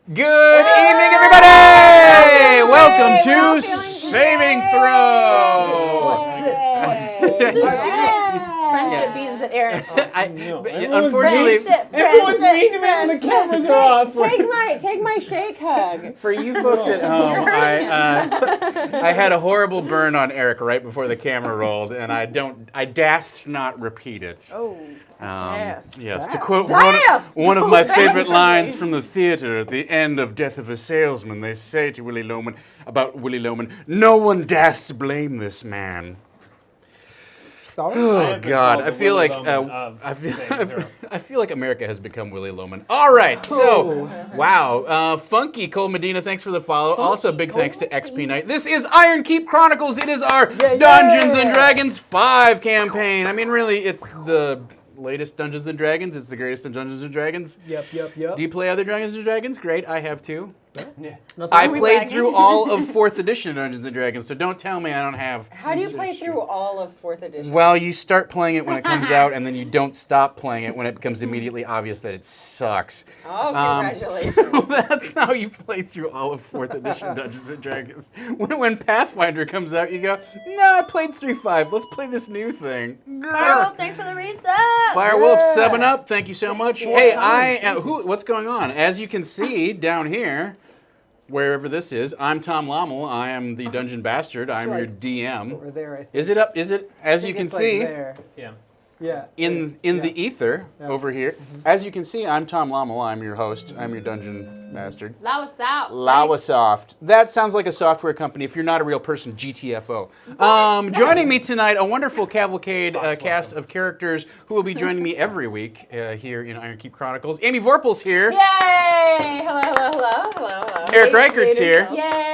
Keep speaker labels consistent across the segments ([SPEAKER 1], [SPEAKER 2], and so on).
[SPEAKER 1] Good evening, everybody! Welcome to Saving Throw.
[SPEAKER 2] Friendship beans at Eric.
[SPEAKER 1] Unfortunately,
[SPEAKER 3] Everyone's mean to me when the cameras are off.
[SPEAKER 4] Take my shake hug.
[SPEAKER 1] for you folks at home, I had a horrible burn on Eric right before the camera rolled, and I dast not repeat it.
[SPEAKER 4] Oh,
[SPEAKER 1] Yes,
[SPEAKER 4] dast.
[SPEAKER 1] to quote
[SPEAKER 4] Dast!
[SPEAKER 1] one of my favorite lines from the theater at the end of Death of a Salesman, they say to Willy Loman, about Willy Loman, "No one dasts blame this man." Oh God! I feel like I feel like America has become Willy Loman. All right, so wow, Funky Cole Medina, thanks for the follow. Also, big thanks to XP Knight. This is Ironkeep Chronicles. It is our Dungeons and Dragons 5 campaign. I mean, really, it's the latest Dungeons and Dragons. It's the greatest in Dungeons and Dragons.
[SPEAKER 3] Yep.
[SPEAKER 1] Do you play other Dungeons and Dragons? Great, I have too.
[SPEAKER 3] Yeah.
[SPEAKER 1] I played through all of 4th edition Dungeons & Dragons, so don't tell me I don't have...
[SPEAKER 4] How do you play through all of 4th edition?
[SPEAKER 1] Well, you start playing it when it comes out, and then you don't stop playing it when it becomes immediately obvious that it sucks.
[SPEAKER 4] Oh, congratulations.
[SPEAKER 1] So that's how you play through all of 4th edition Dungeons & Dragons. When Pathfinder comes out, you go, no, I played through 5. Let's play this new thing.
[SPEAKER 2] Firewolf, thanks for the reset.
[SPEAKER 1] Firewolf, 7 up. Thank you so much. Hey, what's going on? As you can see down here, wherever this is, I'm Tom Lommel. I am the Dungeon Bastard. I'm your DM.
[SPEAKER 3] Over there, I think.
[SPEAKER 1] Is it up? Is it? As you can see,
[SPEAKER 3] There. Yeah.
[SPEAKER 1] in the ether over here. As you can see, I'm Tom Lommel. I'm your host. I'm your Dungeon Bastard.
[SPEAKER 2] Allow us out.
[SPEAKER 1] Lawasoft. That sounds like a software company. If you're not a real person, GTFO. Joining me tonight, a wonderful cavalcade cast of characters who will be joining me every week here in Ironkeep Chronicles. Amy Vorpal's here.
[SPEAKER 4] Yay! Hello.
[SPEAKER 1] Eric Reichert's here.
[SPEAKER 4] Yay!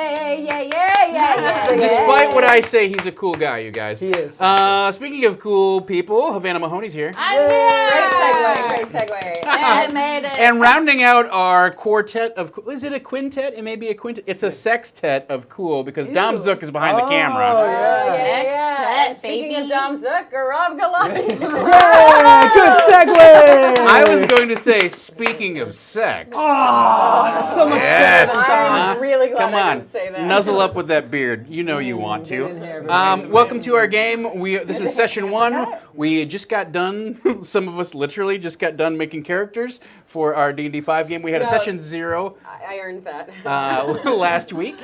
[SPEAKER 1] Despite what I say, he's a cool guy, you guys.
[SPEAKER 3] He is.
[SPEAKER 1] Speaking of cool people, Havana Mahoney's here.
[SPEAKER 2] I'm here.
[SPEAKER 4] Great segue.
[SPEAKER 2] I made it.
[SPEAKER 1] And rounding out our quartet of, is it a quintet? It may be a quintet. It's a sextet of cool because Dom Zook is behind the camera.
[SPEAKER 3] Oh, yeah.
[SPEAKER 4] Yeah. Speaking of Dom Zook, Garav Galati.
[SPEAKER 3] Yeah, good segue.
[SPEAKER 1] I was going to say, speaking of sex.
[SPEAKER 3] That's so much
[SPEAKER 1] Yes.
[SPEAKER 4] I'm really glad
[SPEAKER 1] Come
[SPEAKER 4] I
[SPEAKER 1] on,
[SPEAKER 4] didn't say that.
[SPEAKER 1] nuzzle up with that beard. You know you want
[SPEAKER 3] Get in here,
[SPEAKER 1] to.
[SPEAKER 3] everybody.
[SPEAKER 1] Welcome to our game. This is session 1. We just got done. Some of us literally just got done making characters for our D&D 5 game. We had a session 0
[SPEAKER 4] I earned that.
[SPEAKER 1] last week,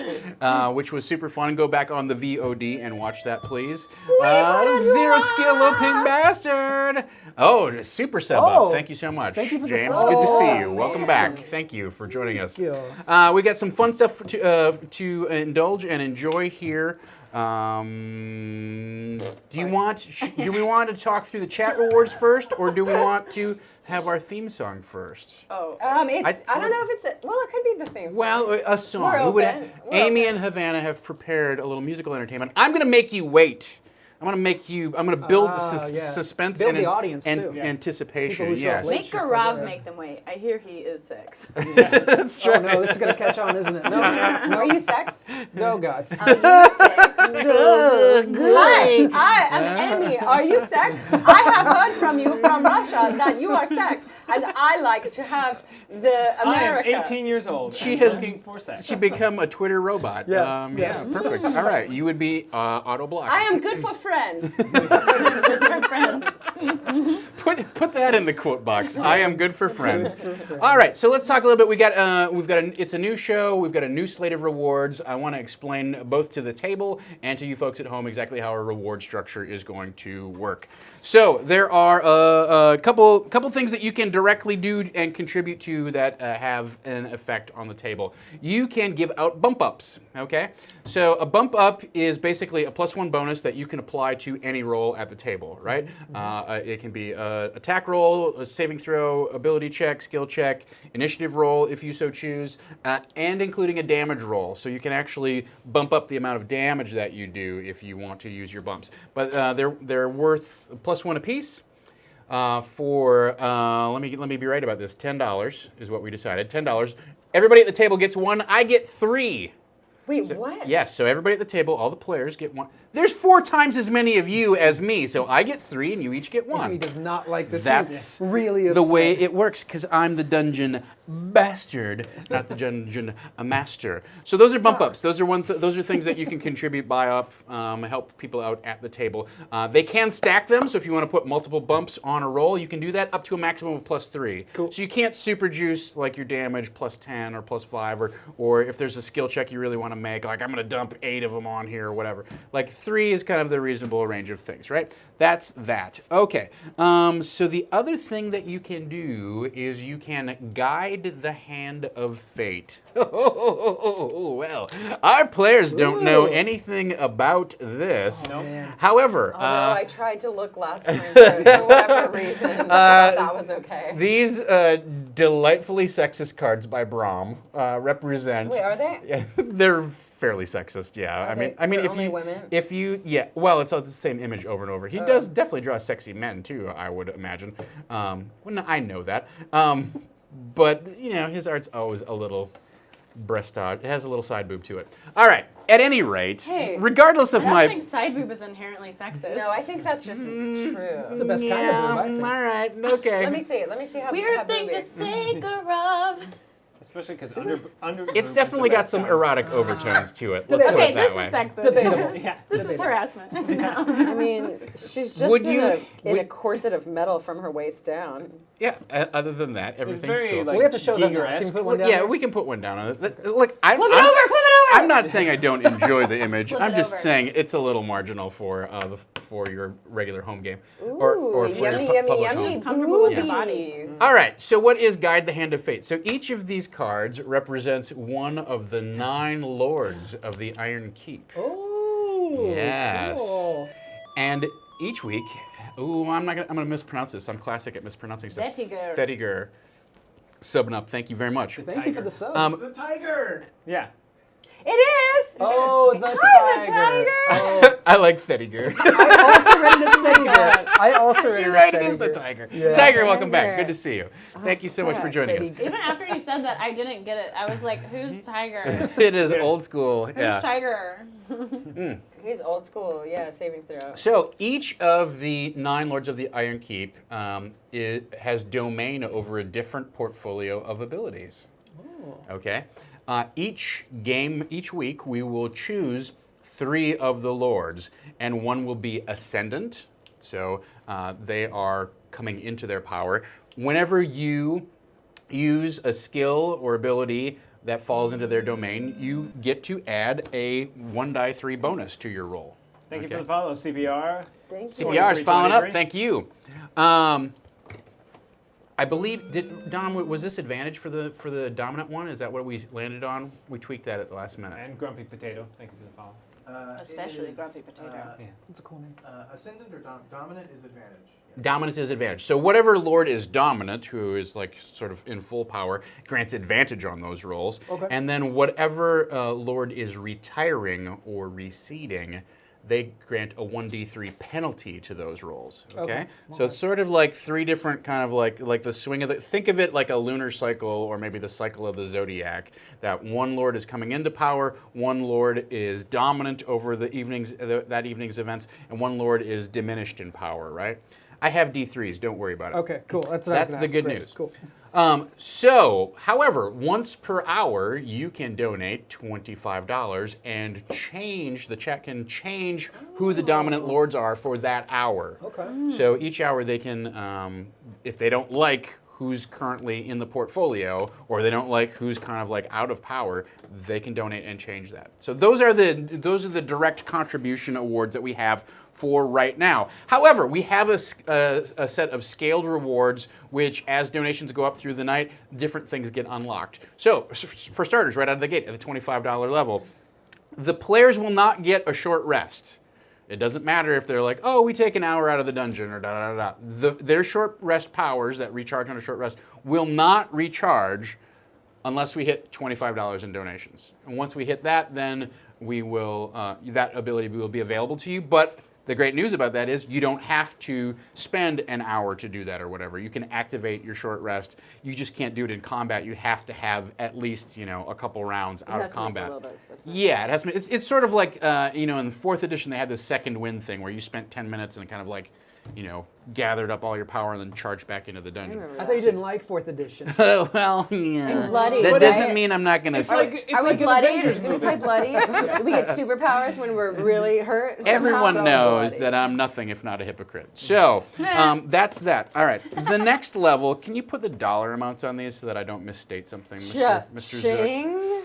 [SPEAKER 1] which was super fun. Go back on the VOD and watch that, please. Zero skill, low pink bastard. Oh, super sub up. Thank you so much,
[SPEAKER 3] Thank you for the
[SPEAKER 1] James.
[SPEAKER 3] sub.
[SPEAKER 1] Good to see you.
[SPEAKER 4] Oh,
[SPEAKER 1] Welcome
[SPEAKER 4] man.
[SPEAKER 1] back. Thank you for joining us.
[SPEAKER 3] you.
[SPEAKER 1] We got some fun stuff to indulge and enjoy here. Do we want to talk through the chat rewards first, or do we want to have our theme song first?
[SPEAKER 4] I don't know if it's it could be the theme song.
[SPEAKER 1] Well, a song.
[SPEAKER 4] We're
[SPEAKER 1] We would
[SPEAKER 4] open. We're
[SPEAKER 1] Amy
[SPEAKER 4] open.
[SPEAKER 1] and Havana have prepared a little musical entertainment. I'm going to make you wait. I'm going to build suspense
[SPEAKER 3] Build
[SPEAKER 1] and,
[SPEAKER 3] the audience,
[SPEAKER 1] and
[SPEAKER 3] too.
[SPEAKER 1] anticipation.
[SPEAKER 3] People who show up
[SPEAKER 1] Yes.
[SPEAKER 3] late.
[SPEAKER 2] Make Garav make them wait. I hear he is sex.
[SPEAKER 1] That's
[SPEAKER 3] Oh
[SPEAKER 1] right.
[SPEAKER 3] no, this is gonna catch on, isn't it? No.
[SPEAKER 4] Are you sex?
[SPEAKER 3] No, God.
[SPEAKER 4] Hi, I'm Amy. Are you sex? I have heard from you from Russia that you are sex, and I like to have the America.
[SPEAKER 5] I am 18 years old.
[SPEAKER 1] She
[SPEAKER 5] and
[SPEAKER 1] has-
[SPEAKER 5] looking for sex.
[SPEAKER 1] She become a Twitter robot.
[SPEAKER 3] Yeah.
[SPEAKER 1] Perfect. All right. You would be auto blocked.
[SPEAKER 4] I am good for friends.
[SPEAKER 1] Put that in the quote box. I am good for friends. All right, so let's talk a little bit. It's a new show. We've got a new slate of rewards. I want to explain both to the table and to you folks at home exactly how our reward structure is going to work. So there are a couple things that you can directly do and contribute to that have an effect on the table. You can give out bump ups. Okay, so a bump up is basically a +1 bonus that you can apply to any roll at the table, right? It can be an attack roll, a saving throw, ability check, skill check, initiative roll if you so choose, and including a damage roll. So you can actually bump up the amount of damage that you do if you want to use your bumps. But they're worth +1 apiece. Let me be right about this. $10 is what we decided. $10. Everybody at the table gets 1. I get 3.
[SPEAKER 4] Wait,
[SPEAKER 1] So-
[SPEAKER 4] what?
[SPEAKER 1] Yes, so everybody at the table, all the players get one. There's 4 times as many of you as me, so I get 3 and you each get
[SPEAKER 3] He
[SPEAKER 1] 1.
[SPEAKER 3] does not like this.
[SPEAKER 1] That's
[SPEAKER 3] He's really
[SPEAKER 1] the way
[SPEAKER 3] upset.
[SPEAKER 1] it works, because I'm the dungeon bastard, not the dungeon master. So those are bump ups. Those are those are things that you can contribute, buy up, help people out at the table. They can stack them, so if you want to put multiple bumps on a roll, you can do that up to a maximum of +3.
[SPEAKER 3] Cool.
[SPEAKER 1] So you can't super juice like your damage +10 or +5, or if there's a skill check you really want to make, like I'm going to dump 8 of them on here or whatever. Like 3 is kind of the reasonable range of things, right? That's that. Okay. So the other thing that you can do is you can guide the hand of fate. Well, our players don't know anything about this. However,
[SPEAKER 4] Although I tried to look last time for whatever reason, I thought that was okay.
[SPEAKER 1] these delightfully sexist cards by Brahm represent.
[SPEAKER 4] Wait, are they?
[SPEAKER 1] Yeah, they're fairly sexist. Yeah, I mean,
[SPEAKER 4] they're
[SPEAKER 1] if
[SPEAKER 4] only
[SPEAKER 1] you,
[SPEAKER 4] women?
[SPEAKER 1] if you, yeah, well, it's the same image over and over. He does definitely draw sexy men too, I would imagine. Well, no, I know that. But his art's always a little breast out. It has a little side boob to it. All right. At any rate,
[SPEAKER 4] Hey,
[SPEAKER 1] regardless of
[SPEAKER 2] I don't
[SPEAKER 1] my.
[SPEAKER 2] think side boob is inherently sexist.
[SPEAKER 4] No, I think that's just
[SPEAKER 3] It's
[SPEAKER 4] true.
[SPEAKER 3] the best kind of boob, I
[SPEAKER 1] all right. Okay.
[SPEAKER 4] Let me see how
[SPEAKER 2] Weird
[SPEAKER 4] how
[SPEAKER 2] thing
[SPEAKER 4] booby.
[SPEAKER 2] to say, Gaurav.
[SPEAKER 5] Especially because under
[SPEAKER 1] It's definitely got some erotic overtones to it. Let's put
[SPEAKER 2] Okay,
[SPEAKER 1] it
[SPEAKER 2] this
[SPEAKER 1] that way.
[SPEAKER 2] is sexist.
[SPEAKER 3] Debatable.
[SPEAKER 5] Yeah.
[SPEAKER 2] This is harassment. No.
[SPEAKER 4] I mean, she's just
[SPEAKER 1] Would
[SPEAKER 4] in,
[SPEAKER 1] you-
[SPEAKER 4] in a corset of metal from her waist down.
[SPEAKER 1] Yeah. Other than that,
[SPEAKER 5] It's
[SPEAKER 1] everything's
[SPEAKER 5] very
[SPEAKER 1] cool.
[SPEAKER 5] like
[SPEAKER 3] We have to show them now. Can
[SPEAKER 5] Giger-esque.
[SPEAKER 3] we put one down?
[SPEAKER 1] Yeah,
[SPEAKER 3] there?
[SPEAKER 1] we can put one down on it. Look, I'm
[SPEAKER 4] Flip it over!
[SPEAKER 1] I'm not saying I don't enjoy the image.
[SPEAKER 2] Flip
[SPEAKER 1] I'm
[SPEAKER 2] it
[SPEAKER 1] just
[SPEAKER 2] over.
[SPEAKER 1] saying it's a little marginal for for your regular home game
[SPEAKER 4] Ooh,
[SPEAKER 1] or for
[SPEAKER 4] yummy,
[SPEAKER 1] your
[SPEAKER 4] yummy,
[SPEAKER 1] public
[SPEAKER 4] yummy.
[SPEAKER 1] home.
[SPEAKER 2] She's comfortable with her
[SPEAKER 4] boobies.
[SPEAKER 1] All right, so what is Guide the Hand of Fate? So each of these cards represents one of the 9 lords of the Ironkeep.
[SPEAKER 3] Oh.
[SPEAKER 1] Yes.
[SPEAKER 3] Cool.
[SPEAKER 1] And each week, I'm gonna mispronounce this. I'm classic at mispronouncing stuff.
[SPEAKER 2] Thetiger.
[SPEAKER 1] Thetiger. Subbing up. Thank you very much.
[SPEAKER 3] Thank you for the subs.
[SPEAKER 6] The tiger!
[SPEAKER 5] Yeah.
[SPEAKER 4] It is!
[SPEAKER 3] Oh, the
[SPEAKER 4] Hi, the
[SPEAKER 3] tiger.
[SPEAKER 4] tiger!
[SPEAKER 1] I like Thetiger.
[SPEAKER 3] I also read it as Thetiger. I also read it
[SPEAKER 1] You're
[SPEAKER 3] as
[SPEAKER 1] right, it is the
[SPEAKER 3] Thetiger.
[SPEAKER 1] tiger.
[SPEAKER 3] Yeah.
[SPEAKER 1] Tiger, welcome back.
[SPEAKER 4] Tiger.
[SPEAKER 1] Good to see you. Thank you so much for joining us.
[SPEAKER 2] Even after you said that, I didn't get it. I was like, who's Tiger?
[SPEAKER 1] It is old school.
[SPEAKER 2] Who's
[SPEAKER 1] Yeah.
[SPEAKER 2] Tiger?
[SPEAKER 4] He's old school, yeah, saving throw.
[SPEAKER 1] So each of the 9 lords of the Ironkeep has domain over a different portfolio of abilities. Okay. Each week, we will choose 3 of the lords, and one will be ascendant. So they are coming into their power. Whenever you use a skill or ability that falls into their domain, you get to add a 1d3 bonus to your roll.
[SPEAKER 5] Thank you
[SPEAKER 1] Okay.
[SPEAKER 5] for the follow, CBR.
[SPEAKER 4] Thank you.
[SPEAKER 1] CPR is following up.
[SPEAKER 5] 23.
[SPEAKER 1] Thank you. I believe Dom, was this advantage for the dominant one? Is that what we landed on? We tweaked that at the last minute.
[SPEAKER 5] And Grumpy Potato. Thank you for the follow.
[SPEAKER 2] Especially
[SPEAKER 6] it is,
[SPEAKER 2] Grumpy Potato.
[SPEAKER 5] Yeah.
[SPEAKER 3] That's a cool name.
[SPEAKER 6] Ascendant or dominant is advantage. Yes.
[SPEAKER 1] Dominant is advantage. So whatever lord is dominant, who is like sort of in full power, grants advantage on those rolls.
[SPEAKER 3] Okay.
[SPEAKER 1] And then whatever lord is retiring or receding, they grant a 1d3 penalty to those rolls. Okay? So it's sort of like 3 different kind of like the swing of the. Think of it like a lunar cycle or maybe the cycle of the zodiac. That one lord is coming into power, one lord is dominant over that evening's events, and one lord is diminished in power. Right? I have D3s. Don't worry about it.
[SPEAKER 3] Okay, cool. That's what I was
[SPEAKER 1] That's
[SPEAKER 3] gonna
[SPEAKER 1] the
[SPEAKER 3] ask.
[SPEAKER 1] good
[SPEAKER 3] Great.
[SPEAKER 1] news.
[SPEAKER 3] Cool.
[SPEAKER 1] However, once per hour, you can donate $25 and the chat can change who the dominant lords are for that hour.
[SPEAKER 3] Okay.
[SPEAKER 1] So each hour they can, if they don't like who's currently in the portfolio or they don't like who's kind of like out of power, they can donate and change that. So those are the direct contribution awards that we have for right now. However, we have a set of scaled rewards, which as donations go up through the night, different things get unlocked. So for starters, right out of the gate at the $25 level, the players will not get a short rest. It doesn't matter if they're like, oh, we take an hour out of the dungeon or da-da-da-da. Their short rest powers that recharge on a short rest will not recharge unless we hit $25 in donations. And once we hit that, then we will that ability will be available to you. But the great news about that is you don't have to spend an hour to do that or whatever. You can activate your short rest. You just can't do it in combat. You have to have at least, a couple rounds out of combat. Yeah, it has to. It's sort of like, in the 4th edition they had this second wind thing where you spent 10 minutes and kind of like, gathered up all your power and then charged back into the dungeon.
[SPEAKER 3] I thought you didn't like 4th edition.
[SPEAKER 1] Well, yeah.
[SPEAKER 4] Bloody,
[SPEAKER 1] That
[SPEAKER 4] right?
[SPEAKER 1] doesn't mean I'm not going to.
[SPEAKER 3] It's
[SPEAKER 4] Are we
[SPEAKER 3] like an
[SPEAKER 4] bloody?
[SPEAKER 3] Avengers
[SPEAKER 4] Do we play bloody? Do we get superpowers when we're really hurt?
[SPEAKER 1] Everyone
[SPEAKER 3] So
[SPEAKER 1] knows
[SPEAKER 3] bloody.
[SPEAKER 1] that I'm nothing if not a hypocrite. So that's that. All right. The next level, can you put the dollar amounts on these so that I don't misstate something, Mr. Zook?
[SPEAKER 4] Ching.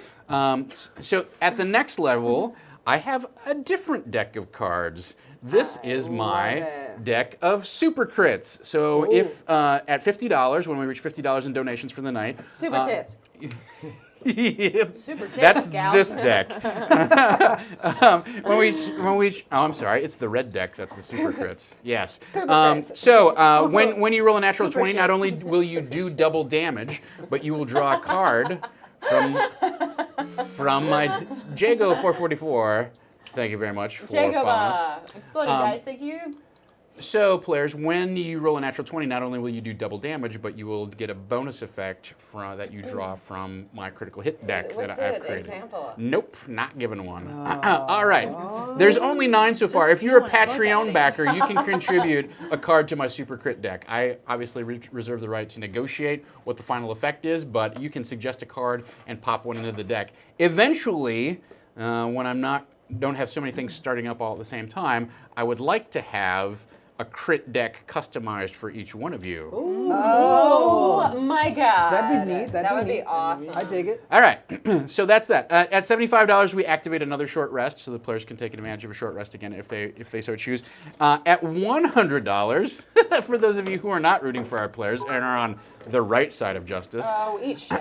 [SPEAKER 1] So at the next level, I have a different deck of cards. This is my
[SPEAKER 4] it.
[SPEAKER 1] deck of super crits. So if at $50, when we reach $50 in donations for the night,
[SPEAKER 4] Super tits. Super tits,
[SPEAKER 1] that's
[SPEAKER 4] gal.
[SPEAKER 1] this deck. I'm sorry, it's the red deck. That's the super crits. Yes. So when you roll a natural 20, not only will you do double damage, but you will draw a card from my Jago 444. Thank you very much for following us.
[SPEAKER 2] Exploded, guys. Thank you.
[SPEAKER 1] So, players, when you roll a natural 20, not only will you do double damage, but you will get a bonus effect that you draw from my critical hit deck that I've created.
[SPEAKER 4] Example?
[SPEAKER 1] Nope, not given one. All right. There's only 9 so far. If you're a Patreon backer, you can contribute a card to my super crit deck. I obviously reserve the right to negotiate what the final effect is, but you can suggest a card and pop one into the deck. Eventually, when don't have so many things starting up all at the same time, I would like to have a crit deck customized for each one of you.
[SPEAKER 4] Oh my god.
[SPEAKER 3] That'd be neat.
[SPEAKER 4] That would be awesome.
[SPEAKER 3] I dig it.
[SPEAKER 1] All right, so that's that. At $75, we activate another short rest, so the players can take advantage of a short rest again if they so choose. At $100, for those of you who are not rooting for our players and are on the right side of justice,
[SPEAKER 4] Oh, eat shit.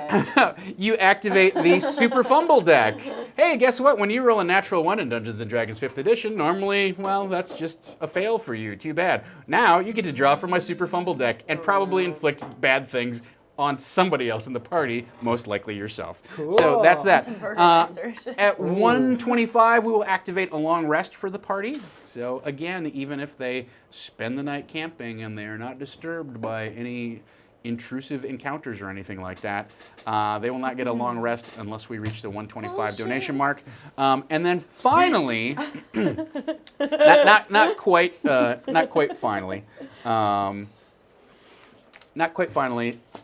[SPEAKER 1] you activate the Super Fumble deck. Hey, guess what? When you roll a natural 1 in Dungeons & Dragons 5th edition, normally, well, that's just a fail for you. Too bad. Now you get to draw from my Super Fumble deck and probably inflict bad things on somebody else in the party, most likely yourself. So that's that.
[SPEAKER 2] Some burgers.
[SPEAKER 1] At 125, we will activate a long rest for the party. So again, even if they spend the night camping and they are not disturbed by any intrusive encounters or anything like that, they will not get a long rest unless we reach the 125 donation mark. And then finally, not quite finally,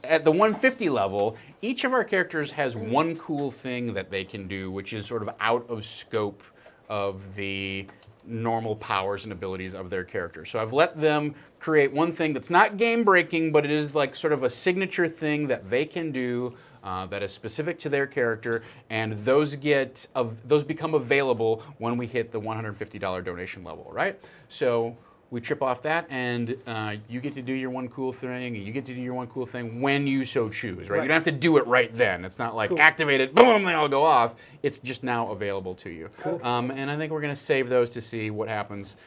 [SPEAKER 1] at the 150 level, each of our characters has one cool thing that they can do, which is sort of out of scope of the normal powers and abilities of their character. So I've let them create one thing that's not game breaking, but it is like sort of a signature thing that they can do that is specific to their character, and those become available when we hit the $150 donation level, right? So we trip off that, and you get to do your one cool thing, and you get to do your one cool thing when you so choose, right? You don't have to do it right then. It's not like activate it, boom, they all go off. It's just now available to you. And I think we're going to save those to see what happens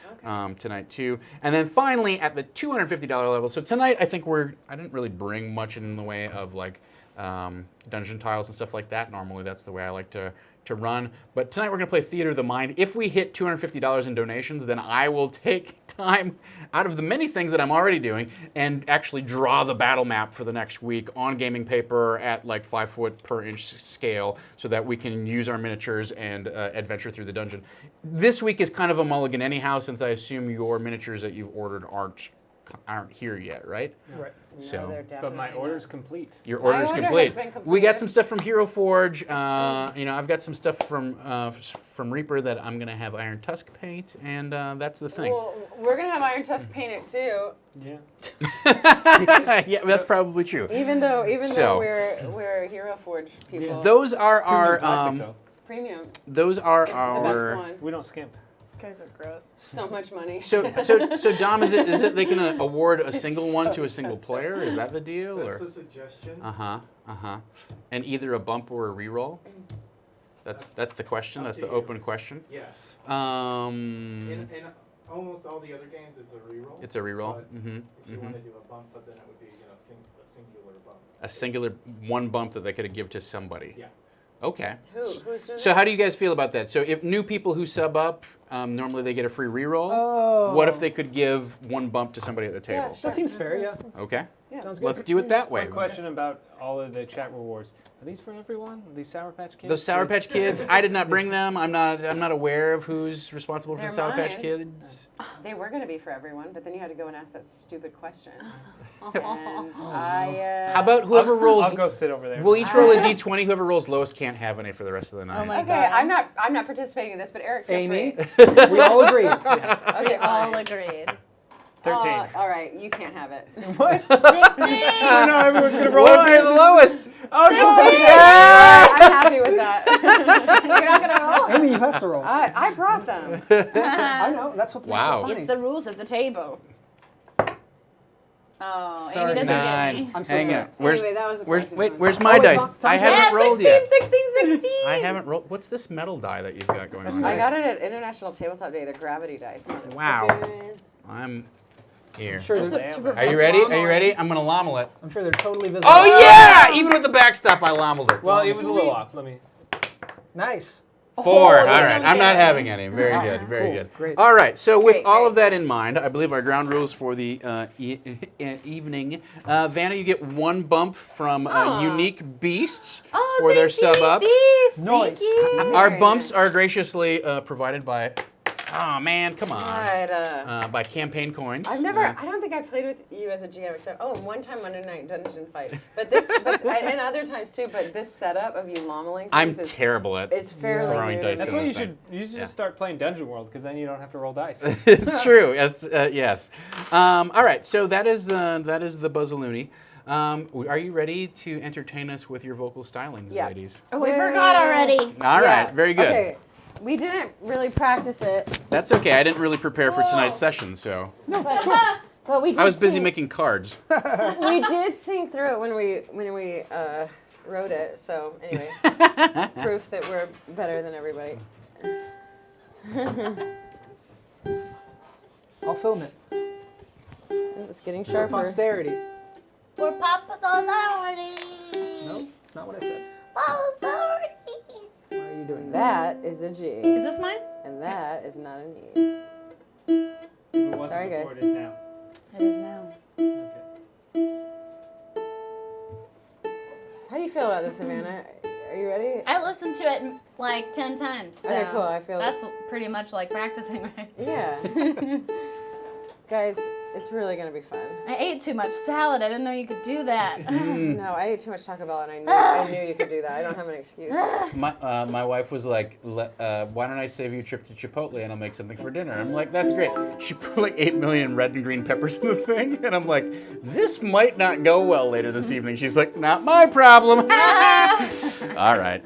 [SPEAKER 1] tonight too. And then finally, at the $250 level, so tonight I think I didn't really bring much in the way of like dungeon tiles and stuff like that. Normally that's the way I like to run. But tonight we're going to play Theater of the Mind. If we hit $250 in donations, then I will take time out of the many things that I'm already doing and actually draw the battle map for the next week on gaming paper at like 5 foot per inch scale so that we can use our miniatures and adventure through the dungeon. This week is kind of a mulligan anyhow, since I assume your miniatures that you've ordered aren't here yet, right?
[SPEAKER 3] Right.
[SPEAKER 1] So,
[SPEAKER 5] But my order's complete.
[SPEAKER 1] your order is
[SPEAKER 4] order
[SPEAKER 1] complete.
[SPEAKER 4] has been
[SPEAKER 1] We got
[SPEAKER 4] completed.
[SPEAKER 1] some stuff from Hero Forge. I've got some stuff from Reaper that I'm gonna have Iron Tusk paint, and that's the thing.
[SPEAKER 4] Well, we're gonna have Iron Tusk painted too.
[SPEAKER 5] Yeah.
[SPEAKER 1] Yeah, that's probably true.
[SPEAKER 4] Even though
[SPEAKER 1] So-
[SPEAKER 4] we're Hero Forge people.
[SPEAKER 1] Those are
[SPEAKER 5] Premium plastic,
[SPEAKER 1] our
[SPEAKER 5] though.
[SPEAKER 4] Premium,
[SPEAKER 1] those are
[SPEAKER 4] the best
[SPEAKER 1] our.
[SPEAKER 4] one.
[SPEAKER 5] We don't skimp.
[SPEAKER 2] Guys are gross.
[SPEAKER 4] So much money.
[SPEAKER 1] So Dom, is it they can award a single one to a single player? Is that the deal,
[SPEAKER 6] That's
[SPEAKER 1] or?
[SPEAKER 6] the suggestion.
[SPEAKER 1] And either a bump or a reroll. That's the question. That's the open question.
[SPEAKER 6] Yeah.
[SPEAKER 1] Um,
[SPEAKER 6] In almost all the other games, it's a reroll.
[SPEAKER 1] it's a reroll.
[SPEAKER 6] But if you want to do a bump, but then it would be a singular bump.
[SPEAKER 1] A singular one bump that they could give to somebody.
[SPEAKER 6] Yeah.
[SPEAKER 1] Okay.
[SPEAKER 4] Who's doing
[SPEAKER 1] So
[SPEAKER 4] that?
[SPEAKER 1] how do you guys feel about that? So if new people who sub up, normally they get a free reroll.
[SPEAKER 3] Oh.
[SPEAKER 1] What if they could give 1 bump to somebody at the table?
[SPEAKER 3] That seems fair, yeah.
[SPEAKER 1] Okay.
[SPEAKER 3] Sounds good.
[SPEAKER 1] Let's do it that way.
[SPEAKER 5] One question about all of the chat rewards. Are these for everyone? Are these Sour Patch Kids?
[SPEAKER 1] Those Sour Patch Kids, I did not bring them. I'm not aware of who's responsible for
[SPEAKER 4] They're
[SPEAKER 1] the Sour Patch
[SPEAKER 4] mine.
[SPEAKER 1] Kids.
[SPEAKER 4] They were going to be for everyone, but then you had to go and ask that stupid question. And I.
[SPEAKER 1] How about whoever rolls?
[SPEAKER 5] I'll go sit over there.
[SPEAKER 1] We'll each roll a d20. Whoever rolls lowest can't have any for the rest of the night.
[SPEAKER 2] Oh my
[SPEAKER 4] Okay,
[SPEAKER 2] God.
[SPEAKER 4] I'm not participating in this, but Eric, feel
[SPEAKER 3] Amy,
[SPEAKER 4] free.
[SPEAKER 3] we all agree.
[SPEAKER 2] We
[SPEAKER 4] Okay,
[SPEAKER 2] all
[SPEAKER 4] fine.
[SPEAKER 2] agreed.
[SPEAKER 5] 13.
[SPEAKER 4] All right, you can't have it.
[SPEAKER 5] What?
[SPEAKER 2] 16.
[SPEAKER 5] Oh no, everyone's gonna roll.
[SPEAKER 1] What if you're the lowest?
[SPEAKER 5] Oh no!
[SPEAKER 4] I'm happy with that.
[SPEAKER 2] You're not gonna roll.
[SPEAKER 3] Amy, you have to roll.
[SPEAKER 4] I brought them.
[SPEAKER 3] I know, that's what makes
[SPEAKER 1] Wow.
[SPEAKER 3] it funny.
[SPEAKER 2] It's the rules at the table. Oh,
[SPEAKER 3] Sorry.
[SPEAKER 2] Amy doesn't get me.
[SPEAKER 1] 9.
[SPEAKER 3] I'm so
[SPEAKER 1] Hang
[SPEAKER 3] sorry.
[SPEAKER 1] on. Where's
[SPEAKER 4] Anyway, that was a
[SPEAKER 1] where's
[SPEAKER 4] practice
[SPEAKER 1] wait?
[SPEAKER 4] one.
[SPEAKER 1] Where's my
[SPEAKER 3] wait,
[SPEAKER 1] dice?
[SPEAKER 3] Tom-
[SPEAKER 1] I
[SPEAKER 3] Tom's
[SPEAKER 1] haven't
[SPEAKER 2] Yeah,
[SPEAKER 1] rolled
[SPEAKER 2] 16,
[SPEAKER 1] yet.
[SPEAKER 2] 16, 16.
[SPEAKER 1] I haven't rolled. What's this metal die that you've got going on?
[SPEAKER 4] I got it at International Tabletop Day, the gravity dice.
[SPEAKER 1] Wow. I'm here.
[SPEAKER 3] I'm sure,
[SPEAKER 2] It's
[SPEAKER 3] they're,
[SPEAKER 2] to
[SPEAKER 5] Are
[SPEAKER 2] prevent
[SPEAKER 1] Are you ready? Are you
[SPEAKER 2] vomiting.
[SPEAKER 1] ready? I'm gonna lommel it.
[SPEAKER 3] I'm sure they're totally visible.
[SPEAKER 1] Oh yeah! Even with the backstop, I lommeled it.
[SPEAKER 5] Well, it was a little off. Let me.
[SPEAKER 3] Nice.
[SPEAKER 1] 4. All
[SPEAKER 2] you
[SPEAKER 1] right.
[SPEAKER 2] don't
[SPEAKER 1] I'm
[SPEAKER 2] get
[SPEAKER 1] not
[SPEAKER 2] it.
[SPEAKER 1] having any. Very good. Very
[SPEAKER 3] Cool.
[SPEAKER 1] good.
[SPEAKER 3] Great.
[SPEAKER 1] All right. So with
[SPEAKER 4] Great,
[SPEAKER 1] all
[SPEAKER 4] great.
[SPEAKER 1] of that in mind, I believe our ground rules for the evening. Vanna, you get 1 bump from Unique Beasts
[SPEAKER 2] Oh,
[SPEAKER 1] for their
[SPEAKER 2] thanks,
[SPEAKER 1] sub up.
[SPEAKER 2] Beast.
[SPEAKER 3] Nice.
[SPEAKER 2] Thank you.
[SPEAKER 1] Our
[SPEAKER 4] Very
[SPEAKER 1] bumps
[SPEAKER 4] nice.
[SPEAKER 1] are graciously provided by. Oh man, come on.
[SPEAKER 4] But,
[SPEAKER 1] By campaign coins.
[SPEAKER 4] I've never. I don't think I've played with you as a GM except one time Monday night dungeon fight. But this, and other times too. But this setup of you lommeling
[SPEAKER 1] I'm
[SPEAKER 4] things
[SPEAKER 1] terrible at.
[SPEAKER 4] is fairly
[SPEAKER 1] throwing
[SPEAKER 4] new.
[SPEAKER 1] dice
[SPEAKER 4] to
[SPEAKER 5] That's
[SPEAKER 4] me.
[SPEAKER 5] why you
[SPEAKER 1] thing.
[SPEAKER 5] should
[SPEAKER 1] Yeah.
[SPEAKER 5] just start playing Dungeon World because then you don't have to roll dice.
[SPEAKER 1] It's true. It's yes. All right. So that is the Buzzaloony. Are you ready to entertain us with your vocal stylings,
[SPEAKER 4] Yeah.
[SPEAKER 1] ladies?
[SPEAKER 2] Oh, we forgot already.
[SPEAKER 1] All
[SPEAKER 4] Yeah.
[SPEAKER 1] right. Very good.
[SPEAKER 4] Okay. We didn't really practice it,
[SPEAKER 1] That's okay. I didn't really prepare for tonight's session, so
[SPEAKER 4] but we did
[SPEAKER 1] I was busy
[SPEAKER 4] sing-
[SPEAKER 1] making cards.
[SPEAKER 4] We did sing through it when we wrote it. So anyway, proof that we're better than everybody.
[SPEAKER 3] I'll film it.
[SPEAKER 4] It's getting
[SPEAKER 3] For
[SPEAKER 4] sharper.
[SPEAKER 3] posterity.
[SPEAKER 2] For Papa's authority.
[SPEAKER 3] No, it's not what I said.
[SPEAKER 2] Papa's authority.
[SPEAKER 3] Why are you doing
[SPEAKER 4] That is a G,
[SPEAKER 2] Is this mine?
[SPEAKER 4] and that is not an E.
[SPEAKER 5] If it wasn't
[SPEAKER 4] Sorry,
[SPEAKER 5] before,
[SPEAKER 4] guys.
[SPEAKER 5] it is now.
[SPEAKER 2] It is now.
[SPEAKER 5] Okay.
[SPEAKER 4] How do you feel about this, Savannah? Are you ready?
[SPEAKER 2] I listened to it like 10 times. So
[SPEAKER 4] Okay, cool. I feel
[SPEAKER 2] that's pretty much like practicing, right?
[SPEAKER 4] Yeah. Guys, it's really gonna be fun.
[SPEAKER 2] I ate too much salad. I didn't know you could do that.
[SPEAKER 4] No, I ate too much Taco Bell, and I knew you could do that. I don't have an excuse.
[SPEAKER 1] My wife was like, "Why don't I save you a trip to Chipotle and I'll make something for dinner?" I'm like, "That's great." She put like 8 million red and green peppers in the thing, and I'm like, "This might not go well later this evening." She's like, "Not my problem." All right.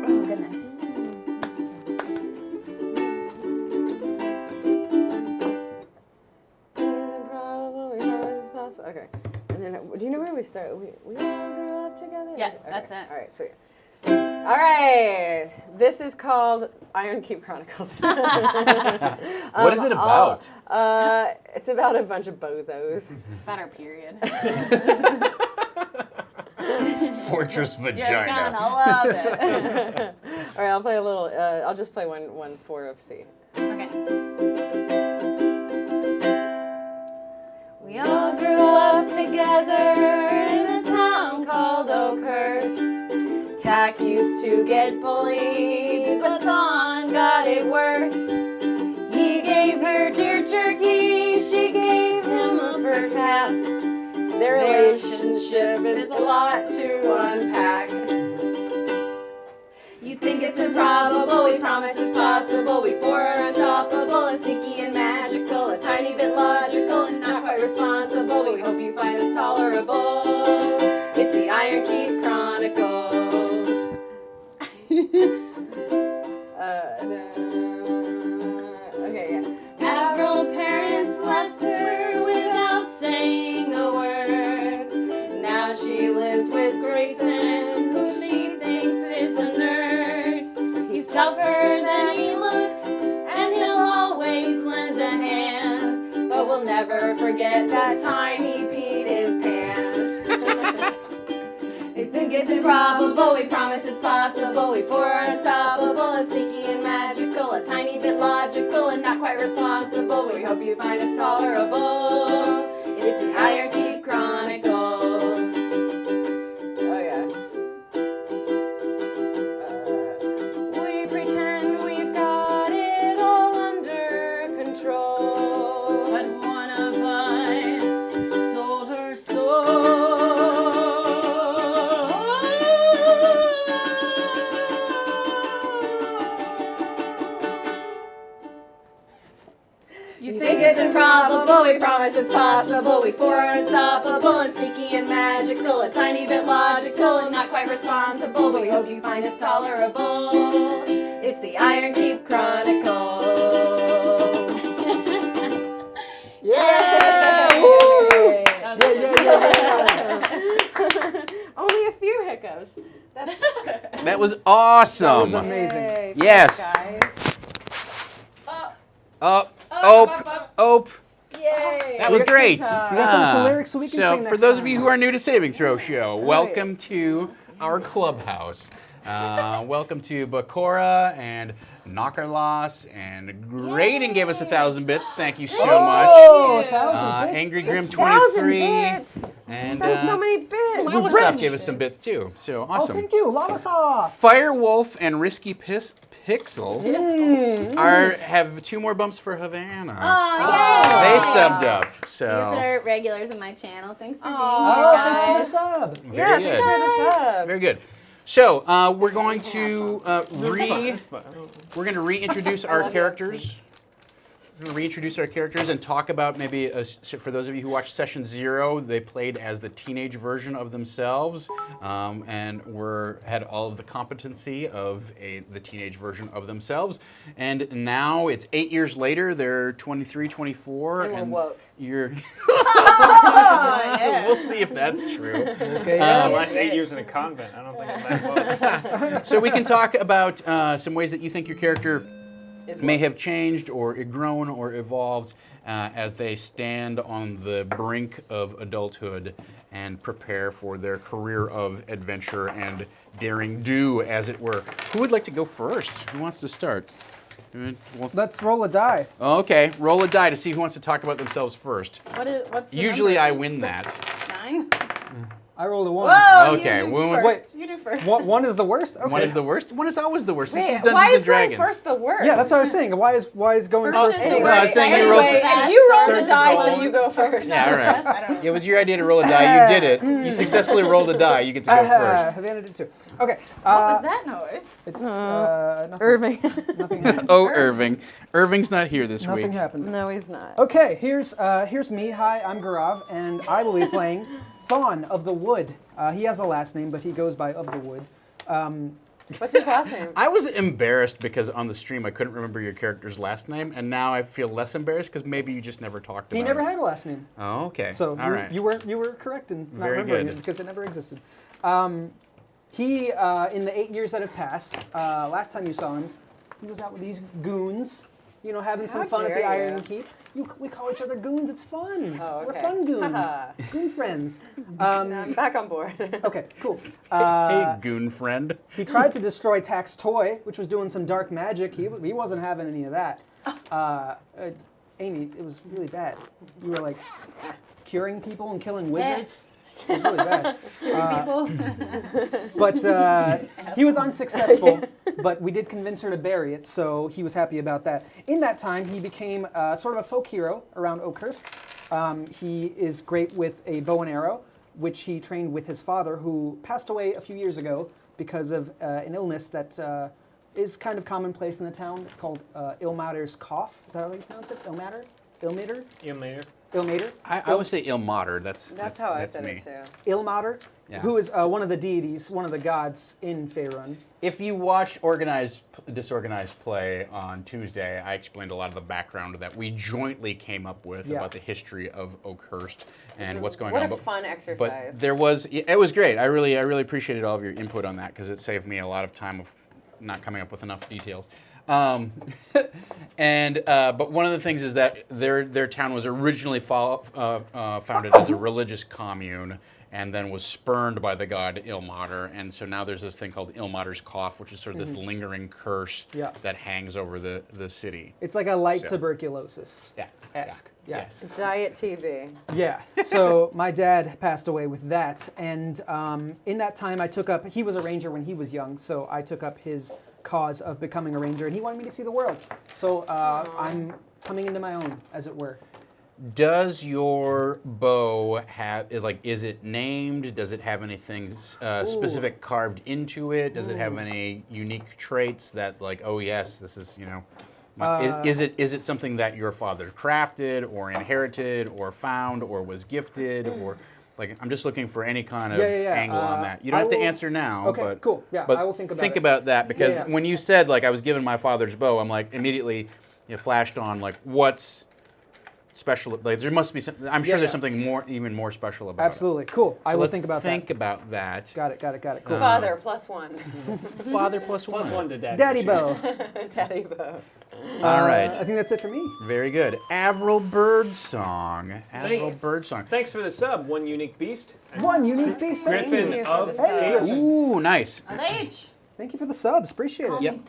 [SPEAKER 2] Oh, goodness.
[SPEAKER 4] Okay. And then, do you know where we start? We all grew up together?
[SPEAKER 2] Yeah,
[SPEAKER 4] Okay.
[SPEAKER 2] that's it.
[SPEAKER 4] All right, sweet. All right. This is called Ironkeep Chronicles.
[SPEAKER 1] What is it about?
[SPEAKER 4] It's about a bunch of bozos.
[SPEAKER 2] It's about our period.
[SPEAKER 1] Fortress
[SPEAKER 2] You're
[SPEAKER 1] vagina.
[SPEAKER 2] gonna love it.
[SPEAKER 4] All right, I'll play a little. I'll just play one 4 of C.
[SPEAKER 2] Okay. We all grew up together in a town called Oakhurst.
[SPEAKER 4] Tack used to get bullied, but Thon got it worse. He gave her deer jerky, she gave him a fur cap. Their relationship is a lot to unpack.
[SPEAKER 2] You think it's improbable, we promise it's possible. We four are unstoppable and sneaky and magical. A tiny bit logical and not quite responsible. We hope you find us tolerable. It's the Ironkeep Chronicles.
[SPEAKER 4] Okay, yeah.
[SPEAKER 2] Avril's parents left her without saying a word. Now she lives with Grayson, who she thinks is a nerd. He's tougher than he looks, and he'll always lend a hand. But we'll never forget that time he peed his pants. We think it's improbable, we promise it's possible. We four are unstoppable and sneaky and magical, a tiny bit logical and not quite responsible. We hope you find us tolerable. It's the Ironkeep Chronicles.
[SPEAKER 4] Oh yeah.
[SPEAKER 2] We pretend we've got it all under control, but one of us sold her soul. You think it's improbable, we promise it's possible. We four are unstoppable and sneaky and magical, a tiny bit logical and not quite responsible. But we hope you find us tolerable. It's the Ironkeep Chronicles.
[SPEAKER 4] Yeah!
[SPEAKER 2] Woo!
[SPEAKER 4] Only a few hiccups.
[SPEAKER 1] That was awesome.
[SPEAKER 3] That was amazing.
[SPEAKER 4] Yay.
[SPEAKER 1] Yes.
[SPEAKER 4] Guys.
[SPEAKER 1] Ope.
[SPEAKER 4] Yay.
[SPEAKER 1] That was great.
[SPEAKER 3] We got some lyrics so we can sing
[SPEAKER 1] So,
[SPEAKER 3] next
[SPEAKER 1] for those of
[SPEAKER 3] time.
[SPEAKER 1] you who are new to Saving Throw Show, welcome to our clubhouse. Welcome to Bakura and Knockerloss, and Graydon gave us 1,000 bits. Thank you so
[SPEAKER 3] Oh,
[SPEAKER 1] much.
[SPEAKER 3] 1,000 bits.
[SPEAKER 1] Angry Grim
[SPEAKER 4] 1,000
[SPEAKER 1] 23,
[SPEAKER 4] bits.
[SPEAKER 1] and
[SPEAKER 4] That's so many bits.
[SPEAKER 1] Lava Stuff gave us some bits too. So
[SPEAKER 3] Oh,
[SPEAKER 1] awesome.
[SPEAKER 3] thank you. Lava Soft.
[SPEAKER 1] Firewolf and Risky Pixel have 2 more bumps for Havana.
[SPEAKER 2] Oh,
[SPEAKER 1] They
[SPEAKER 2] yay!
[SPEAKER 1] subbed up.
[SPEAKER 2] These
[SPEAKER 1] So
[SPEAKER 2] are regulars in my channel. Thanks for being
[SPEAKER 3] Oh,
[SPEAKER 2] here,
[SPEAKER 3] thanks for the
[SPEAKER 2] guys.
[SPEAKER 3] sub.
[SPEAKER 1] very
[SPEAKER 4] Yeah,
[SPEAKER 1] good.
[SPEAKER 4] thanks for the sub.
[SPEAKER 1] Very good. So we're going to we're going to reintroduce our characters. We're going to reintroduce our characters and talk about maybe for those of you who watched Session 0, they played as the teenage version of themselves, and had all of the competency of the teenage version of themselves. And now it's 8 years later. They're 23, 24,
[SPEAKER 4] And we're woke.
[SPEAKER 1] You're. We'll see if that's true.
[SPEAKER 3] Okay,
[SPEAKER 5] The last 8 years in a convent. I don't think I'm that well.
[SPEAKER 1] So we can talk about some ways that you think your character may have changed or grown or evolved as they stand on the brink of adulthood and prepare for their career of adventure and daring do, as it were. Who would like to go first? Who wants to start?
[SPEAKER 3] Let's roll a die.
[SPEAKER 1] Okay, roll a die to see who wants to talk about themselves first.
[SPEAKER 2] What's the
[SPEAKER 1] Usually
[SPEAKER 2] number?
[SPEAKER 1] I win that.
[SPEAKER 2] 9?
[SPEAKER 3] I rolled a 1.
[SPEAKER 2] Whoa,
[SPEAKER 1] Okay,
[SPEAKER 2] you do
[SPEAKER 1] when was-
[SPEAKER 2] first. You do first.
[SPEAKER 3] One is the worst? Okay.
[SPEAKER 1] One is the worst? One is always the worst. This is
[SPEAKER 4] Wait,
[SPEAKER 1] Dungeons
[SPEAKER 4] why
[SPEAKER 1] and
[SPEAKER 4] is going
[SPEAKER 1] Dragons.
[SPEAKER 4] first the worst?
[SPEAKER 3] Yeah, that's what I was saying. Why is going
[SPEAKER 2] First
[SPEAKER 3] first?
[SPEAKER 2] is the
[SPEAKER 4] Anyway,
[SPEAKER 1] No, I was saying you rolled-
[SPEAKER 4] anyway, if you roll the
[SPEAKER 2] Third
[SPEAKER 4] dice
[SPEAKER 2] is
[SPEAKER 4] and you go first.
[SPEAKER 1] Yeah, all
[SPEAKER 2] I
[SPEAKER 1] right.
[SPEAKER 2] don't know.
[SPEAKER 1] It was your idea to roll a die. You did it. You successfully rolled a die. You get to go first.
[SPEAKER 3] Havana did too. Okay.
[SPEAKER 2] What was that noise?
[SPEAKER 3] It's nothing.
[SPEAKER 4] Irving.
[SPEAKER 3] Nothing happened.
[SPEAKER 1] Oh, Irving. Irving's not here this
[SPEAKER 3] Nothing
[SPEAKER 1] week.
[SPEAKER 3] happened.
[SPEAKER 4] No, he's not.
[SPEAKER 3] Okay, here's me. Hi, I'm Garav, and I will be playing Thawne of the Wood. He has a last name, but he goes by Of the Wood.
[SPEAKER 4] What's his last name?
[SPEAKER 1] I was embarrassed because on the stream I couldn't remember your character's last name, and now I feel less embarrassed because maybe you just never talked about
[SPEAKER 3] He never
[SPEAKER 1] it.
[SPEAKER 3] had a last name.
[SPEAKER 1] Oh, okay.
[SPEAKER 3] So
[SPEAKER 1] all right.
[SPEAKER 3] you were correct in not
[SPEAKER 1] Very
[SPEAKER 3] remembering
[SPEAKER 1] good.
[SPEAKER 3] it because it never existed. He in the 8 years that have passed, last time you saw him, he was out with these goons, having some
[SPEAKER 4] How
[SPEAKER 3] fun at the
[SPEAKER 4] dare
[SPEAKER 3] Iron Keep. We call each other goons. It's fun.
[SPEAKER 4] Oh,
[SPEAKER 3] We're
[SPEAKER 4] okay.
[SPEAKER 3] fun goons.
[SPEAKER 4] Haha.
[SPEAKER 3] Goon friends.
[SPEAKER 4] I'm back on board.
[SPEAKER 3] Okay, cool.
[SPEAKER 1] Hey, goon friend.
[SPEAKER 3] He tried to destroy Tack's toy, which was doing some dark magic. He wasn't having any of that. Amy, it was really bad. You were like curing people and killing wizards. It was really bad.
[SPEAKER 2] People.
[SPEAKER 3] But he was unsuccessful, but we did convince her to bury it, so he was happy about that. In that time, he became sort of a folk hero around Oakhurst. He is great with a bow and arrow, which he trained with his father, who passed away a few years ago because of an illness that is kind of commonplace in the town. It's called Ilmater's cough. Is that how you pronounce it? Ilmater? Ilmater?
[SPEAKER 5] Ilmater.
[SPEAKER 3] Ilmater?
[SPEAKER 1] I always say Ilmater. That's
[SPEAKER 4] how I
[SPEAKER 1] that's
[SPEAKER 4] said
[SPEAKER 1] me.
[SPEAKER 4] it too.
[SPEAKER 3] Ilmater,
[SPEAKER 1] Yeah.
[SPEAKER 3] who is one of the deities, one of the gods in Faerun.
[SPEAKER 1] If you watched Organized Disorganized Play on Tuesday, I explained a lot of the background that we jointly came up with
[SPEAKER 3] Yeah.
[SPEAKER 1] about the history of Oakhurst and what's going
[SPEAKER 4] What
[SPEAKER 1] on.
[SPEAKER 4] a fun
[SPEAKER 1] But
[SPEAKER 4] exercise.
[SPEAKER 1] it was great. I really appreciated all of your input on that because it saved me a lot of time of not coming up with enough details. But one of the things is that their town was originally founded as a religious commune, and then was spurned by the god Ilmater, and so now there's this thing called Ilmater's cough, which is sort of this lingering curse
[SPEAKER 3] Yeah.
[SPEAKER 1] that hangs over the city.
[SPEAKER 3] It's like a light
[SPEAKER 1] So-
[SPEAKER 3] tuberculosis.
[SPEAKER 1] Yeah.
[SPEAKER 3] Esque. Yeah.
[SPEAKER 1] Yes.
[SPEAKER 4] Diet TV.
[SPEAKER 3] Yeah. So my dad passed away with that, and in that time I took up. He was a ranger when he was young, so I took up his cause of becoming a ranger, and he wanted me to see the world. So I'm coming into my own, as it were.
[SPEAKER 1] Does your bow have, like, is it named? Does it have anything specific carved into it? Does it have any unique traits that, like, oh yes, this is, you know, is it something that your father crafted or inherited or found or was gifted or, like, I'm just looking for any kind of angle on that. You don't
[SPEAKER 3] I
[SPEAKER 1] have to
[SPEAKER 3] will-
[SPEAKER 1] answer now,
[SPEAKER 3] Okay,
[SPEAKER 1] but
[SPEAKER 3] cool. Yeah,
[SPEAKER 1] but
[SPEAKER 3] I will think about
[SPEAKER 1] think
[SPEAKER 3] it.
[SPEAKER 1] about that because
[SPEAKER 3] Yeah.
[SPEAKER 1] when you said, like, I was given my father's bow, I'm like immediately it flashed on, like, what's special, like, there must be something. I'm sure
[SPEAKER 3] Yeah,
[SPEAKER 1] there's
[SPEAKER 3] yeah.
[SPEAKER 1] something even more special about
[SPEAKER 3] Absolutely. Cool.
[SPEAKER 1] it.
[SPEAKER 3] I
[SPEAKER 1] So
[SPEAKER 3] will
[SPEAKER 1] let's
[SPEAKER 3] think about
[SPEAKER 1] think
[SPEAKER 3] that.
[SPEAKER 1] about that.
[SPEAKER 3] Got it. Cool.
[SPEAKER 4] Father +1.
[SPEAKER 1] Father plus one.
[SPEAKER 5] Plus 1 to Daddy.
[SPEAKER 3] Daddy
[SPEAKER 5] for sure.
[SPEAKER 3] bow.
[SPEAKER 4] Daddy Bo.
[SPEAKER 1] All right.
[SPEAKER 3] I think that's it for me.
[SPEAKER 1] Very good. Avril Birdsong. Avril
[SPEAKER 4] Nice.
[SPEAKER 1] Birdsong.
[SPEAKER 5] Thanks for the sub, One Unique Beast.
[SPEAKER 3] One unique beast. Thank
[SPEAKER 5] Griffin
[SPEAKER 4] you for
[SPEAKER 5] of
[SPEAKER 4] the sub.
[SPEAKER 5] Age.
[SPEAKER 1] Ooh, nice.
[SPEAKER 2] An H.
[SPEAKER 3] Thank you for the subs. Appreciate it.
[SPEAKER 1] Yep.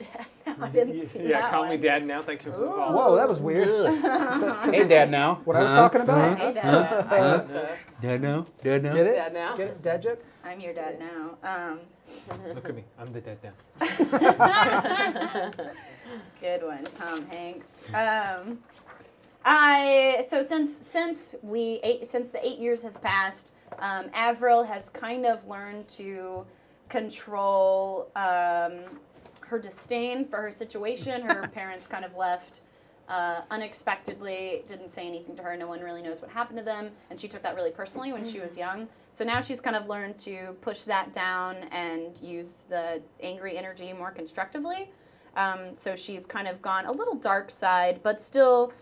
[SPEAKER 2] I didn't see
[SPEAKER 5] Yeah,
[SPEAKER 2] that
[SPEAKER 5] call
[SPEAKER 2] one.
[SPEAKER 5] me Dad now. Thank you for the follow.
[SPEAKER 3] Whoa, that was weird.
[SPEAKER 1] Hey, Dad, now.
[SPEAKER 3] What I was talking about?
[SPEAKER 2] Hey, Dad.
[SPEAKER 4] I hope so.
[SPEAKER 1] Dad, now. Dad, now.
[SPEAKER 3] Get it?
[SPEAKER 4] Dad now.
[SPEAKER 3] Get it? Dad joke?
[SPEAKER 2] I'm your dad now.
[SPEAKER 5] Look at me. I'm the dad now.
[SPEAKER 2] Good one, Tom Hanks. So since the 8 years have passed, Avril has kind of learned to control her disdain for her situation. Her parents kind of left unexpectedly, didn't say anything to her. No one really knows what happened to them, and she took that really personally when she was young. So now she's kind of learned to push that down and use the angry energy more constructively. So she's kind of gone a little dark side, but still,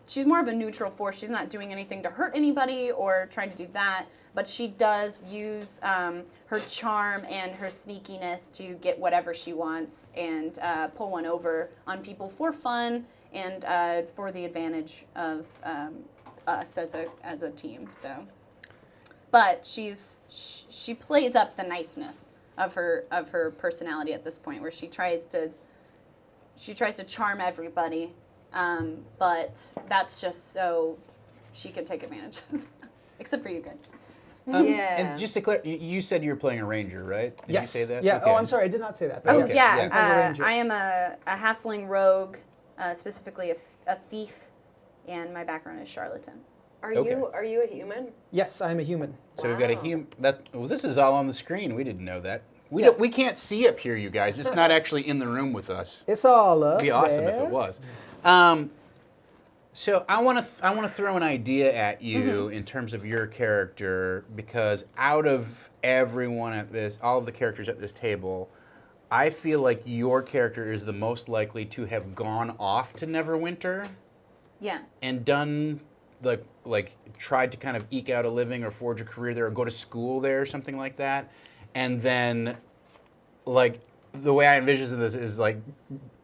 [SPEAKER 2] she's more of a neutral force. She's not doing anything to hurt anybody or trying to do that, but she does use her charm and her sneakiness to get whatever she wants and pull one over on people for fun and for the advantage of us as a team. So, but she plays up the niceness of her personality at this point, where she tries to charm everybody, but that's just so she can take advantage, except for you guys.
[SPEAKER 4] Yeah.
[SPEAKER 1] And just to clear, you said you were playing a ranger, right? Did
[SPEAKER 3] Yes.
[SPEAKER 1] you say that?
[SPEAKER 3] Yeah.
[SPEAKER 1] Okay.
[SPEAKER 3] Oh, I'm sorry. I did not say that.
[SPEAKER 2] Oh
[SPEAKER 1] Okay,
[SPEAKER 2] yeah,
[SPEAKER 1] yeah.
[SPEAKER 3] I'm a ranger.
[SPEAKER 2] I am a halfling rogue, specifically a thief, and my background is charlatan.
[SPEAKER 4] Are
[SPEAKER 1] Okay.
[SPEAKER 4] you a human?
[SPEAKER 3] Yes, I am a human.
[SPEAKER 1] So we've got a
[SPEAKER 4] Wow.
[SPEAKER 1] human. Well, this is all on the screen. We didn't know that.
[SPEAKER 3] Yeah.
[SPEAKER 1] We can't see up here, you guys. It's not actually in the room with us.
[SPEAKER 3] It's all up
[SPEAKER 1] It'd be awesome if
[SPEAKER 3] there.
[SPEAKER 1] it was. So I want to throw an idea at you in terms of your character, because out of everyone at this, all of the characters at this table, I feel like your character is the most likely to have gone off to Neverwinter
[SPEAKER 2] Yeah.
[SPEAKER 1] and done like tried to kind of eke out a living or forge a career there or go to school there or something like that, and then like the way I envision this is like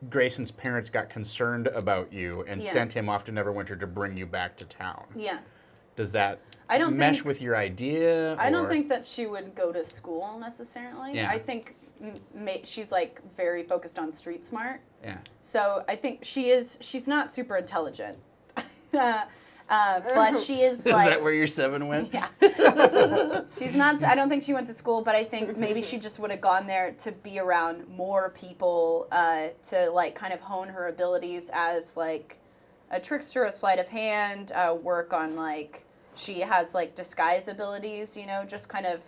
[SPEAKER 1] Grayson's parents got concerned about you and
[SPEAKER 2] Yeah.
[SPEAKER 1] sent him off to Neverwinter to bring you back to town.
[SPEAKER 2] Yeah.
[SPEAKER 1] Does that
[SPEAKER 2] I don't
[SPEAKER 1] mesh
[SPEAKER 2] think-
[SPEAKER 1] with your idea?
[SPEAKER 2] I don't
[SPEAKER 1] or-
[SPEAKER 2] think that she would go to school necessarily.
[SPEAKER 1] Yeah.
[SPEAKER 2] I think she's like very focused on street smart.
[SPEAKER 1] Yeah.
[SPEAKER 2] So I think she's not super intelligent. But she is
[SPEAKER 1] Is
[SPEAKER 2] like,
[SPEAKER 1] that where your 7 went?
[SPEAKER 2] yeah. She's not, I don't think she went to school, but I think maybe she just would have gone there to be around more people, to like kind of hone her abilities as like a trickster, a sleight of hand, work on like, she has like disguise abilities, you know, just kind of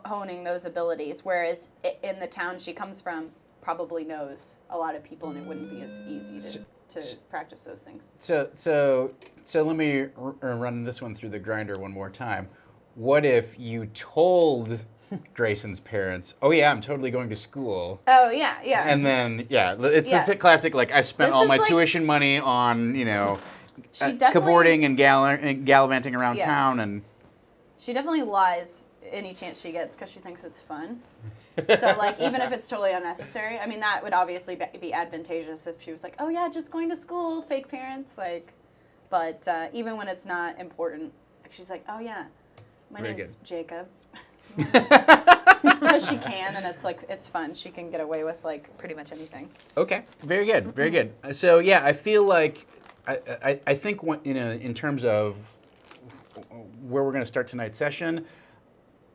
[SPEAKER 2] honing those abilities. Whereas in the town she comes from, probably knows a lot of people, and it wouldn't be as easy to practice those things.
[SPEAKER 1] So let me run this one through the grinder one more time. What if you told Grayson's parents, "Oh yeah, I'm totally going to school,"
[SPEAKER 2] Oh yeah, yeah.
[SPEAKER 1] and then it's
[SPEAKER 2] Yeah.
[SPEAKER 1] the classic like I spent
[SPEAKER 2] This
[SPEAKER 1] all
[SPEAKER 2] is
[SPEAKER 1] my
[SPEAKER 2] like-
[SPEAKER 1] tuition money on
[SPEAKER 2] She definitely-
[SPEAKER 1] cavorting and gallivanting around
[SPEAKER 2] Yeah.
[SPEAKER 1] town and.
[SPEAKER 2] She definitely lies any chance she gets because she thinks it's fun. So, like, even if it's totally unnecessary, I mean, that would obviously be advantageous if she was like, oh, yeah, just going to school, fake parents, like, but even when it's not important,
[SPEAKER 4] She's like, oh yeah, my
[SPEAKER 1] Very
[SPEAKER 4] name's
[SPEAKER 1] good.
[SPEAKER 4] Jacob. Because she can, and it's like, it's fun. She can get away with like pretty much anything.
[SPEAKER 1] Okay, very good, very good. So yeah, I feel like I think in terms of where we're going to start tonight's session,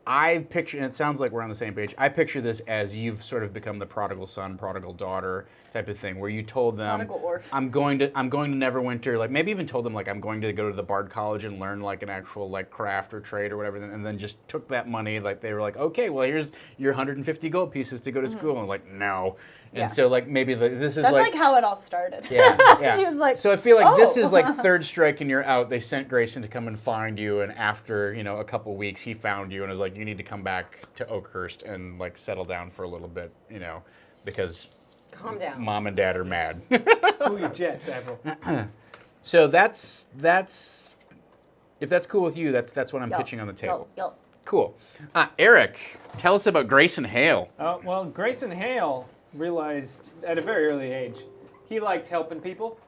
[SPEAKER 1] I picture, and it sounds like we're on the same page. I picture this as you've sort of become the prodigal son, prodigal daughter type of thing, where you told them,
[SPEAKER 4] Prodigal orphan.
[SPEAKER 1] I'm going to Neverwinter. Like maybe even told them like I'm going to go to the Bard College and learn like an actual like craft or trade or whatever, and then just took that money. Like they were like, okay, well here's your 150 gold pieces to go to school, and like no. And
[SPEAKER 4] Yeah.
[SPEAKER 1] so like maybe this is
[SPEAKER 4] That's like how it all started.
[SPEAKER 1] yeah.
[SPEAKER 4] She was like,
[SPEAKER 1] so I feel like this
[SPEAKER 4] "Oh."
[SPEAKER 1] is like third strike and you're out. They sent Grayson to come and find you, and after a couple weeks, he found you and was like, you need to come back to Oakhurst and like settle down for a little bit, because
[SPEAKER 2] Calm down.
[SPEAKER 1] mom and dad are mad.
[SPEAKER 5] Cool your jets, Avril.
[SPEAKER 1] So that's if that's cool with you, that's what I'm
[SPEAKER 4] Yup,
[SPEAKER 1] pitching on the table.
[SPEAKER 4] yup.
[SPEAKER 1] Cool. Eric, tell us about Grayson Hale.
[SPEAKER 5] Well, Grayson Hale realized at a very early age he liked helping people.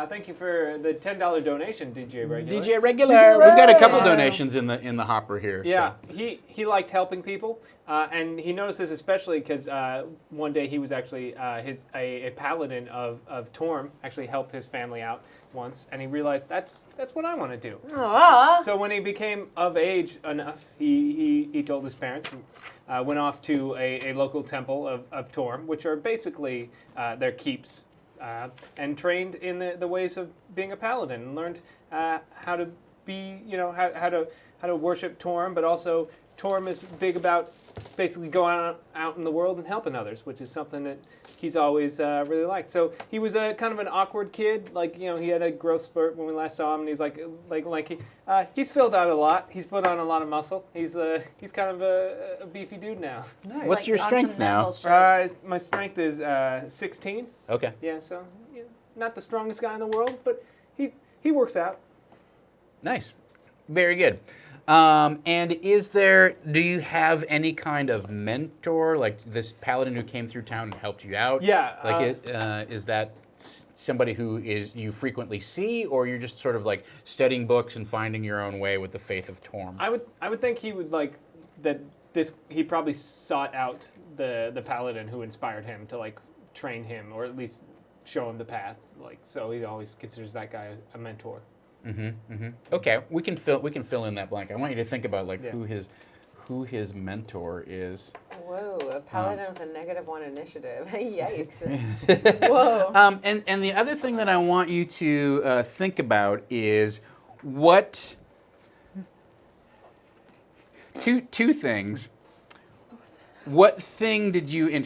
[SPEAKER 5] Thank you for the $10 donation, DJ Regular.
[SPEAKER 1] DJ Regular. We've got a couple donations in the hopper here.
[SPEAKER 5] Yeah,
[SPEAKER 1] So.
[SPEAKER 5] he liked helping people, and he noticed this especially because one day he was actually a paladin of Torm, actually helped his family out once, and he realized that's what I want to do.
[SPEAKER 2] Aw.
[SPEAKER 5] So when he became of age enough, he told his parents, went off to a local temple of Torm, which are basically their keeps. And trained in the ways of being a paladin, and learned how to be, how to worship Torm, but also Torm is big about basically going out in the world and helping others, which is something that he's always really liked. So he was a kind of an awkward kid, like he had a growth spurt when we last saw him, and he's he's filled out a lot. He's put on a lot of muscle. He's kind of a beefy dude now.
[SPEAKER 3] Nice.
[SPEAKER 1] What's your
[SPEAKER 4] on
[SPEAKER 1] strength
[SPEAKER 4] some
[SPEAKER 1] now?
[SPEAKER 4] Neville shit.
[SPEAKER 5] My strength is 16.
[SPEAKER 1] Okay.
[SPEAKER 5] Yeah, so not the strongest guy in the world, but he works out.
[SPEAKER 1] Nice. Very good. And do you have any kind of mentor, like this paladin who came through town and helped you out?
[SPEAKER 5] Yeah.
[SPEAKER 1] Is that somebody who you frequently see, or you're just sort of like studying books and finding your own way with the faith of Torm?
[SPEAKER 5] I would think he would like that. He probably sought out the paladin who inspired him to like train him, or at least show him the path. Like, so he always considers that guy a mentor.
[SPEAKER 1] Okay, we can fill in that blank. I want you to think about like
[SPEAKER 5] Yeah.
[SPEAKER 1] who his mentor is.
[SPEAKER 2] Whoa, a paladin with a -1 initiative. Yikes.
[SPEAKER 4] Whoa.
[SPEAKER 1] And the other thing that I want you to think about is what two things. What thing did you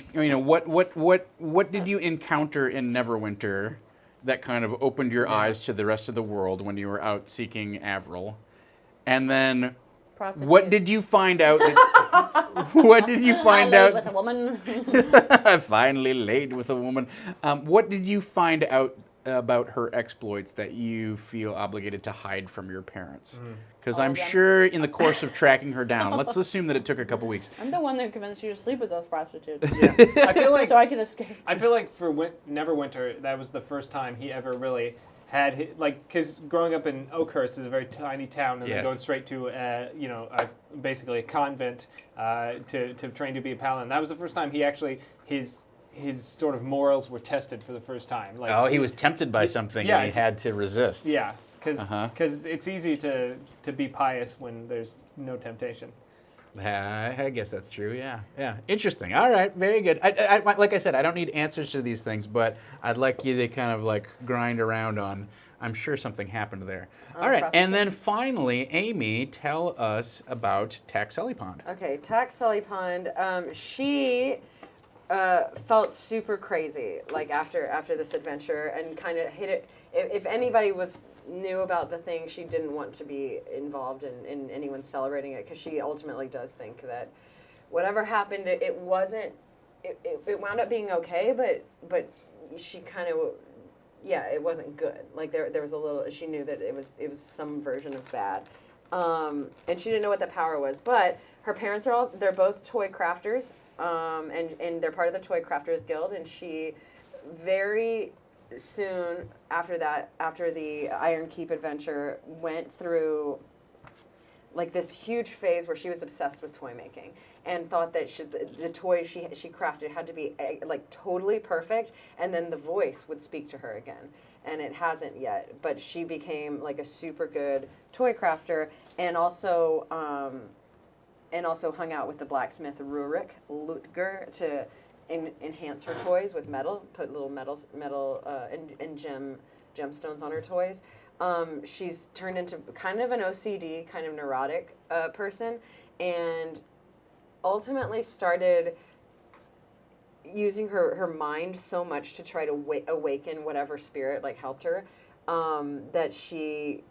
[SPEAKER 1] what did you encounter in Neverwinter that kind of opened your eyes to the rest of the world when you were out seeking Avril? And then what did you find out that, what did you find
[SPEAKER 4] I laid
[SPEAKER 1] out
[SPEAKER 4] with a woman.
[SPEAKER 1] I finally laid with a woman. What did you find out about her exploits that you feel obligated to hide from your parents? Because I'm sure in the course of tracking her down, let's assume that it took a couple weeks.
[SPEAKER 4] I'm the one that convinced you to sleep with those prostitutes,
[SPEAKER 5] I feel like
[SPEAKER 4] so I can escape.
[SPEAKER 5] I feel like for Neverwinter, that was the first time he ever really had because growing up in Oakhurst is a very tiny town, and
[SPEAKER 1] Yes.
[SPEAKER 5] then going straight to basically a convent to train to be a paladin. That was the first time he actually his sort of morals were tested for the first time. Like,
[SPEAKER 1] Oh, he was tempted by something
[SPEAKER 5] yeah,
[SPEAKER 1] and he had to resist.
[SPEAKER 5] Yeah,
[SPEAKER 1] Uh-huh.
[SPEAKER 5] because it's easy to be pious when there's no temptation.
[SPEAKER 1] I guess that's true. Yeah. Interesting. All right. Very good. I like I said, I don't need answers to these things, but I'd like you to kind of like grind around on. I'm sure something happened there. All right. And then finally, Amy, tell us about Taxelipond.
[SPEAKER 2] Okay, Taxelipond. She felt super crazy like after this adventure, and kind of hit it. If anybody knew about the thing, she didn't want to be involved in anyone celebrating it, because she ultimately does think that whatever happened, it wasn't. It wound up being okay, but she kind of. Yeah, it wasn't good. Like there was a little. She knew that it was some version of bad, and she didn't know what the power was. But her parents they're both toy crafters, and they're part of the Toy Crafters Guild. And she very soon after the Ironkeep adventure went through
[SPEAKER 4] like this huge phase where she was obsessed with toy making and thought that the toys she crafted had to be like totally perfect, and then the voice would speak to her again. And it hasn't yet, but she became like a super good toy crafter, and also hung out with the blacksmith Rurik Lutger to enhance her toys with metal, put little metal and gemstones on her toys. She's turned into kind of an OCD, kind of neurotic person, and ultimately started using her mind so much to try to awaken whatever spirit like helped her, that she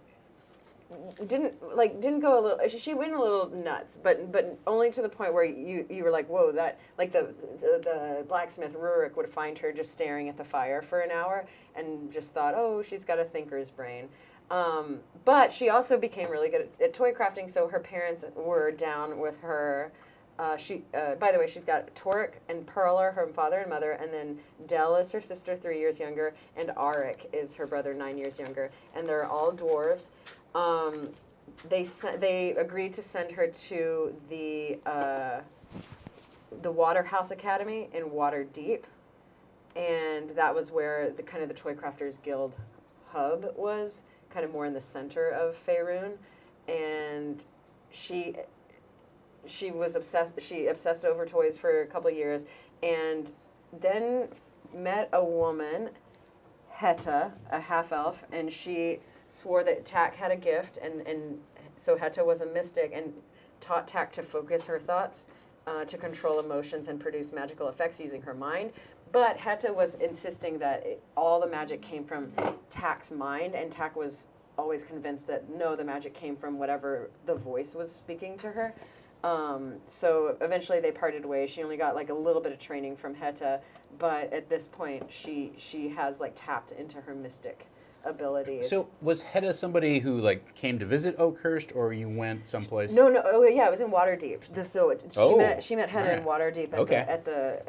[SPEAKER 4] didn't go a little. She went a little nuts, but only to the point where you were like, whoa, that like the blacksmith Rurik would find her just staring at the fire for an hour and just thought, oh, she's got a thinker's brain. But she also became really good at toy crafting, so her parents were down with her. By the way, she's got Torek and Pearl are her father and mother, and then Del is her sister, 3 years younger, and Arik is her brother, 9 years younger, and they're all dwarves. They agreed to send her to the Waterhouse Academy in Waterdeep, and that was where the kind of the Toy Crafters Guild hub was, kind of more in the center of Faerun, and she was obsessed. She obsessed over toys for a couple of years, and then met a woman, Heta, a half elf, and she swore that Tak had a gift, and so Heta was a mystic and taught Tak to focus her thoughts, to control emotions and produce magical effects using her mind. But Heta was insisting that all the magic came from Tak's mind, and Tak was always convinced that no, the magic came from whatever the voice was speaking to her. So eventually they parted ways. She only got like a little bit of training from Heta, but at this point she has like tapped into her mystic abilities.
[SPEAKER 1] So was Hedda somebody who like came to visit Oakhurst, or you went someplace?
[SPEAKER 4] No. Oh yeah, it was in Waterdeep. She met Hedda
[SPEAKER 1] right.
[SPEAKER 4] in Waterdeep at the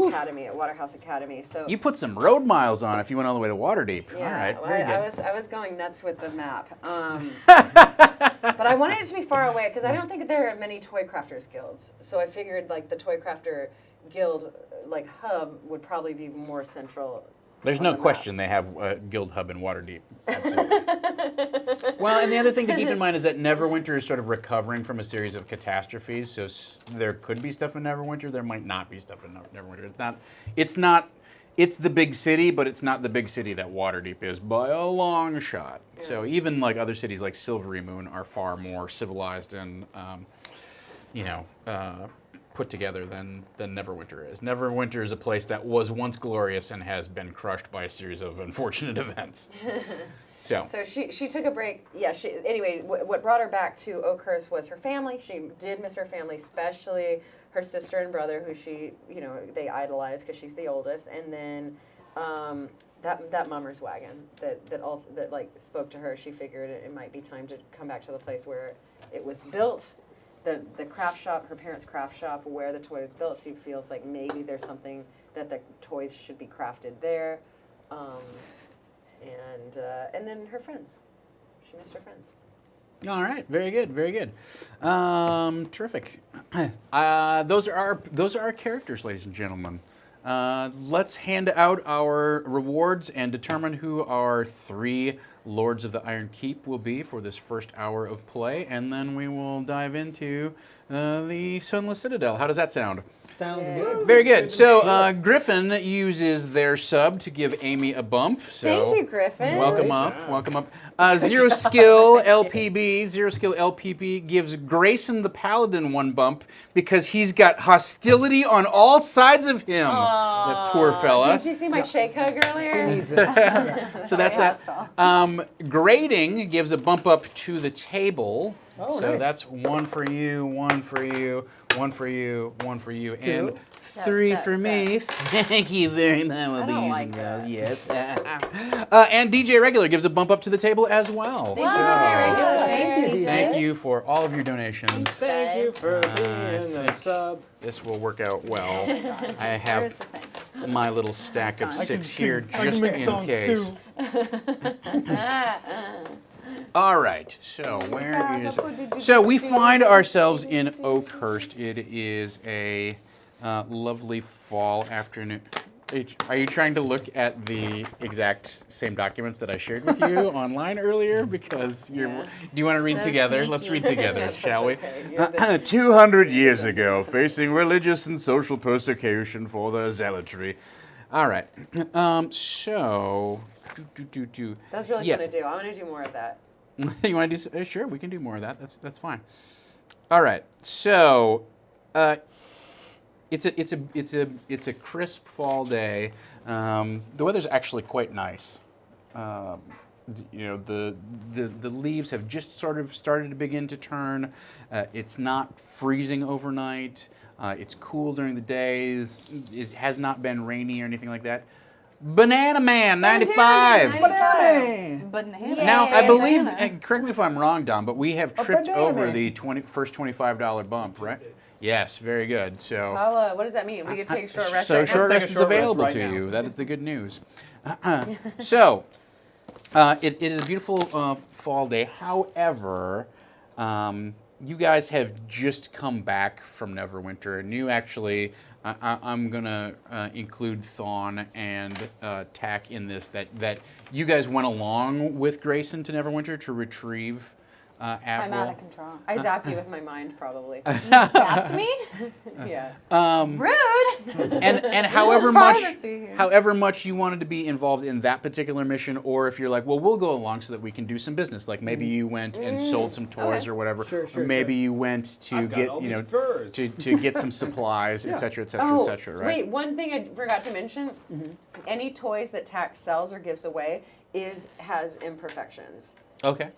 [SPEAKER 4] academy, at Waterhouse Academy. So
[SPEAKER 1] You put some road miles on if you went all the way to Waterdeep.
[SPEAKER 4] yeah,
[SPEAKER 1] All right,
[SPEAKER 4] well,
[SPEAKER 1] very good.
[SPEAKER 4] I was going nuts with the map. But I wanted it to be far away because I don't think there are many toy crafters guilds. So I figured like the toy crafter guild like hub would probably be more central.
[SPEAKER 1] There's
[SPEAKER 4] on
[SPEAKER 1] no
[SPEAKER 4] the map.
[SPEAKER 1] question they have a guild hub in Waterdeep. Absolutely. Well, and the other thing to keep in mind is that Neverwinter is sort of recovering from a series of catastrophes. So there could be stuff in Neverwinter. There might not be stuff in Neverwinter. It's the big city, but it's not the big city that Waterdeep is by a long shot. Yeah. So even like other cities like Silvery Moon are far more civilized and, put together than Neverwinter is. Neverwinter is a place that was once glorious and has been crushed by a series of unfortunate events. So
[SPEAKER 4] she took a break. Yeah. Anyway, what brought her back to Oakhurst was her family. She did miss her family, especially her sister and brother, who they idolized because she's the oldest, and then that mummer's wagon that like spoke to her. She figured it might be time to come back to the place where it was built. The craft shop, her parents' craft shop, where the toy was built. She feels like maybe there's something that the toys should be crafted there, and then her friends. She missed her friends.
[SPEAKER 1] all right, very good, very good, terrific. Those are our characters, ladies and gentlemen. Let's hand out our rewards and determine who our 3 Lords of the Iron Keep will be for this first hour of play, and then we will dive into the Sunless Citadel. How does that sound?
[SPEAKER 3] Sounds good.
[SPEAKER 1] Very good. So Griffin uses their sub to give Amy a bump. So
[SPEAKER 4] Thank you, Griffin.
[SPEAKER 1] welcome up. Welcome up. Zero skill LPB gives Grayson the Paladin 1 bump because he's got hostility on all sides of him. That poor fella.
[SPEAKER 4] Did you see my shake hug earlier?
[SPEAKER 3] Who needs it?
[SPEAKER 1] So that's that. Grading gives a bump up to the table.
[SPEAKER 3] Oh,
[SPEAKER 1] so
[SPEAKER 3] nice.
[SPEAKER 1] that's 1 for you, 1 for you, 1 for you, 1 for you, and 3 for me. Thank you very much. We'll be using those. Yes. And DJ Regular gives a bump up to the table as well.
[SPEAKER 4] Very good. Thanks, DJ.
[SPEAKER 1] Thank you for all of your donations.
[SPEAKER 5] Thank you for being a sub.
[SPEAKER 1] This will work out well. I
[SPEAKER 7] Here's the
[SPEAKER 1] have
[SPEAKER 7] thing.
[SPEAKER 1] my little stack of
[SPEAKER 7] That's
[SPEAKER 1] 6 here just in case. All right, so where is... So we find ourselves in Oakhurst. It is a lovely fall afternoon. Are you trying to look at the exact same documents that I shared with you online earlier? Because you're... Do you want to read
[SPEAKER 4] So
[SPEAKER 1] together? Let's
[SPEAKER 4] sneaky.
[SPEAKER 1] read together, shall we?
[SPEAKER 2] Okay,
[SPEAKER 1] 200 years ago, facing religious and social persecution for their zealotry. All right, so...
[SPEAKER 2] That's really
[SPEAKER 1] Yeah.
[SPEAKER 2] fun to do. I want to do more of that.
[SPEAKER 1] You want to do? Sure, we can do more of that. That's fine. All right. So, it's a crisp fall day. The weather's actually quite nice. You know, the leaves have just sort of started to begin to turn. It's not freezing overnight. It's cool during the days. It has not been rainy or anything like that. Banana Man 95.
[SPEAKER 4] Banana.
[SPEAKER 1] Now, I
[SPEAKER 2] Yay,
[SPEAKER 1] believe,
[SPEAKER 4] banana.
[SPEAKER 1] and correct me if I'm wrong, Dom, but we have tripped
[SPEAKER 3] banana.
[SPEAKER 1] over the first $25 bump, right? Yes, very good. So,
[SPEAKER 2] What does that mean? We can take a short rest.
[SPEAKER 1] so
[SPEAKER 2] right now?
[SPEAKER 1] short
[SPEAKER 5] take a
[SPEAKER 1] rest is
[SPEAKER 5] short rest
[SPEAKER 1] available
[SPEAKER 5] right
[SPEAKER 1] to
[SPEAKER 5] now.
[SPEAKER 1] you. That is the good news. So, it is a beautiful fall day. However, you guys have just come back from Neverwinter, and you actually, I'm gonna include Thawne and Tack in this. That you guys went along with Grayson to Neverwinter to retrieve
[SPEAKER 4] I'm
[SPEAKER 1] Avril.
[SPEAKER 4] out of control.
[SPEAKER 2] I zapped you with my mind, probably.
[SPEAKER 4] Zapped me?
[SPEAKER 2] Yeah.
[SPEAKER 4] Rude.
[SPEAKER 1] And however much
[SPEAKER 4] Privacy here.
[SPEAKER 1] however much you wanted to be involved in that particular mission, or if you're like, well, we'll go along so that we can do some business. Like maybe you went and sold some toys
[SPEAKER 2] Okay.
[SPEAKER 1] or whatever.
[SPEAKER 3] Sure,
[SPEAKER 1] or maybe you went to
[SPEAKER 5] I've got
[SPEAKER 1] get
[SPEAKER 5] all
[SPEAKER 1] you know
[SPEAKER 5] these furs.
[SPEAKER 1] to get some supplies, et cetera, et cetera, et cetera. Right?
[SPEAKER 2] Wait, one thing I forgot to mention. Any toys that Tax sells or gives away has imperfections.
[SPEAKER 1] Okay.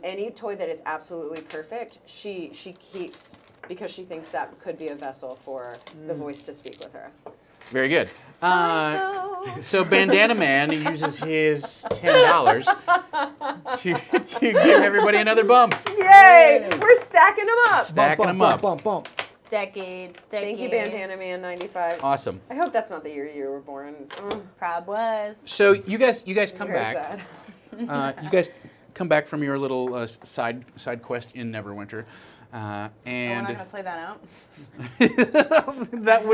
[SPEAKER 2] Any toy that is absolutely perfect, she keeps because she thinks that could be a vessel for the voice to speak with her.
[SPEAKER 1] Very good.
[SPEAKER 4] Psycho.
[SPEAKER 1] So Bandana Man uses his $10 to give everybody another bump,
[SPEAKER 2] Yay! We're stacking them up.
[SPEAKER 1] stacking them up.
[SPEAKER 3] Bump.
[SPEAKER 4] Decades.
[SPEAKER 2] Thank you, Bandana Man 95.
[SPEAKER 1] Awesome.
[SPEAKER 2] I hope that's not the year you were born.
[SPEAKER 4] Proud was.
[SPEAKER 1] So you guys come
[SPEAKER 2] Very
[SPEAKER 1] back.
[SPEAKER 2] sad.
[SPEAKER 1] You guys come back from your little side quest in Neverwinter,
[SPEAKER 4] We're not
[SPEAKER 1] and
[SPEAKER 4] gonna play that out.
[SPEAKER 1] that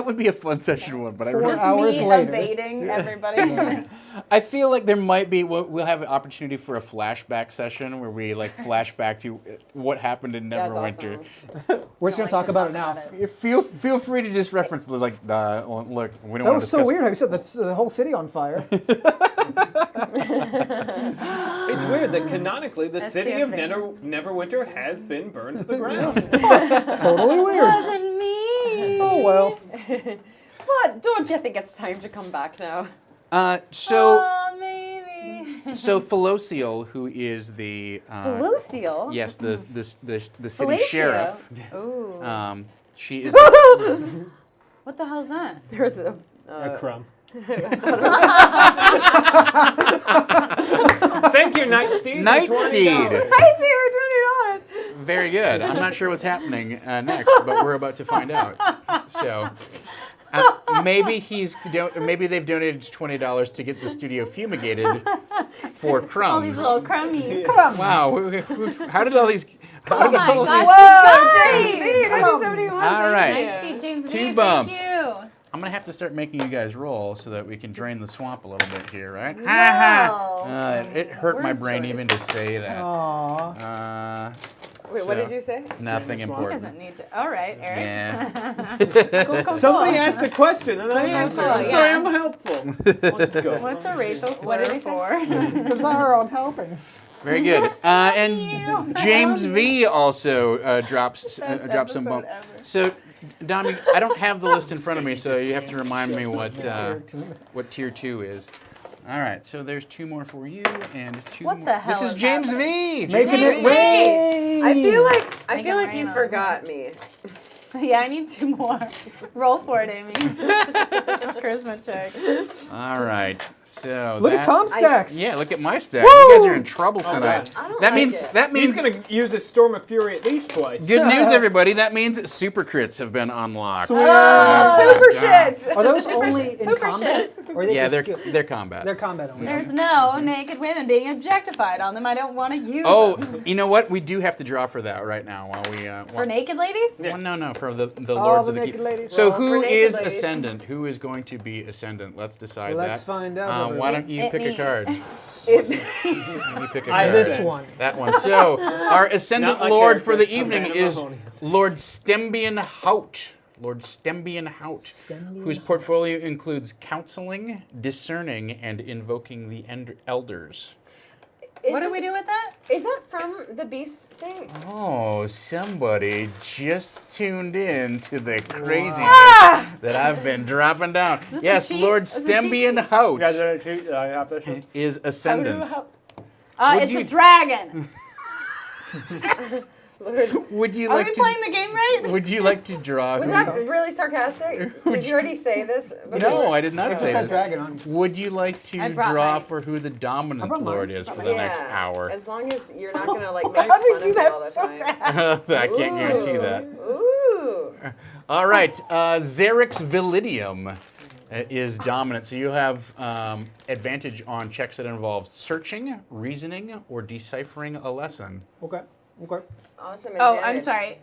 [SPEAKER 1] would be a fun session one. But I,
[SPEAKER 3] 4
[SPEAKER 1] really,
[SPEAKER 4] Just
[SPEAKER 3] hours
[SPEAKER 4] me
[SPEAKER 3] later.
[SPEAKER 4] evading everybody.
[SPEAKER 1] I feel like there might be we'll have an opportunity for a flashback session where we like flash back to what happened in
[SPEAKER 2] That's
[SPEAKER 1] Neverwinter.
[SPEAKER 2] awesome.
[SPEAKER 3] We're just gonna talk about it now.
[SPEAKER 1] Feel free to just reference look we don't
[SPEAKER 3] That
[SPEAKER 1] want to
[SPEAKER 3] was
[SPEAKER 1] discuss.
[SPEAKER 3] so weird how you said that's the whole city on fire.
[SPEAKER 5] It's weird that canonically the
[SPEAKER 4] That's
[SPEAKER 5] city of
[SPEAKER 4] TSV.
[SPEAKER 5] Neverwinter has been burned to the ground.
[SPEAKER 3] Totally weird.
[SPEAKER 4] Wasn't me.
[SPEAKER 3] Oh well.
[SPEAKER 2] What? Don't you think it's time to come back now?
[SPEAKER 1] So
[SPEAKER 4] Oh, maybe.
[SPEAKER 1] so Felocial, who is the
[SPEAKER 2] Lucille?
[SPEAKER 1] yes the city
[SPEAKER 2] Felicia.
[SPEAKER 1] sheriff.
[SPEAKER 2] Ooh.
[SPEAKER 1] She is.
[SPEAKER 4] What the hell's that?
[SPEAKER 2] There's a.
[SPEAKER 5] A crumb. Thank you, Nightsteed. for
[SPEAKER 1] Nightsteed.
[SPEAKER 5] $20.
[SPEAKER 2] I see her $20.
[SPEAKER 1] Very good. I'm not sure what's happening next, but we're about to find out. So maybe maybe they've donated $20 to get the studio fumigated for crumbs.
[SPEAKER 4] All these little crummies.
[SPEAKER 1] Wow. How did all these?
[SPEAKER 4] Oh my gosh.
[SPEAKER 2] Whoa!
[SPEAKER 1] All right.
[SPEAKER 4] Night, Steve James.
[SPEAKER 1] 2 bumps.
[SPEAKER 4] Thank you.
[SPEAKER 1] I'm gonna have to start making you guys roll so that we can drain the swamp a little bit here, right?
[SPEAKER 4] Whoa.
[SPEAKER 1] It hurt my
[SPEAKER 4] Word
[SPEAKER 1] brain
[SPEAKER 4] choice.
[SPEAKER 1] even to say that.
[SPEAKER 3] Aww.
[SPEAKER 2] Wait, what did you say?
[SPEAKER 1] Nothing
[SPEAKER 5] Drain the swamp.
[SPEAKER 4] He
[SPEAKER 1] important.
[SPEAKER 4] doesn't need to. All right, Eric.
[SPEAKER 1] Yeah.
[SPEAKER 4] Cool.
[SPEAKER 5] Somebody asked a question and I answered. I'm
[SPEAKER 4] yeah.
[SPEAKER 5] sorry, I'm helpful. Let's go.
[SPEAKER 4] What's a racial slur for?
[SPEAKER 3] Bizarro, I'm helping.
[SPEAKER 1] Very good. And James V also drops some bump.
[SPEAKER 4] episode ever.
[SPEAKER 1] So, Dami, I don't have the list in front of me, so you have to remind me what tier 2 is. All right, so there's 2 more for you and 2
[SPEAKER 4] What
[SPEAKER 1] more.
[SPEAKER 4] the hell
[SPEAKER 1] This is
[SPEAKER 4] is
[SPEAKER 1] James
[SPEAKER 4] happening?
[SPEAKER 1] V.
[SPEAKER 3] Making
[SPEAKER 1] James
[SPEAKER 3] it
[SPEAKER 1] V.
[SPEAKER 3] rain.
[SPEAKER 2] I feel like
[SPEAKER 4] Make it
[SPEAKER 2] you
[SPEAKER 4] rain on
[SPEAKER 2] forgot me. Yeah, I need 2 more. Roll for it, Amy. Charisma check.
[SPEAKER 1] All right. So
[SPEAKER 3] Look at Tom's stacks.
[SPEAKER 1] Yeah, look at my stack. You guys are in trouble tonight.
[SPEAKER 4] I don't
[SPEAKER 1] That
[SPEAKER 4] like
[SPEAKER 1] means
[SPEAKER 4] it.
[SPEAKER 1] that
[SPEAKER 5] He's
[SPEAKER 1] means
[SPEAKER 5] gonna use a Storm of Fury at least twice.
[SPEAKER 1] good news, everybody. That means super crits have been unlocked.
[SPEAKER 3] Sweet.
[SPEAKER 4] Super shits.
[SPEAKER 3] Are those only in
[SPEAKER 2] Pooper
[SPEAKER 3] combat?
[SPEAKER 2] shits.
[SPEAKER 3] Or are they
[SPEAKER 1] Yeah,
[SPEAKER 3] just
[SPEAKER 1] they're
[SPEAKER 3] skill-
[SPEAKER 1] combat.
[SPEAKER 3] They're combat only.
[SPEAKER 2] There's no naked women being objectified on them. I don't want to use
[SPEAKER 1] Oh,
[SPEAKER 2] them.
[SPEAKER 1] you know what? We do have to draw for that right now while we.
[SPEAKER 2] For naked ladies?
[SPEAKER 1] Well, no, for the
[SPEAKER 3] All
[SPEAKER 1] lords
[SPEAKER 3] the
[SPEAKER 1] of the
[SPEAKER 3] naked
[SPEAKER 1] keep.
[SPEAKER 3] ladies.
[SPEAKER 1] So
[SPEAKER 4] Roll for
[SPEAKER 1] who
[SPEAKER 4] naked
[SPEAKER 1] is
[SPEAKER 4] ladies.
[SPEAKER 1] ascendant? Who is going to be ascendant? Let's decide
[SPEAKER 3] Let's
[SPEAKER 1] that.
[SPEAKER 3] find out.
[SPEAKER 1] Why don't you
[SPEAKER 2] It
[SPEAKER 1] pick a
[SPEAKER 2] me.
[SPEAKER 1] card?
[SPEAKER 4] It-
[SPEAKER 1] You pick a
[SPEAKER 5] I
[SPEAKER 1] card.
[SPEAKER 3] This one.
[SPEAKER 1] That one. So our ascendant
[SPEAKER 5] Not my
[SPEAKER 1] lord for the
[SPEAKER 5] character,
[SPEAKER 1] evening
[SPEAKER 5] Amanda
[SPEAKER 1] is
[SPEAKER 5] Mahoney's.
[SPEAKER 1] Lord Stembian Haut. Lord Stembian Haut, whose portfolio includes counseling, discerning, and invoking the elders.
[SPEAKER 2] What do we do with that?
[SPEAKER 4] Is that from the Beast thing?
[SPEAKER 1] Oh, somebody just tuned in to the craziness that I've been dropping down.
[SPEAKER 2] this a
[SPEAKER 1] Yes,
[SPEAKER 2] cheat?
[SPEAKER 1] Lord
[SPEAKER 2] Is it a cheat
[SPEAKER 1] Stembian
[SPEAKER 2] sheet?
[SPEAKER 1] Haut
[SPEAKER 5] I have to.
[SPEAKER 1] is ascendant. Would
[SPEAKER 2] It's
[SPEAKER 1] you-
[SPEAKER 2] a dragon.
[SPEAKER 1] Would you
[SPEAKER 2] Are
[SPEAKER 1] like
[SPEAKER 2] we
[SPEAKER 1] to?
[SPEAKER 2] playing the game right?
[SPEAKER 1] Would you like to draw?
[SPEAKER 4] Was
[SPEAKER 1] who-
[SPEAKER 4] that really sarcastic? Did you already say this?
[SPEAKER 1] No, I did not
[SPEAKER 3] It
[SPEAKER 1] say
[SPEAKER 3] just has
[SPEAKER 1] this.
[SPEAKER 3] dragon on.
[SPEAKER 1] Would you like to
[SPEAKER 2] I brought
[SPEAKER 1] draw
[SPEAKER 2] mine.
[SPEAKER 1] for who the dominant
[SPEAKER 3] brought mine.
[SPEAKER 1] lord is for the next hour?
[SPEAKER 4] As long as you're not gonna like make
[SPEAKER 2] How do we
[SPEAKER 4] fun
[SPEAKER 2] do
[SPEAKER 4] of me
[SPEAKER 2] that
[SPEAKER 4] all the
[SPEAKER 2] so
[SPEAKER 4] time.
[SPEAKER 2] fast?
[SPEAKER 1] I can't guarantee that.
[SPEAKER 4] Ooh.
[SPEAKER 1] All right, Xerix Validium is dominant, so you have advantage on checks that involve searching, reasoning, or deciphering a lesson.
[SPEAKER 3] Okay. Okay.
[SPEAKER 4] Awesome.
[SPEAKER 2] Oh,
[SPEAKER 4] advantage.
[SPEAKER 2] I'm sorry.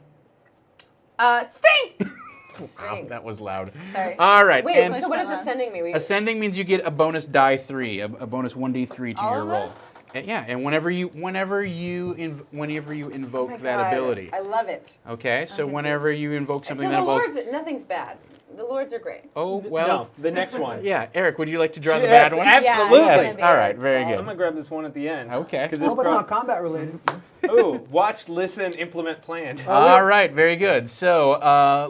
[SPEAKER 2] Sphinx.
[SPEAKER 1] Wow,
[SPEAKER 4] Sphinx.
[SPEAKER 1] that was loud.
[SPEAKER 2] Sorry.
[SPEAKER 1] All right,
[SPEAKER 4] Wait,
[SPEAKER 1] and
[SPEAKER 4] so what does ascending mean?
[SPEAKER 1] ascending means you get a bonus die 3, a bonus 1d3 to
[SPEAKER 2] All
[SPEAKER 1] your
[SPEAKER 2] of
[SPEAKER 1] roll.
[SPEAKER 2] us?
[SPEAKER 1] Yeah, and whenever you invoke
[SPEAKER 4] Oh my
[SPEAKER 1] that
[SPEAKER 4] God,
[SPEAKER 1] ability.
[SPEAKER 4] I love it.
[SPEAKER 1] Okay, so
[SPEAKER 2] Okay,
[SPEAKER 1] whenever you invoke
[SPEAKER 4] So
[SPEAKER 1] something
[SPEAKER 4] the
[SPEAKER 1] that involves.
[SPEAKER 4] lords, nothing's bad. The lords are great.
[SPEAKER 1] Oh well.
[SPEAKER 5] No, the next one.
[SPEAKER 1] Yeah, Eric, would you like to draw the
[SPEAKER 5] Yes,
[SPEAKER 1] bad one?
[SPEAKER 5] absolutely.
[SPEAKER 2] Yeah,
[SPEAKER 1] Yes. All right, very
[SPEAKER 5] I'm
[SPEAKER 1] good.
[SPEAKER 5] gonna grab this one at the end.
[SPEAKER 1] Okay.
[SPEAKER 5] Because
[SPEAKER 3] I
[SPEAKER 5] this
[SPEAKER 3] hope it's not combat related.
[SPEAKER 5] Ooh, watch, listen, implement, plan.
[SPEAKER 1] All right, very good. So,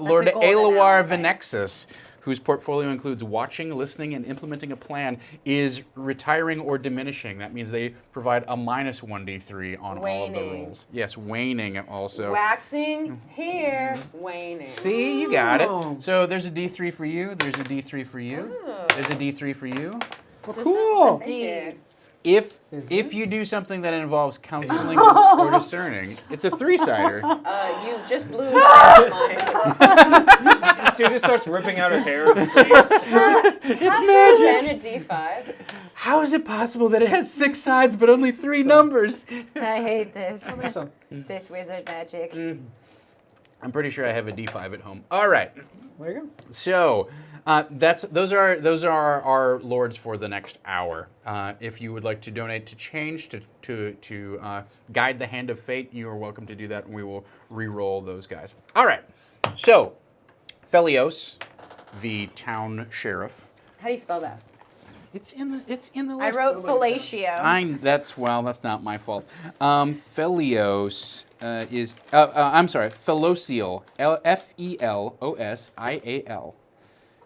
[SPEAKER 1] Lord
[SPEAKER 2] a golden
[SPEAKER 1] Aelawar
[SPEAKER 2] hour, thanks.
[SPEAKER 1] Venexus, whose portfolio includes watching, listening, and implementing a plan, is retiring or diminishing. That means they provide a minus 1d3 on all of the
[SPEAKER 4] Waning.
[SPEAKER 1] rolls. Yes, waning also.
[SPEAKER 4] Waxing here, waning.
[SPEAKER 1] See, you got it.
[SPEAKER 3] Oh.
[SPEAKER 1] So there's a d3 for you. There's a d3 for you.
[SPEAKER 4] Oh.
[SPEAKER 1] There's a d3 for you.
[SPEAKER 2] This
[SPEAKER 3] Cool.
[SPEAKER 2] is the D.
[SPEAKER 4] Yeah.
[SPEAKER 1] If you do something that involves counseling or discerning, it's a 3-sider.
[SPEAKER 4] You just blew mine.
[SPEAKER 5] She just starts ripping out her hair and screams.
[SPEAKER 4] It's magic. And a D5.
[SPEAKER 1] How is it possible that it has 6 sides but only 3 numbers?
[SPEAKER 2] I hate this.
[SPEAKER 3] So,
[SPEAKER 2] This wizard magic.
[SPEAKER 1] I'm pretty sure I have a D5 at home. All right.
[SPEAKER 3] there you go.
[SPEAKER 1] So those are our lords for the next hour. If you would like to donate to change to guide the hand of fate, you are welcome to do that, and we will re-roll those guys. All right. So Felios, the town sheriff.
[SPEAKER 4] How do you spell that?
[SPEAKER 1] It's in the
[SPEAKER 2] I
[SPEAKER 1] list.
[SPEAKER 2] wrote fellatio.
[SPEAKER 1] That's not my fault. Felios is I'm sorry, Felosial, Felosial.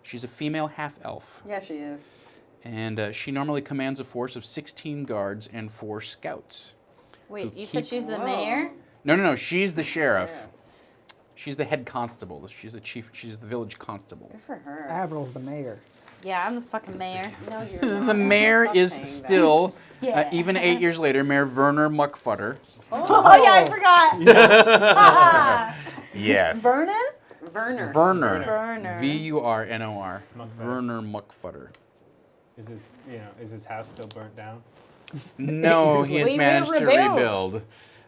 [SPEAKER 1] She's a female half-elf,
[SPEAKER 4] Yeah, she is.
[SPEAKER 1] and she normally commands a force of 16 guards and 4 scouts.
[SPEAKER 2] Wait, you said she's the
[SPEAKER 4] Whoa.
[SPEAKER 2] mayor?
[SPEAKER 1] No, she's the sheriff.
[SPEAKER 4] Yeah.
[SPEAKER 1] She's the head constable. She's the chief. She's the village constable.
[SPEAKER 4] Good for her.
[SPEAKER 3] Avril's the mayor.
[SPEAKER 2] Yeah, I'm the fucking mayor.
[SPEAKER 4] No, you're not.
[SPEAKER 1] The mayor
[SPEAKER 4] Stop
[SPEAKER 1] is
[SPEAKER 4] saying that.
[SPEAKER 1] still,
[SPEAKER 2] Yeah.
[SPEAKER 1] even 8 years later, Mayor Werner Muckfutter.
[SPEAKER 2] Oh, yeah, I forgot.
[SPEAKER 1] Yes.
[SPEAKER 2] Vernon?
[SPEAKER 4] Werner.
[SPEAKER 1] Werner.
[SPEAKER 2] Werner.
[SPEAKER 1] Vurnor.
[SPEAKER 5] Muckfutter.
[SPEAKER 1] Werner Muckfutter.
[SPEAKER 5] Is his house still burnt down?
[SPEAKER 1] No, he has
[SPEAKER 2] We
[SPEAKER 1] managed to
[SPEAKER 2] rebuild.
[SPEAKER 1] rebuild.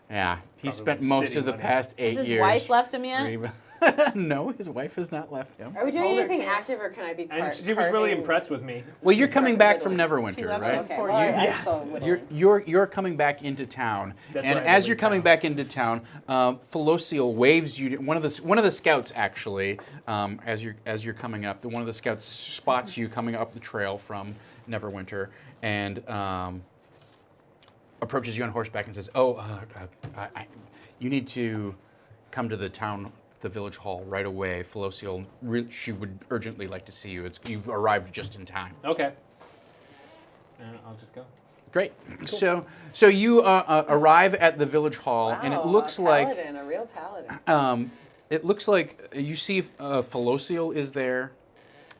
[SPEAKER 1] Yeah, he
[SPEAKER 5] Probably
[SPEAKER 1] spent
[SPEAKER 5] with
[SPEAKER 1] most
[SPEAKER 5] city
[SPEAKER 1] of the
[SPEAKER 5] money.
[SPEAKER 1] past 8
[SPEAKER 2] Has his
[SPEAKER 1] years.
[SPEAKER 2] wife left him yet?
[SPEAKER 1] No, his wife has not left him.
[SPEAKER 4] Are we doing
[SPEAKER 2] told her
[SPEAKER 4] anything
[SPEAKER 2] to.
[SPEAKER 4] active, or can I be
[SPEAKER 5] And she was really impressed with me.
[SPEAKER 1] Well, you're coming back from
[SPEAKER 2] She
[SPEAKER 1] Neverwinter,
[SPEAKER 2] left
[SPEAKER 1] right?
[SPEAKER 2] him.
[SPEAKER 4] Okay,
[SPEAKER 2] Poor
[SPEAKER 4] well,
[SPEAKER 2] you.
[SPEAKER 4] I still would.
[SPEAKER 1] You're coming back into town,
[SPEAKER 5] That's
[SPEAKER 1] and
[SPEAKER 5] right,
[SPEAKER 1] as
[SPEAKER 5] I
[SPEAKER 1] you're
[SPEAKER 5] live
[SPEAKER 1] coming
[SPEAKER 5] town.
[SPEAKER 1] back into town, Felosial waves you. One of the scouts actually, as you're coming up, one of the scouts spots you coming up the trail from Neverwinter, and approaches you on horseback and says, you need to come to the village hall right away. Felosial, she would urgently like to see you. You've arrived just in time.
[SPEAKER 5] Okay. I'll just go.
[SPEAKER 1] Great. So you arrive at the village hall, and it looks
[SPEAKER 4] a
[SPEAKER 1] like
[SPEAKER 4] paladin, a real paladin.
[SPEAKER 1] It looks like you see Felocial is there.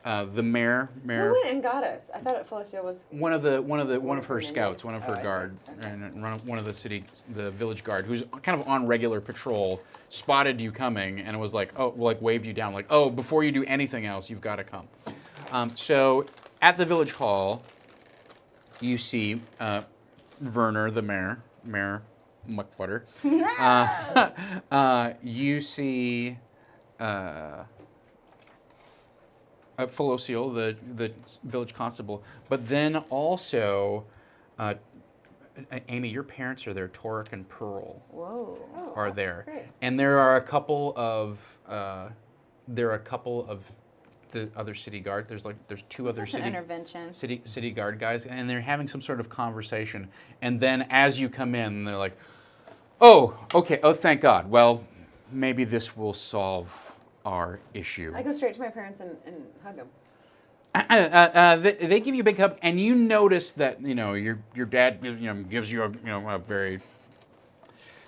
[SPEAKER 1] The mayor.
[SPEAKER 4] Who went and got us? I thought Felicia was.
[SPEAKER 1] One of her
[SPEAKER 4] minions.
[SPEAKER 1] scouts, one of her
[SPEAKER 4] I see.
[SPEAKER 1] guard,
[SPEAKER 4] Okay.
[SPEAKER 1] and one of the village guard, who's kind of on regular patrol, spotted you coming and was like, oh, like waved you down, like, oh, before you do anything else, you've got to come. So at the village hall, you see Werner, the Mayor Muckfutter. You see. Felocial, the village constable, but then also, Amy, your parents are there. Torek and Pearl
[SPEAKER 4] Whoa.
[SPEAKER 1] are there,
[SPEAKER 4] great.
[SPEAKER 1] and there are a couple of the other city guard. There's two
[SPEAKER 2] Is
[SPEAKER 1] other
[SPEAKER 2] this an intervention?
[SPEAKER 1] city guard guys, and they're having some sort of conversation. And then as you come in, they're like, "Oh, okay. Oh, thank God. Well, maybe this will solve our issue."
[SPEAKER 4] I go straight to my parents and hug them.
[SPEAKER 1] They give you a big hug, and you notice that your dad gives you a very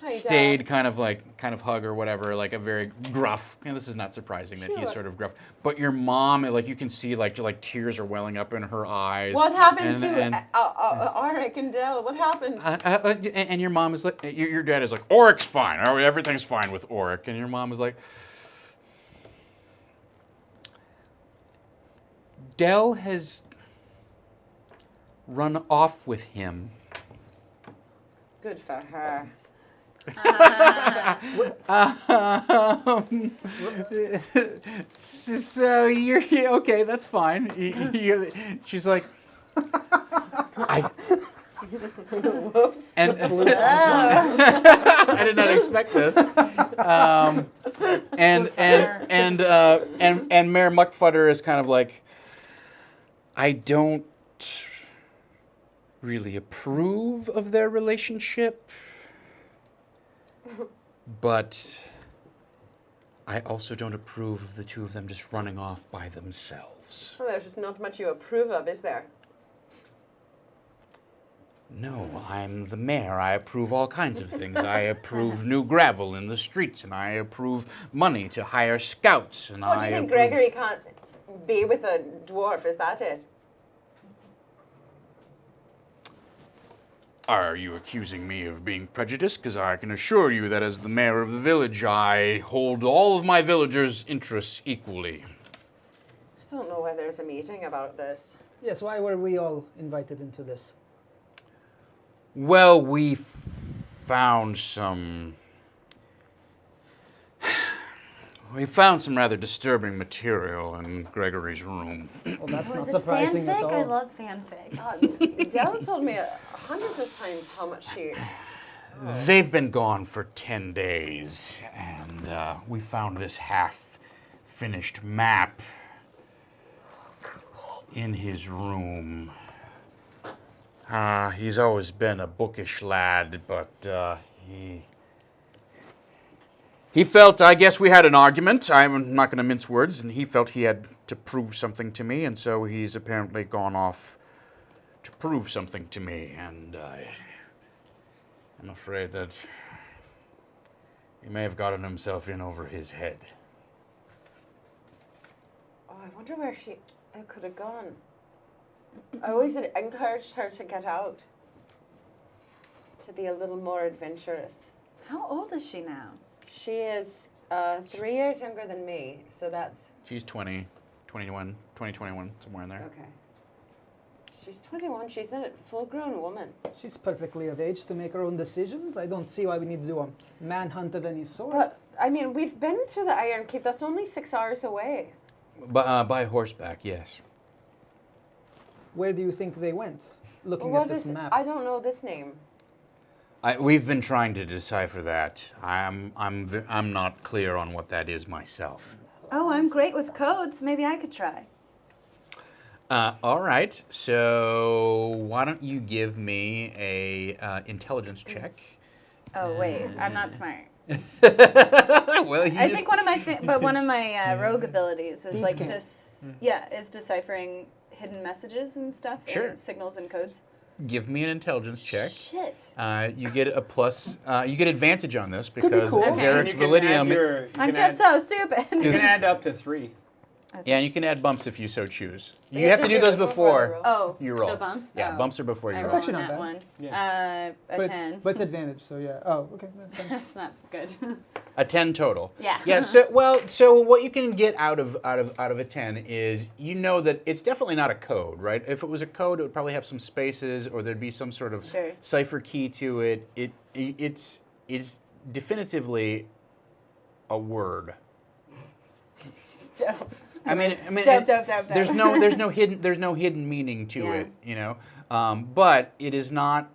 [SPEAKER 4] Hi,
[SPEAKER 1] staid
[SPEAKER 4] Dad.
[SPEAKER 1] kind of hug or whatever, like a very gruff. And this is not surprising that he's
[SPEAKER 4] Sure.
[SPEAKER 1] sort of gruff. But your mom, you can see like tears are welling up in her eyes.
[SPEAKER 4] What happened
[SPEAKER 1] and,
[SPEAKER 4] to Arik and Dell? What happened?
[SPEAKER 1] and your mom is like, your dad is like, Oric's fine. Oh, everything's fine with Oric. And your mom is like, Dell has run off with him.
[SPEAKER 4] Good for her.
[SPEAKER 1] So you're okay. That's fine. She's like,
[SPEAKER 4] Whoops.
[SPEAKER 1] and I did not expect this. And Mayor Muckfutter is kind of like, I don't really approve of their relationship, but I also don't approve of the two of them just running off by themselves.
[SPEAKER 4] Well, there's just not much you approve of, is there?
[SPEAKER 1] No, I'm the mayor. I approve all kinds of things. I approve new gravel in the streets, and I approve money to hire scouts. And
[SPEAKER 4] Oh, do you think Gregory can't be with a dwarf? Is that it?
[SPEAKER 1] Are you accusing me of being prejudiced? Because I can assure you that as the mayor of the village, I hold all of my villagers' interests equally.
[SPEAKER 4] I don't know why there's a meeting about this.
[SPEAKER 3] Yes, why were we all invited into this?
[SPEAKER 1] Well, we found some rather disturbing material in Gregory's room.
[SPEAKER 3] Well, that's not
[SPEAKER 2] Was it
[SPEAKER 3] surprising at
[SPEAKER 2] fanfic?
[SPEAKER 3] all.
[SPEAKER 2] I love fanfic.
[SPEAKER 4] Dell told me hundreds of times how much she...
[SPEAKER 1] They've been gone for 10 days, and we found this half-finished map in his room. He's always been a bookish lad, but he felt, I guess we had an argument. I'm not going to mince words, and he felt he had to prove something to me, and so he's apparently gone off to prove something to me, and I'm afraid that he may have gotten himself in over his head.
[SPEAKER 4] Oh, I wonder where she could have gone. I always encouraged her to get out. To be a little more adventurous.
[SPEAKER 2] How old is she now?
[SPEAKER 4] She is 3 years younger than me, so that's...
[SPEAKER 1] She's 21, somewhere in there.
[SPEAKER 4] Okay. She's 21. She's a full-grown woman.
[SPEAKER 3] She's perfectly of age to make her own decisions. I don't see why we need to do a manhunt of any sort.
[SPEAKER 4] But, I mean, we've been to the Ironkeep. That's only 6 hours away.
[SPEAKER 1] By horseback, yes.
[SPEAKER 3] Where do you think they went? Looking
[SPEAKER 4] What
[SPEAKER 3] at this
[SPEAKER 4] is...
[SPEAKER 3] map.
[SPEAKER 4] I don't know this name.
[SPEAKER 1] We've been trying to decipher that. I'm not clear on what that is myself.
[SPEAKER 2] Oh, I'm great with codes. Maybe I could try.
[SPEAKER 1] All right. So why don't you give me a intelligence check?
[SPEAKER 2] Oh wait, I'm not smart.
[SPEAKER 1] Well,
[SPEAKER 2] I think one of my rogue abilities is
[SPEAKER 3] Thieves' Cant.
[SPEAKER 2] is deciphering hidden messages and stuff,
[SPEAKER 1] Sure.
[SPEAKER 2] and signals and codes.
[SPEAKER 1] give me an intelligence check.
[SPEAKER 4] Shit.
[SPEAKER 1] You get a plus. You get advantage on this
[SPEAKER 3] be
[SPEAKER 1] because
[SPEAKER 3] cool.
[SPEAKER 1] Zarek's
[SPEAKER 5] You can add
[SPEAKER 1] Validium.
[SPEAKER 5] you
[SPEAKER 4] I'm
[SPEAKER 5] can
[SPEAKER 4] just
[SPEAKER 5] add-
[SPEAKER 4] so stupid.
[SPEAKER 5] You can add up to 3.
[SPEAKER 1] Yeah, and you can add bumps if you so choose. You
[SPEAKER 2] have
[SPEAKER 1] have
[SPEAKER 2] to
[SPEAKER 1] to do
[SPEAKER 2] do
[SPEAKER 1] those
[SPEAKER 2] it before
[SPEAKER 1] before
[SPEAKER 2] the roll.
[SPEAKER 4] Oh,
[SPEAKER 1] you roll.
[SPEAKER 4] the bumps?
[SPEAKER 1] Yeah,
[SPEAKER 4] Oh.
[SPEAKER 1] bumps are before you
[SPEAKER 4] I
[SPEAKER 1] roll.
[SPEAKER 3] That's
[SPEAKER 4] rolled
[SPEAKER 3] actually
[SPEAKER 4] on
[SPEAKER 3] not
[SPEAKER 4] that
[SPEAKER 3] bad.
[SPEAKER 4] one. A
[SPEAKER 3] But
[SPEAKER 4] 10.
[SPEAKER 3] But it's advantage, so yeah. Oh, okay. That's fine.
[SPEAKER 4] That's not good.
[SPEAKER 1] A 10 total.
[SPEAKER 4] Yeah.
[SPEAKER 1] Yeah. So what you can get out of a 10 is you know that it's definitely not a code, right? If it was a code, it would probably have some spaces, or there'd be some sort of
[SPEAKER 4] Sure.
[SPEAKER 1] cipher key to it. It's definitively a word.
[SPEAKER 4] Dope.
[SPEAKER 1] I mean,
[SPEAKER 4] Dope.
[SPEAKER 1] there's no hidden meaning to
[SPEAKER 4] Yeah.
[SPEAKER 1] it, you know. But it is not.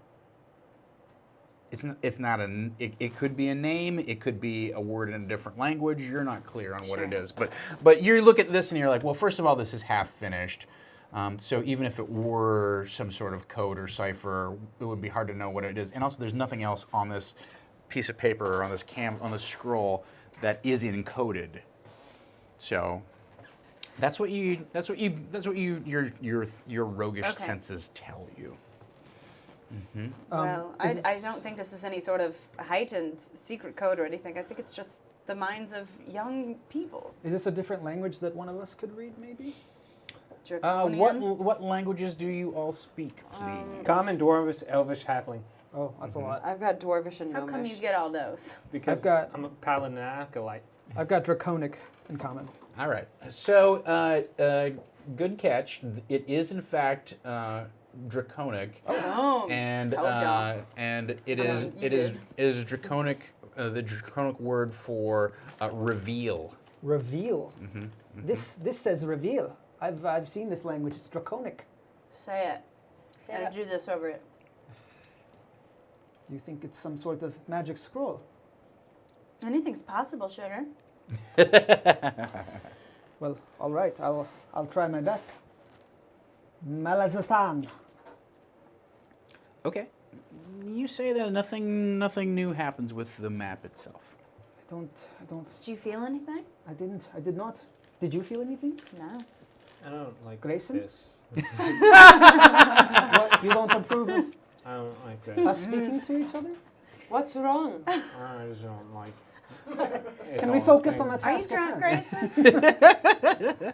[SPEAKER 1] It's not it could be a name. It could be a word in a different language. You're not clear on what it
[SPEAKER 4] Sure.
[SPEAKER 1] is. But you look at this and you're like, well, first of all, this is half finished. So even if it were some sort of code or cipher, it would be hard to know what it is. And also, there's nothing else on this piece of paper or on this scroll that is encoded. So that's what your roguish
[SPEAKER 4] Okay.
[SPEAKER 1] senses tell you.
[SPEAKER 4] Well, I don't think this is any sort of heightened secret code or anything. I think it's just the minds of young people.
[SPEAKER 3] Is this a different language that one of us could read, maybe?
[SPEAKER 4] Draconian.
[SPEAKER 1] What languages do you all speak, please?
[SPEAKER 5] Common, Dwarvish, Elvish, Halfling.
[SPEAKER 3] Oh, that's a lot.
[SPEAKER 2] I've got Dwarvish and
[SPEAKER 4] How come
[SPEAKER 2] Gnomish.
[SPEAKER 4] you get all those?
[SPEAKER 5] Because
[SPEAKER 3] I've got-
[SPEAKER 5] I'm a paladin and acolyte.
[SPEAKER 3] I've got draconic in common.
[SPEAKER 1] All right. So good catch. It is in fact draconic.
[SPEAKER 4] Oh,
[SPEAKER 1] And
[SPEAKER 4] told y'all.
[SPEAKER 1] it is draconic. The draconic word for reveal.
[SPEAKER 3] Reveal. This says reveal. I've seen this language. It's draconic.
[SPEAKER 4] Say it. Say do this over it.
[SPEAKER 3] Do you think it's some sort of magic scroll?
[SPEAKER 4] Anything's possible, sugar.
[SPEAKER 3] Well, all right. I'll try my best. Malazastan.
[SPEAKER 1] Okay. You say that nothing new happens with the map itself.
[SPEAKER 3] I don't.
[SPEAKER 4] Did you feel anything?
[SPEAKER 3] I did not. Did you feel anything?
[SPEAKER 4] No.
[SPEAKER 5] I don't like
[SPEAKER 3] Grayson?
[SPEAKER 5] this.
[SPEAKER 3] What? You don't approve of
[SPEAKER 5] I don't like that.
[SPEAKER 3] us speaking to each other?
[SPEAKER 2] What's wrong?
[SPEAKER 5] I just don't like it.
[SPEAKER 3] Can we
[SPEAKER 5] all
[SPEAKER 3] focus on
[SPEAKER 5] thing.
[SPEAKER 3] the
[SPEAKER 4] Are you
[SPEAKER 3] task
[SPEAKER 4] drunk,
[SPEAKER 3] at hand?
[SPEAKER 4] Grayson?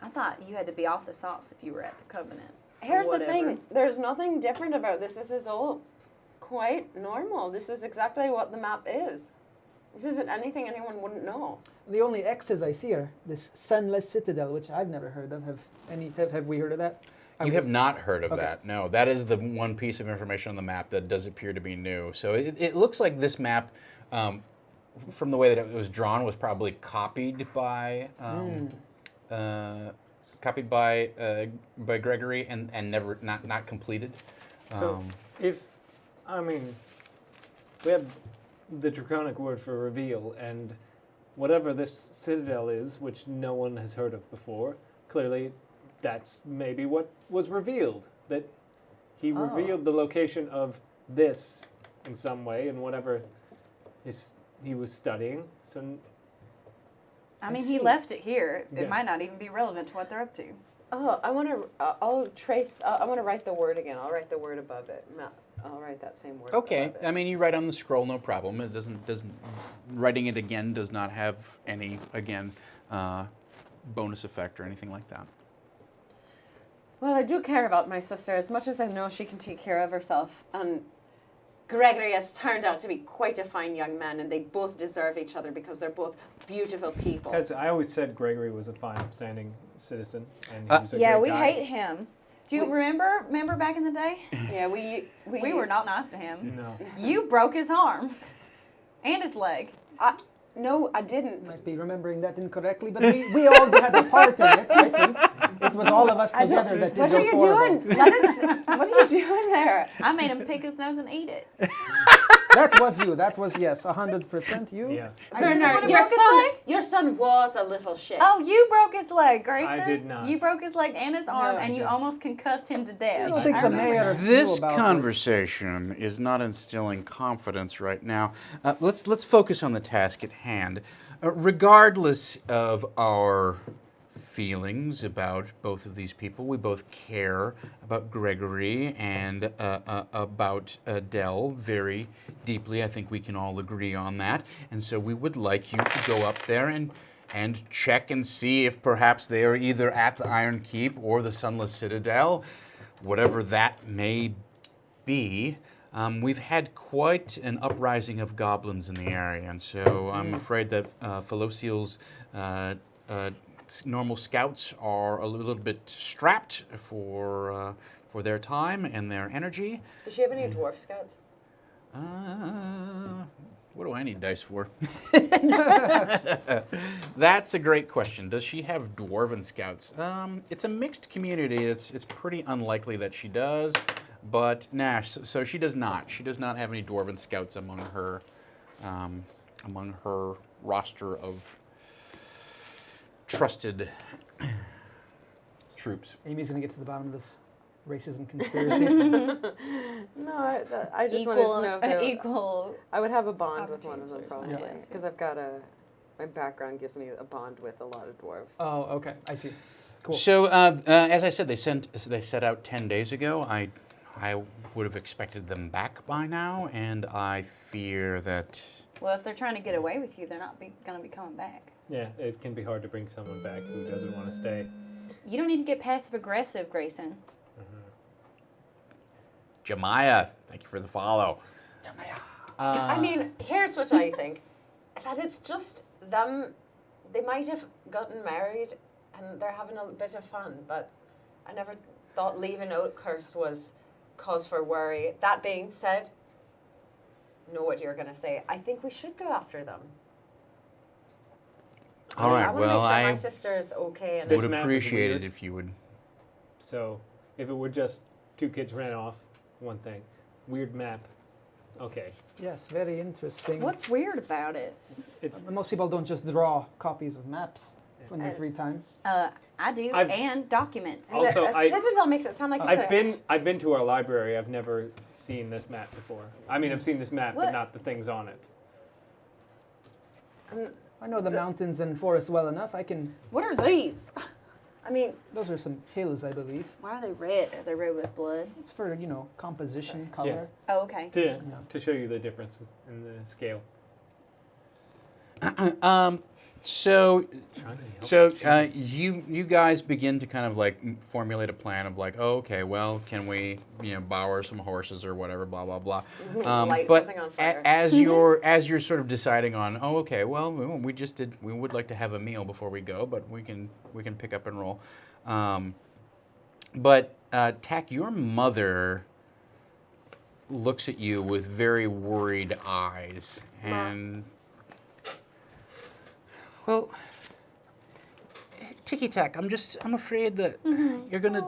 [SPEAKER 4] I thought you had to be off the sauce if you were at the Covenant.
[SPEAKER 2] Here's the
[SPEAKER 4] Whatever.
[SPEAKER 2] thing. There's nothing different about this. This is all quite normal. This is exactly what the map is. This isn't anything anyone wouldn't know.
[SPEAKER 3] The only X's I see are this Sunless Citadel, which I've never heard of. Have we heard of that?
[SPEAKER 1] You have not heard of
[SPEAKER 3] Okay.
[SPEAKER 1] that. No, that is the one piece of information on the map that does appear to be new. So it looks like this map, from the way that it was drawn, was probably copied by Gregory and never not completed.
[SPEAKER 5] So we have the draconic word for reveal, and whatever this citadel is, which no one has heard of before, clearly that's maybe what was revealed. That he revealed the location of this in some way, and whatever he was studying. So
[SPEAKER 4] I mean,
[SPEAKER 3] I
[SPEAKER 4] he
[SPEAKER 3] see.
[SPEAKER 4] left it here. It
[SPEAKER 5] Yeah.
[SPEAKER 4] might not even be relevant to what they're up to.
[SPEAKER 2] Oh, I want to. I'll trace. I want to write the word again. I'll write the word above it. I'll write that same word.
[SPEAKER 1] Okay,
[SPEAKER 2] above it.
[SPEAKER 1] I mean you write on the scroll, no problem. It doesn't writing it again does not have any bonus effect or anything like that.
[SPEAKER 2] Well, I do care about my sister as much as I know she can take care of herself. And Gregory has turned out to be quite a fine young man, and they both deserve each other because they're both beautiful people.
[SPEAKER 5] Because I always said Gregory was a fine, upstanding citizen, and he was a
[SPEAKER 4] Yeah,
[SPEAKER 5] great
[SPEAKER 4] we
[SPEAKER 5] guy.
[SPEAKER 4] hate him. Do you remember back in the day?
[SPEAKER 2] Yeah, we
[SPEAKER 4] We were not nice to him.
[SPEAKER 5] No.
[SPEAKER 4] You broke his arm and his leg.
[SPEAKER 2] No, I didn't.
[SPEAKER 3] Might be remembering that incorrectly, but we all had a part in it, I think. It was all of us together that did
[SPEAKER 2] What are
[SPEAKER 3] those
[SPEAKER 2] you
[SPEAKER 3] horrible.
[SPEAKER 2] doing? What are you doing there?
[SPEAKER 4] I made him pick his nose and eat it.
[SPEAKER 3] That was you. That was, yes, 100% you.
[SPEAKER 5] Yes.
[SPEAKER 2] Bernard, your son was a little shit.
[SPEAKER 4] Oh, you broke his leg, Grayson.
[SPEAKER 5] I did not.
[SPEAKER 4] You broke his leg and his arm, and you almost concussed him to death.
[SPEAKER 3] I don't think the mayor knew
[SPEAKER 1] This
[SPEAKER 3] about
[SPEAKER 1] conversation is not instilling confidence right now. Let's focus on the task at hand. Regardless of our feelings about both of these people. We both care about Gregory and about Adele very deeply. I think we can all agree on that. And so we would like you to go up there and check and see if perhaps they are either at the Ironkeep or the Sunless Citadel, whatever that may be. We've had quite an uprising of goblins in the area, and so I'm afraid that Felociel's normal scouts are a little bit strapped for their time and their energy.
[SPEAKER 4] Does she have any dwarf scouts?
[SPEAKER 1] What do I need dice for? That's a great question. Does she have dwarven scouts? It's a mixed community. It's pretty unlikely that she does, but so she does not. She does not have any dwarven scouts among her roster of trusted troops.
[SPEAKER 3] Amy's going to get to the bottom of this racism conspiracy.
[SPEAKER 4] No, I just wanted to know if they were,
[SPEAKER 2] equal.
[SPEAKER 4] I would have a bond with one of them
[SPEAKER 2] opportunity
[SPEAKER 4] probably,
[SPEAKER 2] choice,
[SPEAKER 4] because I've got my background gives me a bond with a lot of dwarves.
[SPEAKER 3] Oh, okay. I see. Cool.
[SPEAKER 1] So, as I said, they set out 10 days ago. I would have expected them back by now, and I fear that.
[SPEAKER 2] Well, if they're trying to get away with you, they're not going to be coming back.
[SPEAKER 5] Yeah, it can be hard to bring someone back who doesn't want to stay.
[SPEAKER 2] You don't need to get passive aggressive, Grayson.
[SPEAKER 1] Jemiah, thank you for the follow.
[SPEAKER 4] I mean, here's what I think. That it's just them, they might have gotten married and they're having a bit of fun, but I never thought leaving Oakhurst was cause for worry. That being said, know what you're going to say. I think we should go after them.
[SPEAKER 1] All right,
[SPEAKER 4] I want to
[SPEAKER 1] well,
[SPEAKER 4] make sure
[SPEAKER 1] I
[SPEAKER 4] my sister is okay. And
[SPEAKER 5] This
[SPEAKER 1] would
[SPEAKER 5] map is
[SPEAKER 1] appreciate
[SPEAKER 5] weird.
[SPEAKER 1] it if you would.
[SPEAKER 5] So, if it were just two kids ran off, one thing. Weird map. Okay.
[SPEAKER 3] Yes, very interesting.
[SPEAKER 2] What's weird about it?
[SPEAKER 5] It's
[SPEAKER 3] Most people don't just draw copies of maps in their free time.
[SPEAKER 2] I do,
[SPEAKER 5] I've-
[SPEAKER 2] and documents.
[SPEAKER 5] Also,
[SPEAKER 4] a citadel makes it sound like it's
[SPEAKER 5] I've been to our library. I've never seen this map before. I mean, I've seen this map,
[SPEAKER 2] What?
[SPEAKER 5] but not the things on it.
[SPEAKER 3] I know the mountains and forests well enough. I can.
[SPEAKER 2] What are these?
[SPEAKER 4] I mean,
[SPEAKER 3] Those are some hills, I believe.
[SPEAKER 2] Why are they red? Are they red with blood?
[SPEAKER 3] It's for composition, color.
[SPEAKER 2] Oh, okay.
[SPEAKER 5] To show you the difference in the scale.
[SPEAKER 1] So
[SPEAKER 5] Trying to help
[SPEAKER 1] you guys begin to kind of like formulate a plan of like, oh, okay, well, can we borrow some horses or whatever, blah blah blah.
[SPEAKER 4] Light
[SPEAKER 1] But
[SPEAKER 4] something on fire.
[SPEAKER 1] as you're sort of deciding on, oh, okay, well, we would like to have a meal before we go, but we can pick up and roll. But Tack, your mother looks at you with very worried eyes and. Well, Ticky Tack, I'm afraid that you're gonna.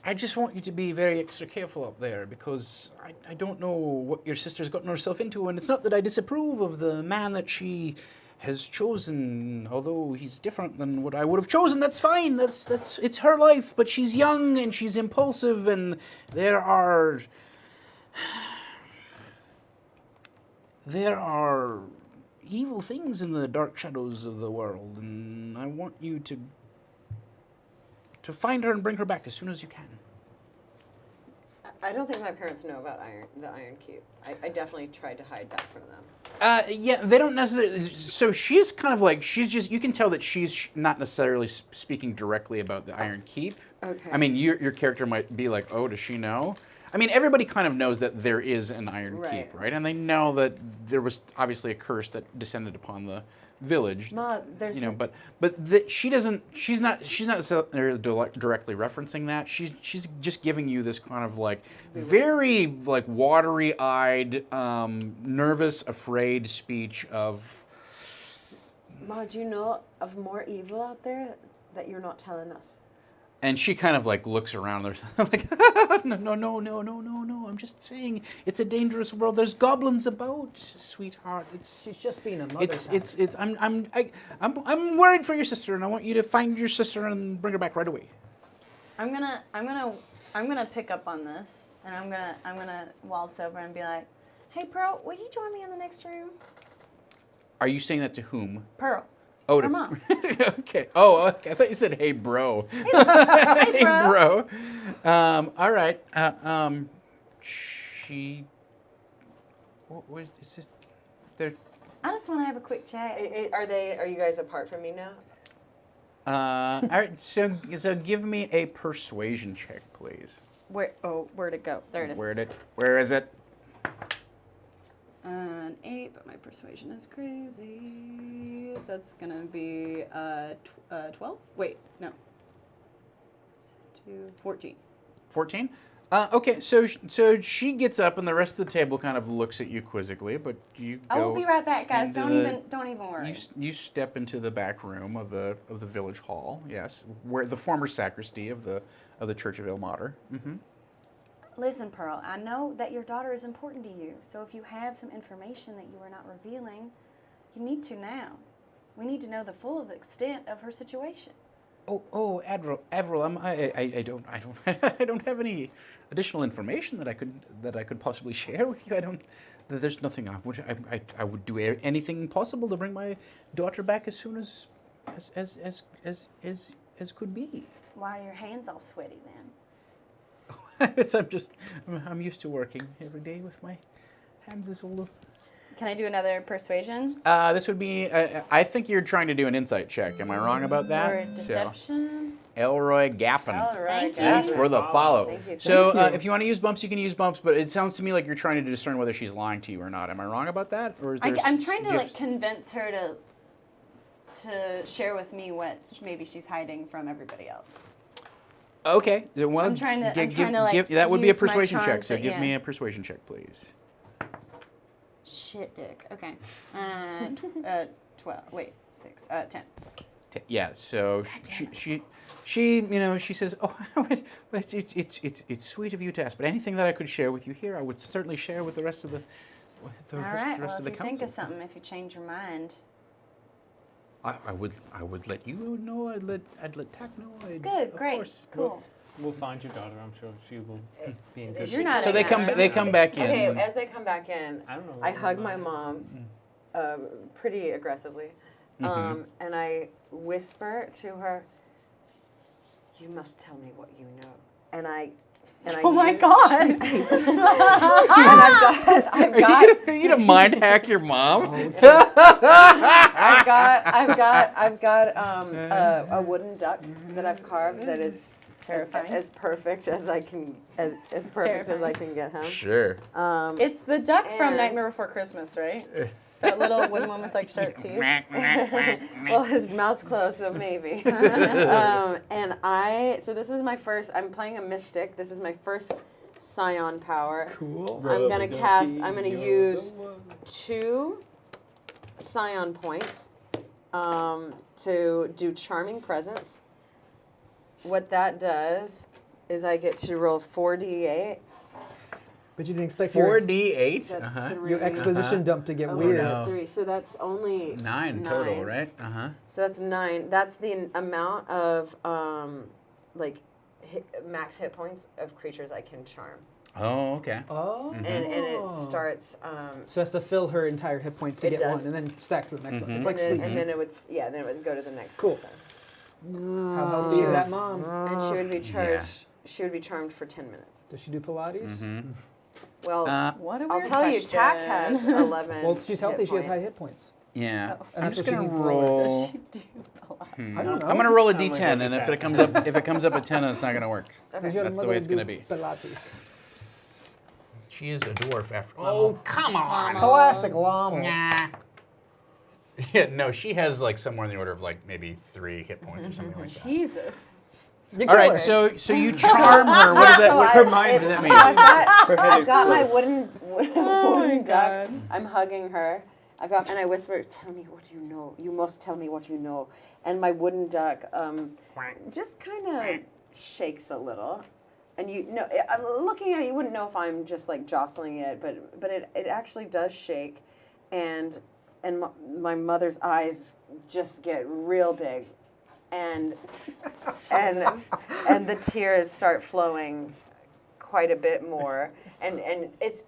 [SPEAKER 1] I just want you to be very extra careful up there because I don't know what your sister's gotten herself into, and it's not that I disapprove of the man that she has chosen, although he's different than what I would have chosen. That's fine. It's her life, but she's young and she's impulsive, and there are evil things in the dark shadows of the world, and I want you to find her and bring her back as soon as you can.
[SPEAKER 4] I don't think my parents know about the Ironkeep. I definitely tried to hide that from them.
[SPEAKER 1] Yeah, they don't necessarily. So she's kind of like you can tell that she's not necessarily speaking directly about the Ironkeep.
[SPEAKER 4] Okay.
[SPEAKER 1] I mean, your character might be like, oh, does she know? I mean, everybody kind of knows that there is an Ironkeep, right? And they know that there was obviously a curse that descended upon the village.
[SPEAKER 4] Ma, there's
[SPEAKER 1] She's not necessarily directly referencing that. She's just giving you this kind of like very like watery-eyed, nervous, afraid speech of.
[SPEAKER 4] Ma, do you know of more evil out there that you're not telling us?
[SPEAKER 1] And she kind of like looks around. There's like, no. I'm just saying, it's a dangerous world. There's goblins about, sweetheart.
[SPEAKER 3] She's just being a mother.
[SPEAKER 1] I'm worried for your sister, and I want you to find your sister and bring her back right away.
[SPEAKER 2] I'm gonna pick up on this, and I'm gonna waltz over and be like, "Hey, Pearl, would you join me in the next room?"
[SPEAKER 1] Are you saying that to whom?
[SPEAKER 2] Pearl.
[SPEAKER 1] Oh,
[SPEAKER 2] Her mom.
[SPEAKER 1] okay. Oh, okay. I thought you said, "Hey, bro."
[SPEAKER 2] Hey, bro.
[SPEAKER 1] All right. She. What is this? There.
[SPEAKER 2] I just want to have a quick chat.
[SPEAKER 4] Are you guys apart from me now?
[SPEAKER 1] All right. So give me a persuasion check, please.
[SPEAKER 2] Where'd it go? There it is.
[SPEAKER 1] Where is it?
[SPEAKER 2] An 8, but my persuasion is crazy. That's gonna be 12. Wait, no. 14.
[SPEAKER 1] 14. Okay. So she gets up, and the rest of the table kind of looks at you quizzically, but you go.
[SPEAKER 2] I will be right back, guys.
[SPEAKER 1] into
[SPEAKER 2] Don't even worry.
[SPEAKER 1] You step into the back room of the village hall. Yes, where the former sacristy of the Church of Ilmater. Mm-hmm.
[SPEAKER 2] Listen, Pearl, I know that your daughter is important to you, so if you have some information that you are not revealing, you need to now. We need to know the full extent of her situation.
[SPEAKER 1] Oh, Avril, I don't I don't have any additional information that I could possibly share with you. There's nothing I would do anything possible to bring my daughter back as soon as could be.
[SPEAKER 2] Why are your hands all sweaty then?
[SPEAKER 1] I'm used to working every day with my hands is a little.
[SPEAKER 2] Can I do another persuasion?
[SPEAKER 1] This would be. I think you're trying to do an insight check. Am I wrong about that?
[SPEAKER 2] Or deception?
[SPEAKER 1] So, Elroy Gaffin.
[SPEAKER 4] All right.
[SPEAKER 2] Thank you.
[SPEAKER 1] Thanks for the follow.
[SPEAKER 4] Thank you
[SPEAKER 1] So
[SPEAKER 3] Thank you.
[SPEAKER 1] if you want to use bumps, you can use bumps. But it sounds to me like you're trying to discern whether she's lying to you or not. Am I wrong about that? Or is there
[SPEAKER 2] I'm trying to
[SPEAKER 1] gifts?
[SPEAKER 2] convince her to share with me what maybe she's hiding from everybody else.
[SPEAKER 1] Okay. Well,
[SPEAKER 2] I'm trying to,
[SPEAKER 1] that would be a
[SPEAKER 2] use my
[SPEAKER 1] persuasion
[SPEAKER 2] charm
[SPEAKER 1] check. So
[SPEAKER 2] to-
[SPEAKER 1] give
[SPEAKER 2] yeah.
[SPEAKER 1] me a persuasion check, please.
[SPEAKER 2] Shit, dick. Okay. 12. Wait, 6. 10.
[SPEAKER 1] Yeah. So she says, "Oh, it's sweet of you to ask, but anything that I could share with you here, I would certainly share with the rest of the
[SPEAKER 2] All right. Well,
[SPEAKER 1] rest
[SPEAKER 2] if
[SPEAKER 1] of the
[SPEAKER 2] you
[SPEAKER 1] council."
[SPEAKER 2] think of something, if you change your mind.
[SPEAKER 1] I would let you know. I'd let Tack know.
[SPEAKER 2] Good.
[SPEAKER 1] Of
[SPEAKER 2] Great.
[SPEAKER 1] course.
[SPEAKER 2] Cool.
[SPEAKER 5] We'll find your daughter. I'm sure she will be in good
[SPEAKER 2] You're
[SPEAKER 5] shape.
[SPEAKER 2] not
[SPEAKER 1] So
[SPEAKER 2] in
[SPEAKER 1] they
[SPEAKER 2] that
[SPEAKER 1] come
[SPEAKER 2] room.
[SPEAKER 1] they come back in.
[SPEAKER 4] Okay, as they come back in,
[SPEAKER 5] I don't know.
[SPEAKER 4] I hug my mom pretty aggressively, and I whisper to her, "You must tell me what you know." And I
[SPEAKER 2] Oh my
[SPEAKER 4] use-
[SPEAKER 2] God.
[SPEAKER 4] And I've got
[SPEAKER 1] Are you gonna mind hack your mom?
[SPEAKER 4] I've got a wooden duck that I've carved that is
[SPEAKER 2] Terrifying.
[SPEAKER 4] as perfect as I can as perfect as I can get him.
[SPEAKER 1] Sure.
[SPEAKER 2] It's the duck from
[SPEAKER 4] And-
[SPEAKER 2] Nightmare Before Christmas, right? That little wooden one with like sharp teeth.
[SPEAKER 4] Well, his mouth's closed, so maybe. So this is my first. I'm playing a mystic. This is my first scion power.
[SPEAKER 1] Cool.
[SPEAKER 4] I'm gonna use 2 scion points to do charming presence. What that does is I get to roll 4d8.
[SPEAKER 3] But you didn't expect your
[SPEAKER 1] 4d8.
[SPEAKER 4] That's
[SPEAKER 1] Uh-huh.
[SPEAKER 4] 3.
[SPEAKER 3] your exposition dump to get
[SPEAKER 4] Oh,
[SPEAKER 3] weird.
[SPEAKER 1] no.
[SPEAKER 4] 3. So that's only
[SPEAKER 1] 9 total, right? Uh-huh.
[SPEAKER 4] So that's 9. That's the amount of max hit points of creatures I can charm,
[SPEAKER 1] Oh, okay.
[SPEAKER 3] Oh.
[SPEAKER 4] and it starts.
[SPEAKER 3] So it has to fill her entire hit point to
[SPEAKER 4] It
[SPEAKER 3] get
[SPEAKER 4] does.
[SPEAKER 3] one, and then stack to the next one. It's
[SPEAKER 1] Mhm.
[SPEAKER 3] like
[SPEAKER 4] and,
[SPEAKER 3] sleep.
[SPEAKER 4] then it would go to the next
[SPEAKER 3] Cool.
[SPEAKER 4] person,
[SPEAKER 3] How healthy is that mom?
[SPEAKER 4] and she would be charged. She would be charmed for 10 minutes.
[SPEAKER 3] Does she do Pilates?
[SPEAKER 1] Mm-hmm.
[SPEAKER 4] Well,
[SPEAKER 2] What a
[SPEAKER 4] I'll
[SPEAKER 2] weird
[SPEAKER 4] tell you,
[SPEAKER 2] question.
[SPEAKER 4] Tack has 11.
[SPEAKER 3] Well, she's healthy.
[SPEAKER 4] hit
[SPEAKER 3] She has high
[SPEAKER 4] points.
[SPEAKER 3] hit points.
[SPEAKER 1] Yeah.
[SPEAKER 2] Oh.
[SPEAKER 1] I'm
[SPEAKER 3] That's
[SPEAKER 1] just
[SPEAKER 3] what she
[SPEAKER 1] gonna
[SPEAKER 3] needs lower.
[SPEAKER 1] roll.
[SPEAKER 2] Does she do Pilates?
[SPEAKER 3] I don't know.
[SPEAKER 1] I'm gonna roll a
[SPEAKER 5] Sounds like
[SPEAKER 1] d10,
[SPEAKER 5] what
[SPEAKER 1] and
[SPEAKER 5] this
[SPEAKER 1] if it comes up a 10, then it's not gonna work.
[SPEAKER 3] Does your
[SPEAKER 1] That's the
[SPEAKER 3] mother
[SPEAKER 1] way it's
[SPEAKER 3] do
[SPEAKER 1] gonna be.
[SPEAKER 3] Pilates?
[SPEAKER 1] She is a dwarf after. Oh, come on.
[SPEAKER 3] Classic llama.
[SPEAKER 1] Nah. Yeah, no, she has like somewhere in the order of like maybe 3 hit points or something like that.
[SPEAKER 2] Jesus.
[SPEAKER 3] You
[SPEAKER 1] All
[SPEAKER 3] kill
[SPEAKER 1] right,
[SPEAKER 3] her.
[SPEAKER 1] so you charm her. What does that? What
[SPEAKER 4] So
[SPEAKER 1] does that mean?
[SPEAKER 4] I've got my wooden duck.
[SPEAKER 2] God.
[SPEAKER 4] I'm hugging her. And I whisper, "Tell me what you know. You must tell me what you know." And my wooden duck just kind of shakes a little. And I'm looking at it. You wouldn't know if I'm just like jostling it, but it actually does shake, and my mother's eyes just get real big, and the tears start flowing quite a bit more, and it's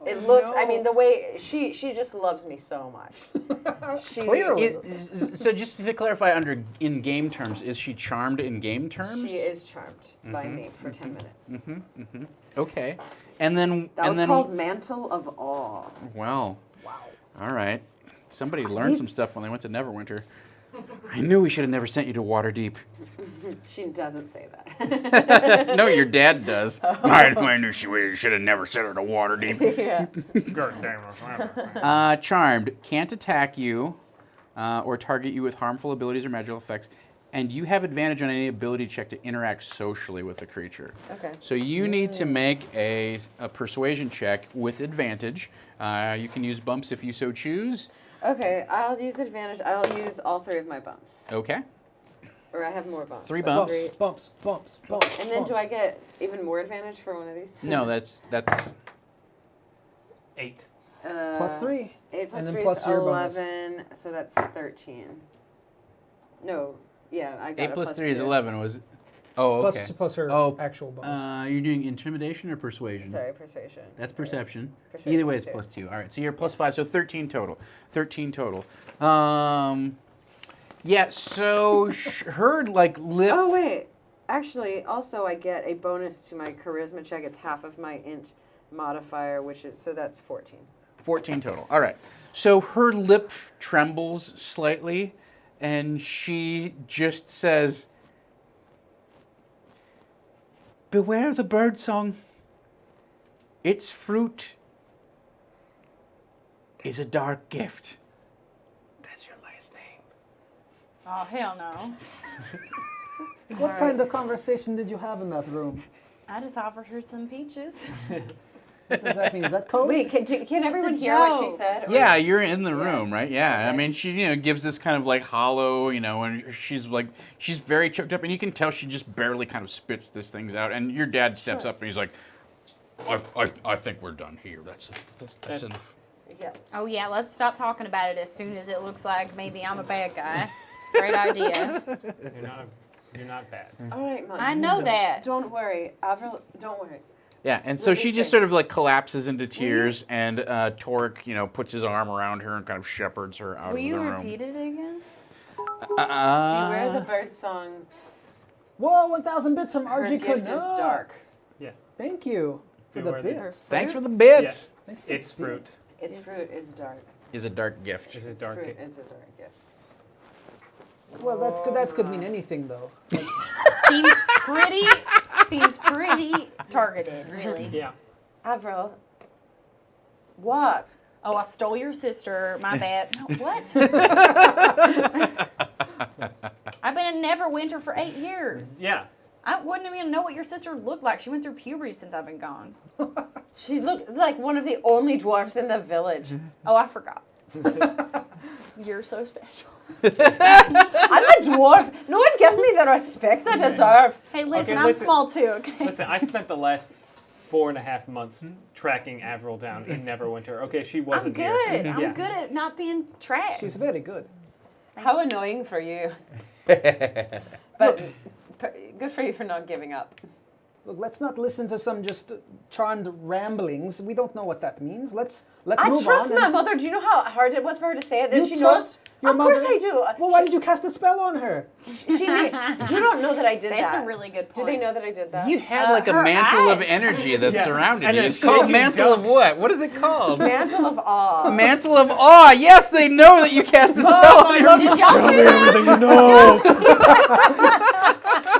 [SPEAKER 4] It looks. I mean, the way she just loves me so much. She,
[SPEAKER 3] Clearly.
[SPEAKER 1] So just to clarify, under in game terms, is she charmed in game terms?
[SPEAKER 4] She is charmed by me for 10 minutes.
[SPEAKER 1] Okay, and then
[SPEAKER 4] That was called Mantle of Awe.
[SPEAKER 1] Well, wow. All right. Somebody learned some stuff when they went to Neverwinter. I knew we should have never sent you to Waterdeep.
[SPEAKER 4] She doesn't say that.
[SPEAKER 1] No, your dad does. I knew she should have never sent her to Waterdeep.
[SPEAKER 4] Yeah.
[SPEAKER 1] Charmed can't attack you or target you with harmful abilities or magical effects, and you have advantage on any ability check to interact socially with the creature.
[SPEAKER 4] Okay.
[SPEAKER 1] So you need to make a persuasion check with advantage. You can use bumps if you so choose.
[SPEAKER 4] Okay, I'll use advantage. I'll use all 3 of my bumps.
[SPEAKER 1] Okay.
[SPEAKER 4] Or I have more bumps.
[SPEAKER 1] 3
[SPEAKER 4] so
[SPEAKER 1] bumps.
[SPEAKER 3] Bumps.
[SPEAKER 4] And then do I get even more advantage for one of these?
[SPEAKER 1] No, that's
[SPEAKER 5] 8.
[SPEAKER 3] Plus 3.
[SPEAKER 4] 8 plus
[SPEAKER 3] And then
[SPEAKER 4] 3
[SPEAKER 3] plus
[SPEAKER 4] is
[SPEAKER 3] your bonus.
[SPEAKER 4] 11, so that's 13. No, yeah, I got
[SPEAKER 1] 8
[SPEAKER 4] a
[SPEAKER 1] plus 3 is
[SPEAKER 4] two.
[SPEAKER 1] 11. Was oh okay.
[SPEAKER 3] Plus her
[SPEAKER 1] Oh,
[SPEAKER 3] actual bonus.
[SPEAKER 1] You're doing intimidation or persuasion?
[SPEAKER 4] Sorry, persuasion.
[SPEAKER 1] That's perception.
[SPEAKER 4] Persuasion
[SPEAKER 1] Either way,
[SPEAKER 4] plus
[SPEAKER 1] it's
[SPEAKER 4] two.
[SPEAKER 1] +2. All right, so you're +5, so 13 total. 13 total. Yeah. So her lip.
[SPEAKER 4] Oh wait, actually, also I get a bonus to my charisma check. It's half of my int modifier, which is so that's 14.
[SPEAKER 1] 14 total. All right. So her lip trembles slightly, and she just says, "Beware the bird song. Its fruit is a dark gift." That's your last name.
[SPEAKER 2] Oh, hell no.
[SPEAKER 3] What kind of conversation did you have in that room?
[SPEAKER 2] I just offered her some peaches.
[SPEAKER 3] What does that mean? Is that code?
[SPEAKER 4] Wait, can everyone
[SPEAKER 2] It's a
[SPEAKER 4] hear what she
[SPEAKER 2] joke.
[SPEAKER 4] said? Or-
[SPEAKER 1] Yeah, you're in the room, right? Yeah.
[SPEAKER 4] Okay.
[SPEAKER 1] I mean, she, gives this kind of like hollow, and she's very choked up, and you can tell she just barely kind of spits this things out. And your dad steps up and he's like, I think we're done here. That's enough.
[SPEAKER 4] Yeah.
[SPEAKER 2] Oh, yeah, let's stop talking about it as soon as it looks like maybe I'm a bad guy. Great idea.
[SPEAKER 5] You're not bad.
[SPEAKER 4] All right, Mom.
[SPEAKER 2] I know that.
[SPEAKER 4] Don't worry, Avril. Don't worry.
[SPEAKER 1] Yeah, and so
[SPEAKER 4] Let me
[SPEAKER 1] she just
[SPEAKER 4] see.
[SPEAKER 1] sort of like collapses into tears, and Torque, puts his arm around her and kind of shepherds her out
[SPEAKER 2] Will
[SPEAKER 1] of the
[SPEAKER 2] you
[SPEAKER 1] room.
[SPEAKER 2] repeat it again?
[SPEAKER 4] Beware the bird song.
[SPEAKER 3] Whoa, 1,000 bits from
[SPEAKER 4] Her
[SPEAKER 3] RG
[SPEAKER 4] gift is
[SPEAKER 3] Canuck.
[SPEAKER 4] dark.
[SPEAKER 5] Yeah.
[SPEAKER 3] Thank you for the
[SPEAKER 5] Beware the-
[SPEAKER 3] bits.
[SPEAKER 1] Thanks for the bits.
[SPEAKER 5] Yeah. Its fruit
[SPEAKER 4] Its fruit is dark.
[SPEAKER 1] Is a dark gift.
[SPEAKER 5] is a
[SPEAKER 4] Its
[SPEAKER 5] dark
[SPEAKER 4] fruit
[SPEAKER 5] gift.
[SPEAKER 4] is a dark gift.
[SPEAKER 3] Well, that could mean anything, though.
[SPEAKER 2] Seems pretty targeted, really.
[SPEAKER 5] Yeah.
[SPEAKER 4] Avril. What?
[SPEAKER 2] Oh, I stole your sister. My bad. No, what? I've been in Neverwinter for 8 years.
[SPEAKER 5] Yeah.
[SPEAKER 2] I wouldn't even know what your sister looked like. She went through puberty since I've been gone.
[SPEAKER 4] She looks like one of the only dwarfs in the village.
[SPEAKER 2] Oh, I forgot. You're so special.
[SPEAKER 4] I'm a dwarf. No one gives me the respect I deserve.
[SPEAKER 2] Hey, listen,
[SPEAKER 5] Okay,
[SPEAKER 2] I'm
[SPEAKER 5] listen.
[SPEAKER 2] small too, okay?
[SPEAKER 5] Listen, I spent the last 4.5 months tracking Avril down in Neverwinter. Okay, she
[SPEAKER 2] I'm
[SPEAKER 5] wasn't
[SPEAKER 2] good.
[SPEAKER 5] here.
[SPEAKER 2] I'm
[SPEAKER 5] Yeah.
[SPEAKER 2] good at not being trash.
[SPEAKER 3] She's very good.
[SPEAKER 4] How annoying for you. But good for you for not giving up.
[SPEAKER 3] Look, let's not listen to some just charmed ramblings. We don't know what that means. Let's
[SPEAKER 4] I
[SPEAKER 3] move
[SPEAKER 4] trust
[SPEAKER 3] on.
[SPEAKER 4] my mother. Do you know how hard it was for her to say it? That
[SPEAKER 3] You
[SPEAKER 4] she
[SPEAKER 3] trust
[SPEAKER 4] knows.
[SPEAKER 3] your
[SPEAKER 4] Of
[SPEAKER 3] mother?
[SPEAKER 4] course I do.
[SPEAKER 3] Well, why did you cast a spell on her?
[SPEAKER 4] She you don't know that I did
[SPEAKER 2] That's
[SPEAKER 4] that.
[SPEAKER 2] a really good
[SPEAKER 4] Do
[SPEAKER 2] point.
[SPEAKER 4] they know that I did that?
[SPEAKER 1] You had like a
[SPEAKER 2] her
[SPEAKER 1] mantle of
[SPEAKER 2] eyes.
[SPEAKER 1] energy that
[SPEAKER 5] Yeah.
[SPEAKER 1] surrounded
[SPEAKER 5] And
[SPEAKER 1] you.
[SPEAKER 5] a
[SPEAKER 1] It's called
[SPEAKER 5] shaky
[SPEAKER 1] mantle of
[SPEAKER 5] duck.
[SPEAKER 1] what? What is it called?
[SPEAKER 4] Mantle of awe.
[SPEAKER 1] Mantle of awe. Yes, they know that you cast a spell on her.
[SPEAKER 2] Did y'all see that?
[SPEAKER 5] Everything you know.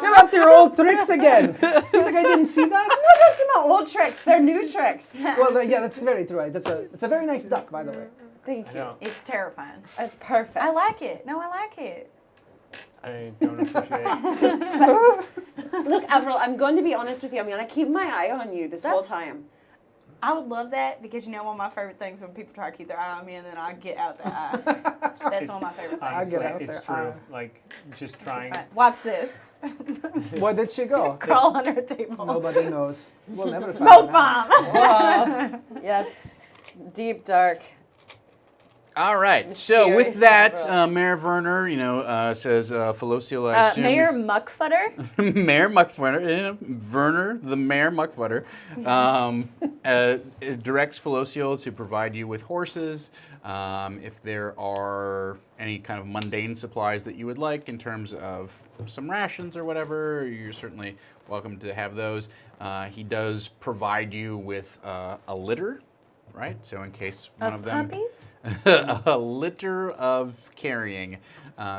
[SPEAKER 3] You're up to your old tricks again. You think I didn't see that?
[SPEAKER 4] No, that's my old tricks. They're new tricks.
[SPEAKER 3] Well, yeah, that's very true. It's a very nice duck, by the way.
[SPEAKER 4] Thank
[SPEAKER 5] I
[SPEAKER 4] you.
[SPEAKER 5] know.
[SPEAKER 2] It's terrifying.
[SPEAKER 4] That's perfect.
[SPEAKER 2] I like it. No, I like it.
[SPEAKER 5] I don't appreciate it.
[SPEAKER 4] Look, Avril, I'm going to be honest with you. I'm going to keep my eye on you this whole
[SPEAKER 2] That's-
[SPEAKER 4] time.
[SPEAKER 2] I would love that because one of my favorite things when people try to keep their eye on me and then I get out the eye. That's one of my favorite things.
[SPEAKER 5] Honestly,
[SPEAKER 3] out
[SPEAKER 5] it's
[SPEAKER 3] there.
[SPEAKER 5] true. Like, just trying.
[SPEAKER 2] Watch this.
[SPEAKER 3] Where did she go?
[SPEAKER 2] Crawl under a table.
[SPEAKER 3] Nobody knows. We'll never
[SPEAKER 2] Smoke
[SPEAKER 3] find out.
[SPEAKER 2] bomb.
[SPEAKER 4] Yes. Deep, dark.
[SPEAKER 1] All right. So with
[SPEAKER 4] Mysterious
[SPEAKER 1] that,
[SPEAKER 4] several.
[SPEAKER 1] Mayor Werner, says Felocial, I assume.
[SPEAKER 4] Mayor Muckfutter.
[SPEAKER 1] Mayor Muckfutter, Werner, the Mayor Muckfutter, directs Felocial to provide you with horses. If there are any kind of mundane supplies that you would like in terms of some rations or whatever, you're certainly welcome to have those. He does provide you with a litter, right? So in case one of them...
[SPEAKER 4] Puppies?
[SPEAKER 1] a litter of carrying,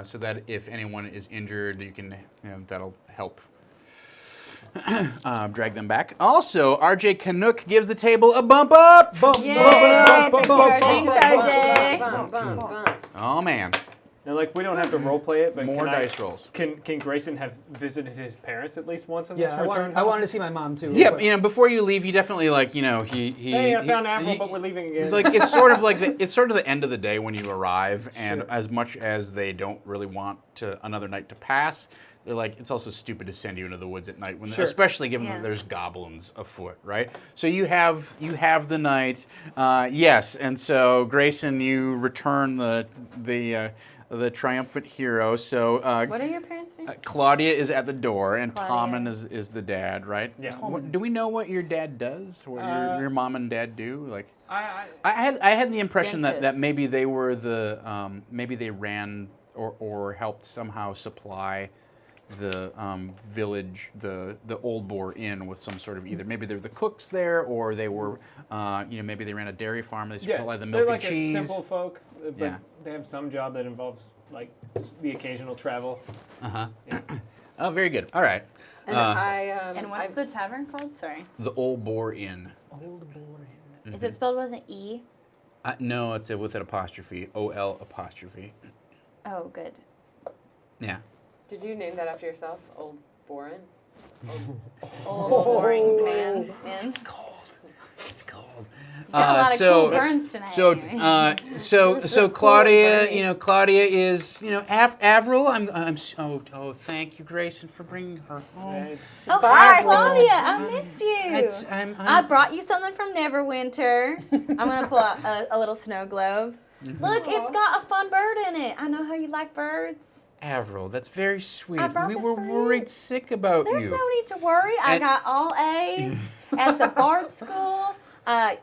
[SPEAKER 1] so that if anyone is injured, you can, that'll help drag them back. Also, RJ Canuck gives the table a bump up.
[SPEAKER 4] Yay! Thanks, RJ.
[SPEAKER 2] Bum, bum, bum.
[SPEAKER 1] Oh man,
[SPEAKER 5] Now, like, we don't have to role play it, but
[SPEAKER 1] more dice rolls.
[SPEAKER 5] Can Grayson have visited his parents at least once in
[SPEAKER 3] Yeah,
[SPEAKER 5] this
[SPEAKER 3] I
[SPEAKER 5] return?
[SPEAKER 3] wanted to see my mom too.
[SPEAKER 1] Yeah, before you leave, he definitely he.
[SPEAKER 5] Hey, I found Avril, but we're leaving again.
[SPEAKER 1] Like it's sort of like it's sort of the end of the day when you arrive, and as much as they don't really want another night to pass, they're like, it's also stupid to send you into the woods at night, especially given that there's goblins afoot, right? So you have the night, yes, and so Grayson, you return the triumphant hero. So
[SPEAKER 4] What are your parents' names?
[SPEAKER 1] Claudia is at the door, and
[SPEAKER 4] Claudia.
[SPEAKER 1] Tommen is the dad, right?
[SPEAKER 5] Yeah.
[SPEAKER 1] Do we know what your dad does? What your mom and dad do? Like,
[SPEAKER 5] I
[SPEAKER 1] I had the impression that
[SPEAKER 4] Dentists.
[SPEAKER 1] maybe they were maybe they ran or helped somehow supply the village, the Old Boar Inn with some sort of either maybe they're the cooks there or they were maybe they ran a dairy farm. They supply the milk
[SPEAKER 5] they're like
[SPEAKER 1] and cheese.
[SPEAKER 5] a simple folk, but
[SPEAKER 1] Yeah.
[SPEAKER 5] they have some job that involves like the occasional travel.
[SPEAKER 1] Oh, very good. All right.
[SPEAKER 2] And
[SPEAKER 4] And what's the tavern called? Sorry.
[SPEAKER 1] The Old Boar Inn.
[SPEAKER 4] Is it spelled with an E?
[SPEAKER 1] No, it's with an apostrophe. OL apostrophe.
[SPEAKER 4] Oh, good.
[SPEAKER 1] Yeah.
[SPEAKER 2] Did you name that after yourself, Old Borin?
[SPEAKER 4] Old boring man.
[SPEAKER 1] It's cold.
[SPEAKER 4] Got a lot of cool burns tonight. anyway.
[SPEAKER 1] So Claudia, Claudia is, Avril. Thank you, Grayson, for bringing her home.
[SPEAKER 5] Right?
[SPEAKER 4] Oh, hi, Claudia. I missed you. I brought you something from Neverwinter. I'm going to pull out a little snow globe. Look, it's got a fun bird in it. I know how you like birds.
[SPEAKER 1] Avril, that's very sweet.
[SPEAKER 4] I brought
[SPEAKER 1] We
[SPEAKER 4] this
[SPEAKER 1] were
[SPEAKER 4] for you.
[SPEAKER 1] worried sick about
[SPEAKER 4] There's
[SPEAKER 1] you.
[SPEAKER 4] no need to worry. I
[SPEAKER 1] And-
[SPEAKER 4] got all A's at the Bard School. I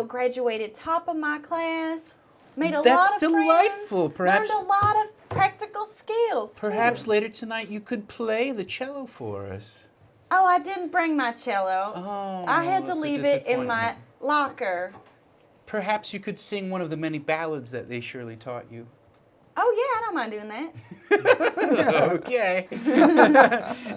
[SPEAKER 4] graduated top of my class. Made a
[SPEAKER 1] That's
[SPEAKER 4] lot of
[SPEAKER 1] delightful.
[SPEAKER 4] friends.
[SPEAKER 1] Perhaps-
[SPEAKER 4] Learned a lot of practical skills.
[SPEAKER 1] Perhaps
[SPEAKER 4] too.
[SPEAKER 1] later tonight you could play the cello for us.
[SPEAKER 4] Oh, I didn't bring my cello.
[SPEAKER 1] Oh,
[SPEAKER 4] I had to
[SPEAKER 1] that's a
[SPEAKER 4] leave it in my
[SPEAKER 1] disappointment.
[SPEAKER 4] locker.
[SPEAKER 1] Perhaps you could sing one of the many ballads that they surely taught you.
[SPEAKER 4] Oh yeah, I don't mind doing that.
[SPEAKER 1] Okay.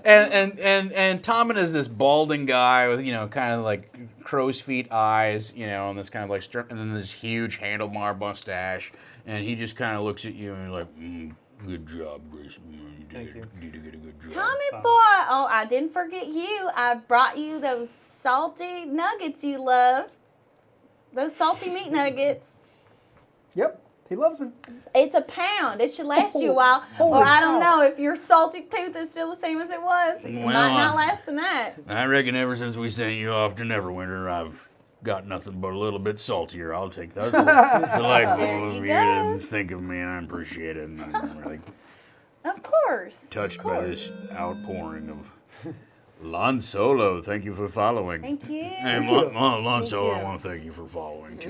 [SPEAKER 1] and Tommen is this balding guy with kind of like crow's feet eyes, and this kind of like and then this huge handlebar mustache, and he just kind of looks at you and he's like, "Good job, Grayson.
[SPEAKER 5] Thank you.
[SPEAKER 1] You did a good job."
[SPEAKER 4] Tommy boy, oh, I didn't forget you. I brought you those salty nuggets you love. Those salty meat nuggets.
[SPEAKER 3] Yep, he loves him.
[SPEAKER 4] It's a pound. It should last you a
[SPEAKER 3] Oh,
[SPEAKER 4] while.
[SPEAKER 3] holy
[SPEAKER 4] Or I don't
[SPEAKER 3] cow.
[SPEAKER 4] know if your salty tooth is still the same as it was. It
[SPEAKER 1] Well,
[SPEAKER 4] might not last the night.
[SPEAKER 1] I reckon ever since we sent you off to Neverwinter, I've got nothing but a little bit saltier. I'll take that. That's delightful
[SPEAKER 4] There
[SPEAKER 1] of
[SPEAKER 4] you
[SPEAKER 1] you
[SPEAKER 4] go.
[SPEAKER 1] to think of me, and I appreciate it. And I'm really
[SPEAKER 4] Of course.
[SPEAKER 1] touched by this outpouring of Lon Solo. Thank you for following.
[SPEAKER 4] Thank you.
[SPEAKER 1] And Lon Solo, I want to thank you for following too.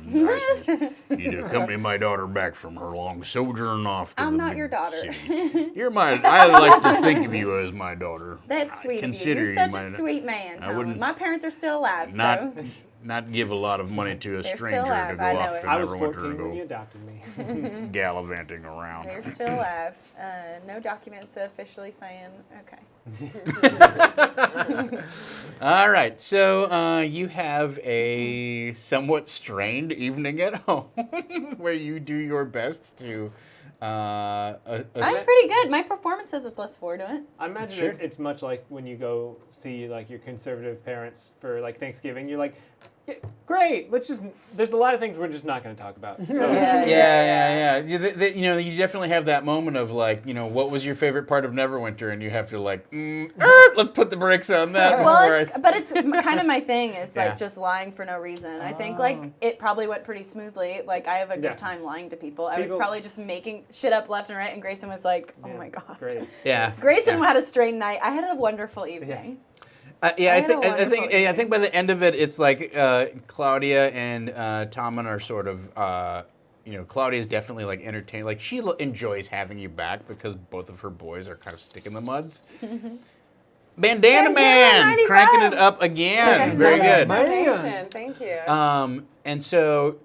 [SPEAKER 1] Nice. You to accompany my daughter back from her long sojourn off to
[SPEAKER 4] I'm
[SPEAKER 1] the
[SPEAKER 4] not
[SPEAKER 1] big
[SPEAKER 4] your daughter.
[SPEAKER 1] city. You're my. I like to think of you as my daughter.
[SPEAKER 4] That's sweet of you.
[SPEAKER 1] Consider
[SPEAKER 4] You're
[SPEAKER 1] you
[SPEAKER 4] such
[SPEAKER 1] my-
[SPEAKER 4] a sweet man,
[SPEAKER 1] I
[SPEAKER 4] Tom.
[SPEAKER 1] wouldn't-
[SPEAKER 4] My parents are still alive,
[SPEAKER 1] Not
[SPEAKER 4] so
[SPEAKER 1] not give a lot of money to a
[SPEAKER 4] They're
[SPEAKER 1] stranger
[SPEAKER 4] still alive,
[SPEAKER 1] to go
[SPEAKER 4] I know
[SPEAKER 1] off
[SPEAKER 4] it.
[SPEAKER 1] to
[SPEAKER 5] I was
[SPEAKER 1] Neverwinter
[SPEAKER 5] 14
[SPEAKER 1] and
[SPEAKER 5] when you
[SPEAKER 1] go
[SPEAKER 5] adopted me.
[SPEAKER 1] gallivanting around.
[SPEAKER 4] they're still alive. No documents officially saying, okay.
[SPEAKER 1] All right, so you have a somewhat strained evening at home where you do your best to.
[SPEAKER 4] I'm pretty good. My performance has a +4 to it.
[SPEAKER 5] I imagine
[SPEAKER 1] Sure.
[SPEAKER 5] it's much like when you go see like your conservative parents for like Thanksgiving. You're like, Great. There's a lot of things we're just not going to talk about. So,
[SPEAKER 1] Yeah. You know, you definitely have that moment of like, you know, what was your favorite part of Neverwinter, and you have to like, let's put the brakes on that.
[SPEAKER 2] Well, but it's kind of my thing is
[SPEAKER 1] Yeah.
[SPEAKER 2] like just lying for no reason. I think like it probably went pretty smoothly. Like I have a
[SPEAKER 5] Yeah.
[SPEAKER 2] good time lying to people. I was
[SPEAKER 5] People-
[SPEAKER 2] probably just making shit up left and right, and Grayson was like, "Oh my god."
[SPEAKER 5] Great.
[SPEAKER 1] Yeah.
[SPEAKER 2] Grayson had a strained night. I had a wonderful evening.
[SPEAKER 1] Yeah, I
[SPEAKER 2] had a
[SPEAKER 1] think
[SPEAKER 2] wonderful
[SPEAKER 1] I think by the end of it, it's like Claudia and Tommen are sort of, you know, Claudia's definitely like entertained. Like she enjoys having you back because both of her boys are kind of sticking the muds. Bandana Man,
[SPEAKER 4] 95.
[SPEAKER 1] cranking it up again. Very good.
[SPEAKER 4] Donation. Thank you.
[SPEAKER 1] And so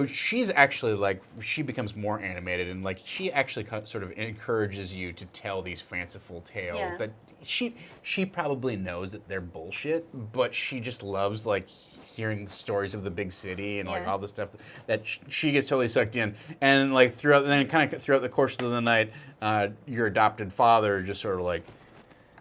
[SPEAKER 1] she's actually like, she becomes more animated, and like she actually sort of encourages you to tell these fanciful tales
[SPEAKER 2] Yeah.
[SPEAKER 1] that she probably knows that they're bullshit, but she just loves like hearing the stories of the big city and like
[SPEAKER 2] Yeah.
[SPEAKER 1] all the stuff that she gets totally sucked in. And like throughout the course of the night, your adopted father just sort of like,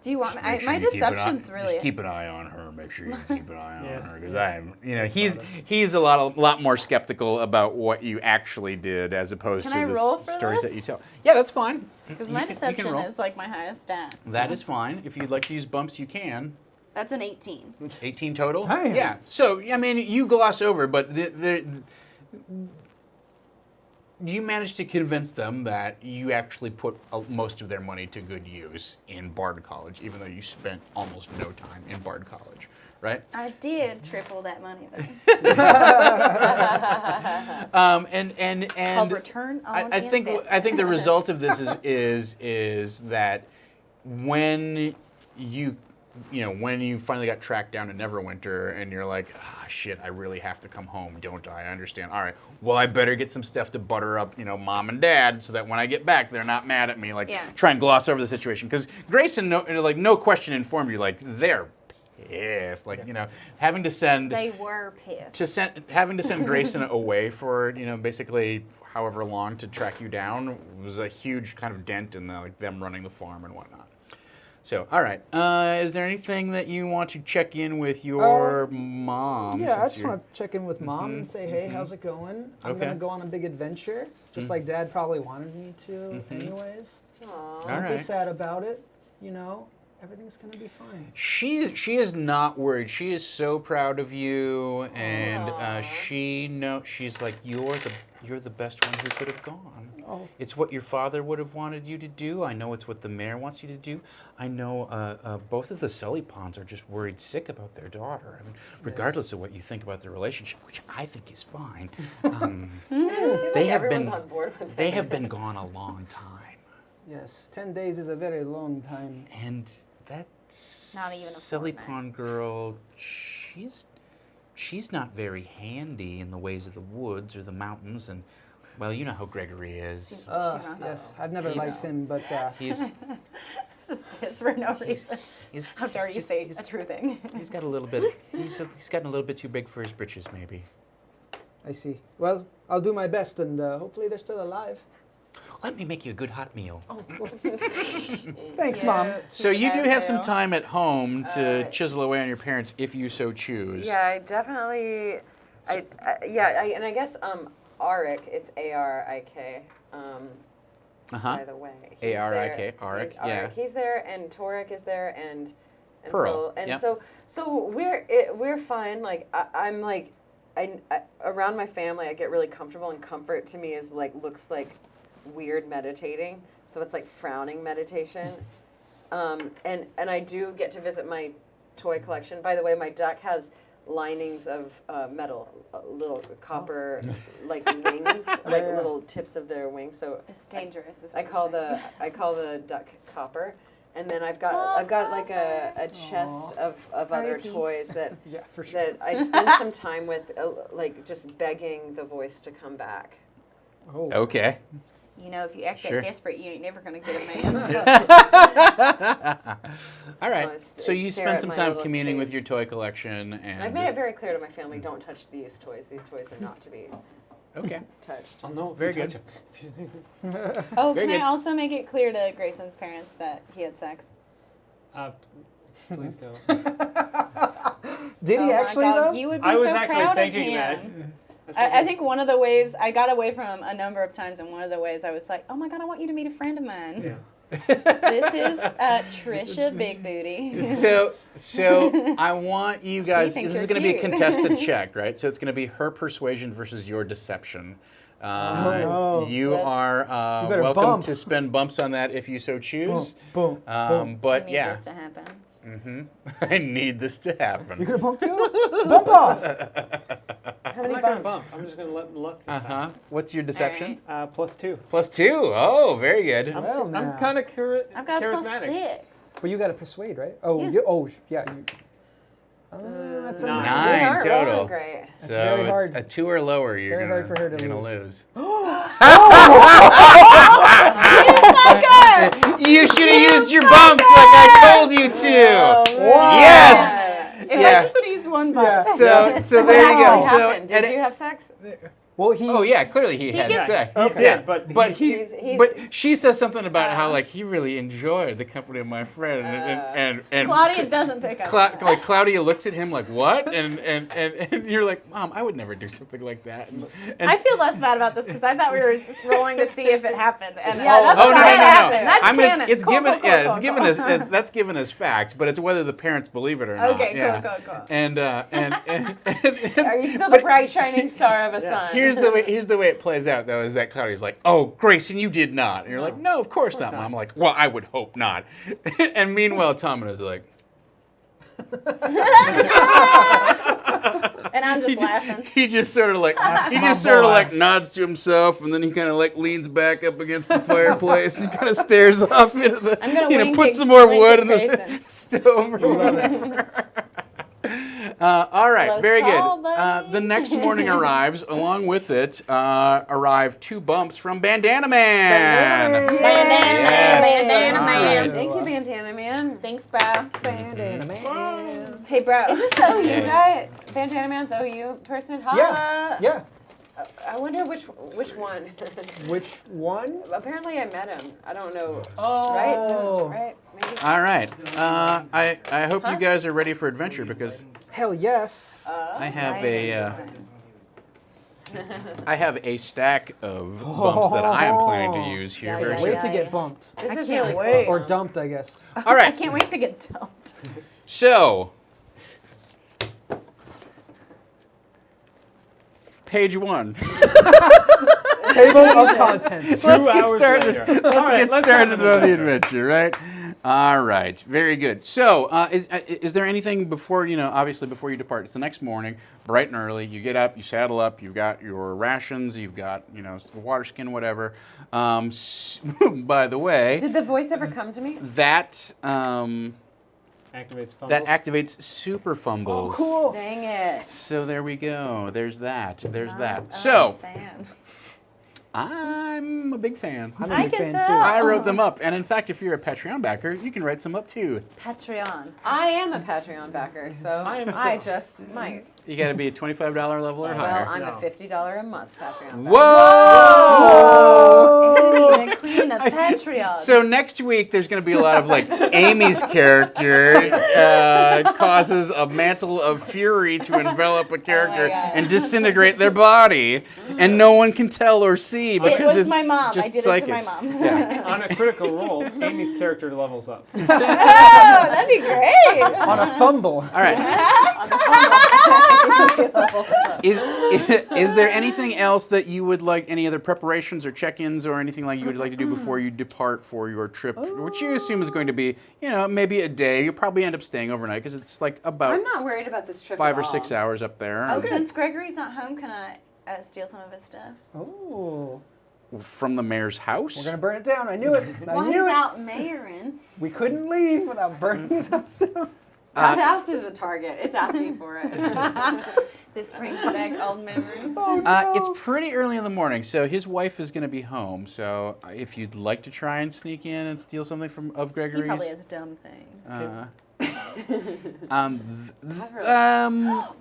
[SPEAKER 2] Do you want
[SPEAKER 1] just
[SPEAKER 2] my
[SPEAKER 1] make sure you keep an
[SPEAKER 2] deception's
[SPEAKER 1] eye-
[SPEAKER 2] really
[SPEAKER 1] Just keep an eye on her. Make sure you keep an eye on
[SPEAKER 5] Yes,
[SPEAKER 1] her, because
[SPEAKER 5] yes.
[SPEAKER 1] I'm, you know, he's a lot more skeptical about what you actually did as opposed
[SPEAKER 2] Can
[SPEAKER 1] to
[SPEAKER 2] I
[SPEAKER 1] the
[SPEAKER 2] roll for
[SPEAKER 1] stories
[SPEAKER 2] this?
[SPEAKER 1] that you tell. Yeah, that's fine.
[SPEAKER 2] because
[SPEAKER 1] You
[SPEAKER 2] my
[SPEAKER 1] can- you
[SPEAKER 2] deception
[SPEAKER 1] can roll.
[SPEAKER 2] is like my highest stat.
[SPEAKER 1] That is fine. If you'd like to use bumps, you can.
[SPEAKER 2] That's an 18.
[SPEAKER 1] 18 total.
[SPEAKER 3] Damn.
[SPEAKER 1] Yeah. So I mean, you gloss over, but you managed to convince them that you actually put most of their money to good use in Bard College, even though you spent almost no time in Bard College, right?
[SPEAKER 2] I did triple that money though.
[SPEAKER 1] And
[SPEAKER 2] Called return on
[SPEAKER 1] I think
[SPEAKER 2] investment.
[SPEAKER 1] the result of this is that when when you finally got tracked down in Neverwinter and you're like, shit, I really have to come home, don't I? I understand. All right, well, I better get some stuff to butter up, mom and dad, so that when I get back, they're not mad at me. Like,
[SPEAKER 2] Yeah.
[SPEAKER 1] try and gloss over the situation. Because Grayson, no question informed you, like, they're pissed. Like, having to send...
[SPEAKER 2] They were pissed.
[SPEAKER 1] Having to send Grayson away for basically however long to track you down was a huge kind of dent in them running the farm and whatnot. So, all right. Is there anything that you want to check in with your mom?
[SPEAKER 3] Yeah, I
[SPEAKER 1] since
[SPEAKER 3] just
[SPEAKER 1] you're-
[SPEAKER 3] want to check in with mom and say, hey, how's it going? I'm
[SPEAKER 1] Okay.
[SPEAKER 3] going to go on a big adventure, just like Dad probably wanted me to anyways.
[SPEAKER 1] All
[SPEAKER 3] Don't be
[SPEAKER 1] right.
[SPEAKER 3] sad about it, everything's going to be fine.
[SPEAKER 1] She is not worried. She is so proud of you, and she's like, you're the best one who could have gone.
[SPEAKER 3] Oh.
[SPEAKER 1] It's what your father would have wanted you to do. I know it's what the mayor wants you to do. I know both of the Sully Pawns are just worried sick about their daughter. I mean, regardless of what you think about their relationship, which I think is fine. They have
[SPEAKER 4] everyone's
[SPEAKER 1] been
[SPEAKER 4] on board with
[SPEAKER 1] they
[SPEAKER 4] it.
[SPEAKER 1] have been gone a long time,
[SPEAKER 3] Yes, 10 days is a very long time.
[SPEAKER 1] and that's
[SPEAKER 2] Not even a
[SPEAKER 1] Sully
[SPEAKER 2] fortnight.
[SPEAKER 1] Pawn girl. She's not very handy in the ways of the woods or the mountains, and well, you know how Gregory is.
[SPEAKER 3] Yes, I've never
[SPEAKER 1] He's-
[SPEAKER 3] liked him, but
[SPEAKER 1] He's
[SPEAKER 2] Just pissed for no reason.
[SPEAKER 1] he's
[SPEAKER 2] How dare you say a true thing?
[SPEAKER 1] he's got a little bit. He's gotten a little bit too big for his britches, maybe.
[SPEAKER 3] I see. Well, I'll do my best, and hopefully they're still alive.
[SPEAKER 1] Let me make you a good hot meal.
[SPEAKER 3] Thanks, Mom.
[SPEAKER 1] So you do have some
[SPEAKER 2] Yes,
[SPEAKER 1] time at home to chisel away on your parents if you so choose.
[SPEAKER 4] Yeah, I definitely. And I guess Arik, it's Arik.
[SPEAKER 1] Uh-huh.
[SPEAKER 4] By the way,
[SPEAKER 1] Arik,
[SPEAKER 4] there.
[SPEAKER 1] Arik,
[SPEAKER 4] He's
[SPEAKER 1] yeah.
[SPEAKER 4] He's there, and Torek is there, and
[SPEAKER 1] Pearl,
[SPEAKER 4] Pearl. And
[SPEAKER 1] yep.
[SPEAKER 4] so we're fine. Like I'm like, I around my family, I get really comfortable, and comfort to me is looks like weird meditating. So it's like frowning meditation. And I do get to visit my toy collection. By the way, my duck has linings of metal, little copper like wings, like
[SPEAKER 3] Yeah.
[SPEAKER 4] little tips of their wings. So
[SPEAKER 2] It's dangerous. Is
[SPEAKER 4] I
[SPEAKER 2] what
[SPEAKER 4] call
[SPEAKER 2] you're
[SPEAKER 4] the duck copper. And then I've got like a chest of other
[SPEAKER 2] R.I.P.
[SPEAKER 4] toys that
[SPEAKER 3] Yeah, for sure.
[SPEAKER 4] that I spend some time with, like just begging the voice to come back.
[SPEAKER 3] Oh.
[SPEAKER 1] Okay.
[SPEAKER 2] if you act
[SPEAKER 1] Sure.
[SPEAKER 2] that desperate, you ain't never gonna get a man.
[SPEAKER 1] All right.
[SPEAKER 4] I
[SPEAKER 1] So you
[SPEAKER 4] stare
[SPEAKER 1] spend
[SPEAKER 4] at
[SPEAKER 1] some
[SPEAKER 4] my
[SPEAKER 1] time
[SPEAKER 4] little
[SPEAKER 1] communing with
[SPEAKER 4] cage.
[SPEAKER 1] your toy collection, and
[SPEAKER 4] I've made it very clear to my family, don't touch these toys. These toys are not to be
[SPEAKER 1] okay.
[SPEAKER 4] touched.
[SPEAKER 5] I'll know if
[SPEAKER 1] Very
[SPEAKER 5] you
[SPEAKER 1] good.
[SPEAKER 5] touch him.
[SPEAKER 2] Oh,
[SPEAKER 1] Very
[SPEAKER 2] can
[SPEAKER 1] good.
[SPEAKER 2] I also make it clear to Grayson's parents that he had sex?
[SPEAKER 5] Please don't.
[SPEAKER 3] Did he actually
[SPEAKER 4] my God,
[SPEAKER 3] though?
[SPEAKER 4] you would be
[SPEAKER 5] I was
[SPEAKER 4] so
[SPEAKER 5] actually
[SPEAKER 4] proud
[SPEAKER 5] thinking
[SPEAKER 4] of
[SPEAKER 5] that.
[SPEAKER 4] him. I think one of the ways I got away from a number of times, and one of the ways I was like, "Oh my God, I want you to meet a friend of mine."
[SPEAKER 5] Yeah.
[SPEAKER 4] This is Trisha Big Booty.
[SPEAKER 1] So I want you guys.
[SPEAKER 4] thinks
[SPEAKER 1] This is
[SPEAKER 4] you're
[SPEAKER 1] going to be a
[SPEAKER 4] cute.
[SPEAKER 1] contested check, right? So it's going to be her persuasion versus your deception.
[SPEAKER 3] Oh.
[SPEAKER 1] You
[SPEAKER 4] Let's-
[SPEAKER 1] are
[SPEAKER 3] You better
[SPEAKER 1] welcome
[SPEAKER 3] bump.
[SPEAKER 1] to spend bumps on that if you so choose.
[SPEAKER 3] Boom.
[SPEAKER 4] I
[SPEAKER 1] But
[SPEAKER 4] need
[SPEAKER 1] yeah,
[SPEAKER 4] this to happen.
[SPEAKER 1] I need this to
[SPEAKER 3] You're
[SPEAKER 1] happen.
[SPEAKER 3] gonna bump too? Bump off.
[SPEAKER 5] I'm not going to bump. I'm just going to let luck decide.
[SPEAKER 1] What's your deception?
[SPEAKER 5] +2.
[SPEAKER 1] +2. Oh, very good.
[SPEAKER 3] Well,
[SPEAKER 5] I'm
[SPEAKER 3] now.
[SPEAKER 5] kind of
[SPEAKER 4] I've got a
[SPEAKER 5] charismatic.
[SPEAKER 4] +6.
[SPEAKER 3] But you got to persuade, right? Oh,
[SPEAKER 4] Yeah.
[SPEAKER 3] yeah. That's a
[SPEAKER 5] 9.
[SPEAKER 1] 9 total.
[SPEAKER 2] Great.
[SPEAKER 1] So
[SPEAKER 3] very
[SPEAKER 1] it's
[SPEAKER 3] hard.
[SPEAKER 1] a 2 or lower. You're
[SPEAKER 3] Very
[SPEAKER 1] gonna,
[SPEAKER 3] hard for her to
[SPEAKER 1] you're gonna
[SPEAKER 3] lose.
[SPEAKER 1] lose.
[SPEAKER 4] Fucker!
[SPEAKER 1] You should have used your bumps like I told you to. Yes.
[SPEAKER 2] If
[SPEAKER 4] I
[SPEAKER 1] Yeah.
[SPEAKER 4] just would have used one bump.
[SPEAKER 3] Yeah.
[SPEAKER 1] So there you go.
[SPEAKER 2] What
[SPEAKER 1] So
[SPEAKER 2] happened? Did
[SPEAKER 1] and
[SPEAKER 2] you have sex?
[SPEAKER 3] Well, he.
[SPEAKER 1] oh yeah, clearly he had
[SPEAKER 4] gets-
[SPEAKER 1] sex.
[SPEAKER 5] He
[SPEAKER 3] Okay.
[SPEAKER 5] did, but
[SPEAKER 2] He's-
[SPEAKER 1] But she says something about how like he really enjoyed the company of my friend, and
[SPEAKER 4] Claudia doesn't pick up.
[SPEAKER 1] like Claudia looks at him like what, and you're like, Mom, I would never do something like that. And
[SPEAKER 4] I feel less bad about this because I thought we were just rolling to see if it happened. And
[SPEAKER 2] Yeah, that's
[SPEAKER 1] Oh no, no,
[SPEAKER 2] what
[SPEAKER 1] no, no!
[SPEAKER 2] happened.
[SPEAKER 4] That's canon.
[SPEAKER 1] It's
[SPEAKER 4] Cool,
[SPEAKER 1] given,
[SPEAKER 4] cool, cool,
[SPEAKER 1] yeah,
[SPEAKER 4] cool,
[SPEAKER 1] it's given us. That's given as facts, but it's whether the parents believe it or not.
[SPEAKER 4] Okay, cool,
[SPEAKER 1] yeah.
[SPEAKER 4] cool.
[SPEAKER 1] And
[SPEAKER 2] Are you still the bright shining star of a sun?
[SPEAKER 1] here's the way it plays out though is that Claudia's like, oh, Grayson, you did not, and you're like, no, of course not, Mom. I'm like, well, I would hope not. And meanwhile, Tomino's like.
[SPEAKER 4] And I'm just laughing.
[SPEAKER 1] He just sort of like
[SPEAKER 3] my
[SPEAKER 1] sort of
[SPEAKER 3] boy.
[SPEAKER 1] like nods to himself, and then he kind of like leans back up against the fireplace and kind of stares off into the.
[SPEAKER 4] I'm gonna
[SPEAKER 1] you know,
[SPEAKER 4] wink
[SPEAKER 1] put
[SPEAKER 4] at-
[SPEAKER 1] some more
[SPEAKER 4] wink
[SPEAKER 1] wood
[SPEAKER 4] at
[SPEAKER 1] in the
[SPEAKER 4] Grayson.
[SPEAKER 1] stove or whatever. All right,
[SPEAKER 4] Close
[SPEAKER 1] very
[SPEAKER 4] call,
[SPEAKER 1] good.
[SPEAKER 4] buddy.
[SPEAKER 1] The next morning arrives. Along with it arrive 2 bumps from Bandana Man.
[SPEAKER 4] Bandana
[SPEAKER 1] Yes.
[SPEAKER 4] man, bandana
[SPEAKER 1] All
[SPEAKER 4] man.
[SPEAKER 1] right.
[SPEAKER 2] Thank you, Bandana Man.
[SPEAKER 4] Thanks, bro.
[SPEAKER 3] Bandana man.
[SPEAKER 4] Hey, bro.
[SPEAKER 2] Is this the OU
[SPEAKER 1] Yeah.
[SPEAKER 2] guy? Bandana Man's OU person?
[SPEAKER 3] Yeah. Yeah.
[SPEAKER 2] I wonder which one.
[SPEAKER 3] Which one?
[SPEAKER 2] Apparently I met him. I don't know.
[SPEAKER 3] Oh.
[SPEAKER 2] Right? Maybe.
[SPEAKER 1] All right. I hope you guys are ready for adventure because
[SPEAKER 3] Hell yes.
[SPEAKER 1] I have I have a stack of bumps that I am planning to use here
[SPEAKER 4] Yeah,
[SPEAKER 1] very
[SPEAKER 4] yeah,
[SPEAKER 1] soon.
[SPEAKER 3] Wait to get bumped.
[SPEAKER 2] This
[SPEAKER 4] I
[SPEAKER 2] is
[SPEAKER 4] can't
[SPEAKER 2] really
[SPEAKER 4] wait.
[SPEAKER 2] cool.
[SPEAKER 3] Or dumped, I guess.
[SPEAKER 1] All
[SPEAKER 4] I
[SPEAKER 1] right.
[SPEAKER 4] can't wait to get dumped.
[SPEAKER 1] So, page 1.
[SPEAKER 3] Table of contents.
[SPEAKER 1] Let's get
[SPEAKER 5] hours
[SPEAKER 1] started.
[SPEAKER 5] later.
[SPEAKER 1] Let's
[SPEAKER 5] All right,
[SPEAKER 1] get
[SPEAKER 5] let's
[SPEAKER 1] started
[SPEAKER 5] have
[SPEAKER 1] on
[SPEAKER 5] an
[SPEAKER 1] the
[SPEAKER 5] adventure.
[SPEAKER 1] adventure, right? All right, very good. So, is there anything before obviously before you depart? It's the next morning, bright and early. You get up, you saddle up. You've got your rations. You've got water skin, whatever. By the way,
[SPEAKER 2] Did the voice ever come to me?
[SPEAKER 1] that
[SPEAKER 5] Activates fumbles.
[SPEAKER 1] that activates super fumbles.
[SPEAKER 3] Cool.
[SPEAKER 2] Dang it.
[SPEAKER 1] So there we go. There's that. There's that.
[SPEAKER 4] I'm
[SPEAKER 1] So
[SPEAKER 4] a fan.
[SPEAKER 1] I'm a big fan.
[SPEAKER 3] I'm a
[SPEAKER 4] I
[SPEAKER 3] big
[SPEAKER 4] can
[SPEAKER 3] fan
[SPEAKER 4] tell.
[SPEAKER 3] too.
[SPEAKER 1] I wrote them up, and in fact, if you're a Patreon backer, you can write some up too.
[SPEAKER 4] Patreon.
[SPEAKER 2] I am a Patreon backer, so I just might.
[SPEAKER 1] You got to be a $25 level or
[SPEAKER 2] Well,
[SPEAKER 1] higher.
[SPEAKER 2] I'm a $50 a month Patreon backer.
[SPEAKER 1] Whoa!
[SPEAKER 4] The queen of Patreon.
[SPEAKER 1] So next week there's going to be a lot of like Amy's character causes a mantle of fury to envelop a character
[SPEAKER 4] God.
[SPEAKER 1] and disintegrate their body, and no one can tell or see because
[SPEAKER 4] it was
[SPEAKER 1] it's
[SPEAKER 4] my mom.
[SPEAKER 1] just
[SPEAKER 4] I did
[SPEAKER 1] psychic.
[SPEAKER 4] it to my mom.
[SPEAKER 1] Yeah.
[SPEAKER 5] On a critical roll, Amy's character levels up.
[SPEAKER 4] Oh, that'd be great.
[SPEAKER 3] On a fumble.
[SPEAKER 1] All right. Is there anything else that you would like, any other preparations or check-ins or anything like you would like to do before you depart for your trip, which you assume is going to be, maybe a day. You'll probably end up staying overnight because it's like about
[SPEAKER 2] I'm not worried about this trip
[SPEAKER 1] 5
[SPEAKER 2] at
[SPEAKER 1] or 6
[SPEAKER 2] all.
[SPEAKER 1] hours up there.
[SPEAKER 4] Oh, since Gregory's not home, can I steal some of his stuff?
[SPEAKER 3] Oh.
[SPEAKER 1] From the mayor's house.
[SPEAKER 3] We're gonna burn it down. I knew it.
[SPEAKER 4] While
[SPEAKER 3] I
[SPEAKER 4] he's
[SPEAKER 3] knew it.
[SPEAKER 4] out mayoring.
[SPEAKER 3] We couldn't leave without burning his house down.
[SPEAKER 2] That house is a target. It's asking for it.
[SPEAKER 4] This brings back old memories.
[SPEAKER 1] It's pretty early in the morning, so his wife is going to be home. So if you'd like to try and sneak in and steal something of
[SPEAKER 4] He
[SPEAKER 1] Gregory's,
[SPEAKER 4] probably has dumb things.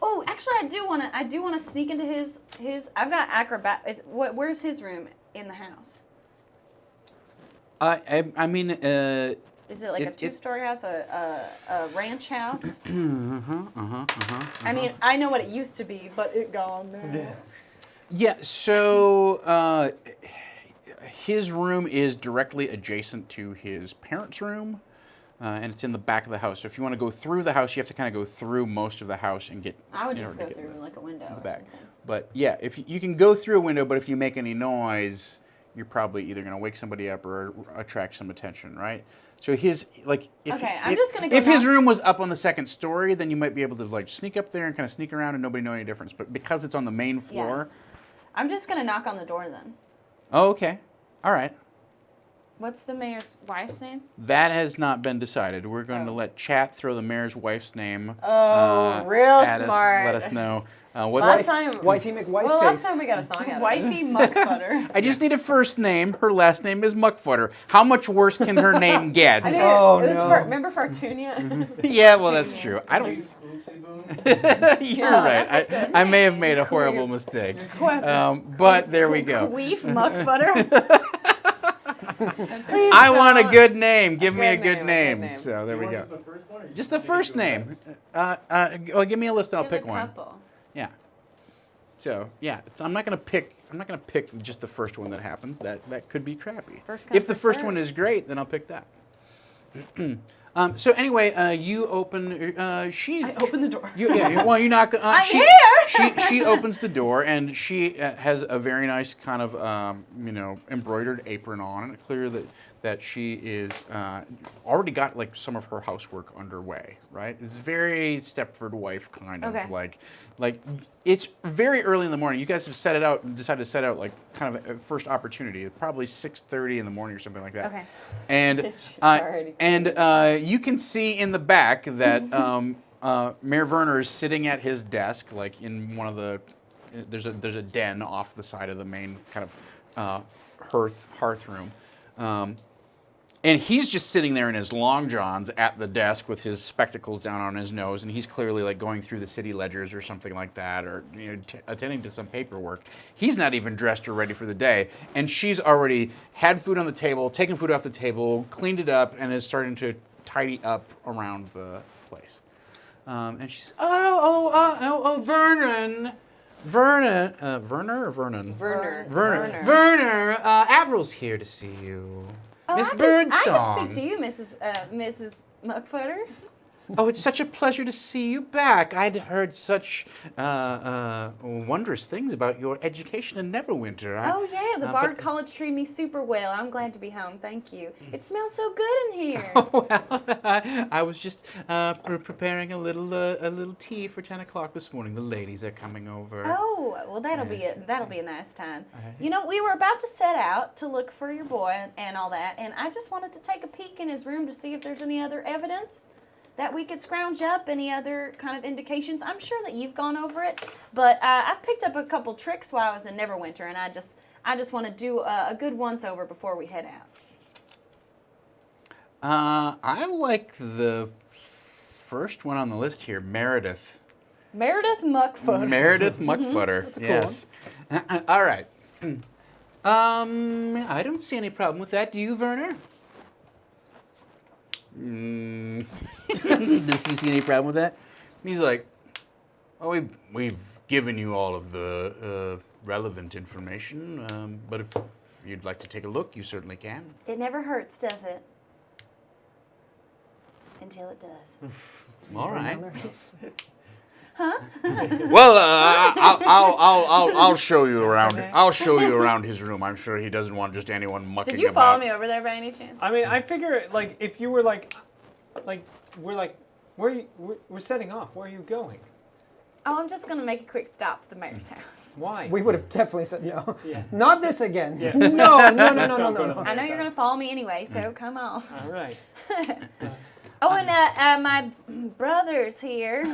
[SPEAKER 4] Oh, actually, I do want to sneak into his. I've got acrobat. Where's his room in the house?
[SPEAKER 1] I mean,
[SPEAKER 2] Is it like a
[SPEAKER 1] It-
[SPEAKER 2] two-story house, a ranch house? I mean,
[SPEAKER 1] Uh-huh.
[SPEAKER 2] I know what it used to be, but it gone now.
[SPEAKER 1] Yeah, so his room is directly adjacent to his parents' room, and it's in the back of the house. So if you want to go through the house, you have to kind of go through most of the house and get.
[SPEAKER 2] I would
[SPEAKER 1] in
[SPEAKER 2] just
[SPEAKER 1] order
[SPEAKER 2] go
[SPEAKER 1] to get
[SPEAKER 2] through like a window or
[SPEAKER 1] back.
[SPEAKER 2] something.
[SPEAKER 1] But yeah, if you can go through a window, but if you make any noise, you're probably either going to wake somebody up or attract some attention, right? So his like if
[SPEAKER 2] Okay, I'm just gonna go
[SPEAKER 1] if his
[SPEAKER 2] knock-
[SPEAKER 1] room was up on the second story, then you might be able to like sneak up there and kind of sneak around and nobody know any difference. But because it's on the main floor,
[SPEAKER 2] I'm just gonna knock on the door then.
[SPEAKER 1] oh okay, all right.
[SPEAKER 2] What's the mayor's wife's name?
[SPEAKER 1] That has not been decided. We're going to
[SPEAKER 2] Oh.
[SPEAKER 1] let chat throw the mayor's wife's name.
[SPEAKER 4] real
[SPEAKER 1] at us,
[SPEAKER 4] smart.
[SPEAKER 1] let us know what.
[SPEAKER 4] Last time,
[SPEAKER 3] Wifey McWife
[SPEAKER 4] well,
[SPEAKER 3] face.
[SPEAKER 4] last time we got a song out of it.
[SPEAKER 2] Wifey Muckfutter.
[SPEAKER 1] I just need a first name. Her last name is Muckfutter. How much worse can her name get?
[SPEAKER 4] I think
[SPEAKER 3] Oh,
[SPEAKER 4] it was
[SPEAKER 3] no.
[SPEAKER 4] remember Fartunia?
[SPEAKER 1] Yeah, well, that's true. I don't.
[SPEAKER 6] Oopsie boom.
[SPEAKER 1] You're
[SPEAKER 4] Yeah,
[SPEAKER 1] right.
[SPEAKER 4] that's a good
[SPEAKER 1] I may have
[SPEAKER 4] name.
[SPEAKER 1] made a horrible mistake. But there we go.
[SPEAKER 2] Queef Muckfutter.
[SPEAKER 1] I want a good name. Give me a
[SPEAKER 4] Good
[SPEAKER 1] good
[SPEAKER 4] name, a good
[SPEAKER 1] name.
[SPEAKER 4] name.
[SPEAKER 1] So there we go.
[SPEAKER 6] Just the first one, or you
[SPEAKER 1] Just the
[SPEAKER 6] want me to
[SPEAKER 1] first
[SPEAKER 6] do a
[SPEAKER 1] name.
[SPEAKER 6] list?
[SPEAKER 1] Well, give me a list and I'll
[SPEAKER 2] Give a
[SPEAKER 1] pick one.
[SPEAKER 2] couple.
[SPEAKER 1] Yeah. So yeah, I'm not gonna pick just the first one that happens. That could be crappy.
[SPEAKER 2] First come,
[SPEAKER 1] If the
[SPEAKER 2] first
[SPEAKER 1] first one
[SPEAKER 2] served.
[SPEAKER 1] is great, then I'll pick that. So anyway, you open. She.
[SPEAKER 2] I open the door.
[SPEAKER 1] Well, you knock.
[SPEAKER 2] I'm
[SPEAKER 1] she,
[SPEAKER 2] here!
[SPEAKER 1] She opens the door and she has a very nice kind of embroidered apron on, and it's clear that she is already got like some of her housework underway. Right? It's very Stepford wife kind of
[SPEAKER 2] Okay.
[SPEAKER 1] like it's very early in the morning. You guys have set it out and decided to set out like kind of a first opportunity, probably 6:30 in the morning or something like that.
[SPEAKER 2] Okay.
[SPEAKER 1] And
[SPEAKER 4] already
[SPEAKER 1] you can see in the back that Mayor Werner is sitting at his desk, like in one of the. There's a den off the side of the main kind of hearth room. And he's just sitting there in his long johns at the desk with his spectacles down on his nose, and he's clearly like going through the city ledgers or something like that, or attending to some paperwork. He's not even dressed or ready for the day, and she's already had food on the table, taken food off the table, cleaned it up, and is starting to tidy up around the place. And she's Vernon. Werner or Vernon? Werner, Avril's here to see you. Miss
[SPEAKER 2] I can
[SPEAKER 1] Birdsong.
[SPEAKER 2] speak to you, Mrs. Muckfutter.
[SPEAKER 1] Oh, it's such a pleasure to see you back. I'd heard such wondrous things about your education in Neverwinter.
[SPEAKER 2] Oh yeah, the
[SPEAKER 1] but-
[SPEAKER 2] Bard College treated me super well. I'm glad to be home. Thank you. It smells so good in here.
[SPEAKER 1] Well, I was just preparing a little tea for 10 o'clock this morning. The ladies are coming over.
[SPEAKER 2] Oh, well that'll
[SPEAKER 1] Yes.
[SPEAKER 2] be a nice time.
[SPEAKER 1] Alright.
[SPEAKER 2] You know, we were about to set out to look for your boy and all that, and I just wanted to take a peek in his room to see if there's any other evidence that we could scrounge up, any other kind of indications. I'm sure that you've gone over it, but I've picked up a couple tricks while I was in Neverwinter, and I just want to do a good once over before we head out.
[SPEAKER 1] I like the first one on the list here, Meredith.
[SPEAKER 2] Meredith Muckfoot.
[SPEAKER 1] Meredith Muckfutter.
[SPEAKER 3] That's a cool
[SPEAKER 1] Yes. All right. I don't see any problem with that. Do you, Werner? Does he see any problem with that? He's like, oh, we've given you all of the relevant information, but if you'd like to take a look, you certainly can.
[SPEAKER 2] It never hurts, does it? Until it does.
[SPEAKER 1] All right.
[SPEAKER 3] Down their house.
[SPEAKER 1] Well, I'll show you around. I'll show you around his room. I'm sure he doesn't want just anyone mucking
[SPEAKER 2] Did you
[SPEAKER 1] about.
[SPEAKER 2] follow me over there by any chance?
[SPEAKER 5] I mean, I figure like if you were we're setting off. Where are you going?
[SPEAKER 2] Oh, I'm just gonna make a quick stop at the mayor's house.
[SPEAKER 5] Why?
[SPEAKER 3] We would have definitely said, no,
[SPEAKER 5] Yeah.
[SPEAKER 3] not this again.
[SPEAKER 5] Yeah.
[SPEAKER 3] No.
[SPEAKER 2] I know you're
[SPEAKER 5] sorry.
[SPEAKER 2] gonna follow me anyway, so come on.
[SPEAKER 5] All right.
[SPEAKER 2] Oh, and my brother's here.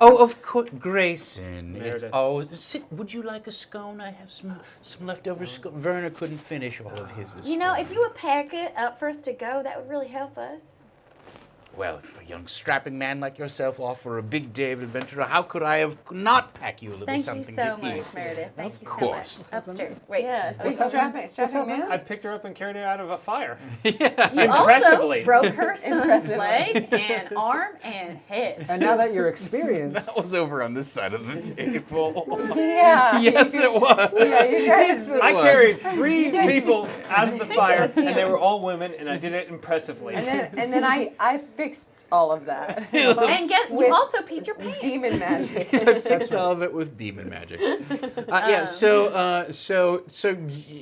[SPEAKER 1] Oh, of course, Grayson. It's
[SPEAKER 5] Meredith.
[SPEAKER 1] always. Would you like a scone? I have some leftover scone. Werner couldn't finish all of his this
[SPEAKER 2] You know,
[SPEAKER 1] morning.
[SPEAKER 2] if you would pack it up for us to go, that would really help us.
[SPEAKER 1] Well, a young strapping man like yourself offer a big day of adventure. How could I have not pack you a little
[SPEAKER 2] Thank you
[SPEAKER 1] something
[SPEAKER 2] so
[SPEAKER 1] to
[SPEAKER 2] much,
[SPEAKER 1] eat?
[SPEAKER 2] Meredith. Thank you so
[SPEAKER 1] course.
[SPEAKER 2] much. Upstairs. Wait.
[SPEAKER 4] Yeah,
[SPEAKER 3] What's
[SPEAKER 4] big
[SPEAKER 3] happening?
[SPEAKER 4] strapping
[SPEAKER 3] What's
[SPEAKER 4] man.
[SPEAKER 5] I picked her up and carried her out of a fire.
[SPEAKER 2] You
[SPEAKER 5] Impressively.
[SPEAKER 2] also broke her son's
[SPEAKER 4] Impressively.
[SPEAKER 2] leg and arm and head.
[SPEAKER 3] And now that you're experienced,
[SPEAKER 1] That was over on this side of the table.
[SPEAKER 4] Yeah.
[SPEAKER 1] Yes, it was.
[SPEAKER 4] Yeah, you guys.
[SPEAKER 1] Yes, it
[SPEAKER 5] I
[SPEAKER 1] was.
[SPEAKER 5] carried 3 people out of the
[SPEAKER 2] think it
[SPEAKER 5] fire,
[SPEAKER 2] was
[SPEAKER 5] and
[SPEAKER 2] you.
[SPEAKER 5] they were all women, and I did it impressively.
[SPEAKER 4] And then I fixed all of that.
[SPEAKER 2] And you
[SPEAKER 4] With
[SPEAKER 2] also peed your pants.
[SPEAKER 4] Demon magic.
[SPEAKER 1] I fixed all of it with demon magic. Yeah. So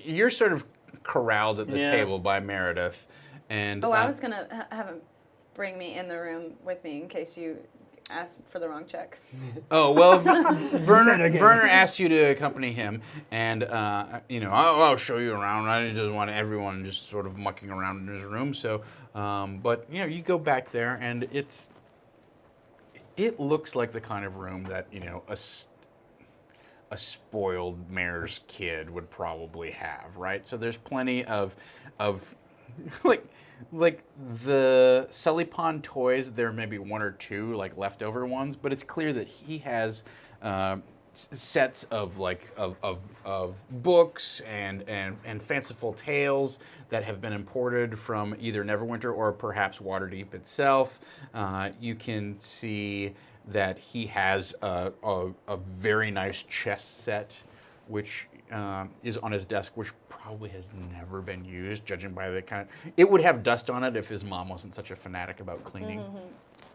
[SPEAKER 1] you're sort of corralled at the
[SPEAKER 5] Yes.
[SPEAKER 1] table by Meredith, and
[SPEAKER 2] Oh, I was gonna have him bring me in the room with me in case you asked for the wrong check.
[SPEAKER 1] Oh well, Werner asked you to accompany him, and I'll show you around. I just want everyone just sort of mucking around in his room. So, but you go back there, and it looks like the kind of room that a spoiled mayor's kid would probably have, right? So there's plenty of like the Sully Pond toys. There may be 1 or 2 like leftover ones, but it's clear that he has sets of books and fanciful tales that have been imported from either Neverwinter or perhaps Waterdeep itself. You can see that he has a very nice chess set, which is on his desk, which probably has never been used, judging by the kind of... It would have dust on it if his mom wasn't such a fanatic about cleaning,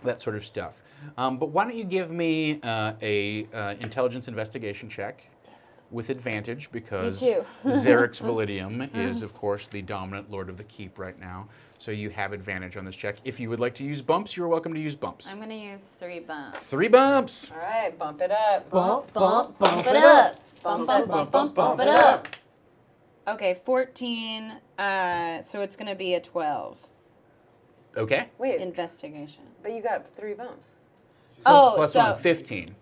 [SPEAKER 1] that sort of stuff. But why don't you give me a intelligence investigation check with advantage, because
[SPEAKER 2] Me too.
[SPEAKER 1] Xerix Validium is, of course, the dominant lord of the keep right now. So you have advantage on this check. If you would like to use bumps, you're welcome to use bumps.
[SPEAKER 2] I'm gonna use 3 bumps.
[SPEAKER 1] 3 bumps.
[SPEAKER 4] All right, bump it up.
[SPEAKER 3] bump,
[SPEAKER 2] Bump
[SPEAKER 3] bump
[SPEAKER 2] it up. Bump it up. Okay, 14. So it's gonna be a 12.
[SPEAKER 1] Okay.
[SPEAKER 4] Wait,
[SPEAKER 2] Investigation.
[SPEAKER 4] but you got 3 bumps.
[SPEAKER 2] Oh,
[SPEAKER 1] Plus
[SPEAKER 2] so
[SPEAKER 1] 1, 15.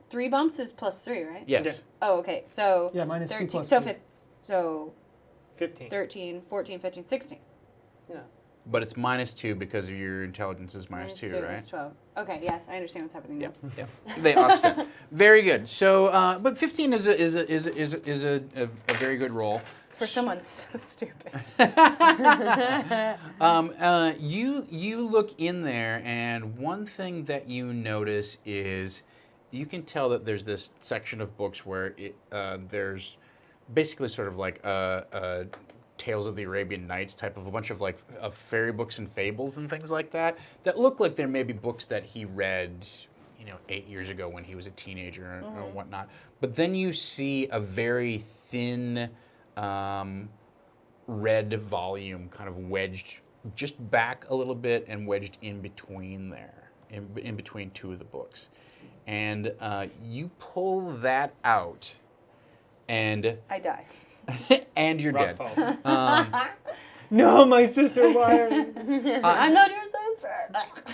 [SPEAKER 2] 3 bumps is plus 3, right?
[SPEAKER 1] Yes.
[SPEAKER 2] Oh, okay. So
[SPEAKER 3] Yeah, mine is 2
[SPEAKER 2] 13.
[SPEAKER 3] plus
[SPEAKER 2] So
[SPEAKER 3] 2.
[SPEAKER 2] so
[SPEAKER 5] 15.
[SPEAKER 2] 13, 14, 15, 16.
[SPEAKER 4] No.
[SPEAKER 1] But it's -2 because of your intelligence is minus 2, right?
[SPEAKER 2] Is 12. Okay, yes, I understand what's happening now.
[SPEAKER 1] Yeah. They offset. Very good. So, but 15 is a very good roll.
[SPEAKER 2] For someone so stupid.
[SPEAKER 1] You look in there, and one thing that you notice is you can tell that there's this section of books where there's basically sort of like a Tales of the Arabian Nights type of a bunch of of fairy books and fables and things like that look like there may be books that he read 8 years ago when he was a teenager or whatnot. But then you see a very thin red volume kind of wedged just back a little bit and wedged in between there, in between 2 of the books. And you pull that out, and
[SPEAKER 4] I die.
[SPEAKER 1] and you're
[SPEAKER 5] Rock
[SPEAKER 1] dead.
[SPEAKER 5] falls. No, my sister wired.
[SPEAKER 2] I'm not your sister.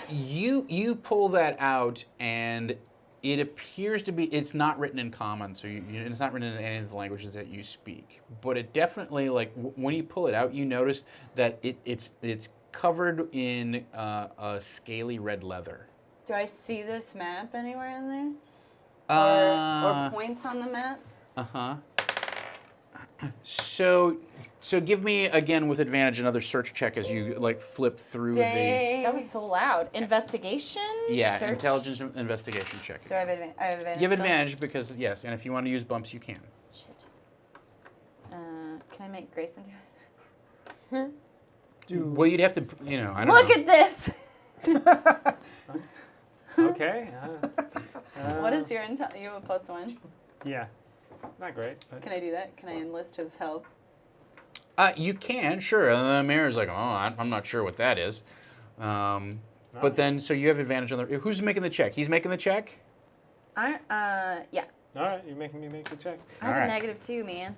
[SPEAKER 1] You pull that out, and it appears to be, it's not written in common, so it's not written in any of the languages that you speak. But it definitely, when you pull it out, you notice that it's covered in a scaly red leather.
[SPEAKER 2] Do I see this map anywhere in there? Or points on the map?
[SPEAKER 1] Uh-huh. So give me, again, with advantage, another search check as you, flip through
[SPEAKER 2] Dang. That was so loud. Investigation?
[SPEAKER 1] Yeah,
[SPEAKER 2] Search?
[SPEAKER 1] intelligence investigation check.
[SPEAKER 2] Do I have advantage? I have advantage.
[SPEAKER 1] You have
[SPEAKER 2] still?
[SPEAKER 1] advantage because, yes, and if you want to use bumps, you can.
[SPEAKER 2] Shit. Can I make Grayson do it?
[SPEAKER 1] Well, you'd have to, I don't know.
[SPEAKER 2] Look at this!
[SPEAKER 5] Okay.
[SPEAKER 2] What is your intel? You have a +1.
[SPEAKER 5] Yeah. Not great. But
[SPEAKER 2] Can I do that? Can I enlist his help?
[SPEAKER 1] You can, sure. And the mayor's like, I'm not sure what that is. But then, so you have advantage on the... Who's making the check? He's making the check?
[SPEAKER 2] Yeah.
[SPEAKER 5] all right, you're making me make the check.
[SPEAKER 2] I have
[SPEAKER 1] Alright.
[SPEAKER 2] a -2, man.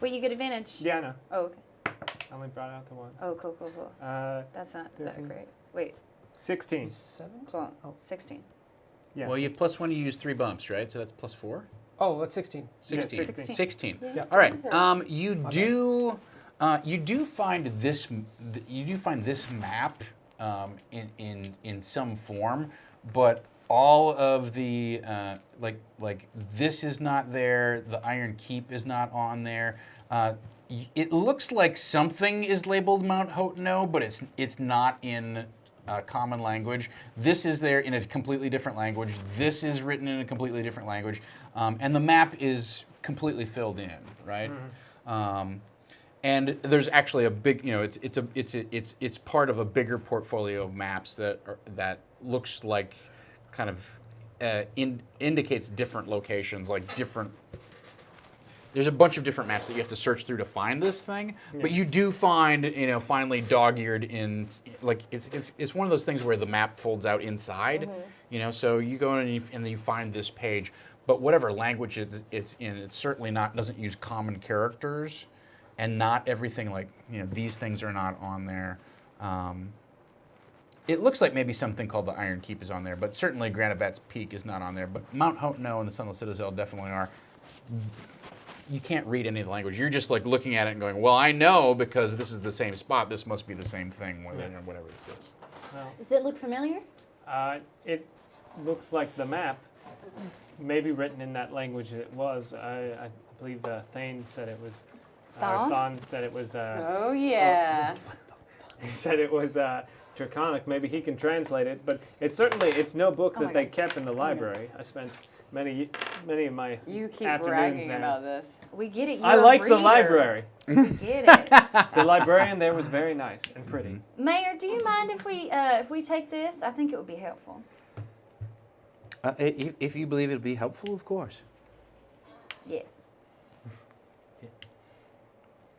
[SPEAKER 2] Wait, you get advantage?
[SPEAKER 5] Yeah, I know.
[SPEAKER 2] Oh, okay.
[SPEAKER 5] I only brought it out the once.
[SPEAKER 2] Oh, cool. That's not that
[SPEAKER 5] 13.
[SPEAKER 2] great. Wait,
[SPEAKER 5] 16.
[SPEAKER 3] 7?
[SPEAKER 2] cool.
[SPEAKER 3] Oh.
[SPEAKER 2] 16.
[SPEAKER 5] Yeah.
[SPEAKER 1] Well, you have +1, you use 3 bumps, right? So that's +4?
[SPEAKER 3] Oh, that's 16.
[SPEAKER 1] 16.
[SPEAKER 5] 16.
[SPEAKER 1] 16.
[SPEAKER 3] Yeah.
[SPEAKER 1] All right. You do find this map in some form, but all of the like this is not there. The Ironkeep is not on there. It looks like something is labeled Mount Hotno, but it's not in common language. This is there in a completely different language. This is written in a completely different language, and the map is completely filled in, right? And there's actually a big, it's part of a bigger portfolio of maps that looks like kind of indicates different locations, like different. There's a bunch of different maps that you have to search through to find this thing, but you do find, finally dog-eared in, like it's one of those things where the map folds out inside, so you go in and then you find this page, but whatever language it's in, it certainly doesn't use common characters, and not everything like, these things are not on there. It looks like maybe something called the Ironkeep is on there, but certainly Granabat's Peak is not on there, but Mount Hotno and the Sunless Citadel definitely are. You can't read any of the language. You're just like looking at it and going, well, I know because this is the same spot. This must be the same thing, whatever this is.
[SPEAKER 5] Well,
[SPEAKER 2] Does it look familiar?
[SPEAKER 5] it looks like the map, maybe written in that language it was. I believe Thane said it was. Thon said it was.
[SPEAKER 4] Oh yeah.
[SPEAKER 5] He said it was draconic. Maybe he can translate it, but it's no book
[SPEAKER 2] Oh
[SPEAKER 5] that
[SPEAKER 2] my
[SPEAKER 5] they
[SPEAKER 2] God.
[SPEAKER 5] kept in the library. I spent many of my
[SPEAKER 4] You keep
[SPEAKER 5] afternoons
[SPEAKER 4] bragging
[SPEAKER 5] there.
[SPEAKER 4] about this.
[SPEAKER 2] We get it. You're
[SPEAKER 5] I
[SPEAKER 2] a
[SPEAKER 5] like the
[SPEAKER 2] reader.
[SPEAKER 5] library.
[SPEAKER 2] We get it.
[SPEAKER 5] The librarian there was very nice and pretty.
[SPEAKER 2] Mayor, do you mind if we take this? I think it would be helpful.
[SPEAKER 1] If you believe it'll be helpful, of course.
[SPEAKER 2] Yes.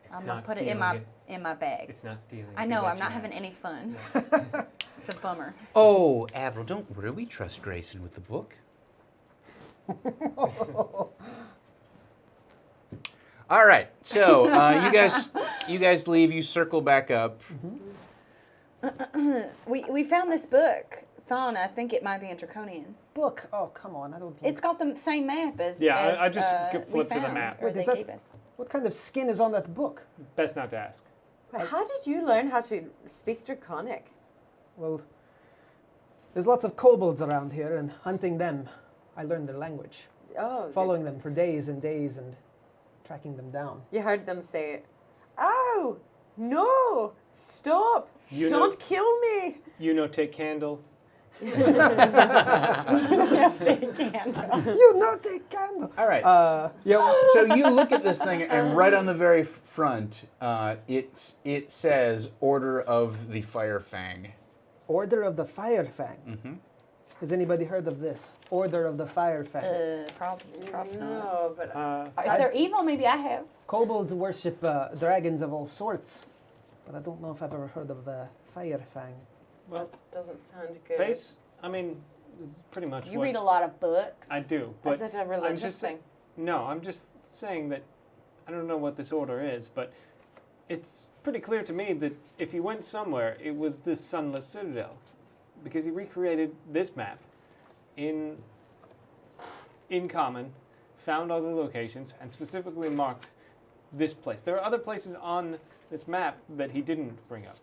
[SPEAKER 5] It's
[SPEAKER 2] I'm gonna
[SPEAKER 5] not
[SPEAKER 2] put it in my bag.
[SPEAKER 5] It's not stealing.
[SPEAKER 2] I
[SPEAKER 5] if you
[SPEAKER 2] know.
[SPEAKER 5] let
[SPEAKER 2] I'm
[SPEAKER 5] you
[SPEAKER 2] not
[SPEAKER 5] have
[SPEAKER 2] having
[SPEAKER 5] it.
[SPEAKER 2] any fun. It's a bummer.
[SPEAKER 1] Oh, Avril, don't worry. We trust Grayson with the book. All right. So you guys leave. You circle back up.
[SPEAKER 2] We found this book, Thon. I think it might be in Draconian.
[SPEAKER 3] Book. Oh, come on. I don't.
[SPEAKER 2] It's got the same map as.
[SPEAKER 5] Yeah,
[SPEAKER 2] as,
[SPEAKER 5] I just
[SPEAKER 2] we
[SPEAKER 5] flipped to the
[SPEAKER 2] found,
[SPEAKER 5] map.
[SPEAKER 2] Or
[SPEAKER 3] Wait,
[SPEAKER 2] they
[SPEAKER 3] is that-
[SPEAKER 2] gave us.
[SPEAKER 3] What kind of skin is on that book?
[SPEAKER 5] Best not to ask.
[SPEAKER 4] But how did you learn how to speak Draconic?
[SPEAKER 3] Well, there's lots of kobolds around here, and hunting them, I learned their language.
[SPEAKER 4] Oh,
[SPEAKER 3] Following them for days and days and tracking them down.
[SPEAKER 4] you heard them say, "Oh no! Stop!
[SPEAKER 5] You
[SPEAKER 4] Don't
[SPEAKER 5] know-
[SPEAKER 4] kill me!"
[SPEAKER 5] Take candle.
[SPEAKER 3] You not take candle.
[SPEAKER 1] All right.
[SPEAKER 3] Yeah.
[SPEAKER 1] So you look at this thing, and right on the very front, it says "Order of the Fire Fang."
[SPEAKER 3] Order of the Fire Fang.
[SPEAKER 1] Mm-hmm.
[SPEAKER 3] Has anybody heard of this? Order of the Fire Fang.
[SPEAKER 2] Props not.
[SPEAKER 4] No, but
[SPEAKER 2] If they're evil, maybe I have.
[SPEAKER 3] Kobolds worship dragons of all sorts, but I don't know if I've ever heard of Fire Fang.
[SPEAKER 5] Well,
[SPEAKER 4] doesn't sound good.
[SPEAKER 5] base. I mean, it's pretty much
[SPEAKER 2] You
[SPEAKER 5] what
[SPEAKER 2] read a lot of books.
[SPEAKER 5] I do.
[SPEAKER 4] Is
[SPEAKER 5] But
[SPEAKER 4] it a religious
[SPEAKER 5] just
[SPEAKER 4] thing?
[SPEAKER 5] no, I'm just saying that I don't know what this order is, but it's pretty clear to me that if he went somewhere, it was this Sunless Citadel, because he recreated this map in common, found all the locations, and specifically marked this place. There are other places on this map that he didn't bring up,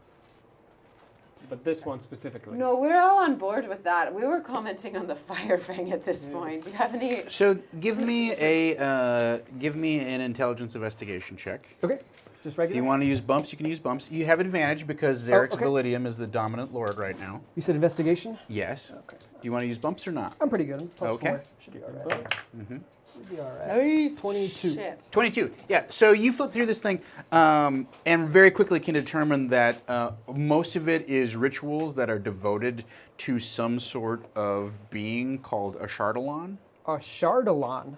[SPEAKER 5] but this one specifically.
[SPEAKER 4] No, we're all on board with that. We were commenting on the Fire Fang at this point. Do you have any?
[SPEAKER 1] So give me an intelligence investigation check.
[SPEAKER 3] Okay, just
[SPEAKER 1] If
[SPEAKER 3] regular.
[SPEAKER 1] you want to use bumps, you can use bumps. You have advantage because Xerix
[SPEAKER 3] okay.
[SPEAKER 1] Validium is the dominant lord right now.
[SPEAKER 3] You said investigation?
[SPEAKER 1] Yes.
[SPEAKER 3] Okay.
[SPEAKER 1] Do you want to use bumps or not?
[SPEAKER 3] I'm pretty good. I'm plus
[SPEAKER 1] Okay.
[SPEAKER 3] 4. Should be all right.
[SPEAKER 1] Mm-hmm.
[SPEAKER 3] Should be all right. 22.
[SPEAKER 4] Shit.
[SPEAKER 1] 22. Yeah. So you flip through this thing, and very quickly can determine that most of it is rituals that are devoted to some sort of being called a Shardalon.
[SPEAKER 3] A Shardalon.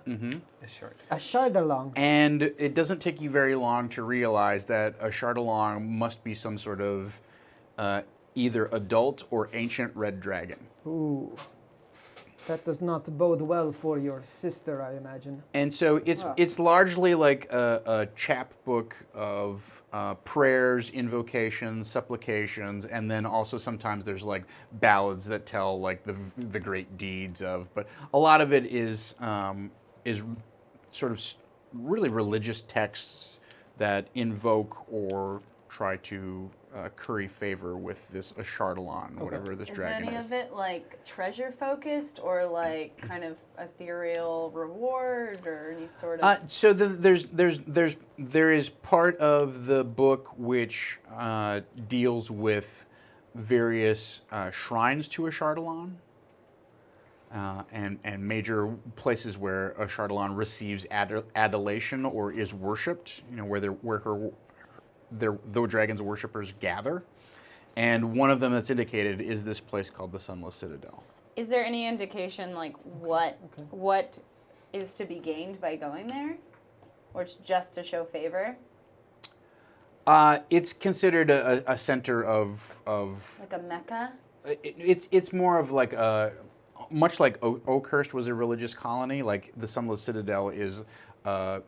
[SPEAKER 5] It's short.
[SPEAKER 3] A Shardalon.
[SPEAKER 1] And it doesn't take you very long to realize that a Shardalon must be some sort of either adult or ancient red dragon.
[SPEAKER 3] Ooh. That does not bode well for your sister, I imagine.
[SPEAKER 1] And so it's largely like a chapbook of prayers, invocations, supplications, and then also sometimes there's like ballads that tell like the great deeds of. But a lot of it is sort of really religious texts that invoke or try to curry favor with this Ashardalon, whatever this
[SPEAKER 2] Is
[SPEAKER 1] dragon
[SPEAKER 2] any
[SPEAKER 1] is.
[SPEAKER 2] of it like treasure focused or like kind of ethereal reward or any sort of?
[SPEAKER 1] So there is part of the book which deals with various shrines to Ashardalon. And major places where Ashardalon receives adulation or is worshipped, where the dragon's worshippers gather. And one of them that's indicated is this place called the Sunless Citadel.
[SPEAKER 2] Is there any indication like what is to be gained by going there, or it's just to show favor?
[SPEAKER 1] It's considered a center of
[SPEAKER 2] Like a mecca?
[SPEAKER 1] it's more of like a, much like Oakhurst was a religious colony. Like the Sunless Citadel is a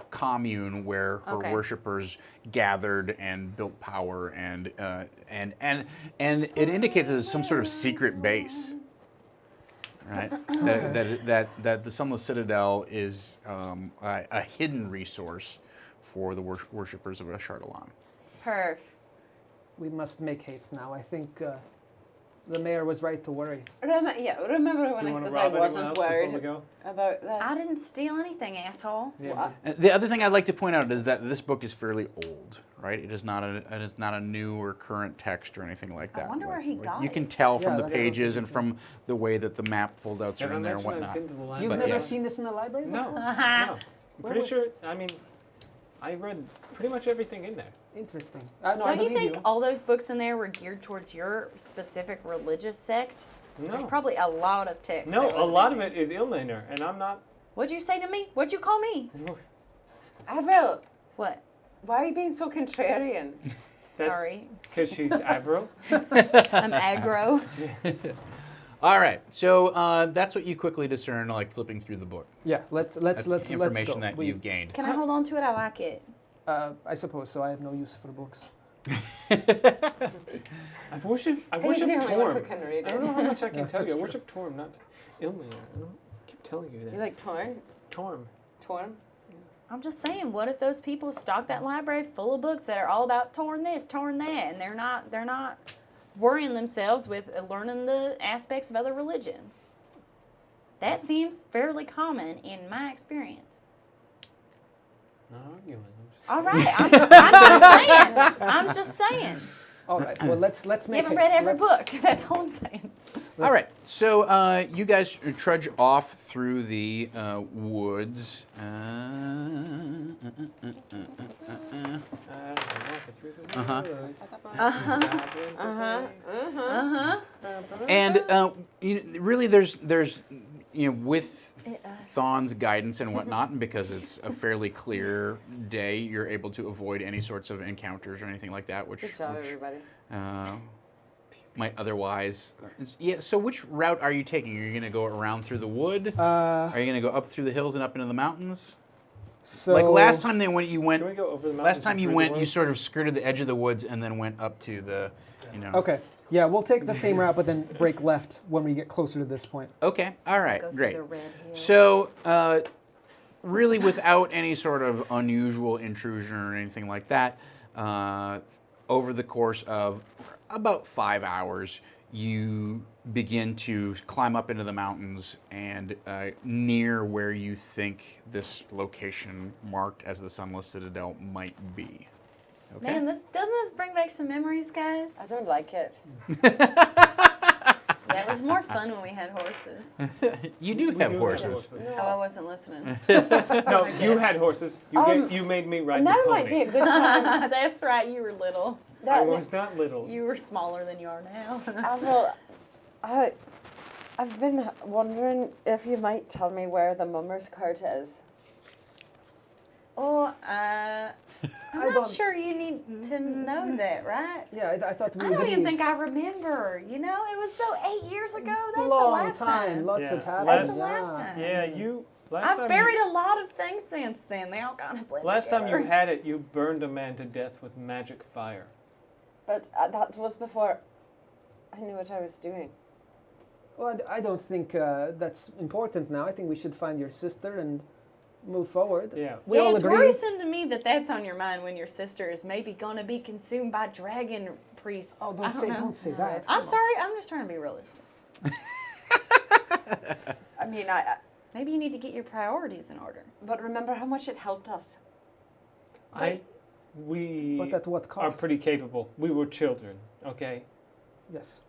[SPEAKER 1] commune where her worshippers gathered and built power, and it indicates it's some sort of secret base, right? that the Sunless Citadel is a hidden resource for the worshippers of Ashardalon.
[SPEAKER 2] Perf.
[SPEAKER 3] We must make haste now. I think the mayor was right to worry.
[SPEAKER 4] Remember when
[SPEAKER 5] Do you
[SPEAKER 4] I
[SPEAKER 5] want to
[SPEAKER 4] said I
[SPEAKER 5] rob anyone
[SPEAKER 4] wasn't
[SPEAKER 5] else before we
[SPEAKER 4] worried
[SPEAKER 5] go?
[SPEAKER 4] about this?
[SPEAKER 2] I didn't steal anything, asshole.
[SPEAKER 5] Yeah.
[SPEAKER 1] The other thing I'd like to point out is that this book is fairly old, right? It is not a new or current text or anything like that.
[SPEAKER 2] wonder where he got
[SPEAKER 1] You
[SPEAKER 2] it.
[SPEAKER 1] can tell from
[SPEAKER 3] Yeah,
[SPEAKER 1] the
[SPEAKER 3] that's
[SPEAKER 1] pages
[SPEAKER 3] what
[SPEAKER 1] and from the way that the map foldouts
[SPEAKER 5] Have
[SPEAKER 1] are
[SPEAKER 5] I
[SPEAKER 1] in there and
[SPEAKER 5] mentioned
[SPEAKER 1] whatnot.
[SPEAKER 5] I've been to the
[SPEAKER 3] You've
[SPEAKER 5] library?
[SPEAKER 3] never
[SPEAKER 1] yeah.
[SPEAKER 3] seen this in the library?
[SPEAKER 5] No, no. I'm pretty sure. I mean, I read pretty much everything in there.
[SPEAKER 3] Interesting. No, I
[SPEAKER 2] Don't you
[SPEAKER 3] believe
[SPEAKER 2] think all those books in there were geared towards your specific religious sect? There's
[SPEAKER 5] No,
[SPEAKER 2] probably a lot of text.
[SPEAKER 5] no.
[SPEAKER 2] that
[SPEAKER 5] A
[SPEAKER 2] wasn't
[SPEAKER 5] lot
[SPEAKER 2] in
[SPEAKER 5] of
[SPEAKER 2] there.
[SPEAKER 5] it is Ilmater, and I'm not.
[SPEAKER 2] What'd you say to me? What'd you call me?
[SPEAKER 4] Avril,
[SPEAKER 2] What?
[SPEAKER 4] why are you being so contrarian?
[SPEAKER 2] Sorry.
[SPEAKER 5] Because she's Avril.
[SPEAKER 2] I'm aggro.
[SPEAKER 1] All right, so that's what you quickly discern, like flipping through the book.
[SPEAKER 3] Yeah, let's
[SPEAKER 1] That's information
[SPEAKER 3] go.
[SPEAKER 1] that you've gained.
[SPEAKER 2] Can I hold on to it? I like it.
[SPEAKER 3] I suppose so. I have no use for the books.
[SPEAKER 5] I worship
[SPEAKER 4] He's the only one who
[SPEAKER 5] Torm.
[SPEAKER 4] can read
[SPEAKER 5] I don't know
[SPEAKER 4] it.
[SPEAKER 5] how much I can
[SPEAKER 3] Yeah,
[SPEAKER 5] tell you. I
[SPEAKER 3] that's
[SPEAKER 5] worship Torm, not Ilmater. I keep telling you that.
[SPEAKER 4] You like torn?
[SPEAKER 5] Torm.
[SPEAKER 4] Torn?
[SPEAKER 2] I'm just saying, what if those people stock that library full of books that are all about torn this, torn that, and they're not worrying themselves with learning the aspects of other religions? That seems fairly common in my experience.
[SPEAKER 5] Not arguing.
[SPEAKER 2] All right, I'm just saying. I'm just saying.
[SPEAKER 3] All right. Well, let's
[SPEAKER 2] You
[SPEAKER 3] make
[SPEAKER 2] haven't
[SPEAKER 3] haste.
[SPEAKER 2] read every
[SPEAKER 3] Let's-
[SPEAKER 2] book. That's all I'm saying.
[SPEAKER 1] All right, so you guys trudge off through the woods. And really, there's with Thon's guidance and whatnot, and because it's a fairly clear day, you're able to avoid any sorts of encounters or anything like that, which
[SPEAKER 4] Good job, everybody.
[SPEAKER 1] might otherwise. Yeah. So, which route are you taking? Are you going to go around through the wood? Are you going to go up through the hills and up into the mountains?
[SPEAKER 3] So
[SPEAKER 1] Like last time you went.
[SPEAKER 5] Can we go over the mountains?
[SPEAKER 1] Last time
[SPEAKER 5] and
[SPEAKER 1] you
[SPEAKER 5] through
[SPEAKER 1] went,
[SPEAKER 5] the
[SPEAKER 1] you
[SPEAKER 5] woods?
[SPEAKER 1] sort of skirted the edge of the woods and then went up to the,
[SPEAKER 3] Okay. Yeah, we'll take the same route, but then break left when we get closer to this point.
[SPEAKER 1] Okay. All right.
[SPEAKER 2] Go through
[SPEAKER 1] Great.
[SPEAKER 2] the red hills.
[SPEAKER 1] So, really, without any sort of unusual intrusion or anything like that, over the course of about 5 hours, you begin to climb up into the mountains and near where you think this location marked as the Sunless Citadel might be. Okay.
[SPEAKER 2] Man, doesn't this bring back some memories, guys?
[SPEAKER 4] I don't like it.
[SPEAKER 2] Yeah, it was more fun when we had horses.
[SPEAKER 1] You do have horses.
[SPEAKER 2] Oh, I wasn't listening.
[SPEAKER 5] No, you
[SPEAKER 2] guess.
[SPEAKER 5] had horses. You made me ride
[SPEAKER 4] Now
[SPEAKER 5] the
[SPEAKER 4] might be
[SPEAKER 5] pony.
[SPEAKER 4] a good time.
[SPEAKER 2] That's right, you were little.
[SPEAKER 5] I was not little.
[SPEAKER 2] You were smaller than you are now.
[SPEAKER 4] Avril, I've been wondering if you might tell me where the Mummer's Court is.
[SPEAKER 2] Oh, I'm not
[SPEAKER 3] don't-
[SPEAKER 2] sure you need to know that, right?
[SPEAKER 3] Yeah, I thought we
[SPEAKER 2] I
[SPEAKER 3] would
[SPEAKER 2] don't even
[SPEAKER 3] need
[SPEAKER 2] think I remember. You know, it was so 8 years ago. That's
[SPEAKER 3] long
[SPEAKER 2] a lifetime.
[SPEAKER 3] time. Lots
[SPEAKER 5] Yeah.
[SPEAKER 3] have happened.
[SPEAKER 5] That's
[SPEAKER 2] a lifetime.
[SPEAKER 5] Yeah, you. Last
[SPEAKER 2] I've
[SPEAKER 5] time
[SPEAKER 2] buried a lot of things since then. They all kind of blend
[SPEAKER 5] Last time you
[SPEAKER 2] together.
[SPEAKER 5] had it, you burned a man to death with magic fire.
[SPEAKER 4] But that was before I knew what I was doing.
[SPEAKER 3] Well, I don't think that's important now. I think we should find your sister and move forward.
[SPEAKER 5] Yeah.
[SPEAKER 3] We all
[SPEAKER 2] it's
[SPEAKER 3] agree.
[SPEAKER 2] worrisome to me that that's on your mind when your sister is maybe going to be consumed by dragon priests.
[SPEAKER 3] Oh,
[SPEAKER 2] I
[SPEAKER 3] don't say that.
[SPEAKER 2] I'm sorry. I'm just trying to be realistic.
[SPEAKER 4] I mean,
[SPEAKER 2] Maybe you need to get your priorities in order.
[SPEAKER 4] but remember how much it helped us.
[SPEAKER 5] We
[SPEAKER 3] But at what
[SPEAKER 5] are
[SPEAKER 3] cost?
[SPEAKER 5] pretty capable. We were children, okay?
[SPEAKER 3] Yes.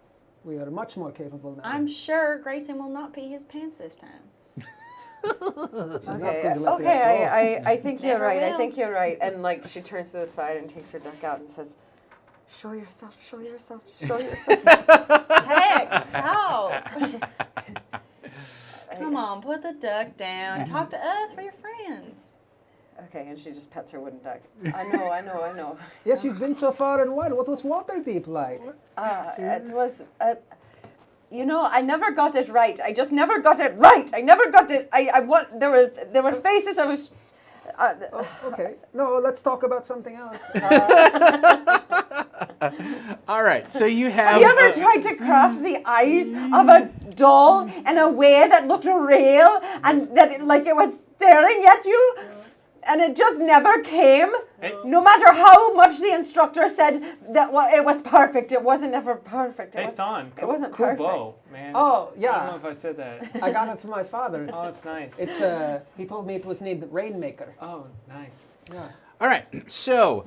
[SPEAKER 3] We are much more capable now.
[SPEAKER 2] I'm sure Grayson will not pee his pants this time.
[SPEAKER 4] Okay,
[SPEAKER 3] going to let that
[SPEAKER 4] I think you're
[SPEAKER 2] Never
[SPEAKER 4] right. I
[SPEAKER 2] will.
[SPEAKER 4] think you're right. And like she turns to the side and takes her duck out and says, "Show yourself, show yourself, show yourself."
[SPEAKER 2] Tex, stop. Come on, put the duck down. Talk to us. We're your friends.
[SPEAKER 4] Okay, and she just pets her wooden duck. I know.
[SPEAKER 3] Yes, you've been so far and wide. What was Waterdeep like?
[SPEAKER 4] It was, I never got it right. I just never got it right. I never got it. There were faces I was.
[SPEAKER 3] Okay. No, let's talk about something else.
[SPEAKER 1] All right, so you have.
[SPEAKER 4] Have you ever tried to craft the eyes of a doll in a way that looked real and that it was staring at you? And it just never came. No matter how much the instructor said that it was perfect, it wasn't ever perfect.
[SPEAKER 5] Hey, Thon,
[SPEAKER 4] it wasn't
[SPEAKER 5] cool
[SPEAKER 4] perfect.
[SPEAKER 5] bow, man.
[SPEAKER 3] Oh,
[SPEAKER 5] I
[SPEAKER 3] yeah.
[SPEAKER 5] don't know if I said that.
[SPEAKER 3] I got it from my father.
[SPEAKER 5] Oh, it's nice.
[SPEAKER 3] It's he told me it was named Rainmaker.
[SPEAKER 5] Oh, nice.
[SPEAKER 3] Yeah.
[SPEAKER 1] All right, so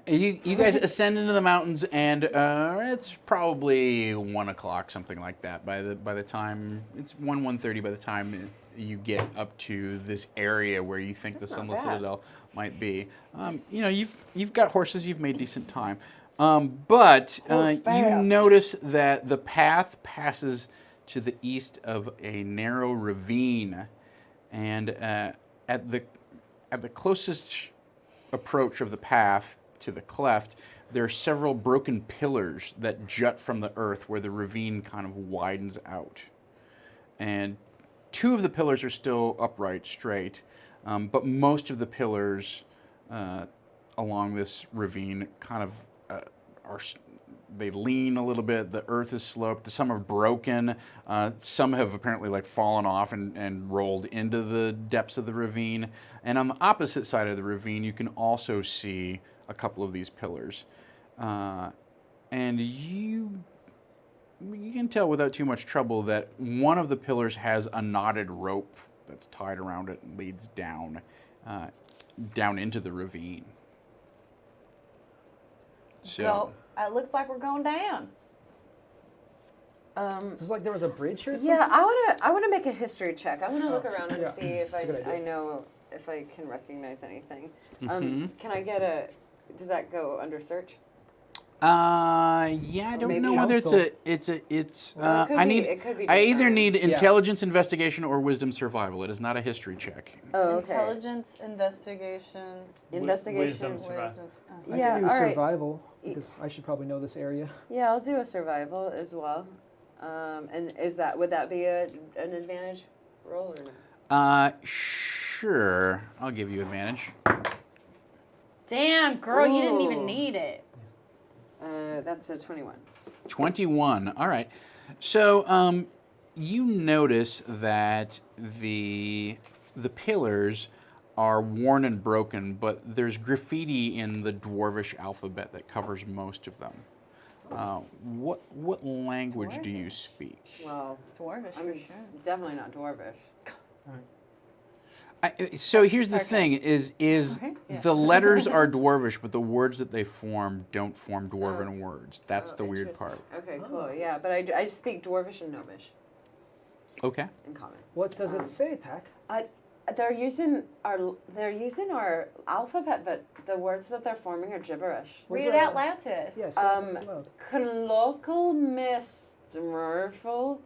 [SPEAKER 1] you guys ascend into the mountains, and it's probably 1 o'clock, something like that. By the time it's 1:30, by the time you get up to this area where you think
[SPEAKER 4] That's
[SPEAKER 1] the
[SPEAKER 4] not
[SPEAKER 1] Sunless
[SPEAKER 4] bad.
[SPEAKER 1] Citadel might be. You've got horses. You've made decent time, but you
[SPEAKER 4] fast.
[SPEAKER 1] notice that the path passes to the east of a narrow ravine, and at the closest approach of the path to the cleft, there are several broken pillars that jut from the earth where the ravine kind of widens out. And 2 of the pillars are still upright, straight, but most of the pillars along this ravine kind of they lean a little bit. The earth is sloped. Some are broken. Some have apparently fallen off and rolled into the depths of the ravine. And on the opposite side of the ravine, you can also see a couple of these pillars. And you can tell without too much trouble that one of the pillars has a knotted rope that's tied around it and leads down into the ravine. So.
[SPEAKER 2] It looks like we're going down.
[SPEAKER 3] It's like there was a bridge here.
[SPEAKER 4] Yeah, I wanna make a history check. I wanna look around and
[SPEAKER 3] Yeah.
[SPEAKER 4] see if
[SPEAKER 3] That's a good idea.
[SPEAKER 4] I know if I can recognize anything.
[SPEAKER 1] Mhm.
[SPEAKER 4] Can I get does that go under search?
[SPEAKER 1] Yeah, I don't
[SPEAKER 4] maybe
[SPEAKER 1] know whether
[SPEAKER 3] counsel.
[SPEAKER 4] It could
[SPEAKER 1] I
[SPEAKER 4] be-
[SPEAKER 1] need.
[SPEAKER 4] it could be
[SPEAKER 1] I either
[SPEAKER 4] discern.
[SPEAKER 1] need intelligence investigation or wisdom survival. It is not a history check.
[SPEAKER 4] Oh, okay.
[SPEAKER 2] Intelligence, investigation,
[SPEAKER 4] Investigation.
[SPEAKER 5] Wisdom survival.
[SPEAKER 2] wisdom.
[SPEAKER 3] I
[SPEAKER 4] Yeah,
[SPEAKER 3] can do
[SPEAKER 4] all right.
[SPEAKER 3] survival because I should probably know this area.
[SPEAKER 4] Yeah, I'll do a survival as well. And would that be an advantage roll or no?
[SPEAKER 1] Sure. I'll give you advantage.
[SPEAKER 2] Damn, girl, you didn't even
[SPEAKER 4] Ooh.
[SPEAKER 2] need it.
[SPEAKER 4] That's a 21.
[SPEAKER 1] 21. All right. So you notice that the pillars are worn and broken, but there's graffiti in the dwarvish alphabet that covers most of them. What language do you speak?
[SPEAKER 4] Well,
[SPEAKER 2] Dwarvish
[SPEAKER 4] I'm
[SPEAKER 2] for sure.
[SPEAKER 4] definitely not dwarvish.
[SPEAKER 1] So here's the thing: is
[SPEAKER 4] Okay, yeah.
[SPEAKER 1] the letters are dwarvish, but the words that they form don't form dwarven words. That's the weird part.
[SPEAKER 4] Interesting. Okay, cool. Yeah, but I speak dwarvish and gnomish
[SPEAKER 1] Okay.
[SPEAKER 4] in common.
[SPEAKER 3] What does it say, Tack?
[SPEAKER 4] They're using our alphabet, but the words that they're forming are gibberish.
[SPEAKER 3] What's
[SPEAKER 2] Read it
[SPEAKER 3] that?
[SPEAKER 2] out loud to us.
[SPEAKER 3] Yes.
[SPEAKER 4] Colloquial Mistmerful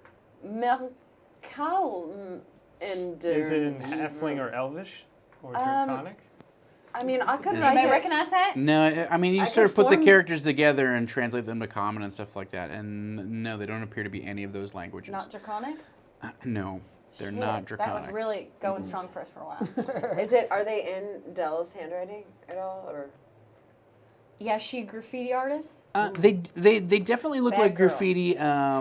[SPEAKER 4] Melcal and
[SPEAKER 5] Is it in halfling or elvish or draconic?
[SPEAKER 4] I mean, I could
[SPEAKER 1] Does
[SPEAKER 2] Does
[SPEAKER 4] write
[SPEAKER 2] anybody
[SPEAKER 4] it.
[SPEAKER 2] recognize that?
[SPEAKER 1] No, I mean you
[SPEAKER 4] I
[SPEAKER 1] sort of
[SPEAKER 4] could
[SPEAKER 1] put the
[SPEAKER 4] form-
[SPEAKER 1] characters together and translate them to common and stuff like that. And no, they don't appear to be any of those languages.
[SPEAKER 2] Not draconic?
[SPEAKER 1] No, they're
[SPEAKER 2] Shit,
[SPEAKER 1] not draconic.
[SPEAKER 2] That was really going strong for us for a while.
[SPEAKER 4] Are they in Del's handwriting at all, or? Yeah, she a graffiti artist?
[SPEAKER 1] They definitely look
[SPEAKER 4] Bad
[SPEAKER 1] like
[SPEAKER 4] girl.
[SPEAKER 1] graffiti.
[SPEAKER 5] I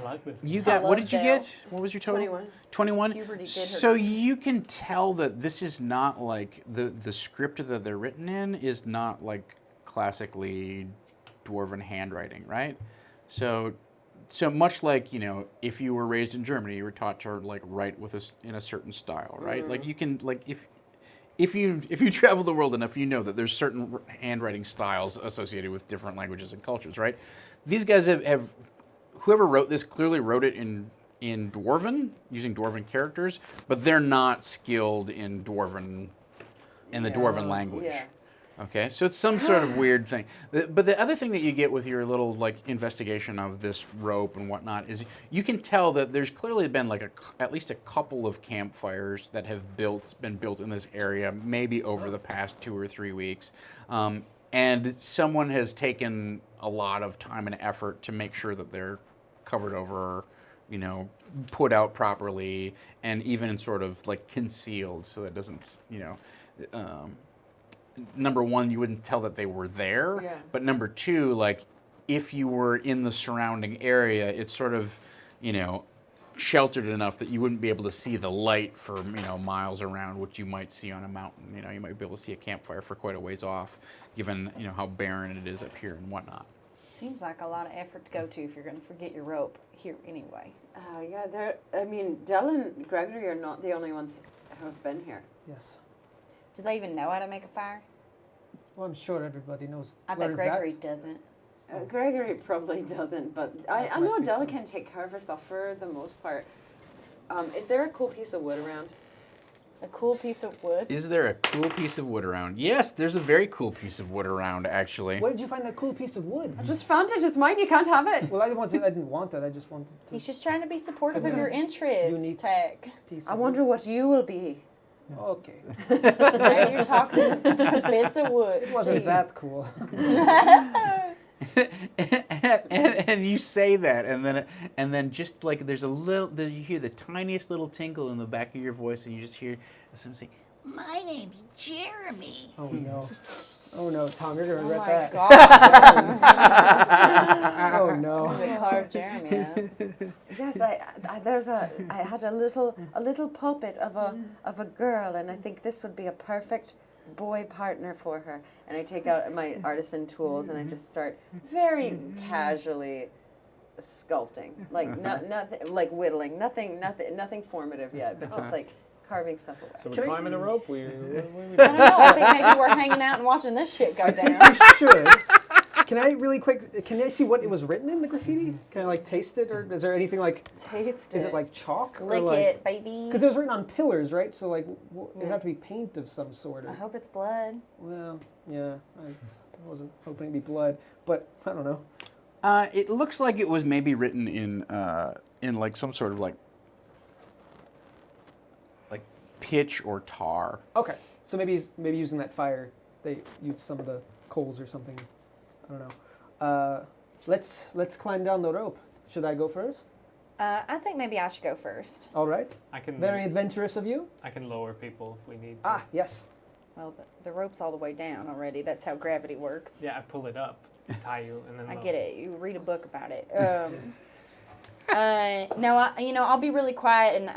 [SPEAKER 5] like this.
[SPEAKER 1] You got, what
[SPEAKER 4] love
[SPEAKER 1] did you
[SPEAKER 4] Dale.
[SPEAKER 1] get? What was your total?
[SPEAKER 4] 21.
[SPEAKER 1] 21?
[SPEAKER 4] Puberty did her
[SPEAKER 1] So
[SPEAKER 4] good.
[SPEAKER 1] you can tell that this is not like, the script that they're written in is not like classically dwarven handwriting, right? So much like, if you were raised in Germany, you were taught to like write in a certain style, right? Like you can, like if you travel the world enough, you know that there's certain handwriting styles associated with different languages and cultures, right? These guys have whoever wrote this clearly wrote it in Dwarven, using Dwarven characters, but they're not skilled in the Dwarven language.
[SPEAKER 4] Yeah.
[SPEAKER 1] Okay, so it's some sort of weird thing. But the other thing that you get with your little like investigation of this rope and whatnot is you can tell that there's clearly been like at least a couple of campfires that have been built in this area, maybe over the past 2 or 3 weeks, and someone has taken a lot of time and effort to make sure that they're covered over, put out properly, and even sort of like concealed so that doesn't, number one, you wouldn't tell that they were there.
[SPEAKER 4] Yeah.
[SPEAKER 1] But number two, like if you were in the surrounding area, it's sort of, sheltered enough that you wouldn't be able to see the light for, miles around, which you might see on a mountain. You might be able to see a campfire for quite a ways off, given, how barren it is up here and whatnot.
[SPEAKER 4] Seems like a lot of effort to go to if you're going to forget your rope here anyway.
[SPEAKER 2] Yeah, Del and Gregory are not the only ones who have been here.
[SPEAKER 3] Yes.
[SPEAKER 4] Do they even know how to make a fire?
[SPEAKER 3] Well, I'm sure everybody knows.
[SPEAKER 4] I
[SPEAKER 3] where
[SPEAKER 4] bet
[SPEAKER 3] is
[SPEAKER 4] Gregory doesn't.
[SPEAKER 2] Gregory probably doesn't, but I
[SPEAKER 3] That
[SPEAKER 2] know
[SPEAKER 3] might be
[SPEAKER 2] Della
[SPEAKER 3] true.
[SPEAKER 2] can take care of herself for the most part. Is there a cool piece of wood around?
[SPEAKER 4] A cool piece of wood?
[SPEAKER 1] Is there a cool piece of wood around? Yes, there's a very cool piece of wood around, actually.
[SPEAKER 3] Where did you find that cool piece of wood?
[SPEAKER 2] I just found it. It's mine. You can't have it.
[SPEAKER 3] Well, I didn't want it. I just wanted to.
[SPEAKER 4] He's just trying to be supportive of
[SPEAKER 3] Yeah.
[SPEAKER 4] your interests,
[SPEAKER 3] Unique.
[SPEAKER 4] Tech.
[SPEAKER 3] Piece
[SPEAKER 2] I
[SPEAKER 3] of
[SPEAKER 2] wonder what you will be.
[SPEAKER 3] wood. Okay.
[SPEAKER 4] Now you're talking to bits of wood.
[SPEAKER 3] It wasn't
[SPEAKER 4] Jeez.
[SPEAKER 3] that cool.
[SPEAKER 1] and you say that, and then just like there's you hear the tiniest little tinkle in the back of your voice, and you just hear someone say, "My name's Jeremy."
[SPEAKER 3] Oh no. Oh no, Tom, you're gonna
[SPEAKER 4] Oh
[SPEAKER 3] regret
[SPEAKER 4] my
[SPEAKER 3] that.
[SPEAKER 4] God.
[SPEAKER 3] Oh no.
[SPEAKER 4] We carved Jeremy up.
[SPEAKER 2] Yes, I had a little puppet of a girl, and I think this would be a perfect boy partner for her. And I take out my artisan tools and I just start very casually sculpting, like nothing, like whittling, nothing formative yet, but just like carving stuff away.
[SPEAKER 5] So we're
[SPEAKER 3] Can I-
[SPEAKER 5] climbing a rope. We
[SPEAKER 4] I don't know. I think maybe we're hanging out and watching this shit go down.
[SPEAKER 3] You should. Can I really quick? Can I see what it was written in the graffiti? Can I like taste it, or is there anything like?
[SPEAKER 4] Taste
[SPEAKER 3] Is
[SPEAKER 4] it.
[SPEAKER 3] it like chalk?
[SPEAKER 4] Lick
[SPEAKER 3] or, like,
[SPEAKER 4] it, baby.
[SPEAKER 3] Because it was written on pillars, right? So like, it'd have to be paint of some sort.
[SPEAKER 4] I
[SPEAKER 3] Or,
[SPEAKER 4] hope it's blood.
[SPEAKER 3] well, yeah, I wasn't hoping it'd be blood, but I don't know.
[SPEAKER 1] It looks like it was maybe written in like some sort of like pitch or tar.
[SPEAKER 3] Okay, so maybe using that fire, they used some of the coals or something. I don't know. Let's climb down the rope. Should I go first?
[SPEAKER 4] I think maybe I should go first.
[SPEAKER 3] All right.
[SPEAKER 5] I can
[SPEAKER 3] Very adventurous of you.
[SPEAKER 5] I can lower people if we need. To.
[SPEAKER 3] Ah, yes.
[SPEAKER 4] Well, the rope's all the way down already. That's how gravity works.
[SPEAKER 5] Yeah, I pull it up, tie you, and then.
[SPEAKER 4] I
[SPEAKER 5] lower.
[SPEAKER 4] get it. You read a book about it. No, I'll be really quiet, and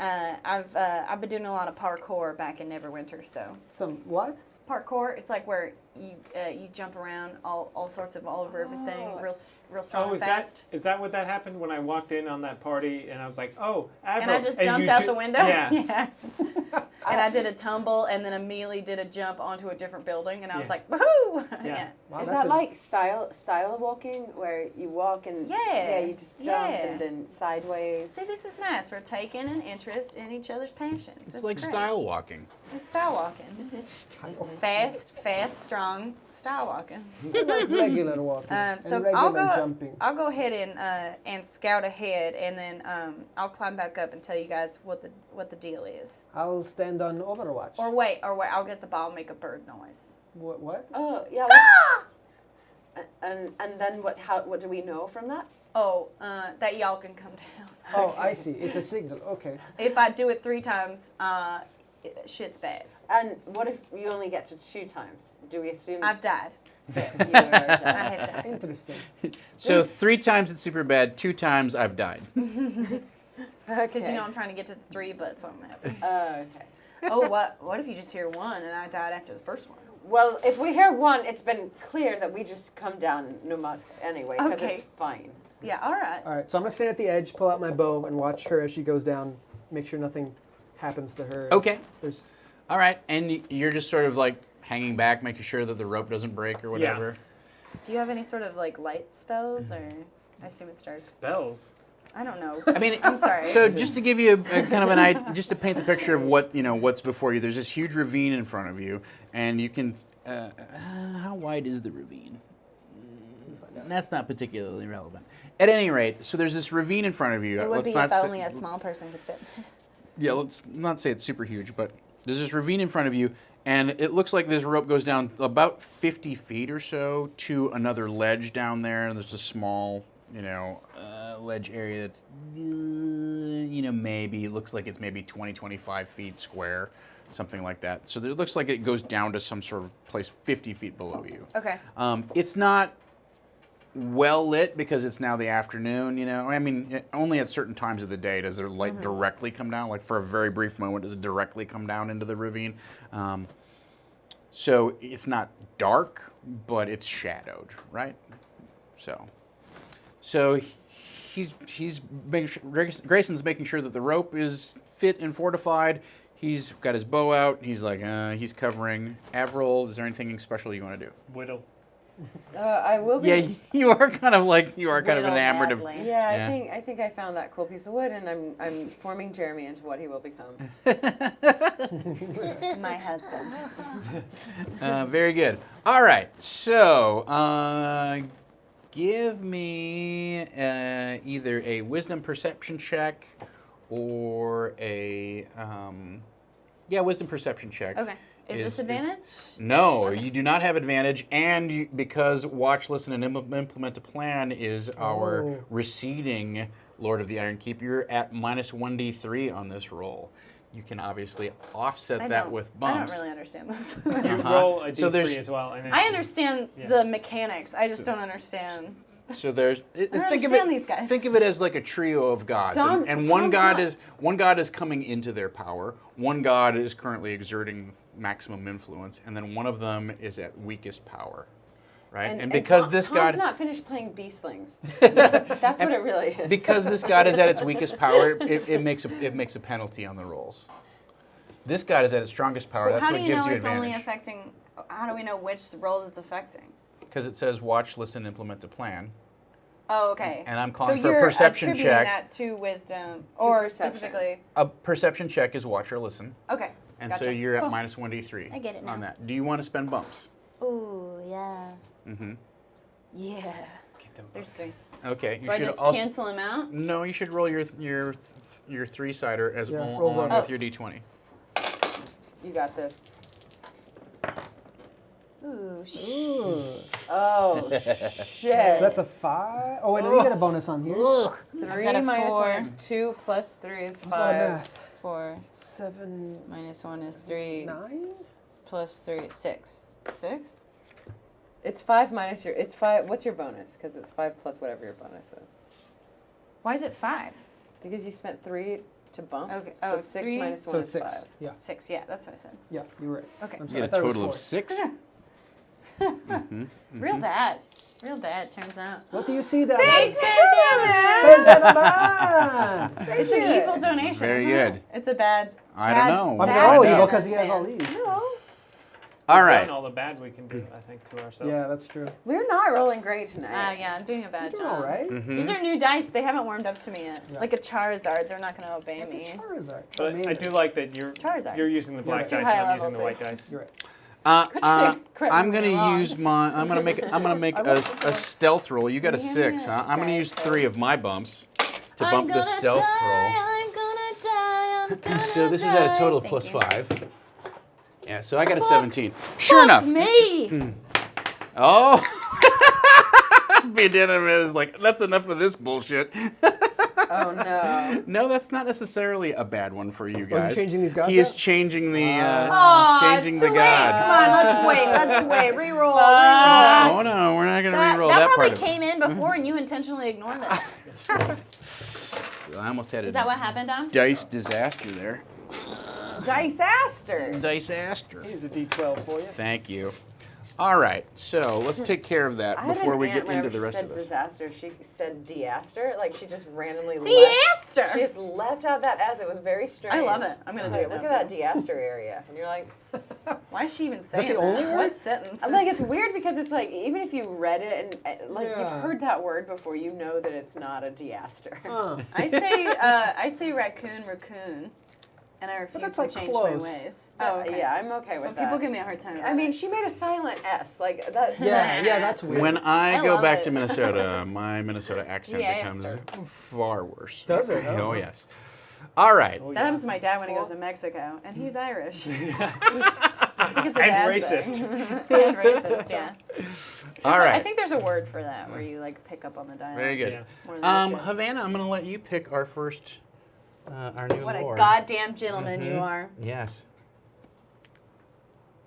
[SPEAKER 4] I've been doing a lot of parkour back in Neverwinter. So
[SPEAKER 3] Some what?
[SPEAKER 4] parkour, it's like where you jump around all sorts of all over everything, real strong
[SPEAKER 5] Oh,
[SPEAKER 4] and fast.
[SPEAKER 5] is that what that happened when I walked in on that party and I was like, oh, Avro.
[SPEAKER 4] And I just
[SPEAKER 5] you
[SPEAKER 4] jumped out
[SPEAKER 5] ju-
[SPEAKER 4] the window.
[SPEAKER 5] Yeah.
[SPEAKER 4] And I did a tumble, and then immediately did a jump onto a different building, and I was
[SPEAKER 5] Yeah.
[SPEAKER 4] like, woohoo!
[SPEAKER 5] Yeah.
[SPEAKER 3] Wow,
[SPEAKER 2] Is
[SPEAKER 3] that's
[SPEAKER 2] that like style walking, where you walk and
[SPEAKER 4] Yeah.
[SPEAKER 2] you just jump
[SPEAKER 4] Yeah.
[SPEAKER 2] and then sideways?
[SPEAKER 4] See, this is nice. We're taking an interest in each other's passions.
[SPEAKER 1] It's like
[SPEAKER 4] great.
[SPEAKER 1] style walking.
[SPEAKER 4] It's style walking.
[SPEAKER 3] style?
[SPEAKER 4] Fast, strong, style walking.
[SPEAKER 3] Like regular walking.
[SPEAKER 4] So
[SPEAKER 3] and regular
[SPEAKER 4] I'll go.
[SPEAKER 3] jumping.
[SPEAKER 4] I'll go ahead and scout ahead, and then I'll climb back up and tell you guys what the deal is.
[SPEAKER 3] I'll stand on Overwatch.
[SPEAKER 4] Or wait, I'll get the ball and make a bird noise.
[SPEAKER 3] What?
[SPEAKER 2] Oh yeah. And then what do we know from that?
[SPEAKER 4] Oh, that y'all can come down.
[SPEAKER 3] Oh, I see. It's a signal. Okay.
[SPEAKER 4] If I do it 3 times, shit's bad.
[SPEAKER 2] And what if you only get to 2 times? Do we assume?
[SPEAKER 4] I've died. You are
[SPEAKER 2] I have died.
[SPEAKER 3] Interesting.
[SPEAKER 1] So 3 times it's super bad, 2 times I've died.
[SPEAKER 2] Because you know I'm trying to get to the 3, but something happened.
[SPEAKER 4] Okay.
[SPEAKER 2] Oh, what if you just hear 1 and I died after the first one?
[SPEAKER 4] Well, if we hear 1, it's been clear that we just come down no matter anyway, because
[SPEAKER 2] Okay.
[SPEAKER 4] it's fine.
[SPEAKER 2] Yeah, all right.
[SPEAKER 3] All right, so I'm gonna stand at the edge, pull out my bow, and watch her as she goes down. Make sure nothing happens to her.
[SPEAKER 1] Okay.
[SPEAKER 3] There's
[SPEAKER 1] All right, and you're just sort of like hanging back, making sure that the rope doesn't break or whatever.
[SPEAKER 2] Do you have any sort of like light spells, or I assume it's dark?
[SPEAKER 5] Spells.
[SPEAKER 2] I don't know.
[SPEAKER 1] I mean,
[SPEAKER 2] I'm sorry.
[SPEAKER 1] So just to give you a kind of an idea, just to paint the picture of what what's before you, there's this huge ravine in front of you, and you can. How wide is the ravine? That's not particularly relevant. At any rate, so there's this ravine in front of you.
[SPEAKER 2] it would
[SPEAKER 1] Let's
[SPEAKER 2] be
[SPEAKER 1] not
[SPEAKER 2] if
[SPEAKER 1] say-
[SPEAKER 2] only a small person could fit.
[SPEAKER 1] Yeah, let's not say it's super huge, but there's this ravine in front of you, and it looks like this rope goes down about 50 feet or so to another ledge down there, and there's a small, ledge area that's, maybe, it looks like it's maybe 20, 25 feet square, something like that. So it looks like it goes down to some sort of place 50 feet below you.
[SPEAKER 2] Okay.
[SPEAKER 1] It's not well lit because it's now the afternoon, I mean, only at certain times of the day does the light directly come down. Like for a very brief moment, does it directly come down into the ravine. So it's not dark, but it's shadowed, right? So he's making sure, Grayson's making sure that the rope is fit and fortified. He's got his bow out. He's like, he's covering. Avril, is there anything special you want to do?
[SPEAKER 5] Whittle.
[SPEAKER 4] I will be.
[SPEAKER 1] Yeah, you are kind of
[SPEAKER 2] Whittle
[SPEAKER 1] enamored of.
[SPEAKER 2] badly.
[SPEAKER 4] Yeah,
[SPEAKER 1] Yeah.
[SPEAKER 4] I think I found that cool piece of wood, and I'm forming Jeremy into what he will become.
[SPEAKER 2] My husband.
[SPEAKER 1] Very good. All right, so give me either a wisdom perception check or a wisdom perception check.
[SPEAKER 2] Okay. Is this advantage?
[SPEAKER 1] No, you do not have advantage, and because watch, listen, and implement a plan is our receding Lord of the Ironkeep, you're at minus 1d3 on this roll. You can obviously offset that with
[SPEAKER 2] I
[SPEAKER 1] bumps.
[SPEAKER 2] don't really understand this.
[SPEAKER 5] You
[SPEAKER 1] Uh-huh.
[SPEAKER 5] roll a
[SPEAKER 1] So there's-
[SPEAKER 5] d3 as well. And
[SPEAKER 2] I
[SPEAKER 5] it's-
[SPEAKER 2] understand
[SPEAKER 5] Yeah.
[SPEAKER 2] the mechanics. I just don't understand.
[SPEAKER 1] So there's
[SPEAKER 2] don't
[SPEAKER 1] think of
[SPEAKER 2] understand
[SPEAKER 1] it.
[SPEAKER 2] these guys.
[SPEAKER 1] Think of it as like a trio of gods,
[SPEAKER 4] Dom-
[SPEAKER 1] and
[SPEAKER 4] Dom's
[SPEAKER 1] one god is coming into their power. One god is currently exerting maximum influence, and then one of them is at weakest power, right? And because this
[SPEAKER 4] Tom's
[SPEAKER 1] god,
[SPEAKER 4] not finished playing Beastlings. That's what it really is.
[SPEAKER 1] because this god is at its weakest power, it makes a penalty on the rolls. This god is at its strongest power.
[SPEAKER 2] Well,
[SPEAKER 1] That's
[SPEAKER 2] how do
[SPEAKER 1] what
[SPEAKER 2] you
[SPEAKER 1] gives
[SPEAKER 2] know
[SPEAKER 1] you
[SPEAKER 2] it's
[SPEAKER 1] advantage.
[SPEAKER 2] only affecting? How do we know which roles it's affecting?
[SPEAKER 1] Because it says watch, listen, implement a plan.
[SPEAKER 2] Oh, okay.
[SPEAKER 1] And I'm calling
[SPEAKER 2] so
[SPEAKER 1] for a
[SPEAKER 2] you're
[SPEAKER 1] perception
[SPEAKER 2] attributing
[SPEAKER 1] check.
[SPEAKER 2] that to wisdom, or
[SPEAKER 4] perception.
[SPEAKER 2] specifically.
[SPEAKER 1] A perception check is watch or listen.
[SPEAKER 2] Okay.
[SPEAKER 1] And
[SPEAKER 2] gotcha.
[SPEAKER 1] so you're
[SPEAKER 2] Cool.
[SPEAKER 1] at minus 1d3
[SPEAKER 2] I get it
[SPEAKER 1] on
[SPEAKER 2] now.
[SPEAKER 1] that. Do you want to spend bumps?
[SPEAKER 2] Ooh, yeah.
[SPEAKER 1] Mm-hmm.
[SPEAKER 2] Yeah.
[SPEAKER 5] Get them
[SPEAKER 2] There's 3.
[SPEAKER 1] Okay.
[SPEAKER 2] So I just cancel them out.
[SPEAKER 1] No, you should roll your 3-sider as
[SPEAKER 3] Yeah,
[SPEAKER 1] along
[SPEAKER 3] roll that.
[SPEAKER 1] with your d20.
[SPEAKER 4] You got this.
[SPEAKER 2] Ooh,
[SPEAKER 3] Ooh.
[SPEAKER 4] Oh,
[SPEAKER 3] So
[SPEAKER 4] shit.
[SPEAKER 3] that's a 5. Oh, and then you get a bonus on here.
[SPEAKER 4] Three
[SPEAKER 2] got a
[SPEAKER 4] minus
[SPEAKER 2] 4.
[SPEAKER 4] 1 is 2 plus 3 is
[SPEAKER 3] What's that
[SPEAKER 4] 5.
[SPEAKER 3] math?
[SPEAKER 2] 4
[SPEAKER 3] 7,
[SPEAKER 2] minus 1 is 3
[SPEAKER 3] 9?
[SPEAKER 2] plus 3 6. 6?
[SPEAKER 4] It's 5 minus your. It's 5. What's your bonus? Because it's 5 plus whatever your bonus is.
[SPEAKER 2] Why is it 5?
[SPEAKER 4] Because you spent 3 to bump.
[SPEAKER 2] Okay.
[SPEAKER 4] So
[SPEAKER 2] Oh,
[SPEAKER 4] 6
[SPEAKER 2] 3?
[SPEAKER 4] minus 1
[SPEAKER 3] So
[SPEAKER 4] is
[SPEAKER 3] it's 6.
[SPEAKER 4] 5.
[SPEAKER 3] Yeah,
[SPEAKER 2] 6. Yeah, that's what I said.
[SPEAKER 3] yeah, you were right.
[SPEAKER 2] Okay.
[SPEAKER 3] I'm
[SPEAKER 1] You
[SPEAKER 3] sorry,
[SPEAKER 1] get
[SPEAKER 3] I
[SPEAKER 1] a
[SPEAKER 3] thought it was
[SPEAKER 1] total of
[SPEAKER 3] 4.
[SPEAKER 1] 6.
[SPEAKER 2] Real bad. Real bad, turns out.
[SPEAKER 3] What do you see down
[SPEAKER 2] Thanks,
[SPEAKER 3] there?
[SPEAKER 2] Benjamin! It's an evil donation.
[SPEAKER 1] Very
[SPEAKER 2] isn't
[SPEAKER 1] good.
[SPEAKER 2] It? It's a bad.
[SPEAKER 1] I
[SPEAKER 2] bad,
[SPEAKER 1] don't know.
[SPEAKER 3] I mean,
[SPEAKER 2] bad
[SPEAKER 3] they're all
[SPEAKER 2] man,
[SPEAKER 3] evil because he has
[SPEAKER 2] man.
[SPEAKER 3] all these.
[SPEAKER 4] No,
[SPEAKER 1] All
[SPEAKER 5] We've
[SPEAKER 1] right.
[SPEAKER 5] done all the bad we can do, I think, to ourselves.
[SPEAKER 3] Yeah, that's true.
[SPEAKER 4] we're not rolling great tonight.
[SPEAKER 2] Yeah, I'm doing a bad
[SPEAKER 3] You're
[SPEAKER 2] job.
[SPEAKER 3] all right.
[SPEAKER 1] Mm-hmm.
[SPEAKER 2] These are new dice. They haven't warmed up to me yet.
[SPEAKER 3] Yeah.
[SPEAKER 2] Like a Charizard, they're not going to obey me.
[SPEAKER 3] Charizard.
[SPEAKER 5] But I do like that
[SPEAKER 2] Charizard.
[SPEAKER 5] you're using the black
[SPEAKER 3] It's
[SPEAKER 2] too
[SPEAKER 5] dice
[SPEAKER 2] high
[SPEAKER 5] and I'm
[SPEAKER 2] level,
[SPEAKER 5] using the
[SPEAKER 2] so-
[SPEAKER 5] white dice.
[SPEAKER 3] You're right.
[SPEAKER 2] Crit
[SPEAKER 1] I'm
[SPEAKER 2] me
[SPEAKER 1] gonna
[SPEAKER 2] wrong.
[SPEAKER 1] use my. I'm gonna make a stealth roll. You got a 6, huh? I'm gonna use 3 of my bumps to bump this stealth roll.
[SPEAKER 2] I'm gonna die. I'm gonna
[SPEAKER 1] So this is at a total of
[SPEAKER 2] die.
[SPEAKER 1] plus
[SPEAKER 2] Thank you.
[SPEAKER 1] 5. Yeah, so I got a 17. Sure enough.
[SPEAKER 2] Me.
[SPEAKER 1] Oh. Being is like, that's enough of this bullshit.
[SPEAKER 4] Oh no.
[SPEAKER 1] No, that's not necessarily a bad one for you
[SPEAKER 3] Oh, is
[SPEAKER 1] guys.
[SPEAKER 3] he changing these gods
[SPEAKER 1] He is
[SPEAKER 3] out?
[SPEAKER 1] changing the
[SPEAKER 2] Aw,
[SPEAKER 1] changing
[SPEAKER 2] it's
[SPEAKER 1] the
[SPEAKER 2] too
[SPEAKER 1] gods.
[SPEAKER 2] late. Come on, let's wait. Reroll. Reroll.
[SPEAKER 1] Oh no, we're not gonna
[SPEAKER 2] That
[SPEAKER 1] re-roll that
[SPEAKER 2] probably
[SPEAKER 1] part.
[SPEAKER 2] came in before, and you intentionally ignored it.
[SPEAKER 1] I almost had a
[SPEAKER 2] Is that what happened, Dom?
[SPEAKER 1] dice disaster there.
[SPEAKER 4] Disaster.
[SPEAKER 1] Disaster.
[SPEAKER 5] Here's a D12 for you.
[SPEAKER 1] Thank you. All right, so let's take care of that
[SPEAKER 4] I had
[SPEAKER 1] before
[SPEAKER 4] an
[SPEAKER 1] we
[SPEAKER 4] aunt
[SPEAKER 1] get
[SPEAKER 4] whenever
[SPEAKER 1] into the rest
[SPEAKER 4] she
[SPEAKER 1] of
[SPEAKER 4] said
[SPEAKER 1] this.
[SPEAKER 4] disaster, she said diaster. Like she just randomly
[SPEAKER 2] Diaster.
[SPEAKER 4] left. She just left out that S. It was very strange.
[SPEAKER 2] I love it. I'm gonna
[SPEAKER 4] It's
[SPEAKER 2] do
[SPEAKER 4] like,
[SPEAKER 2] it
[SPEAKER 4] look
[SPEAKER 2] now,
[SPEAKER 4] at that diaster area, and you're like,
[SPEAKER 2] Why is she even saying
[SPEAKER 3] the only
[SPEAKER 2] that?
[SPEAKER 3] word?
[SPEAKER 2] What sentence?
[SPEAKER 4] I'm like, it's weird because it's like even if you read it and like
[SPEAKER 3] Yeah.
[SPEAKER 4] you've heard that word before, you know that it's not a diaster.
[SPEAKER 3] Huh.
[SPEAKER 2] I say raccoon, and I refuse
[SPEAKER 3] that's,
[SPEAKER 2] to
[SPEAKER 3] like,
[SPEAKER 2] change
[SPEAKER 3] close.
[SPEAKER 2] my ways. Oh, okay.
[SPEAKER 4] Yeah, I'm okay with
[SPEAKER 2] But
[SPEAKER 4] that.
[SPEAKER 2] people give me a hard time.
[SPEAKER 4] I
[SPEAKER 2] about
[SPEAKER 4] mean,
[SPEAKER 2] it.
[SPEAKER 4] she made a silent S. Like that.
[SPEAKER 3] Yeah, that's weird.
[SPEAKER 1] When I
[SPEAKER 2] I
[SPEAKER 1] go
[SPEAKER 2] love
[SPEAKER 1] back
[SPEAKER 2] it.
[SPEAKER 1] to Minnesota, my Minnesota accent
[SPEAKER 2] Diaster.
[SPEAKER 1] becomes far worse.
[SPEAKER 3] Does it?
[SPEAKER 1] Oh,
[SPEAKER 3] Oh.
[SPEAKER 1] yes. All right.
[SPEAKER 5] Oh,
[SPEAKER 2] That
[SPEAKER 5] yeah.
[SPEAKER 2] happens to my dad when he goes to Mexico, and he's Irish. I think it's a
[SPEAKER 5] And
[SPEAKER 2] dad
[SPEAKER 5] racist.
[SPEAKER 2] thing. And racist, yeah.
[SPEAKER 1] All right.
[SPEAKER 2] I think there's a word for that where you like pick up on the dialect.
[SPEAKER 1] Very good.
[SPEAKER 5] Yeah.
[SPEAKER 2] More than that shit.
[SPEAKER 1] Havana, I'm going to let you pick our first, our new
[SPEAKER 2] What a
[SPEAKER 1] lord.
[SPEAKER 2] goddamn gentleman you are.
[SPEAKER 1] Yes.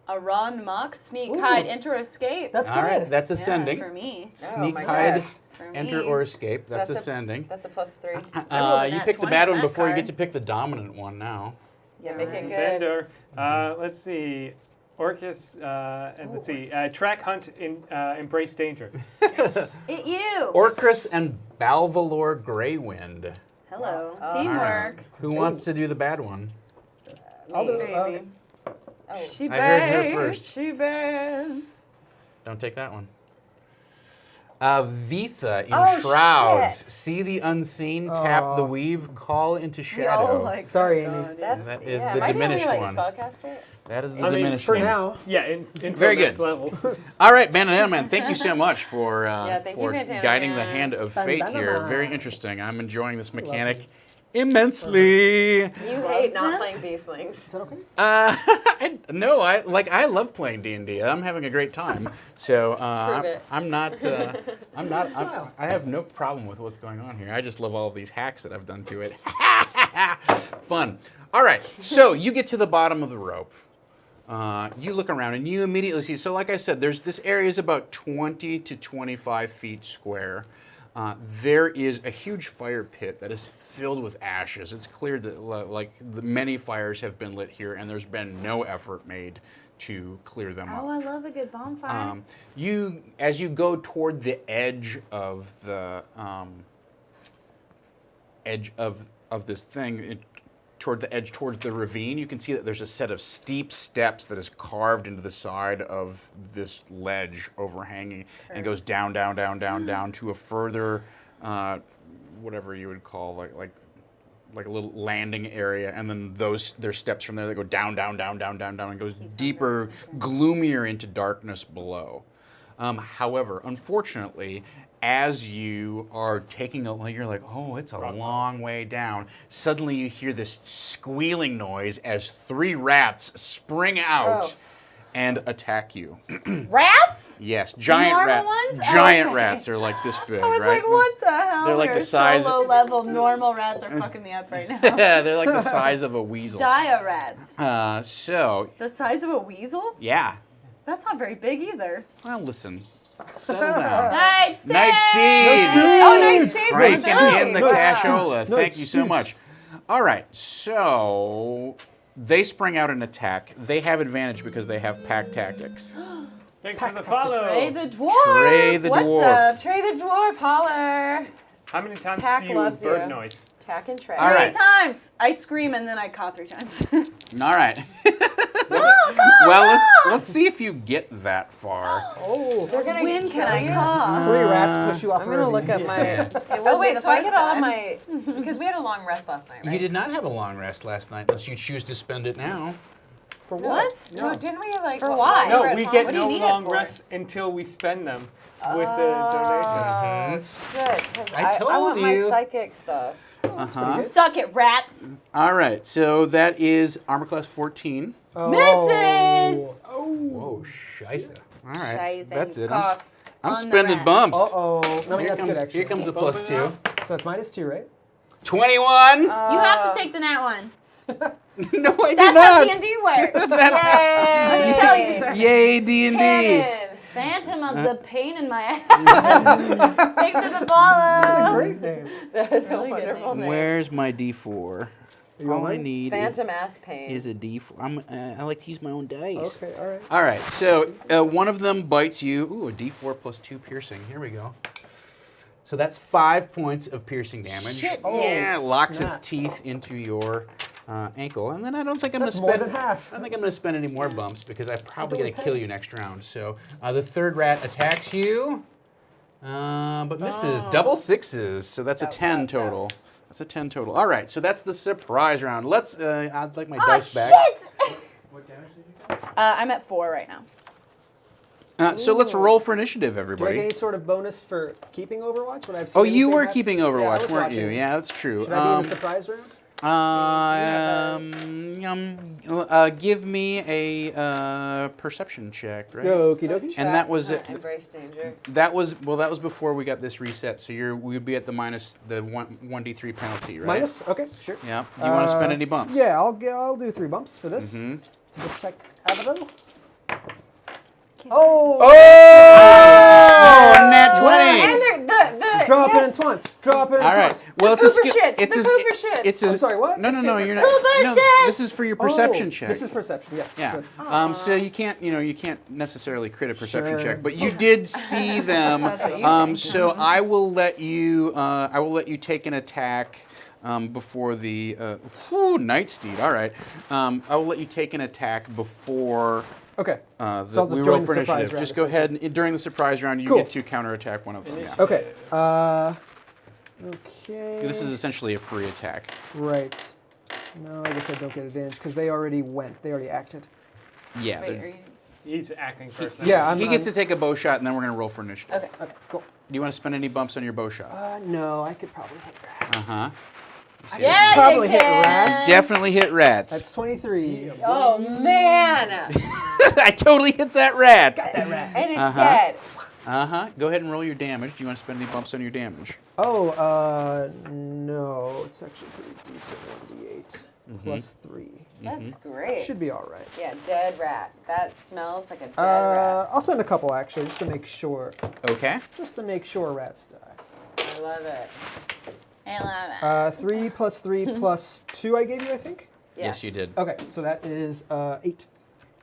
[SPEAKER 2] A run, muck, sneak, hide, enter, escape.
[SPEAKER 3] That's
[SPEAKER 1] All
[SPEAKER 3] good.
[SPEAKER 1] right, that's
[SPEAKER 2] Yeah,
[SPEAKER 1] ascending.
[SPEAKER 2] for me.
[SPEAKER 1] Sneak,
[SPEAKER 4] my
[SPEAKER 1] hide,
[SPEAKER 4] gosh.
[SPEAKER 2] For
[SPEAKER 1] enter,
[SPEAKER 2] me.
[SPEAKER 1] or escape. That's
[SPEAKER 4] that's a-
[SPEAKER 1] ascending.
[SPEAKER 4] That's a +3.
[SPEAKER 2] rolled a
[SPEAKER 1] You
[SPEAKER 2] nat
[SPEAKER 1] picked the
[SPEAKER 2] 20
[SPEAKER 1] bad
[SPEAKER 2] on
[SPEAKER 1] one
[SPEAKER 2] that
[SPEAKER 1] before you
[SPEAKER 2] card.
[SPEAKER 1] get to pick the dominant one now.
[SPEAKER 4] Yeah, make it good.
[SPEAKER 5] Xander. Let's see. Orcus, and let's see. Track hunt in embrace danger.
[SPEAKER 2] It you.
[SPEAKER 1] Orcus and Balvalor Greywind.
[SPEAKER 2] Hello.
[SPEAKER 4] Oh,
[SPEAKER 2] Teamwork.
[SPEAKER 1] Who wants to do the bad one?
[SPEAKER 3] I'll do it.
[SPEAKER 2] Baby.
[SPEAKER 4] Oh.
[SPEAKER 2] She
[SPEAKER 1] I heard her
[SPEAKER 2] bad.
[SPEAKER 1] first.
[SPEAKER 2] She bad.
[SPEAKER 1] Don't take that one. Vitha in
[SPEAKER 4] Oh,
[SPEAKER 1] shrouds.
[SPEAKER 4] shit.
[SPEAKER 1] See the unseen, tap the
[SPEAKER 3] Oh.
[SPEAKER 1] weave, call into
[SPEAKER 2] We all
[SPEAKER 1] shadow.
[SPEAKER 2] like.
[SPEAKER 3] Sorry, Amy.
[SPEAKER 2] God, yeah.
[SPEAKER 4] That's
[SPEAKER 1] That is
[SPEAKER 4] yeah,
[SPEAKER 1] the
[SPEAKER 4] am I just
[SPEAKER 1] diminished
[SPEAKER 4] like
[SPEAKER 1] one.
[SPEAKER 4] Spellcaster?
[SPEAKER 1] That is the
[SPEAKER 5] I mean,
[SPEAKER 1] diminished
[SPEAKER 3] For
[SPEAKER 1] one.
[SPEAKER 3] now.
[SPEAKER 5] Yeah, until
[SPEAKER 1] Very
[SPEAKER 5] next
[SPEAKER 1] good.
[SPEAKER 5] level.
[SPEAKER 1] All right, Bandana Man, thank you so much for,
[SPEAKER 4] thank you,
[SPEAKER 1] for
[SPEAKER 4] Bandana
[SPEAKER 1] guiding the
[SPEAKER 4] Man.
[SPEAKER 1] hand of fate
[SPEAKER 3] Bandana
[SPEAKER 1] here.
[SPEAKER 3] Man.
[SPEAKER 1] Very interesting. I'm enjoying this mechanic immensely.
[SPEAKER 4] You hate not
[SPEAKER 2] them?
[SPEAKER 4] playing Beastlings.
[SPEAKER 3] Is that okay?
[SPEAKER 1] No, I love playing D&D. I'm having a great time. So
[SPEAKER 4] prove it.
[SPEAKER 1] I have no problem with what's going on here. I just love all of these hacks that I've done to it. Fun. All right, so you get to the bottom of the rope. You look around and you immediately see. So, like I said, this area is about 20 to 25 feet square. There is a huge fire pit that is filled with ashes. It's clear that many fires have been lit here, and there's been no effort made to clear them up.
[SPEAKER 2] Oh, I love a good bonfire.
[SPEAKER 1] As you go toward the edge of the edge of this thing, towards the ravine, you can see that there's a set of steep steps that is carved into the side of this ledge overhanging and goes down to a further, whatever you would call like a little landing area, and then there's steps from there that go down and goes deeper, gloomier into darkness below. However, unfortunately, as you are you're like, oh, it's a long way down. Suddenly you hear this squealing noise as 3 rats spring out and attack you.
[SPEAKER 2] Rats?
[SPEAKER 1] Yes, giant
[SPEAKER 2] Normal
[SPEAKER 1] rats.
[SPEAKER 2] ones?
[SPEAKER 1] Giant
[SPEAKER 2] Okay.
[SPEAKER 1] rats are like this big,
[SPEAKER 2] I was
[SPEAKER 1] right?
[SPEAKER 2] like, what the hell?
[SPEAKER 1] They're like the size-
[SPEAKER 2] So low level. Normal rats are fucking me up right now.
[SPEAKER 1] Yeah, they're like the size of a weasel.
[SPEAKER 2] Dia rats.
[SPEAKER 1] So,
[SPEAKER 2] The size of a weasel?
[SPEAKER 1] yeah.
[SPEAKER 2] That's not very big either.
[SPEAKER 1] Well, listen. Settle down.
[SPEAKER 2] Night Steve!
[SPEAKER 1] Night Steve!
[SPEAKER 4] Oh, nice save.
[SPEAKER 1] Cranking in the
[SPEAKER 4] Wow.
[SPEAKER 1] cashola.
[SPEAKER 3] No,
[SPEAKER 1] Thank you so
[SPEAKER 3] huge.
[SPEAKER 1] much. All right, so they spring out an attack. They have advantage because they have pack tactics.
[SPEAKER 5] Thanks for the follow.
[SPEAKER 2] Trey the dwarf.
[SPEAKER 1] Trey the
[SPEAKER 2] What's
[SPEAKER 1] dwarf.
[SPEAKER 2] up?
[SPEAKER 4] Trey the dwarf, holler.
[SPEAKER 5] How many times
[SPEAKER 4] Tack
[SPEAKER 5] do you
[SPEAKER 4] loves
[SPEAKER 5] bird
[SPEAKER 4] you.
[SPEAKER 5] noise?
[SPEAKER 4] Tack and track.
[SPEAKER 1] All right.
[SPEAKER 2] 3 times. I scream and then I caw 3 times.
[SPEAKER 1] All right.
[SPEAKER 2] Oh,
[SPEAKER 1] Well, let's see if you get that far.
[SPEAKER 3] Oh.
[SPEAKER 4] They're gonna
[SPEAKER 2] When
[SPEAKER 4] kill
[SPEAKER 2] can I
[SPEAKER 4] you.
[SPEAKER 2] caw?
[SPEAKER 3] 3 rats push you off
[SPEAKER 4] I'm
[SPEAKER 3] a
[SPEAKER 4] gonna
[SPEAKER 3] ravine.
[SPEAKER 4] look up my.
[SPEAKER 2] It
[SPEAKER 4] Oh
[SPEAKER 2] would be
[SPEAKER 4] wait,
[SPEAKER 2] the
[SPEAKER 4] so I
[SPEAKER 2] first
[SPEAKER 4] get all of
[SPEAKER 2] time.
[SPEAKER 4] my because we had a long rest last night, right?
[SPEAKER 1] You did not have a long rest last night unless you choose to spend it now.
[SPEAKER 3] For
[SPEAKER 2] What?
[SPEAKER 4] No, didn't we like?
[SPEAKER 2] For
[SPEAKER 4] while
[SPEAKER 2] why?
[SPEAKER 4] we
[SPEAKER 5] No,
[SPEAKER 4] were at
[SPEAKER 5] we
[SPEAKER 4] home?
[SPEAKER 5] get
[SPEAKER 2] What do you
[SPEAKER 5] no
[SPEAKER 2] need it
[SPEAKER 5] long
[SPEAKER 2] for?
[SPEAKER 5] rests until we spend them with the donations.
[SPEAKER 4] Good, 'cause
[SPEAKER 1] I told
[SPEAKER 4] want my
[SPEAKER 1] you.
[SPEAKER 4] psychic stuff.
[SPEAKER 1] Uh-huh.
[SPEAKER 2] Suck it, rats.
[SPEAKER 1] All right, so that is armor class 14.
[SPEAKER 3] Oh.
[SPEAKER 2] Misses!
[SPEAKER 1] Whoa, scheisse. All right,
[SPEAKER 2] Scheiße,
[SPEAKER 1] that's
[SPEAKER 2] you
[SPEAKER 1] it.
[SPEAKER 2] cough
[SPEAKER 1] I'm
[SPEAKER 2] on the
[SPEAKER 1] spending
[SPEAKER 2] rat.
[SPEAKER 1] bumps.
[SPEAKER 3] Uh-oh. No,
[SPEAKER 1] Here
[SPEAKER 3] that's
[SPEAKER 1] comes,
[SPEAKER 3] good, actually.
[SPEAKER 1] here comes a +2.
[SPEAKER 3] So it's -2, right?
[SPEAKER 1] 21.
[SPEAKER 2] You have to take the nat one.
[SPEAKER 1] No, I do
[SPEAKER 2] That's
[SPEAKER 1] not.
[SPEAKER 2] how D&D works.
[SPEAKER 4] Yay!
[SPEAKER 2] I'm telling you, sir.
[SPEAKER 1] Yay, D&D.
[SPEAKER 4] Cannon.
[SPEAKER 2] Phantom of the pain in my ass. Thanks for the follow.
[SPEAKER 3] That's a great name.
[SPEAKER 4] That is
[SPEAKER 2] Really
[SPEAKER 4] a
[SPEAKER 2] good
[SPEAKER 4] wonderful name.
[SPEAKER 1] Where's my D4?
[SPEAKER 3] You want
[SPEAKER 1] All I
[SPEAKER 3] mine?
[SPEAKER 1] need
[SPEAKER 4] Phantom ass pain.
[SPEAKER 1] is a D4. I like to use my own dice.
[SPEAKER 3] Okay, all right.
[SPEAKER 1] All right, so one of them bites you. Ooh, a D4 plus 2 piercing. Here we go. So that's 5 points of piercing damage.
[SPEAKER 2] Shit, dude.
[SPEAKER 1] Yeah, it locks its
[SPEAKER 3] snap.
[SPEAKER 1] teeth into your ankle, and then I don't think I'm going to
[SPEAKER 3] That's
[SPEAKER 1] spend.
[SPEAKER 3] more than half.
[SPEAKER 1] I don't think I'm going to spend any more bumps because I'm probably going to
[SPEAKER 3] Okay.
[SPEAKER 1] kill you next round. So the third rat attacks you, but misses. Double sixes. So that's a 10 total. That's a 10 total. All right, so that's the surprise round. Let's. I'd like my
[SPEAKER 2] Oh,
[SPEAKER 1] dice back.
[SPEAKER 2] shit!
[SPEAKER 6] What damage did you get?
[SPEAKER 2] I'm at 4 right now.
[SPEAKER 1] So let's roll for initiative,
[SPEAKER 3] Do I get
[SPEAKER 1] everybody.
[SPEAKER 3] any sort of bonus for keeping Overwatch? Would I have
[SPEAKER 1] Oh,
[SPEAKER 3] seen
[SPEAKER 1] you
[SPEAKER 3] anything
[SPEAKER 1] were
[SPEAKER 3] happen?
[SPEAKER 1] keeping
[SPEAKER 3] Yeah, I
[SPEAKER 1] Overwatch,
[SPEAKER 3] was
[SPEAKER 1] weren't you?
[SPEAKER 3] watching.
[SPEAKER 1] Yeah, that's true.
[SPEAKER 3] Should I be in the surprise round?
[SPEAKER 1] Give me a perception check, right?
[SPEAKER 3] Okie dokie.
[SPEAKER 1] And that was
[SPEAKER 4] Track, embrace danger.
[SPEAKER 1] That was before we got this reset. So we'd be at the minus the 1d3 penalty, right?
[SPEAKER 3] Minus? Okay, sure.
[SPEAKER 1] Yeah. Do you want to spend any bumps?
[SPEAKER 3] Yeah, I'll do 3 bumps for this
[SPEAKER 1] Mhm.
[SPEAKER 3] to protect Abaddon. Oh!
[SPEAKER 1] Oh, nat 20.
[SPEAKER 4] And the
[SPEAKER 3] Drop
[SPEAKER 4] yes.
[SPEAKER 3] in twice. Drop in
[SPEAKER 1] All right.
[SPEAKER 3] twice.
[SPEAKER 1] Well, it's a
[SPEAKER 4] pooper
[SPEAKER 1] skill.
[SPEAKER 4] shits,
[SPEAKER 1] It's
[SPEAKER 4] the
[SPEAKER 1] a.
[SPEAKER 4] pooper shits.
[SPEAKER 1] It's a.
[SPEAKER 3] I'm sorry, what?
[SPEAKER 1] No, you're not.
[SPEAKER 2] Pooper
[SPEAKER 1] No,
[SPEAKER 2] shits.
[SPEAKER 1] this is for your perception
[SPEAKER 3] Oh,
[SPEAKER 1] check.
[SPEAKER 3] This is perception, yes.
[SPEAKER 1] Yeah.
[SPEAKER 3] Good.
[SPEAKER 1] So you can't necessarily crit a perception
[SPEAKER 3] Sure.
[SPEAKER 1] check, but you did see them.
[SPEAKER 2] That's what you think.
[SPEAKER 1] So I will let you. I will let you take an attack. Before the Night Steed. All right. I will let you take an attack before
[SPEAKER 3] Okay.
[SPEAKER 1] the,
[SPEAKER 3] So I'll just
[SPEAKER 1] we
[SPEAKER 3] join
[SPEAKER 1] roll
[SPEAKER 3] the
[SPEAKER 1] for
[SPEAKER 3] surprise
[SPEAKER 1] initiative.
[SPEAKER 3] round,
[SPEAKER 1] Just go ahead and during the surprise round, you
[SPEAKER 3] Cool.
[SPEAKER 1] get to counterattack one of them. Yeah.
[SPEAKER 3] Okay. Okay.
[SPEAKER 1] This is essentially a free attack.
[SPEAKER 3] Right. No, I guess I don't get advantage because they already went. They already acted.
[SPEAKER 1] Yeah.
[SPEAKER 2] Wait, are you...
[SPEAKER 5] He's acting first.
[SPEAKER 3] Yeah,
[SPEAKER 1] he gets to take a bow shot, and then we're going to roll for initiative.
[SPEAKER 2] Okay.
[SPEAKER 3] Okay, cool.
[SPEAKER 1] Do you want to spend any bumps on your bow shot?
[SPEAKER 3] No, I could probably hit rats.
[SPEAKER 1] Uh-huh.
[SPEAKER 2] Yeah,
[SPEAKER 3] Probably
[SPEAKER 2] you
[SPEAKER 3] hit
[SPEAKER 2] can.
[SPEAKER 3] rats.
[SPEAKER 1] Definitely hit rats.
[SPEAKER 3] That's 23.
[SPEAKER 4] Oh man!
[SPEAKER 1] I totally hit that rat.
[SPEAKER 4] And it's
[SPEAKER 1] Uh-huh.
[SPEAKER 4] dead.
[SPEAKER 1] Uh-huh. Go ahead and roll your damage. Do you want to spend any bumps on your damage?
[SPEAKER 3] Oh, no. It's actually 3d8 plus 3.
[SPEAKER 4] That's great.
[SPEAKER 3] Should be all right.
[SPEAKER 4] Yeah, dead rat. That smells like a dead rat.
[SPEAKER 3] I'll spend a couple actually, just to make sure.
[SPEAKER 1] Okay.
[SPEAKER 3] Just to make sure rats die.
[SPEAKER 4] I love it.
[SPEAKER 2] I love it.
[SPEAKER 3] 3 plus 3 plus 2 I gave you, I think?
[SPEAKER 1] Yes, you did.
[SPEAKER 3] Okay, so that is 8.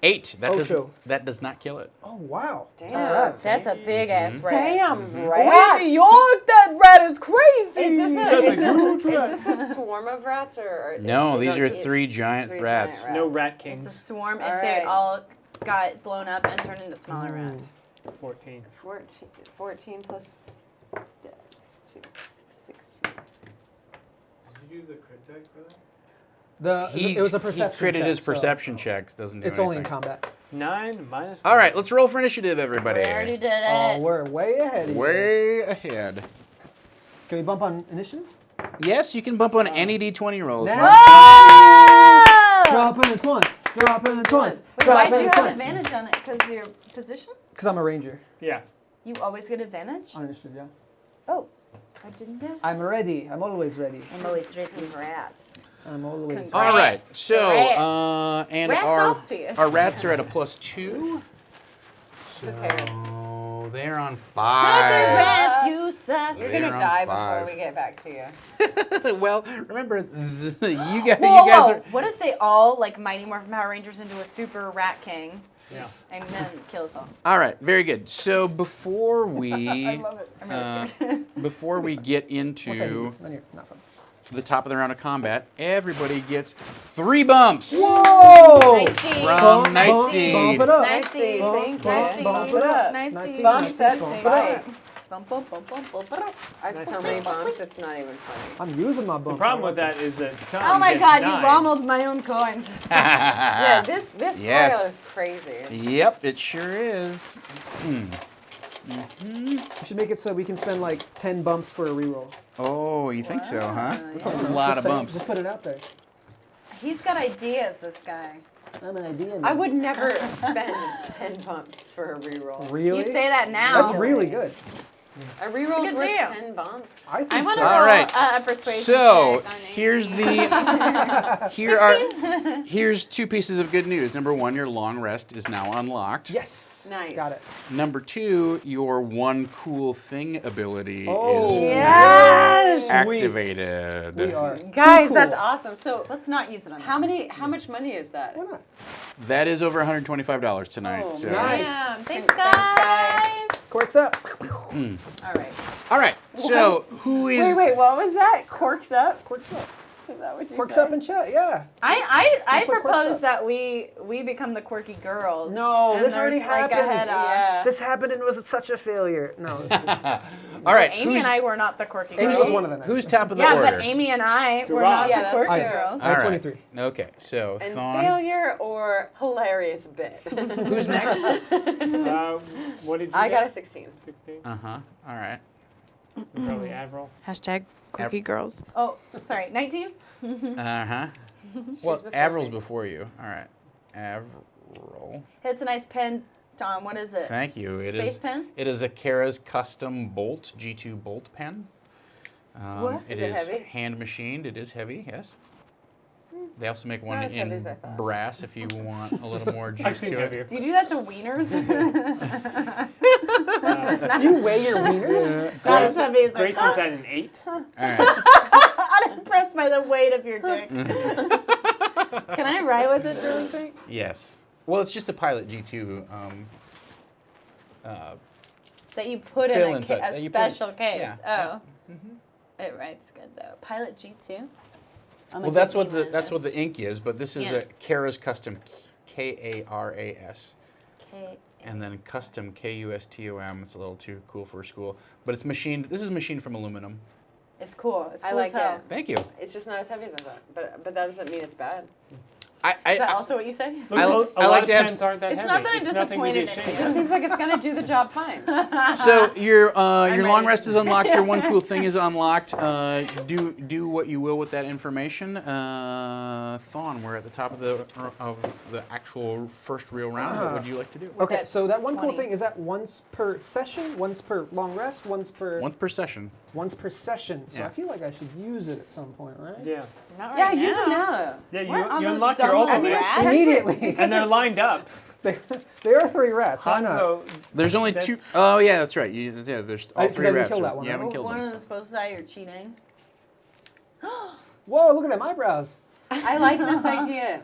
[SPEAKER 1] 8.
[SPEAKER 3] Ocho.
[SPEAKER 1] That does not kill it.
[SPEAKER 3] Oh, wow.
[SPEAKER 4] Damn.
[SPEAKER 3] Rats.
[SPEAKER 2] That's a big ass rat.
[SPEAKER 4] Damn, rat.
[SPEAKER 3] York, that rat is crazy!
[SPEAKER 4] Is this a swarm of rats or
[SPEAKER 1] No, these are
[SPEAKER 4] it's
[SPEAKER 1] 3 giant
[SPEAKER 4] three
[SPEAKER 1] rats.
[SPEAKER 4] giant
[SPEAKER 5] No rat kings.
[SPEAKER 2] It's a swarm
[SPEAKER 4] All
[SPEAKER 2] if they
[SPEAKER 4] right.
[SPEAKER 2] all got blown up and turned into smaller rats.
[SPEAKER 5] 14.
[SPEAKER 4] 14 plus dex, 2, 16.
[SPEAKER 6] Did you do the crit tag for that?
[SPEAKER 3] It was a perception
[SPEAKER 1] He critted
[SPEAKER 3] check,
[SPEAKER 1] his
[SPEAKER 3] so
[SPEAKER 1] perception check. Doesn't do
[SPEAKER 3] It's
[SPEAKER 1] anything.
[SPEAKER 3] only in combat.
[SPEAKER 5] 9 minus.
[SPEAKER 1] All right, let's roll for initiative,
[SPEAKER 2] We
[SPEAKER 1] everybody.
[SPEAKER 2] already did
[SPEAKER 3] Oh,
[SPEAKER 2] it.
[SPEAKER 3] we're way ahead of you.
[SPEAKER 1] Way ahead.
[SPEAKER 3] Can we bump on initiative?
[SPEAKER 1] Yes, you can bump on any D20 rolls.
[SPEAKER 3] Now-
[SPEAKER 2] Oh!
[SPEAKER 3] Drop in twice. Drop in twice.
[SPEAKER 2] Wait, why do you have advantage on it? Because of your position?
[SPEAKER 3] Because I'm a ranger
[SPEAKER 5] Yeah.
[SPEAKER 2] You always get advantage?
[SPEAKER 3] on initiative, yeah.
[SPEAKER 2] Oh, I didn't know.
[SPEAKER 3] I'm ready. I'm always ready.
[SPEAKER 2] I'm always ready.
[SPEAKER 4] Rats.
[SPEAKER 3] I'm always ready.
[SPEAKER 1] All right,
[SPEAKER 2] Rats.
[SPEAKER 1] so
[SPEAKER 2] Rats.
[SPEAKER 1] and
[SPEAKER 2] Rats
[SPEAKER 1] our
[SPEAKER 2] off to you.
[SPEAKER 1] our rats are at a +2.
[SPEAKER 4] cares?
[SPEAKER 1] So they're on
[SPEAKER 2] Sucker
[SPEAKER 1] 5.
[SPEAKER 2] rats, you suck.
[SPEAKER 4] You're
[SPEAKER 1] They're
[SPEAKER 4] gonna
[SPEAKER 1] on
[SPEAKER 4] die
[SPEAKER 1] 5.
[SPEAKER 4] before we get back to you.
[SPEAKER 1] Well, remember, you guys
[SPEAKER 2] Whoa,
[SPEAKER 1] are.
[SPEAKER 2] what if they all, like Mighty Morphin Power Rangers, into a super rat king
[SPEAKER 5] Yeah.
[SPEAKER 2] and then kill us all?
[SPEAKER 1] All right, very good. So before we
[SPEAKER 2] I love it. I'm really scared.
[SPEAKER 1] before we get
[SPEAKER 3] What's that
[SPEAKER 1] into
[SPEAKER 3] do? None here, not fun.
[SPEAKER 1] the top of the round of combat, everybody gets 3 bumps
[SPEAKER 3] Whoa!
[SPEAKER 2] Nice Steve.
[SPEAKER 1] from Night
[SPEAKER 3] Bump
[SPEAKER 1] Steed.
[SPEAKER 3] it up.
[SPEAKER 2] Nice Steve.
[SPEAKER 4] Thank you.
[SPEAKER 2] Nice Steve.
[SPEAKER 3] Bump it up.
[SPEAKER 2] Nice
[SPEAKER 3] Nice
[SPEAKER 2] Steve.
[SPEAKER 3] Steve.
[SPEAKER 4] Bump sets
[SPEAKER 3] Bump it
[SPEAKER 4] spite.
[SPEAKER 3] up.
[SPEAKER 2] Bump, bump, bump, bump, bump, bump.
[SPEAKER 4] I have so many bumps, it's not even funny.
[SPEAKER 3] I'm using my bump.
[SPEAKER 5] The problem with that is that Tom
[SPEAKER 2] Oh my
[SPEAKER 5] gets
[SPEAKER 2] god,
[SPEAKER 5] 9.
[SPEAKER 2] you rommeled my own coins.
[SPEAKER 4] Yeah, this
[SPEAKER 1] Yes.
[SPEAKER 4] pile is crazy.
[SPEAKER 1] Yep, it sure is.
[SPEAKER 3] We should make it so we can spend like 10 bumps for a reroll.
[SPEAKER 1] Oh, you think so, huh? That's a
[SPEAKER 2] yeah.
[SPEAKER 1] lot of
[SPEAKER 3] Just saying,
[SPEAKER 1] bumps.
[SPEAKER 3] Just put it out there.
[SPEAKER 2] He's got ideas, this guy.
[SPEAKER 3] I'm an idea.
[SPEAKER 4] I would never spend 10 bumps for a reroll.
[SPEAKER 3] Really?
[SPEAKER 2] You say that now.
[SPEAKER 3] That's really good.
[SPEAKER 4] A reroll's
[SPEAKER 2] good
[SPEAKER 4] worth
[SPEAKER 2] deal.
[SPEAKER 4] 10 bombs.
[SPEAKER 3] I think
[SPEAKER 2] I want to
[SPEAKER 3] so.
[SPEAKER 2] roll
[SPEAKER 1] All right.
[SPEAKER 2] a persuasion
[SPEAKER 1] So
[SPEAKER 2] check on
[SPEAKER 1] here's
[SPEAKER 2] Amy.
[SPEAKER 1] here's two pieces of good news. Number one, your long rest is now unlocked.
[SPEAKER 3] Yes.
[SPEAKER 4] Nice.
[SPEAKER 3] Got it.
[SPEAKER 1] Number two, your one cool thing ability
[SPEAKER 3] Oh,
[SPEAKER 1] is
[SPEAKER 4] Yes!
[SPEAKER 1] activated.
[SPEAKER 3] We are.
[SPEAKER 4] Guys,
[SPEAKER 3] too
[SPEAKER 4] that's
[SPEAKER 3] cool.
[SPEAKER 4] awesome. So,
[SPEAKER 2] Let's not use it on
[SPEAKER 4] how much money is that?
[SPEAKER 3] Why not?
[SPEAKER 1] That is over $125 tonight.
[SPEAKER 4] Oh,
[SPEAKER 1] so.
[SPEAKER 3] nice.
[SPEAKER 2] Damn. Thanks,
[SPEAKER 4] Thanks, guys.
[SPEAKER 2] guys.
[SPEAKER 3] Corks up.
[SPEAKER 2] All right.
[SPEAKER 1] All right. So who is?
[SPEAKER 4] Wait, what was that? Corks up?
[SPEAKER 3] Corks up.
[SPEAKER 4] Is that what you
[SPEAKER 3] Corks
[SPEAKER 4] said?
[SPEAKER 3] up in chat. Yeah.
[SPEAKER 2] I
[SPEAKER 3] put quirks
[SPEAKER 2] propose
[SPEAKER 3] up.
[SPEAKER 2] that we become the quirky girls.
[SPEAKER 3] No,
[SPEAKER 2] and
[SPEAKER 3] this already
[SPEAKER 2] there's, like, a
[SPEAKER 3] happened.
[SPEAKER 2] head off.
[SPEAKER 4] Yeah.
[SPEAKER 3] This happened and it was such a failure. No. It was
[SPEAKER 1] All right.
[SPEAKER 2] Amy and I were not the quirky
[SPEAKER 3] Amy
[SPEAKER 2] girls.
[SPEAKER 3] was one of them.
[SPEAKER 1] Who's top of the
[SPEAKER 2] Yeah,
[SPEAKER 1] order?
[SPEAKER 2] but Amy and I were
[SPEAKER 5] You're
[SPEAKER 2] not
[SPEAKER 5] right.
[SPEAKER 4] Yeah,
[SPEAKER 2] the
[SPEAKER 4] that's
[SPEAKER 2] quirky
[SPEAKER 3] true.
[SPEAKER 2] girls.
[SPEAKER 3] I have
[SPEAKER 1] All right.
[SPEAKER 3] 23.
[SPEAKER 1] Okay. So
[SPEAKER 4] And
[SPEAKER 1] Thon.
[SPEAKER 4] failure or hilarious bit?
[SPEAKER 1] Who's next?
[SPEAKER 5] What did you
[SPEAKER 4] I
[SPEAKER 5] get?
[SPEAKER 4] got a 16.
[SPEAKER 5] 16.
[SPEAKER 1] All right.
[SPEAKER 5] Probably Avril.
[SPEAKER 2] Hashtag quirky girls. Oh, sorry, 19?
[SPEAKER 1] Well,
[SPEAKER 4] before
[SPEAKER 1] Avril's
[SPEAKER 4] me.
[SPEAKER 1] before you. All right. Avril.
[SPEAKER 2] It's a nice pen, Tom. What is it?
[SPEAKER 1] Thank you. It
[SPEAKER 2] Space
[SPEAKER 1] is.
[SPEAKER 2] pen?
[SPEAKER 1] It is a Kara's custom Bolt G2 Bolt pen.
[SPEAKER 4] What?
[SPEAKER 1] It
[SPEAKER 4] Is it
[SPEAKER 1] is
[SPEAKER 4] heavy?
[SPEAKER 1] hand machined. It is heavy. Yes. They also make
[SPEAKER 4] It's
[SPEAKER 1] one
[SPEAKER 4] not as heavy
[SPEAKER 1] in
[SPEAKER 4] as I thought.
[SPEAKER 1] brass if you want a little more juice
[SPEAKER 5] I've seen
[SPEAKER 1] to
[SPEAKER 5] heavier.
[SPEAKER 1] it.
[SPEAKER 2] Do you do that to wieners?
[SPEAKER 3] Do you weigh your wieners?
[SPEAKER 2] Not as heavy as I
[SPEAKER 5] Grayson's
[SPEAKER 2] thought.
[SPEAKER 5] at an 8.
[SPEAKER 1] All right.
[SPEAKER 2] Unimpressed by the weight of your dick. Can I ride with it really quick?
[SPEAKER 1] Yes. Well, it's just a Pilot G2.
[SPEAKER 2] That you put in
[SPEAKER 1] Fill
[SPEAKER 2] a,
[SPEAKER 1] inside-
[SPEAKER 2] a
[SPEAKER 1] that you put in-
[SPEAKER 2] special case.
[SPEAKER 1] yeah,
[SPEAKER 2] Oh. It writes good though. Pilot G2.
[SPEAKER 1] Well, that's what the ink is, but this is
[SPEAKER 2] Yeah.
[SPEAKER 1] a Kara's custom Karas.
[SPEAKER 2] Okay.
[SPEAKER 1] And then custom KUSTOM. It's a little too cool for school, but it's machined. This is machined from aluminum.
[SPEAKER 2] It's cool. It's
[SPEAKER 4] I
[SPEAKER 2] cool
[SPEAKER 4] like
[SPEAKER 2] as hell.
[SPEAKER 4] it.
[SPEAKER 1] Thank you.
[SPEAKER 4] It's just not as heavy as I thought. But that doesn't mean it's bad.
[SPEAKER 2] Is that also what you said?
[SPEAKER 5] Look,
[SPEAKER 1] I
[SPEAKER 5] a
[SPEAKER 1] like
[SPEAKER 5] lot of
[SPEAKER 1] to have
[SPEAKER 5] pens aren't that
[SPEAKER 2] It's
[SPEAKER 5] heavy.
[SPEAKER 2] not that I'm
[SPEAKER 5] It's nothing to be
[SPEAKER 2] disappointed in
[SPEAKER 5] ashamed
[SPEAKER 2] you.
[SPEAKER 4] It
[SPEAKER 5] of.
[SPEAKER 4] just seems like it's gonna do the job fine.
[SPEAKER 1] So your long
[SPEAKER 2] ready.
[SPEAKER 1] rest is unlocked. Your one cool thing is unlocked. Do what you will with that information. Thon, we're at the top of the actual first real round. What would you like to do?
[SPEAKER 3] Okay,
[SPEAKER 2] At
[SPEAKER 3] so that one cool
[SPEAKER 2] 20.
[SPEAKER 3] thing is that once per session, once per long rest, once per
[SPEAKER 1] session.
[SPEAKER 3] once per session. So
[SPEAKER 1] Yeah.
[SPEAKER 3] I feel like I should use it at some point, right?
[SPEAKER 5] Yeah.
[SPEAKER 2] Not
[SPEAKER 4] Yeah,
[SPEAKER 2] right
[SPEAKER 4] use it
[SPEAKER 2] now.
[SPEAKER 4] now.
[SPEAKER 5] Yeah,
[SPEAKER 2] What, on
[SPEAKER 5] you
[SPEAKER 2] those
[SPEAKER 5] unlock your
[SPEAKER 2] dumb
[SPEAKER 5] ultimate.
[SPEAKER 2] rats?
[SPEAKER 3] Immediately.
[SPEAKER 5] And they're lined up.
[SPEAKER 3] There are 3 rats. Why not?
[SPEAKER 5] Hanzo,
[SPEAKER 1] There's only
[SPEAKER 5] That's-
[SPEAKER 1] 2. Oh yeah, that's right. There's all
[SPEAKER 3] 'cause
[SPEAKER 1] 3
[SPEAKER 3] I didn't
[SPEAKER 1] rats.
[SPEAKER 3] kill that
[SPEAKER 1] right?
[SPEAKER 3] one,
[SPEAKER 1] You
[SPEAKER 3] right?
[SPEAKER 1] haven't killed
[SPEAKER 2] One of
[SPEAKER 1] them.
[SPEAKER 2] them is supposed to say you're cheating.
[SPEAKER 3] Whoa, look at them eyebrows.
[SPEAKER 4] I like this idea.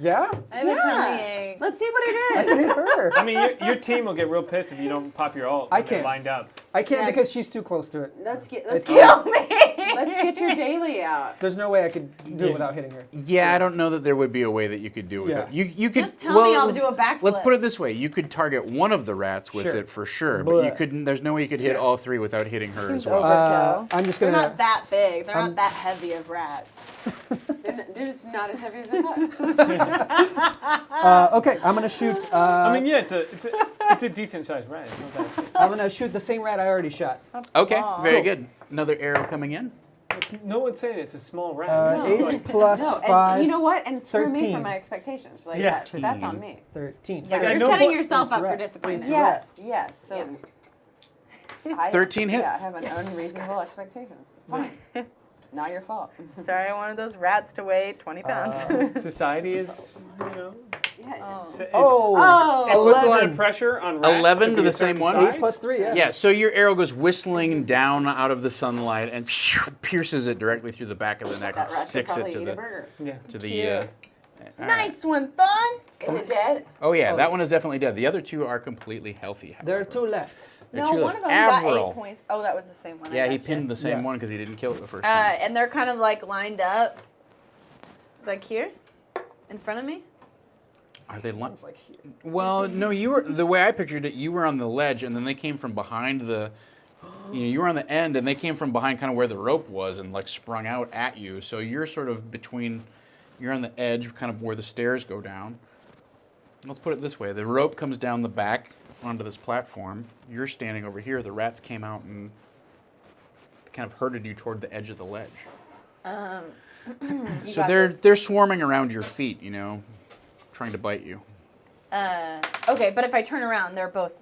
[SPEAKER 3] Yeah?
[SPEAKER 2] I have a tummy ache.
[SPEAKER 4] Let's see what
[SPEAKER 3] I
[SPEAKER 4] it
[SPEAKER 3] can
[SPEAKER 4] is.
[SPEAKER 3] hit her.
[SPEAKER 5] I mean, your team will get real pissed if you don't pop your ult.
[SPEAKER 3] I
[SPEAKER 5] when they're
[SPEAKER 3] can't.
[SPEAKER 5] lined up.
[SPEAKER 3] I can't
[SPEAKER 4] Yeah.
[SPEAKER 3] because she's too close to it.
[SPEAKER 4] Let's get
[SPEAKER 2] Kill me.
[SPEAKER 4] your daily out.
[SPEAKER 3] There's no way I could do it without hitting her.
[SPEAKER 1] Yeah, I don't know that there would be a way that you could do it.
[SPEAKER 3] Yeah.
[SPEAKER 1] You could
[SPEAKER 2] Just tell me I'll do a backflip.
[SPEAKER 1] Let's put it this way: you could target one of the rats with
[SPEAKER 3] Sure.
[SPEAKER 1] it for sure, but you
[SPEAKER 3] Blech.
[SPEAKER 1] couldn't. There's no way you could hit all 3 without hitting her
[SPEAKER 2] Seems
[SPEAKER 1] as well.
[SPEAKER 2] overkill.
[SPEAKER 3] I'm just
[SPEAKER 2] They're
[SPEAKER 3] gonna.
[SPEAKER 2] not that big. They're not that heavy of rats.
[SPEAKER 4] They're just not as heavy as I thought.
[SPEAKER 3] Okay, I'm gonna shoot.
[SPEAKER 5] I mean, yeah, it's a decent sized rat. It's not that big.
[SPEAKER 3] I'm gonna shoot the same rat I already shot.
[SPEAKER 2] Stop
[SPEAKER 1] Okay,
[SPEAKER 2] small.
[SPEAKER 1] very good. Another arrow coming in.
[SPEAKER 5] No one's saying it's a small rat. It's
[SPEAKER 3] 8
[SPEAKER 5] like-
[SPEAKER 3] plus
[SPEAKER 4] No,
[SPEAKER 3] 5.
[SPEAKER 4] and you know what? And screw me
[SPEAKER 3] 13.
[SPEAKER 4] for my expectations. Like
[SPEAKER 5] Yeah.
[SPEAKER 4] that, but that's on me.
[SPEAKER 3] 13.
[SPEAKER 2] Yeah,
[SPEAKER 5] I
[SPEAKER 2] you're
[SPEAKER 5] know
[SPEAKER 2] setting
[SPEAKER 5] what-
[SPEAKER 2] yourself
[SPEAKER 3] That's
[SPEAKER 2] up for
[SPEAKER 3] right.
[SPEAKER 2] disappointment.
[SPEAKER 4] Yes, yes. So I,
[SPEAKER 1] 13
[SPEAKER 4] Yeah, I
[SPEAKER 1] hits.
[SPEAKER 4] have an unreasonable expectations. Fine. Not your fault.
[SPEAKER 2] Sorry, I wanted those rats to weigh 20 pounds.
[SPEAKER 5] Society is,
[SPEAKER 4] Yeah.
[SPEAKER 5] it
[SPEAKER 3] Oh!
[SPEAKER 5] puts a lot
[SPEAKER 3] 11.
[SPEAKER 5] of pressure on rats
[SPEAKER 1] 11
[SPEAKER 5] to
[SPEAKER 1] to
[SPEAKER 5] be
[SPEAKER 1] the
[SPEAKER 5] a
[SPEAKER 1] same
[SPEAKER 5] certain
[SPEAKER 1] one?
[SPEAKER 5] size.
[SPEAKER 3] 8 plus 3, yeah.
[SPEAKER 1] Yeah, so your arrow goes whistling down out of the sunlight and pierces it directly through the back of the neck and
[SPEAKER 4] That rat should
[SPEAKER 1] sticks it
[SPEAKER 4] probably
[SPEAKER 1] to
[SPEAKER 4] eat a
[SPEAKER 1] the
[SPEAKER 4] burger.
[SPEAKER 5] Yeah.
[SPEAKER 1] to the.
[SPEAKER 2] Cute.
[SPEAKER 1] all right.
[SPEAKER 2] Nice one, Thon.
[SPEAKER 4] Is it dead?
[SPEAKER 1] Oh yeah, that one is definitely dead. The other 2 are completely healthy.
[SPEAKER 3] There are
[SPEAKER 1] however.
[SPEAKER 3] 2 left.
[SPEAKER 1] There are
[SPEAKER 2] No,
[SPEAKER 1] 2
[SPEAKER 2] one
[SPEAKER 1] left.
[SPEAKER 2] of them got
[SPEAKER 1] Avril.
[SPEAKER 2] 8 points. Oh, that was the same one. I
[SPEAKER 1] Yeah, he
[SPEAKER 2] gotcha.
[SPEAKER 1] pinned the same
[SPEAKER 3] Yeah.
[SPEAKER 1] one because he didn't kill it the first time.
[SPEAKER 2] And they're kind of like lined up, like here, in front of me.
[SPEAKER 1] Are they
[SPEAKER 3] It's like here.
[SPEAKER 1] Well, no, you were the way I pictured it. You were on the ledge, and then they came from behind the. You were on the end, and they came from behind, kind of where the rope was, and like sprung out at you. So you're sort of between. You're on the edge, kind of where the stairs go down. Let's put it this way: the rope comes down the back onto this platform. You're standing over here. The rats came out and kind of herded you toward the edge of the ledge. So
[SPEAKER 4] got
[SPEAKER 1] they're
[SPEAKER 4] this.
[SPEAKER 1] they're swarming around your feet, trying to bite you.
[SPEAKER 2] Okay, but if I turn around, they're both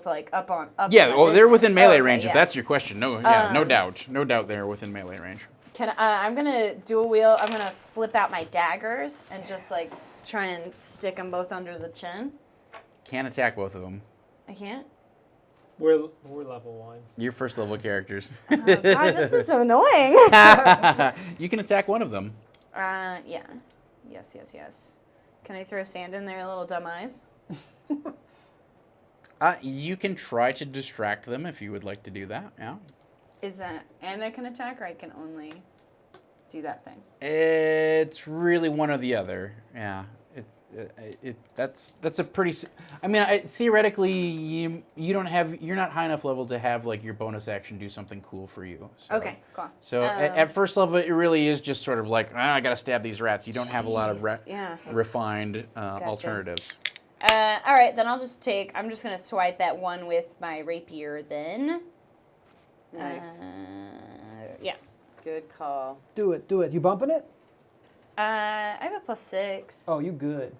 [SPEAKER 2] like up.
[SPEAKER 1] Yeah,
[SPEAKER 2] in
[SPEAKER 1] well,
[SPEAKER 2] my
[SPEAKER 1] they're
[SPEAKER 2] business.
[SPEAKER 1] within melee
[SPEAKER 2] Okay,
[SPEAKER 1] range.
[SPEAKER 2] yeah.
[SPEAKER 1] If that's your question, no doubt, no doubt they're within melee range.
[SPEAKER 2] I'm gonna dual wheel. I'm gonna flip out my daggers and just like try and stick them both under the chin.
[SPEAKER 1] Can't attack both of them.
[SPEAKER 2] I can't.
[SPEAKER 5] We're level 1.
[SPEAKER 1] Your first level characters.
[SPEAKER 2] Oh, God, this is annoying.
[SPEAKER 1] You can attack one of them.
[SPEAKER 2] Yeah. Yes. Can I throw sand in their little dumb eyes?
[SPEAKER 1] You can try to distract them if you would like to do that. Yeah.
[SPEAKER 2] Is that and I can attack, or I can only do that thing?
[SPEAKER 1] It's really one or the other. Yeah. That's a pretty. I mean, theoretically, you're not high enough level to have like your bonus action do something cool for you. So,
[SPEAKER 2] Okay, cool.
[SPEAKER 1] So at first level, it really is just sort of like I gotta stab these rats. You don't have a lot of refined alternatives.
[SPEAKER 2] All right, then I'm just gonna swipe at one with my rapier. Then.
[SPEAKER 4] Nice.
[SPEAKER 2] Yeah.
[SPEAKER 4] Good call.
[SPEAKER 3] Do it. You bumping it?
[SPEAKER 2] I have a +6.
[SPEAKER 3] Oh, you good.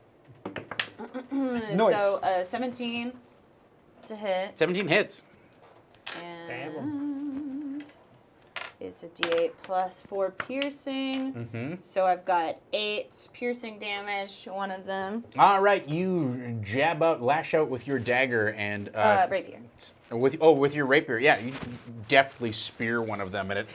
[SPEAKER 3] Nice.
[SPEAKER 2] So 17 to hit.
[SPEAKER 1] 17 hits.
[SPEAKER 5] Stab
[SPEAKER 2] And it's a D8 plus 4 piercing.
[SPEAKER 1] Mm-hmm.
[SPEAKER 2] So I've got 8 piercing damage, one of them.
[SPEAKER 1] All right, you lash out with your dagger and
[SPEAKER 2] Rapier.
[SPEAKER 1] with your rapier. Yeah, you deftly spear one of them, and it.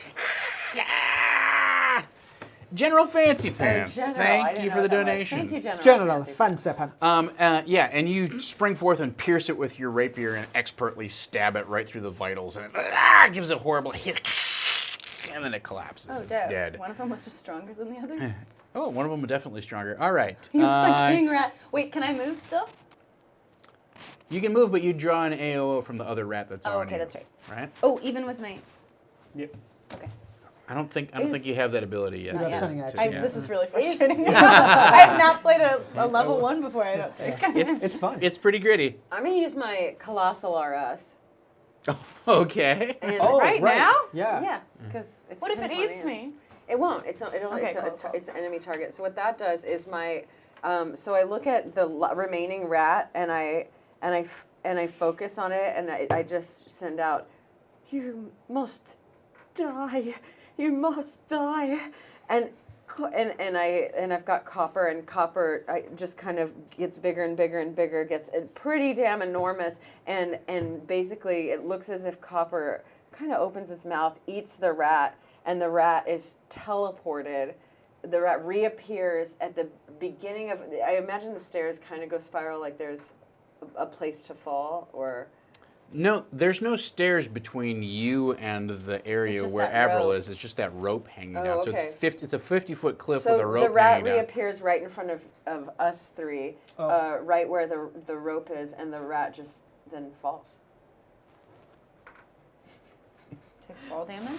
[SPEAKER 1] General Fancy Pants,
[SPEAKER 4] General, I
[SPEAKER 1] thank
[SPEAKER 4] didn't
[SPEAKER 1] you
[SPEAKER 4] know
[SPEAKER 1] for the
[SPEAKER 4] what that was.
[SPEAKER 1] donation.
[SPEAKER 4] Thank you, General.
[SPEAKER 3] General
[SPEAKER 4] Fancy.
[SPEAKER 3] Fancy Pants.
[SPEAKER 1] Yeah, and you spring forth and pierce it with your rapier and expertly stab it right through the vitals, and it gives a horrible hit, and then it collapses.
[SPEAKER 2] Oh,
[SPEAKER 1] it's dead.
[SPEAKER 2] One of them was just stronger than the others.
[SPEAKER 1] Oh, one of them definitely stronger. All right.
[SPEAKER 2] He was the king rat. Wait, can I move still?
[SPEAKER 1] You can move, but you draw an AOO from the other rat that's on you.
[SPEAKER 2] Okay, that's right.
[SPEAKER 1] Right?
[SPEAKER 2] Oh, even with my.
[SPEAKER 5] Yep.
[SPEAKER 2] Okay.
[SPEAKER 1] I don't think you have that ability yet.
[SPEAKER 2] Not yet.
[SPEAKER 3] Cunning action.
[SPEAKER 1] yeah.
[SPEAKER 2] This is really frustrating. I have not played a level 1 before, I don't think.
[SPEAKER 3] It's fun.
[SPEAKER 1] It's pretty gritty.
[SPEAKER 4] I'm going to use my Colossal RS.
[SPEAKER 1] Okay.
[SPEAKER 4] And
[SPEAKER 2] Right now?
[SPEAKER 3] Yeah.
[SPEAKER 4] Yeah, because it's
[SPEAKER 2] What if it
[SPEAKER 4] 10:20
[SPEAKER 2] eats
[SPEAKER 4] and-
[SPEAKER 2] me?
[SPEAKER 4] It won't. It's an enemy target. So what that does is so I look at the remaining rat and I focus on it and I just send out, "You must die. You must die," and I've got copper, and copper just kind of gets bigger and bigger and bigger, gets pretty damn enormous, and basically it looks as if copper kind of opens its mouth, eats the rat, and the rat is teleported. The rat reappears at the beginning of. I imagine the stairs kind of go spiral, like there's a place to fall, or.
[SPEAKER 1] No, there's no stairs between you and the area
[SPEAKER 2] just
[SPEAKER 1] where
[SPEAKER 2] that
[SPEAKER 1] Avril
[SPEAKER 2] rope.
[SPEAKER 1] is. It's just that rope hanging
[SPEAKER 4] Oh,
[SPEAKER 1] down. So
[SPEAKER 4] okay.
[SPEAKER 1] it's a 50-foot cliff
[SPEAKER 4] So
[SPEAKER 1] with a rope
[SPEAKER 4] the rat
[SPEAKER 1] hanging down.
[SPEAKER 4] reappears right in front of us three, right where the rope is, and the rat just then falls.
[SPEAKER 2] Take fall damage?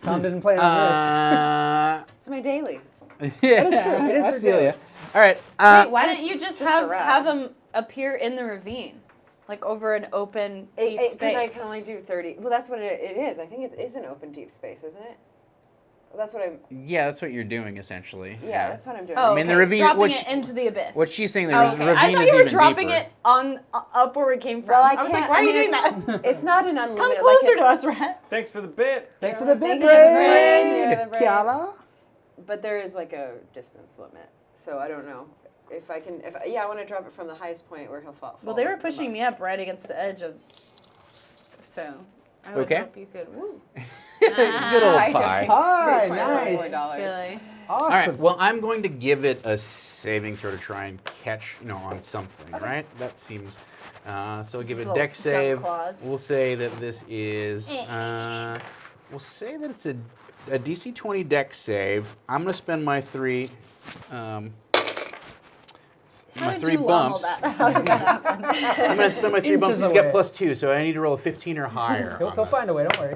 [SPEAKER 3] Tom didn't play on
[SPEAKER 4] It's my daily.
[SPEAKER 1] Yeah,
[SPEAKER 3] It is true. It is
[SPEAKER 1] I
[SPEAKER 3] true.
[SPEAKER 1] feel you. All right.
[SPEAKER 2] Wait, why don't you just
[SPEAKER 4] just a rat.
[SPEAKER 2] have them appear in the ravine? Like over an open, deep
[SPEAKER 4] Because
[SPEAKER 2] space?
[SPEAKER 4] I can only do 30. Well, that's what it is. I think it is an open deep space, isn't it? Well, that's what I'm.
[SPEAKER 1] Yeah, that's what you're doing essentially.
[SPEAKER 4] Yeah, that's what I'm doing.
[SPEAKER 2] Oh,
[SPEAKER 1] I mean, the
[SPEAKER 2] okay.
[SPEAKER 1] ravine-
[SPEAKER 2] Dropping
[SPEAKER 1] what
[SPEAKER 2] it
[SPEAKER 1] she-
[SPEAKER 2] into the abyss.
[SPEAKER 1] What she's saying, the
[SPEAKER 2] Oh, okay.
[SPEAKER 1] ravine
[SPEAKER 2] I thought
[SPEAKER 1] is
[SPEAKER 2] you were
[SPEAKER 1] even
[SPEAKER 2] dropping
[SPEAKER 1] deeper.
[SPEAKER 2] it on up where we came from.
[SPEAKER 4] Well,
[SPEAKER 2] I was like, why are you doing that?
[SPEAKER 4] It's not an unlimited.
[SPEAKER 2] Come closer to us, Rat.
[SPEAKER 5] Thanks for the bit.
[SPEAKER 3] Thanks for the bit,
[SPEAKER 4] Thank you,
[SPEAKER 3] Braid.
[SPEAKER 4] Braid.
[SPEAKER 3] Kiala.
[SPEAKER 4] But there is like a distance limit, so I don't know if I can. I want to drop it from the highest point where he'll fall.
[SPEAKER 2] Well, they were pushing me up right against the edge of. So. I would
[SPEAKER 1] Okay.
[SPEAKER 2] hope you could. Woo.
[SPEAKER 1] Good old
[SPEAKER 4] I
[SPEAKER 1] pie.
[SPEAKER 3] Hi,
[SPEAKER 4] $3.44.
[SPEAKER 3] nice.
[SPEAKER 2] Silly.
[SPEAKER 1] All
[SPEAKER 3] Awesome.
[SPEAKER 1] right. Well, I'm going to give it a saving throw to try and catch, on something, right? That seems. So I'll give it a
[SPEAKER 2] Little
[SPEAKER 1] deck
[SPEAKER 2] junk
[SPEAKER 1] save.
[SPEAKER 2] claws.
[SPEAKER 1] We'll say that this is. We'll say that it's a DC 20 deck save. I'm going to spend my three.
[SPEAKER 2] How
[SPEAKER 1] My
[SPEAKER 2] did
[SPEAKER 1] 3
[SPEAKER 2] you level
[SPEAKER 1] bumps.
[SPEAKER 2] that? How did that happen?
[SPEAKER 1] I'm going to spend my 3 bumps.
[SPEAKER 3] Inches
[SPEAKER 1] He's got
[SPEAKER 3] away.
[SPEAKER 1] +2, so I need to roll a 15 or higher.
[SPEAKER 3] He'll
[SPEAKER 1] on this.
[SPEAKER 3] find a way. Don't worry.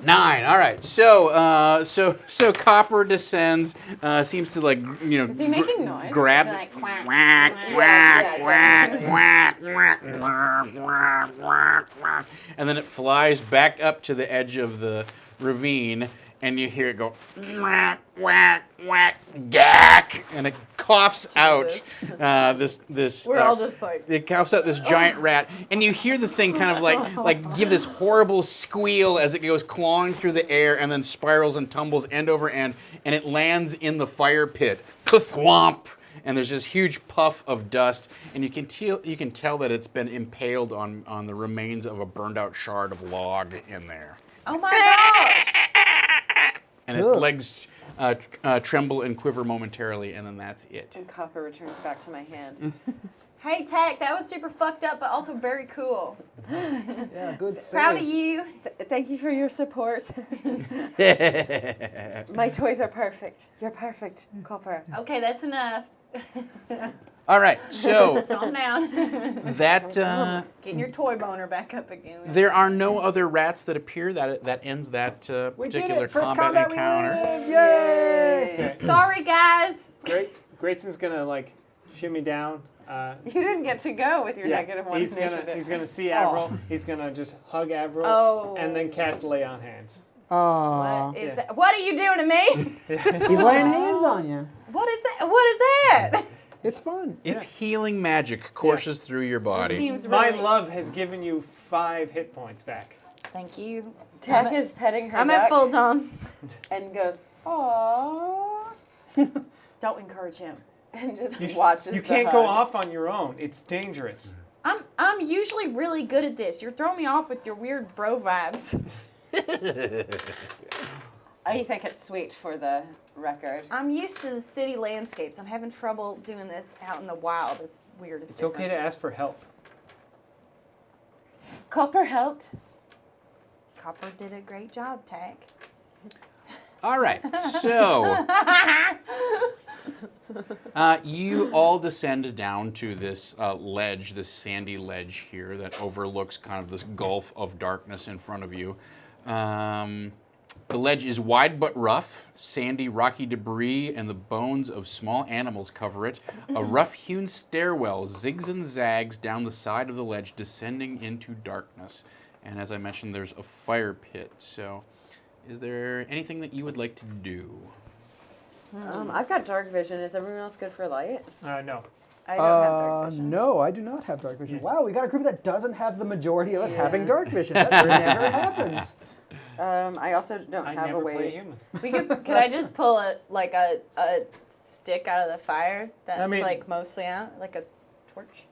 [SPEAKER 1] 9. All right. So Copper descends. Seems to
[SPEAKER 2] Is he making noise?
[SPEAKER 1] grab.
[SPEAKER 2] Is it like quack,
[SPEAKER 1] Whack,
[SPEAKER 2] quack?
[SPEAKER 1] whack, whack, whack, whack, and then it flies back up to the edge of the ravine and you hear it go whack, whack, whack, gack, and it coughs out this.
[SPEAKER 2] We're all just like.
[SPEAKER 1] It coughs out this giant rat, and you hear the thing kind of like give this horrible squeal as it goes clawing through the air and then spirals and tumbles end over end, and it lands in the fire pit. Kathwomp! And there's this huge puff of dust, and you can tell that it's been impaled on the remains of a burned out shard of log in there.
[SPEAKER 2] Oh my gosh!
[SPEAKER 1] And its legs tremble and quiver momentarily, and then that's it.
[SPEAKER 4] And copper returns back to my hand.
[SPEAKER 2] Hey, Tech, that was super fucked up, but also very cool.
[SPEAKER 3] Yeah, good save.
[SPEAKER 2] Proud of you.
[SPEAKER 4] Thank you for your support. My toys are perfect. You're perfect, Copper.
[SPEAKER 2] Okay, that's enough.
[SPEAKER 1] All right, so
[SPEAKER 2] Calm down.
[SPEAKER 1] that
[SPEAKER 2] Getting your toy boner back up again.
[SPEAKER 1] there are no other rats that appear. That ends that
[SPEAKER 3] We did
[SPEAKER 1] particular
[SPEAKER 3] it. First
[SPEAKER 1] combat
[SPEAKER 3] combat
[SPEAKER 1] encounter.
[SPEAKER 3] we win. Yay!
[SPEAKER 5] Okay.
[SPEAKER 2] Sorry, guys.
[SPEAKER 5] Grayson's gonna like shimmy down.
[SPEAKER 4] You didn't get to go with your negative one
[SPEAKER 5] He's
[SPEAKER 4] initiative.
[SPEAKER 5] gonna see Avril. He's gonna just hug Avril.
[SPEAKER 2] Oh.
[SPEAKER 5] And then cast lay on hands.
[SPEAKER 3] Aw.
[SPEAKER 2] What is that? What are you doing to me?
[SPEAKER 3] He's laying hands on you.
[SPEAKER 2] What is that? What is that?
[SPEAKER 3] It's fun.
[SPEAKER 1] It's healing magic courses through your body.
[SPEAKER 2] Seems
[SPEAKER 5] My
[SPEAKER 2] really.
[SPEAKER 5] love has given you 5 hit points back.
[SPEAKER 2] Thank you.
[SPEAKER 4] Tech is petting her
[SPEAKER 2] I'm
[SPEAKER 4] duck
[SPEAKER 2] at full tone.
[SPEAKER 4] and goes, aww,
[SPEAKER 2] Don't encourage him.
[SPEAKER 4] and just watches
[SPEAKER 5] You
[SPEAKER 4] the
[SPEAKER 5] can't go
[SPEAKER 4] hug.
[SPEAKER 5] off on your own. It's dangerous.
[SPEAKER 2] I'm usually really good at this. You're throwing me off with your weird bro vibes.
[SPEAKER 4] I think it's sweet for the record.
[SPEAKER 2] I'm used to the city landscapes. I'm having trouble doing this out in the wild. It's weird. It's
[SPEAKER 5] It's okay
[SPEAKER 2] different.
[SPEAKER 5] to ask for help.
[SPEAKER 4] Copper helped.
[SPEAKER 2] Copper did a great job, Tack.
[SPEAKER 1] All right, so you all descend down to this ledge, this sandy ledge here that overlooks kind of this gulf of darkness in front of you. The ledge is wide but rough. Sandy, rocky debris and the bones of small animals cover it. A rough-hewn stairwell zigs and zags down the side of the ledge, descending into darkness. And as I mentioned, there's a fire pit. So, is there anything that you would like to do?
[SPEAKER 4] I've got dark vision. Is everyone else good for light?
[SPEAKER 5] No.
[SPEAKER 2] I don't have dark vision.
[SPEAKER 3] No, I do not have dark vision. Wow, we got a group that doesn't have the majority of us having dark vision. That never happens.
[SPEAKER 4] I also don't
[SPEAKER 5] I
[SPEAKER 4] have
[SPEAKER 5] never
[SPEAKER 4] a
[SPEAKER 5] play
[SPEAKER 4] way.
[SPEAKER 5] human.
[SPEAKER 2] Could I just pull a stick out of the fire that's
[SPEAKER 5] mean-
[SPEAKER 2] like mostly out, like a torch?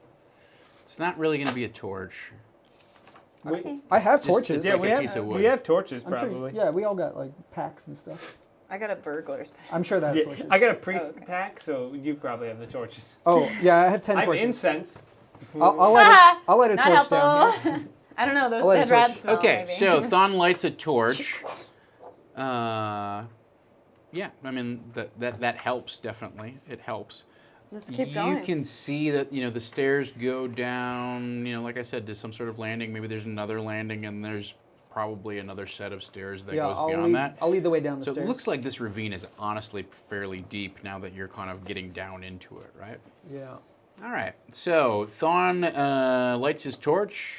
[SPEAKER 1] It's not really going to be a torch.
[SPEAKER 3] I have
[SPEAKER 1] It's just-
[SPEAKER 3] torches.
[SPEAKER 1] it's
[SPEAKER 5] Yeah,
[SPEAKER 1] like
[SPEAKER 5] we
[SPEAKER 1] a
[SPEAKER 5] have
[SPEAKER 1] piece of wood.
[SPEAKER 5] we have torches
[SPEAKER 3] I'm sure.
[SPEAKER 5] probably.
[SPEAKER 3] Yeah, we all got like packs and stuff.
[SPEAKER 2] I got a burglar's pack.
[SPEAKER 3] I'm sure that's
[SPEAKER 5] Yeah,
[SPEAKER 3] torches.
[SPEAKER 5] I got a priest
[SPEAKER 2] okay.
[SPEAKER 5] pack, so you probably have the torches.
[SPEAKER 3] Oh, yeah, I have 10
[SPEAKER 5] I have
[SPEAKER 3] torches.
[SPEAKER 5] incense.
[SPEAKER 3] I'll light a
[SPEAKER 2] Not
[SPEAKER 3] torch down
[SPEAKER 2] helpful.
[SPEAKER 3] here.
[SPEAKER 2] I don't know. Those
[SPEAKER 3] I'll light a
[SPEAKER 2] dead
[SPEAKER 3] torch.
[SPEAKER 2] rats smell.
[SPEAKER 1] Okay,
[SPEAKER 2] maybe.
[SPEAKER 1] so Thon lights a torch. Yeah, I mean that helps definitely. It helps.
[SPEAKER 4] Let's keep
[SPEAKER 1] You
[SPEAKER 4] going.
[SPEAKER 1] can see that the stairs go down. Like I said, to some sort of landing. Maybe there's another landing, and there's probably another set of stairs that goes beyond that.
[SPEAKER 3] I'll lead the way down the
[SPEAKER 1] So
[SPEAKER 3] stairs.
[SPEAKER 1] it looks like this ravine is honestly fairly deep now that you're kind of getting down into it, right?
[SPEAKER 3] Yeah.
[SPEAKER 1] All right. So Thon lights his torch,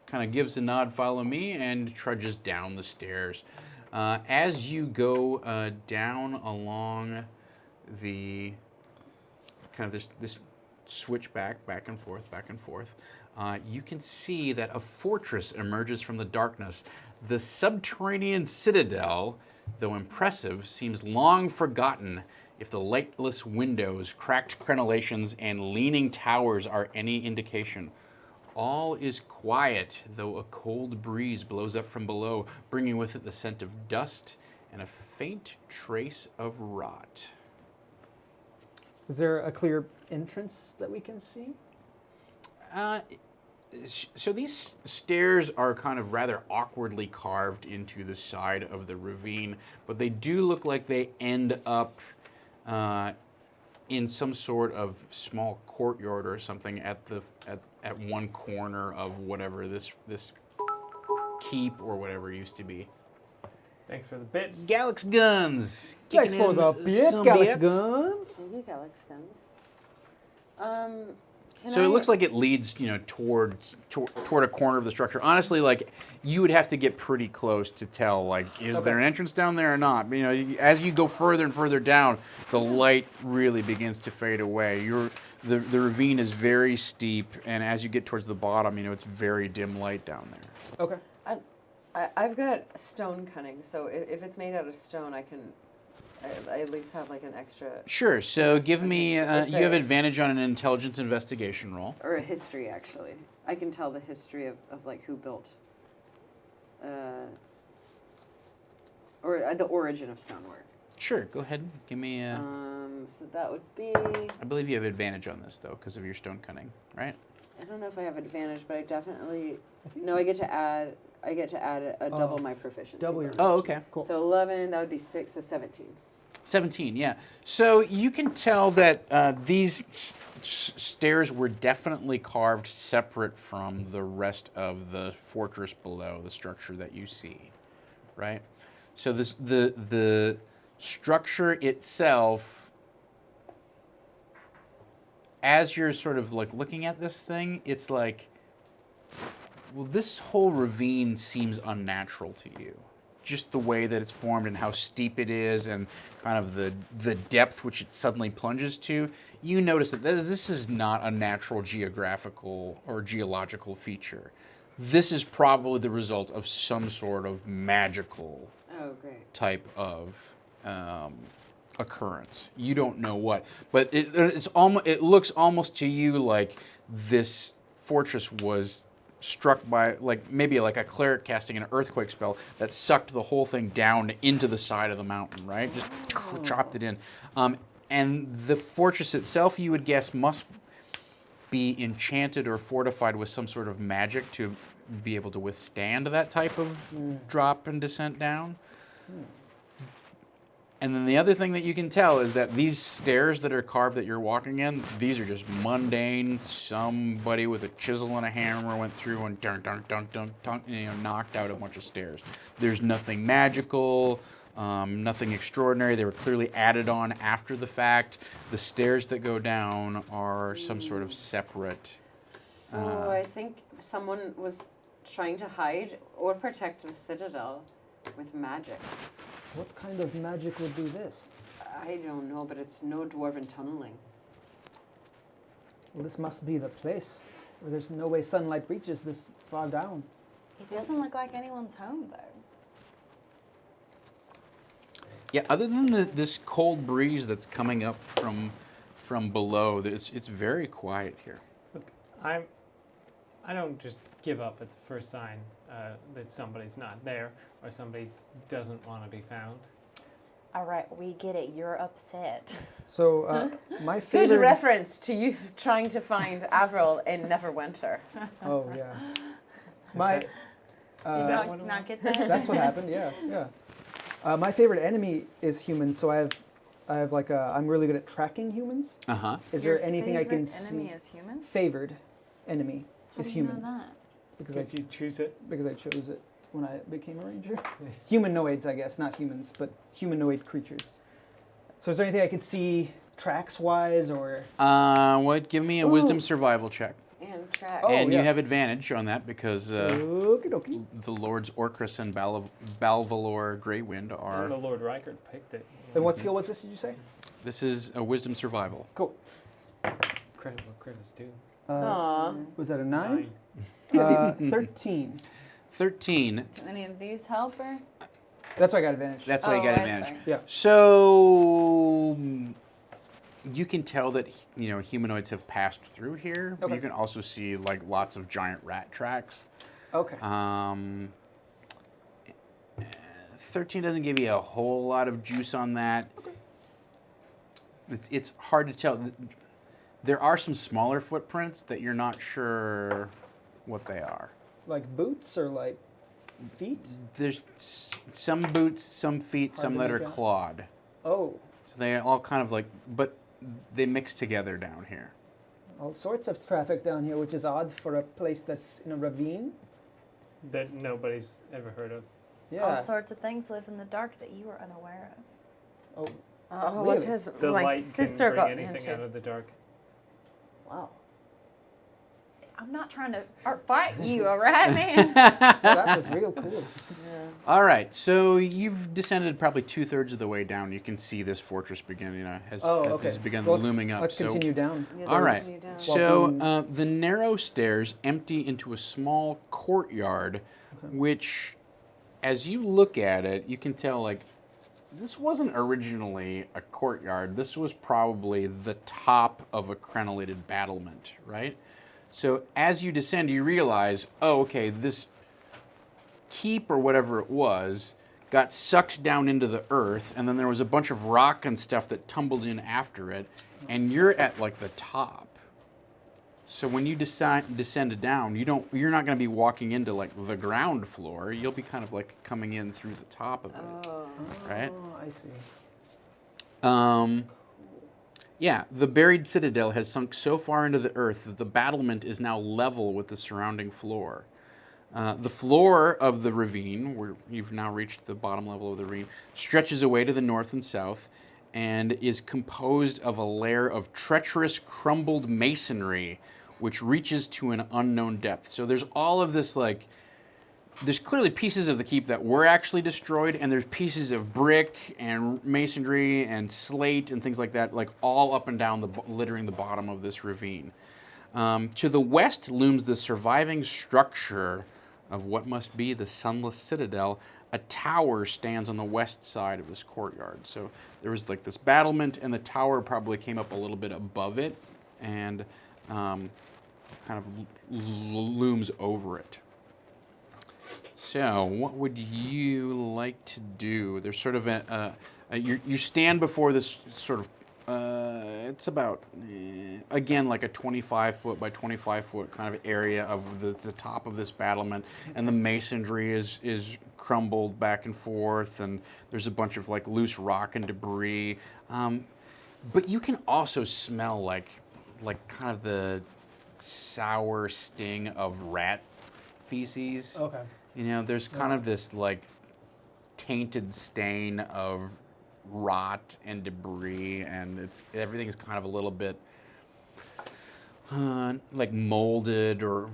[SPEAKER 1] kind of gives a nod, follow me, and trudges down the stairs. As you go down along the kind of this switchback, back and forth, you can see that a fortress emerges from the darkness. The subterranean citadel, though impressive, seems long forgotten if the lightless windows, cracked crenellations, and leaning towers are any indication. All is quiet, though a cold breeze blows up from below, bringing with it the scent of dust and a faint trace of rot.
[SPEAKER 3] Is there a clear entrance that we can see?
[SPEAKER 1] So these stairs are kind of rather awkwardly carved into the side of the ravine, but they do look like they end up in some sort of small courtyard or something at one corner of whatever this keep or whatever used to be.
[SPEAKER 5] Thanks for the bits.
[SPEAKER 1] Galax guns.
[SPEAKER 3] Thanks
[SPEAKER 1] kicking
[SPEAKER 3] for
[SPEAKER 1] in
[SPEAKER 3] the bits,
[SPEAKER 1] some
[SPEAKER 3] Galax
[SPEAKER 1] bits.
[SPEAKER 3] Guns.
[SPEAKER 4] Thank you, Galax Guns.
[SPEAKER 1] So it looks like it leads, toward a corner of the structure. Honestly, like you would have to get pretty close to tell, like, is there an entrance down there or not? As you go further and further down, the light really begins to fade away. The ravine is very steep, and as you get towards the bottom, it's very dim light down there.
[SPEAKER 3] Okay.
[SPEAKER 4] I've got stone cunning, so if it's made out of stone, I at least have like an extra.
[SPEAKER 1] Sure. So give me. You
[SPEAKER 4] It's
[SPEAKER 1] have
[SPEAKER 4] a-
[SPEAKER 1] advantage on an intelligence investigation roll.
[SPEAKER 4] Or a history, actually. I can tell the history of like who built, or the origin of stonework.
[SPEAKER 1] Sure. Go ahead. Give me.
[SPEAKER 4] So that would be.
[SPEAKER 1] I believe you have advantage on this though, because of your stone cunning, right?
[SPEAKER 4] I don't know if I have advantage, but I definitely. No, I get to add. I get to add a double my proficiency.
[SPEAKER 3] Double your-
[SPEAKER 4] bonus.
[SPEAKER 1] Oh, okay.
[SPEAKER 3] Cool.
[SPEAKER 4] So 11. That would be 6. So 17.
[SPEAKER 1] 17, yeah. So you can tell that these stairs were definitely carved separate from the rest of the fortress below, the structure that you see, right? So the structure itself, as you're sort of like looking at this thing, it's like, well, this whole ravine seems unnatural to you. Just the way that it's formed and how steep it is and kind of the depth which it suddenly plunges to, you notice that this is not a natural geographical or geological feature. This is probably the result of some sort of magical type of occurrence. You don't know what, but it looks almost to you like this fortress was struck by maybe a cleric casting an earthquake spell that sucked the whole thing down into the side of the mountain, right? Just chopped it in. And the fortress itself, you would guess, must be enchanted or fortified with some sort of magic to be able to withstand that type of drop and descent down. And then the other thing that you can tell is that these stairs that are carved that you're walking in, these are just mundane. Somebody with a chisel and a hammer went through and knocked out a bunch of stairs. There's nothing magical, nothing extraordinary. They were clearly added on after the fact. The stairs that go down are some sort of separate.
[SPEAKER 4] So I think someone was trying to hide or protect the citadel with magic.
[SPEAKER 3] What kind of magic would do this?
[SPEAKER 4] I don't know, but it's no dwarven tunneling.
[SPEAKER 3] Well, this must be the place. There's no way sunlight reaches this far down.
[SPEAKER 2] It doesn't look like anyone's home, though.
[SPEAKER 1] Yeah, other than this cold breeze that's coming up from below, it's very quiet here.
[SPEAKER 5] Look, I don't just give up at the first sign that somebody's not there or somebody doesn't want to be found.
[SPEAKER 2] All right, we get it. You're upset.
[SPEAKER 3] So my
[SPEAKER 4] Good
[SPEAKER 3] favorite.
[SPEAKER 4] reference to you trying to find Avril in Neverwinter.
[SPEAKER 3] Oh yeah. My.
[SPEAKER 5] Is that what it
[SPEAKER 2] Not
[SPEAKER 5] was?
[SPEAKER 2] get that?
[SPEAKER 3] That's what happened. Yeah. My favorite enemy is humans, so I have I'm really good at tracking humans.
[SPEAKER 1] Uh huh.
[SPEAKER 3] Is
[SPEAKER 2] Your
[SPEAKER 3] there anything I can
[SPEAKER 2] favorite enemy
[SPEAKER 3] see?
[SPEAKER 2] is human?
[SPEAKER 3] Favored enemy
[SPEAKER 2] How
[SPEAKER 3] is
[SPEAKER 2] do you know
[SPEAKER 3] human
[SPEAKER 2] that?
[SPEAKER 3] because
[SPEAKER 5] You choose it.
[SPEAKER 3] I chose it when I became a ranger. Humanoids, I guess, not humans, but humanoid creatures. So is there anything I could see tracks wise or?
[SPEAKER 1] Give me a wisdom survival check.
[SPEAKER 4] And track.
[SPEAKER 3] Oh,
[SPEAKER 1] And you
[SPEAKER 3] yeah.
[SPEAKER 1] have advantage on that because
[SPEAKER 3] Okie dokie.
[SPEAKER 1] the Lords Orcris and Balvalor Greywind
[SPEAKER 5] The
[SPEAKER 1] are.
[SPEAKER 5] Lord Riker picked it.
[SPEAKER 3] And what skill was this? Did you say?
[SPEAKER 1] This is a wisdom survival.
[SPEAKER 3] Cool.
[SPEAKER 5] Credit what credit's due.
[SPEAKER 4] Aw.
[SPEAKER 3] Was that a 9?
[SPEAKER 5] 9.
[SPEAKER 3] 13.
[SPEAKER 1] 13.
[SPEAKER 2] Do any of these help her?
[SPEAKER 3] That's why I got advantage.
[SPEAKER 1] That's why you got
[SPEAKER 2] I
[SPEAKER 1] advantage.
[SPEAKER 2] see.
[SPEAKER 3] Yeah.
[SPEAKER 1] So you can tell that humanoids have passed through here. But
[SPEAKER 3] Okay.
[SPEAKER 1] you can also see lots of giant rat tracks.
[SPEAKER 3] Okay.
[SPEAKER 1] 13 doesn't give you a whole lot of juice on that. It's hard to tell. There are some smaller footprints that you're not sure what they are.
[SPEAKER 3] Like boots or like feet?
[SPEAKER 1] There's some boots, some feet, some
[SPEAKER 3] Hard
[SPEAKER 1] that
[SPEAKER 3] to
[SPEAKER 1] are
[SPEAKER 3] make out.
[SPEAKER 1] clawed.
[SPEAKER 3] Oh,
[SPEAKER 1] So they all kind of but they mix together down here.
[SPEAKER 3] all sorts of traffic down here, which is odd for a place that's in a ravine.
[SPEAKER 5] That nobody's ever heard of.
[SPEAKER 3] Yeah.
[SPEAKER 2] All sorts of things live in the dark that you are unaware of.
[SPEAKER 3] Oh,
[SPEAKER 4] Oh,
[SPEAKER 3] Really?
[SPEAKER 4] what has
[SPEAKER 5] The
[SPEAKER 4] my
[SPEAKER 5] light
[SPEAKER 4] sister
[SPEAKER 5] can
[SPEAKER 4] got
[SPEAKER 5] bring anything
[SPEAKER 4] into?
[SPEAKER 5] out of the dark.
[SPEAKER 3] wow.
[SPEAKER 4] I'm not trying to fight you, all right, man?
[SPEAKER 3] That was real cool.
[SPEAKER 1] All right, so you've descended probably 2/3 of the way down. You can see this fortress beginning, has begun
[SPEAKER 3] Well,
[SPEAKER 1] looming up.
[SPEAKER 3] Let's continue down.
[SPEAKER 1] All right.
[SPEAKER 4] Continue down.
[SPEAKER 1] So the narrow stairs empty into a small courtyard, which, as you look at it, you can tell like this wasn't originally a courtyard. This was probably the top of a crenellated battlement, right? So as you descend, you realize, oh, okay, this keep or whatever it was got sucked down into the earth, and then there was a bunch of rock and stuff that tumbled in after it, and you're at like the top. So when you descend down, you're not going to be walking into like the ground floor. You'll be kind of like coming in through the top of it, right?
[SPEAKER 3] Oh, I see.
[SPEAKER 1] Yeah, the buried citadel has sunk so far into the earth that the battlement is now level with the surrounding floor. The floor of the ravine, where you've now reached the bottom level of the ravine, stretches away to the north and south and is composed of a layer of treacherous crumbled masonry which reaches to an unknown depth. So there's all of this like, there's clearly pieces of the keep that were actually destroyed, and there's pieces of brick and masonry and slate and things like that, like all up and down, littering the bottom of this ravine. To the west looms the surviving structure of what must be the Sunless Citadel. A tower stands on the west side of this courtyard. So there was like this battlement, and the tower probably came up a little bit above it and kind of looms over it. So, what would you like to do? There's sort of you stand before this sort of, it's about, again, like a 25-foot by 25-foot kind of area of the top of this battlement, and the masonry is crumbled back and forth, and there's a bunch of like loose rock and debris. But you can also smell like kind of the sour sting of rat feces.
[SPEAKER 3] Okay.
[SPEAKER 1] You know, there's kind of this like tainted stain of rot and debris, and everything is kind of a little bit like molded or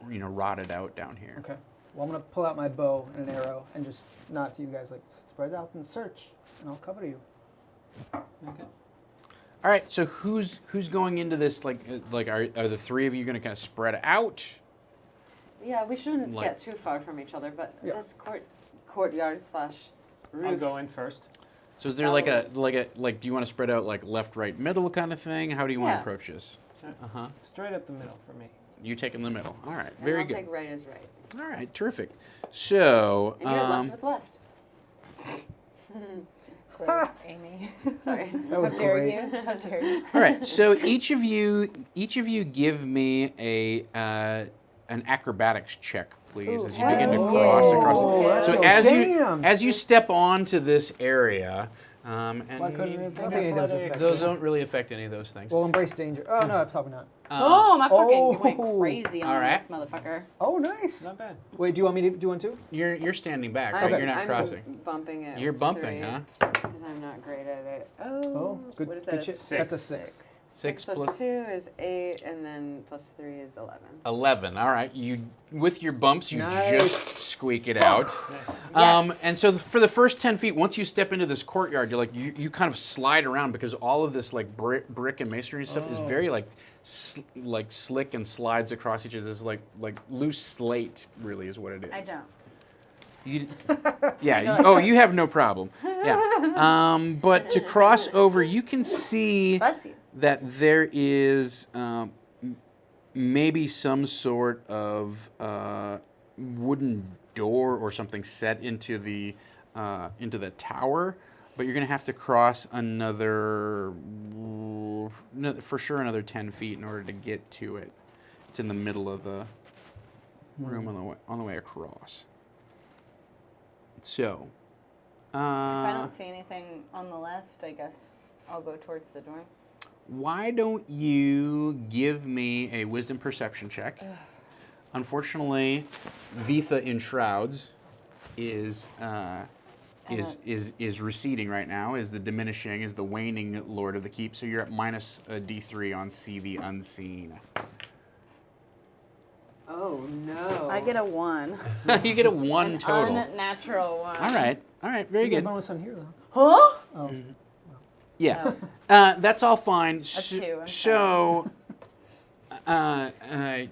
[SPEAKER 1] rotted out down here.
[SPEAKER 3] Okay. Well, I'm gonna pull out my bow and an arrow and just nod to you guys like, spread out and search, and I'll cover you.
[SPEAKER 1] Okay. All right. So who's going into this? Like are the three of you going to kind of spread out?
[SPEAKER 4] Yeah, we shouldn't
[SPEAKER 1] Like-
[SPEAKER 4] get too far from each other, but
[SPEAKER 3] Yeah.
[SPEAKER 4] this courtyard slash roof.
[SPEAKER 5] I'll go in first.
[SPEAKER 1] So is there like do you want to spread out like left, right, middle kind of thing? How do you want
[SPEAKER 4] Yeah.
[SPEAKER 1] to approach this?
[SPEAKER 5] Straight up the middle for me.
[SPEAKER 1] You take in the middle. All right.
[SPEAKER 4] And
[SPEAKER 1] Very
[SPEAKER 4] I'll
[SPEAKER 1] good.
[SPEAKER 4] take right as right.
[SPEAKER 1] All right. Terrific. So
[SPEAKER 4] And you're left with left.
[SPEAKER 2] Gross, Amy.
[SPEAKER 4] Sorry.
[SPEAKER 3] That was
[SPEAKER 2] How dare
[SPEAKER 3] great.
[SPEAKER 2] you? How dare you?
[SPEAKER 1] all right. So each of you give me an acrobatics check, please, as you begin to
[SPEAKER 2] hell
[SPEAKER 1] cross
[SPEAKER 2] yeah.
[SPEAKER 1] across.
[SPEAKER 3] Oh,
[SPEAKER 1] So
[SPEAKER 3] damn.
[SPEAKER 1] as you step onto this area, and
[SPEAKER 3] Why couldn't it? I don't think any of those affect
[SPEAKER 1] those
[SPEAKER 3] me.
[SPEAKER 1] don't really affect any of those things.
[SPEAKER 3] Well, embrace danger. Oh no, probably not.
[SPEAKER 2] Boom! I fucking went
[SPEAKER 3] Oh.
[SPEAKER 2] crazy on
[SPEAKER 1] All right.
[SPEAKER 2] this motherfucker.
[SPEAKER 3] Oh, nice.
[SPEAKER 5] Not bad.
[SPEAKER 3] Wait, do you want me to do one too?
[SPEAKER 1] You're standing back, right?
[SPEAKER 3] Okay.
[SPEAKER 1] You're not
[SPEAKER 4] I'm
[SPEAKER 1] crossing.
[SPEAKER 4] bumping it.
[SPEAKER 1] You're
[SPEAKER 4] with
[SPEAKER 1] bumping,
[SPEAKER 4] 3,
[SPEAKER 1] huh?
[SPEAKER 4] Because I'm not great at it.
[SPEAKER 3] Oh, good.
[SPEAKER 4] What is
[SPEAKER 3] good
[SPEAKER 4] that?
[SPEAKER 3] shit.
[SPEAKER 5] Six.
[SPEAKER 3] That's a 6.
[SPEAKER 4] 6 plus 2 is 8, and then plus 3 is 11.
[SPEAKER 1] 11. All right. You with your bumps, you
[SPEAKER 3] Nice.
[SPEAKER 1] just squeak it out.
[SPEAKER 4] Yes.
[SPEAKER 1] And so for the first 10 feet, once you step into this courtyard, you're like you kind of slide around because all of this like brick and masonry stuff is very like slick and slides across each other. It's like loose slate, really, is what it is.
[SPEAKER 2] I don't.
[SPEAKER 1] You, yeah. You have no problem. Yeah. But to cross over, you can see
[SPEAKER 2] Bless you.
[SPEAKER 1] that there is maybe some sort of wooden door or something set into the tower, but you're going to have to cross another 10 feet in order to get to it. It's in the middle of the room on the way across. So,
[SPEAKER 2] If I don't see anything on the left, I guess I'll go towards the door.
[SPEAKER 1] why don't you give me a wisdom perception check? Unfortunately, Vitha in shrouds is receding right now. Is the diminishing, is the waning lord of the keep. So you're at minus a D3 on see the unseen.
[SPEAKER 4] Oh no.
[SPEAKER 2] I get a 1.
[SPEAKER 1] You get a 1 total.
[SPEAKER 2] Unnatural 1.
[SPEAKER 1] All right, very
[SPEAKER 3] You get a
[SPEAKER 1] good.
[SPEAKER 3] bonus on here though.
[SPEAKER 2] Huh?
[SPEAKER 3] Oh.
[SPEAKER 1] Yeah, that's all fine.
[SPEAKER 2] A 2. I'm
[SPEAKER 1] So,
[SPEAKER 2] A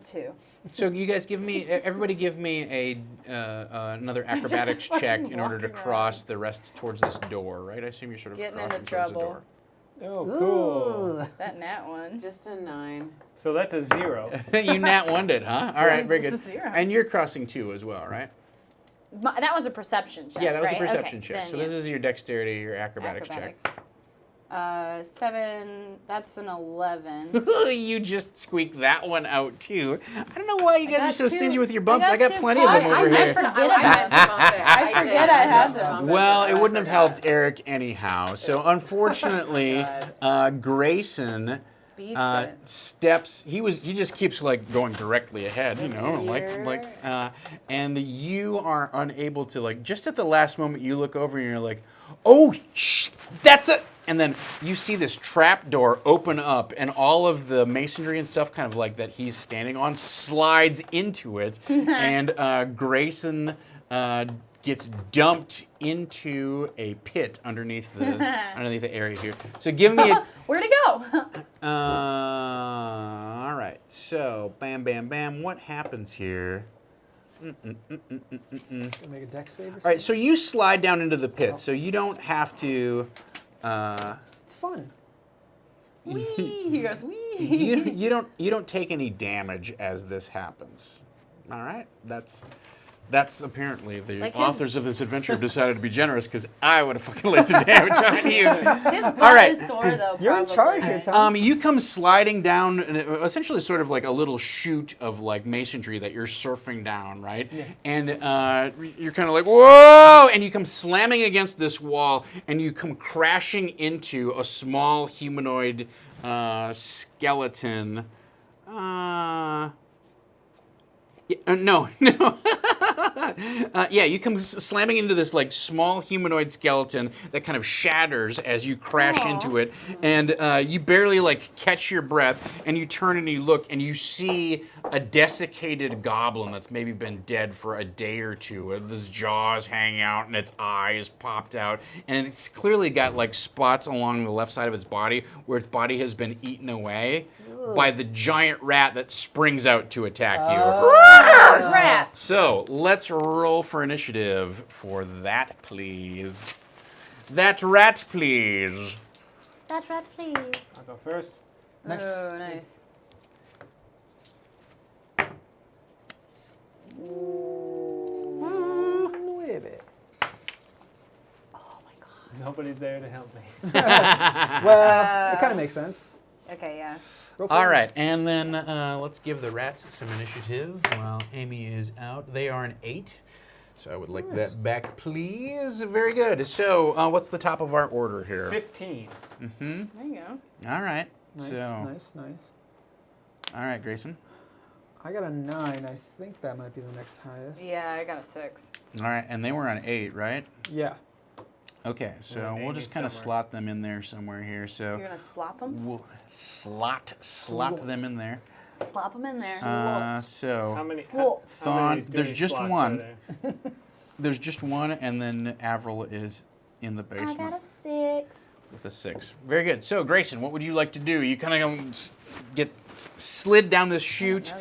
[SPEAKER 2] 2.
[SPEAKER 1] so you guys everybody give me another acrobatics
[SPEAKER 2] fucking
[SPEAKER 1] check in order to
[SPEAKER 2] walking
[SPEAKER 1] cross the rest towards this door, right? I assume you're sort of
[SPEAKER 2] Getting
[SPEAKER 1] crossing
[SPEAKER 2] into
[SPEAKER 1] towards the
[SPEAKER 2] trouble.
[SPEAKER 1] door.
[SPEAKER 5] Oh, cool.
[SPEAKER 2] That nat 1.
[SPEAKER 4] Just a 9.
[SPEAKER 5] So that's a 0.
[SPEAKER 1] You nat 1'd it, huh? All right, very good.
[SPEAKER 2] It's a 0.
[SPEAKER 1] And you're crossing 2 as well, right?
[SPEAKER 2] That was a perception check.
[SPEAKER 1] Yeah, that was
[SPEAKER 2] right?
[SPEAKER 1] a perception
[SPEAKER 2] Okay,
[SPEAKER 1] check.
[SPEAKER 2] then
[SPEAKER 1] So this is your dexterity, your acrobatics,
[SPEAKER 2] acrobatics. 7. That's an 11.
[SPEAKER 1] check. You just squeaked that one out too. I don't know why you guys
[SPEAKER 2] got
[SPEAKER 1] are so
[SPEAKER 2] 2
[SPEAKER 1] stingy with your bumps. I got
[SPEAKER 2] 2
[SPEAKER 1] plenty of them over
[SPEAKER 2] I
[SPEAKER 1] here.
[SPEAKER 2] forget about it. I forget I have them.
[SPEAKER 1] Well, it wouldn't have helped Eric anyhow. So unfortunately, Grayson
[SPEAKER 2] Beach
[SPEAKER 1] steps. He just keeps like going directly ahead, you know, and you are unable to like. Just at the last moment, you look over and you're like, "Oh, that's it!" And then you see this trap door open up, and all of the masonry and stuff, kind of like that he's standing on, slides into it, and Grayson gets dumped into a pit underneath the area here. So give me a.
[SPEAKER 2] Where'd it go?
[SPEAKER 1] All right. So bam, bam, bam. What happens here?
[SPEAKER 3] Make a dex save or something?
[SPEAKER 1] All right. So you slide down into the pit, so you don't have to.
[SPEAKER 3] It's fun.
[SPEAKER 2] Wee. He goes, wee.
[SPEAKER 1] You don't take any damage as this happens. All right. That's apparently the
[SPEAKER 2] Like his-
[SPEAKER 1] authors of this adventure have decided to be generous because I would have fucking laid some damage on you.
[SPEAKER 2] His butt
[SPEAKER 1] All right.
[SPEAKER 2] is sore though.
[SPEAKER 3] You're in
[SPEAKER 2] probably.
[SPEAKER 3] charge here, Tom.
[SPEAKER 1] You come sliding down, essentially sort of like a little chute of like masonry that you're surfing down, right? Yeah. And you're kind of like, whoa! And you come slamming against this wall, and you come crashing into a small humanoid skeleton. No. Yeah, you come slamming into this like small humanoid skeleton that kind of shatters as you crash into it, and you barely like catch your breath, and you turn and you look, and you see a desiccated goblin that's maybe been dead for a day or two. His jaws hang out, and its eyes popped out, and it's clearly got like spots along the left side of its body where its body has been eaten away by the giant rat that springs out to attack you.
[SPEAKER 2] Rat.
[SPEAKER 1] So let's roll for initiative for that, please. That rat, please.
[SPEAKER 2] That rat, please.
[SPEAKER 5] I'll go first.
[SPEAKER 3] Nice.
[SPEAKER 2] Oh, nice. Oh my god.
[SPEAKER 5] Nobody's there to help me.
[SPEAKER 3] Well, it kind of makes sense.
[SPEAKER 2] Okay, yeah.
[SPEAKER 3] Roll for
[SPEAKER 1] All
[SPEAKER 3] it.
[SPEAKER 1] right, and then let's give the rats some initiative while Amy is out. They are an 8, so I would like that back, please. Very good. So what's the top of our order here?
[SPEAKER 5] 15.
[SPEAKER 1] Mm-hmm.
[SPEAKER 2] There you go.
[SPEAKER 1] All right.
[SPEAKER 3] Nice,
[SPEAKER 1] so,
[SPEAKER 3] nice.
[SPEAKER 1] all right, Grayson.
[SPEAKER 3] I got a 9. I think that might be the next highest.
[SPEAKER 2] Yeah, I got a 6.
[SPEAKER 1] All right, and they were on 8, right?
[SPEAKER 3] Yeah.
[SPEAKER 1] Okay, so
[SPEAKER 5] And
[SPEAKER 1] we'll
[SPEAKER 5] Amy's
[SPEAKER 1] just kind of
[SPEAKER 5] somewhere.
[SPEAKER 1] slot them in there somewhere here. So
[SPEAKER 2] You're gonna slop them?
[SPEAKER 1] we'll slot them in there.
[SPEAKER 2] Slop them in there.
[SPEAKER 5] How
[SPEAKER 1] So
[SPEAKER 5] many?
[SPEAKER 2] Slot.
[SPEAKER 5] how many
[SPEAKER 1] Thon, there's
[SPEAKER 5] doing
[SPEAKER 1] just
[SPEAKER 5] slots are
[SPEAKER 1] one.
[SPEAKER 5] there?
[SPEAKER 1] There's just one, and then Avril is in the
[SPEAKER 2] I
[SPEAKER 1] basement
[SPEAKER 2] got a 6.
[SPEAKER 1] with a 6. Very good. So Grayson, what would you like to do? You kind of get slid down this chute.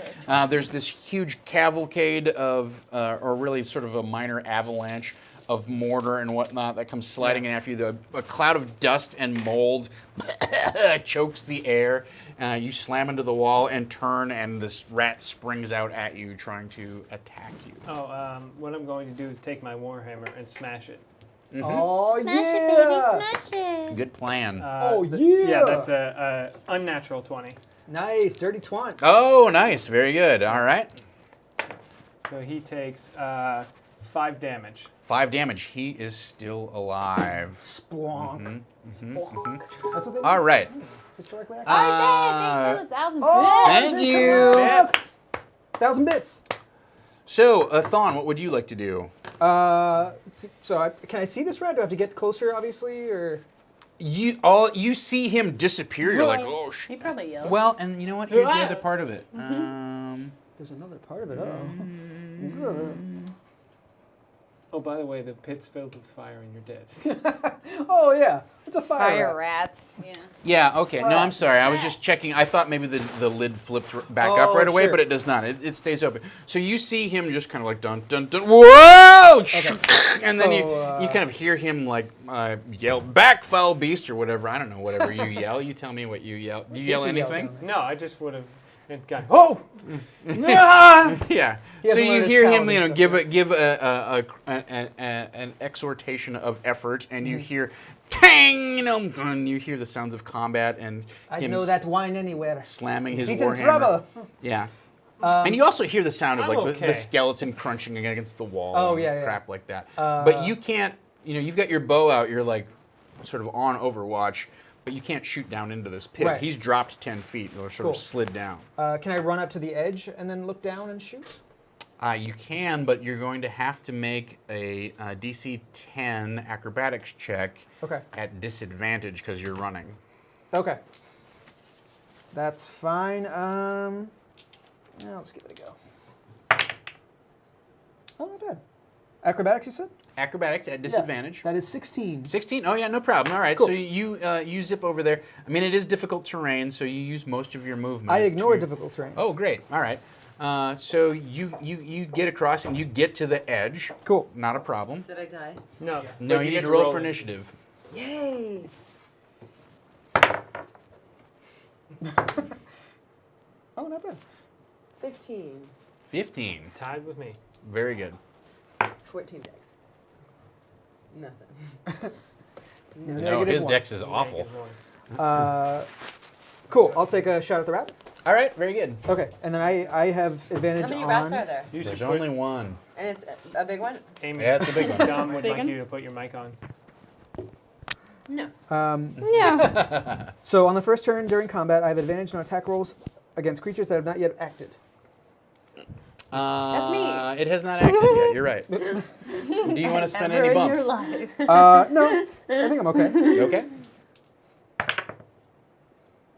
[SPEAKER 1] There's this huge cavalcade of, or really sort of a minor avalanche of mortar and whatnot that comes sliding in after you. A cloud of dust and mold chokes the air. You slam into the wall and turn, and this rat springs out at you, trying to attack you.
[SPEAKER 5] Oh, what I'm going to do is take my warhammer and smash it.
[SPEAKER 3] Oh,
[SPEAKER 2] Smash
[SPEAKER 3] yeah.
[SPEAKER 2] it, baby, smash it.
[SPEAKER 1] Good plan.
[SPEAKER 3] Oh,
[SPEAKER 5] Yeah,
[SPEAKER 3] yeah.
[SPEAKER 5] that's a unnatural 20.
[SPEAKER 3] Nice, dirty twant.
[SPEAKER 1] Oh, nice. Very good. All right.
[SPEAKER 5] So he takes 5 damage.
[SPEAKER 1] 5 damage. He is still alive.
[SPEAKER 3] Splonk.
[SPEAKER 2] Bonk.
[SPEAKER 3] That's what they
[SPEAKER 1] All right.
[SPEAKER 3] historically accurate.
[SPEAKER 2] RJ, thanks for the 1,000
[SPEAKER 3] Oh,
[SPEAKER 2] bits.
[SPEAKER 1] Thank you.
[SPEAKER 5] Bits.
[SPEAKER 3] 1,000 bits.
[SPEAKER 1] So, Thon, what would you like to do?
[SPEAKER 3] Can I see this rat? Do I have to get closer, obviously, or?
[SPEAKER 1] You see him disappear. You're like, oh
[SPEAKER 2] He probably yelled.
[SPEAKER 1] Well, and you know what? Here's the other part of it.
[SPEAKER 3] Did there's another part of it. Oh.
[SPEAKER 5] Oh, by the way, the pit's filled with fire and you're dead.
[SPEAKER 3] Oh yeah, it's a
[SPEAKER 4] Fire
[SPEAKER 3] rat.
[SPEAKER 4] rats. Yeah.
[SPEAKER 1] Yeah, okay. No, I'm sorry. I was just checking. I thought maybe the lid flipped back up
[SPEAKER 3] Oh,
[SPEAKER 1] right away,
[SPEAKER 3] sure.
[SPEAKER 1] but it does not. It stays open. So you see him just kind of like dun dun dun. Whoa! And then you kind of hear him like yell, "Back, foul beast!" or whatever. I don't know, whatever you yell. You tell me what you yell. Do you yell
[SPEAKER 3] Did you yell
[SPEAKER 1] anything?
[SPEAKER 3] down
[SPEAKER 5] No, I just would have gone, oh!
[SPEAKER 1] Yeah.
[SPEAKER 3] He
[SPEAKER 1] So
[SPEAKER 3] hasn't
[SPEAKER 1] you
[SPEAKER 3] learned his
[SPEAKER 1] hear him,
[SPEAKER 3] paladin
[SPEAKER 1] you know,
[SPEAKER 3] stuff
[SPEAKER 1] give an exhortation of effort, and you hear tang, you know, and you hear the sounds of combat and
[SPEAKER 3] I
[SPEAKER 1] him
[SPEAKER 3] know that wine anywhere.
[SPEAKER 1] slamming his
[SPEAKER 3] He's in
[SPEAKER 1] warhammer.
[SPEAKER 3] trouble.
[SPEAKER 1] Yeah. And you also hear the sound of
[SPEAKER 5] I'm
[SPEAKER 1] like the
[SPEAKER 5] okay.
[SPEAKER 1] skeleton crunching against the wall.
[SPEAKER 3] Oh,
[SPEAKER 1] and
[SPEAKER 3] yeah, yeah.
[SPEAKER 1] crap like that. But you can't, you know, you've got your bow out. You're like sort of on Overwatch, but you can't shoot down into this pit.
[SPEAKER 3] Right.
[SPEAKER 1] He's dropped 10 feet or sort
[SPEAKER 3] Cool.
[SPEAKER 1] of slid down.
[SPEAKER 3] Can I run up to the edge and then look down and shoot?
[SPEAKER 1] You can, but you're going to have to make a DC 10 acrobatics check
[SPEAKER 3] Okay.
[SPEAKER 1] at disadvantage because you're running.
[SPEAKER 3] Okay. That's fine. Yeah, let's give it a go. Oh, not bad. Acrobatics, you said?
[SPEAKER 1] Acrobatics at disadvantage.
[SPEAKER 3] That is 16.
[SPEAKER 1] 16? Oh, yeah, no problem. All right,
[SPEAKER 3] Cool.
[SPEAKER 1] so you zip over there. I mean, it is difficult terrain, so you use most of your movement.
[SPEAKER 3] I ignore
[SPEAKER 1] to-
[SPEAKER 3] difficult terrain.
[SPEAKER 1] Oh, great. All right. So you get across and you get to the edge.
[SPEAKER 3] Cool.
[SPEAKER 1] Not a problem.
[SPEAKER 2] Did I die?
[SPEAKER 5] No.
[SPEAKER 1] No,
[SPEAKER 5] but
[SPEAKER 1] you need
[SPEAKER 5] get
[SPEAKER 1] to roll for initiative.
[SPEAKER 2] Yay!
[SPEAKER 3] Oh, not bad.
[SPEAKER 2] 15.
[SPEAKER 1] 15.
[SPEAKER 5] Tied with me.
[SPEAKER 1] Very good.
[SPEAKER 2] 14 decks. Nothing.
[SPEAKER 1] No,
[SPEAKER 3] Negative
[SPEAKER 1] his
[SPEAKER 3] 1.
[SPEAKER 1] dex is awful.
[SPEAKER 5] Negative one.
[SPEAKER 3] Cool. I'll take a shot at the rat.
[SPEAKER 1] All right, very good.
[SPEAKER 3] Okay, and then I have advantage
[SPEAKER 2] How many
[SPEAKER 3] on.
[SPEAKER 2] rats are there?
[SPEAKER 5] You should
[SPEAKER 1] There's only one.
[SPEAKER 2] And it's a big one?
[SPEAKER 5] Amy,
[SPEAKER 1] Yeah, it's a big one.
[SPEAKER 5] Dom would
[SPEAKER 4] Big
[SPEAKER 5] like
[SPEAKER 4] one?
[SPEAKER 5] you to put your mic on.
[SPEAKER 2] No.
[SPEAKER 4] Yeah.
[SPEAKER 3] So on the first turn during combat, I have advantage on attack rolls against creatures that have not yet acted.
[SPEAKER 2] That's me.
[SPEAKER 1] It has not acted yet. You're right. Do you want to spend
[SPEAKER 4] Ever
[SPEAKER 1] any
[SPEAKER 4] in your
[SPEAKER 1] bumps?
[SPEAKER 4] life.
[SPEAKER 3] No, I think I'm okay.
[SPEAKER 1] You okay?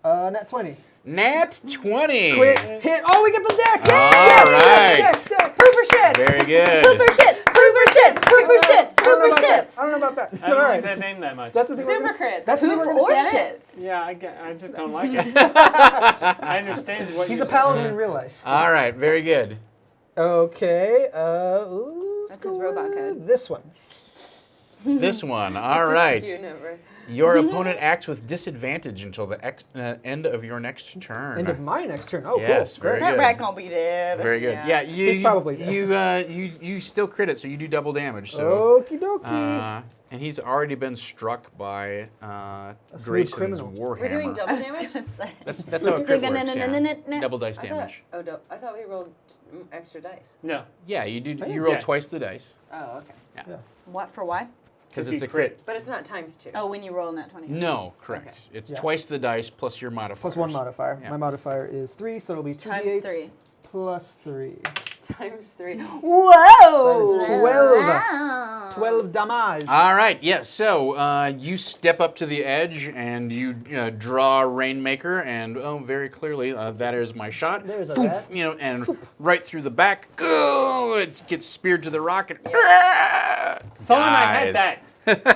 [SPEAKER 3] Nat 20.
[SPEAKER 1] Nat 20.
[SPEAKER 3] Quick hit. Oh, we get the deck!
[SPEAKER 1] All right.
[SPEAKER 3] Deck, deck.
[SPEAKER 2] Pooper shits!
[SPEAKER 1] Very good.
[SPEAKER 4] Pooper shits. Pooper shits. Pooper shits.
[SPEAKER 3] I don't know
[SPEAKER 4] Pooper
[SPEAKER 3] about that.
[SPEAKER 4] shits.
[SPEAKER 3] I don't know about that.
[SPEAKER 5] I don't
[SPEAKER 3] All
[SPEAKER 5] like
[SPEAKER 3] right.
[SPEAKER 5] that name that much.
[SPEAKER 3] That's the thing we're
[SPEAKER 2] Super
[SPEAKER 3] gonna-
[SPEAKER 2] crits.
[SPEAKER 3] That's the thing we're
[SPEAKER 2] Poop
[SPEAKER 3] gonna
[SPEAKER 2] or
[SPEAKER 3] say.
[SPEAKER 2] shits.
[SPEAKER 5] Yeah, I just don't like it. I understand what
[SPEAKER 3] He's
[SPEAKER 5] you're
[SPEAKER 3] a paladin in real life.
[SPEAKER 1] All right, very good.
[SPEAKER 3] Okay. Ooh,
[SPEAKER 4] That's his robot code.
[SPEAKER 3] This one.
[SPEAKER 1] This one. All
[SPEAKER 2] It's a
[SPEAKER 1] right.
[SPEAKER 2] SKU number.
[SPEAKER 1] Your opponent acts with disadvantage until the end of your next turn.
[SPEAKER 3] End of my next turn. Oh,
[SPEAKER 1] Yes,
[SPEAKER 3] cool.
[SPEAKER 1] very
[SPEAKER 3] Great.
[SPEAKER 4] That rat gonna be dead.
[SPEAKER 1] Very good.
[SPEAKER 2] Yeah.
[SPEAKER 1] Yeah, you,
[SPEAKER 3] He's probably dead.
[SPEAKER 1] you still crit it, so you do double damage. So,
[SPEAKER 3] Okie dokie.
[SPEAKER 1] and he's already been struck by
[SPEAKER 3] smooth
[SPEAKER 1] Grayson's
[SPEAKER 3] criminal.
[SPEAKER 1] warhammer.
[SPEAKER 2] We're doing
[SPEAKER 4] I
[SPEAKER 2] double
[SPEAKER 4] was
[SPEAKER 2] damage?
[SPEAKER 4] gonna say.
[SPEAKER 1] That's how it crit works. Yeah. Double dice
[SPEAKER 2] I thought,
[SPEAKER 1] damage.
[SPEAKER 2] I thought we rolled extra dice.
[SPEAKER 5] No.
[SPEAKER 1] Yeah, you do.
[SPEAKER 3] Oh,
[SPEAKER 1] You roll
[SPEAKER 5] yeah.
[SPEAKER 1] twice the dice
[SPEAKER 2] Oh, okay.
[SPEAKER 4] What for? Why?
[SPEAKER 1] because
[SPEAKER 5] Because
[SPEAKER 1] it's
[SPEAKER 5] you
[SPEAKER 1] a crit.
[SPEAKER 2] But it's not times 2.
[SPEAKER 4] Oh, when you roll in that 20.
[SPEAKER 1] No, correct.
[SPEAKER 2] Okay.
[SPEAKER 1] It's
[SPEAKER 3] Yeah.
[SPEAKER 1] twice the dice plus your modifier.
[SPEAKER 3] Plus one modifier.
[SPEAKER 1] Yeah.
[SPEAKER 3] My modifier is 3, so it'll be 2d8
[SPEAKER 4] Times 3.
[SPEAKER 3] plus 3.
[SPEAKER 2] Times 3.
[SPEAKER 4] Whoa!
[SPEAKER 3] That is 12. 12 damage.
[SPEAKER 1] All right, yes. So you step up to the edge and you draw Rainmaker, and very clearly that is my shot.
[SPEAKER 3] There's a
[SPEAKER 1] Foof,
[SPEAKER 3] rat.
[SPEAKER 1] and right through the back. Oh, it gets speared to the rock. And
[SPEAKER 3] Thought
[SPEAKER 5] I had
[SPEAKER 1] dies.
[SPEAKER 5] that.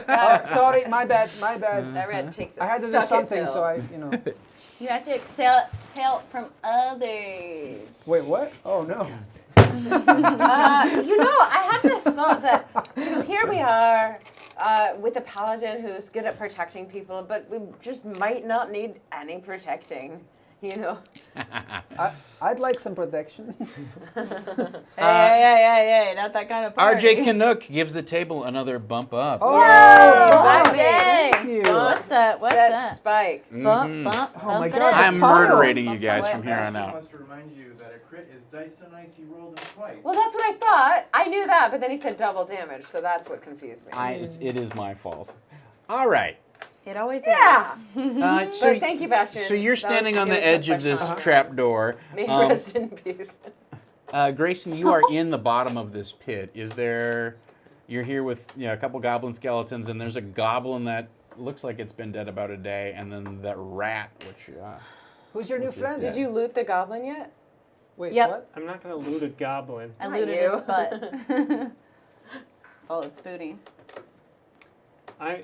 [SPEAKER 3] Oh, sorry, my bad, my bad.
[SPEAKER 2] That red takes a
[SPEAKER 3] I had to do
[SPEAKER 2] suck it
[SPEAKER 3] something,
[SPEAKER 2] pill.
[SPEAKER 3] so I,
[SPEAKER 4] You have to accept help from others.
[SPEAKER 3] Wait, what? Oh, no.
[SPEAKER 2] I had this thought that here we are with a paladin who's good at protecting people, but we just might not need any protecting.
[SPEAKER 3] I'd like some protection.
[SPEAKER 4] Hey, not that kind of party.
[SPEAKER 1] RJ Canuck gives the table another bump up.
[SPEAKER 3] Oh,
[SPEAKER 2] Bye,
[SPEAKER 3] thank
[SPEAKER 4] baby.
[SPEAKER 3] you.
[SPEAKER 4] What's up? What's
[SPEAKER 2] Set
[SPEAKER 4] up?
[SPEAKER 2] spike.
[SPEAKER 4] Bump, bump,
[SPEAKER 3] Oh my
[SPEAKER 4] bump
[SPEAKER 3] God,
[SPEAKER 4] it up.
[SPEAKER 1] I'm
[SPEAKER 3] Pile.
[SPEAKER 1] murderating you guys from here on
[SPEAKER 6] I
[SPEAKER 1] out.
[SPEAKER 6] must remind you that a crit is dice so nice you roll them twice.
[SPEAKER 2] Well, that's what I thought. I knew that, but then he said double damage, so that's what confused me.
[SPEAKER 1] It is my fault. All right.
[SPEAKER 4] It always
[SPEAKER 2] Yeah.
[SPEAKER 4] is.
[SPEAKER 1] So
[SPEAKER 2] But thank you, Bastion.
[SPEAKER 1] So you're
[SPEAKER 2] That was
[SPEAKER 1] standing on
[SPEAKER 2] good
[SPEAKER 1] the edge of
[SPEAKER 2] introspection.
[SPEAKER 1] this trap door.
[SPEAKER 2] May he rest in peace.
[SPEAKER 1] Grayson, you are in the bottom of this pit. You're here with a couple goblin skeletons, and there's a goblin that looks like it's been dead about a day, and then that rat, which
[SPEAKER 3] Who's your new
[SPEAKER 1] Which is
[SPEAKER 3] friend?
[SPEAKER 1] dead.
[SPEAKER 2] Did you loot the goblin yet?
[SPEAKER 3] Wait,
[SPEAKER 4] Yep.
[SPEAKER 3] what?
[SPEAKER 5] I'm not going to loot a goblin.
[SPEAKER 4] I
[SPEAKER 2] Not
[SPEAKER 4] looted
[SPEAKER 2] you.
[SPEAKER 4] its butt. Oh, it's booty.
[SPEAKER 5] I'm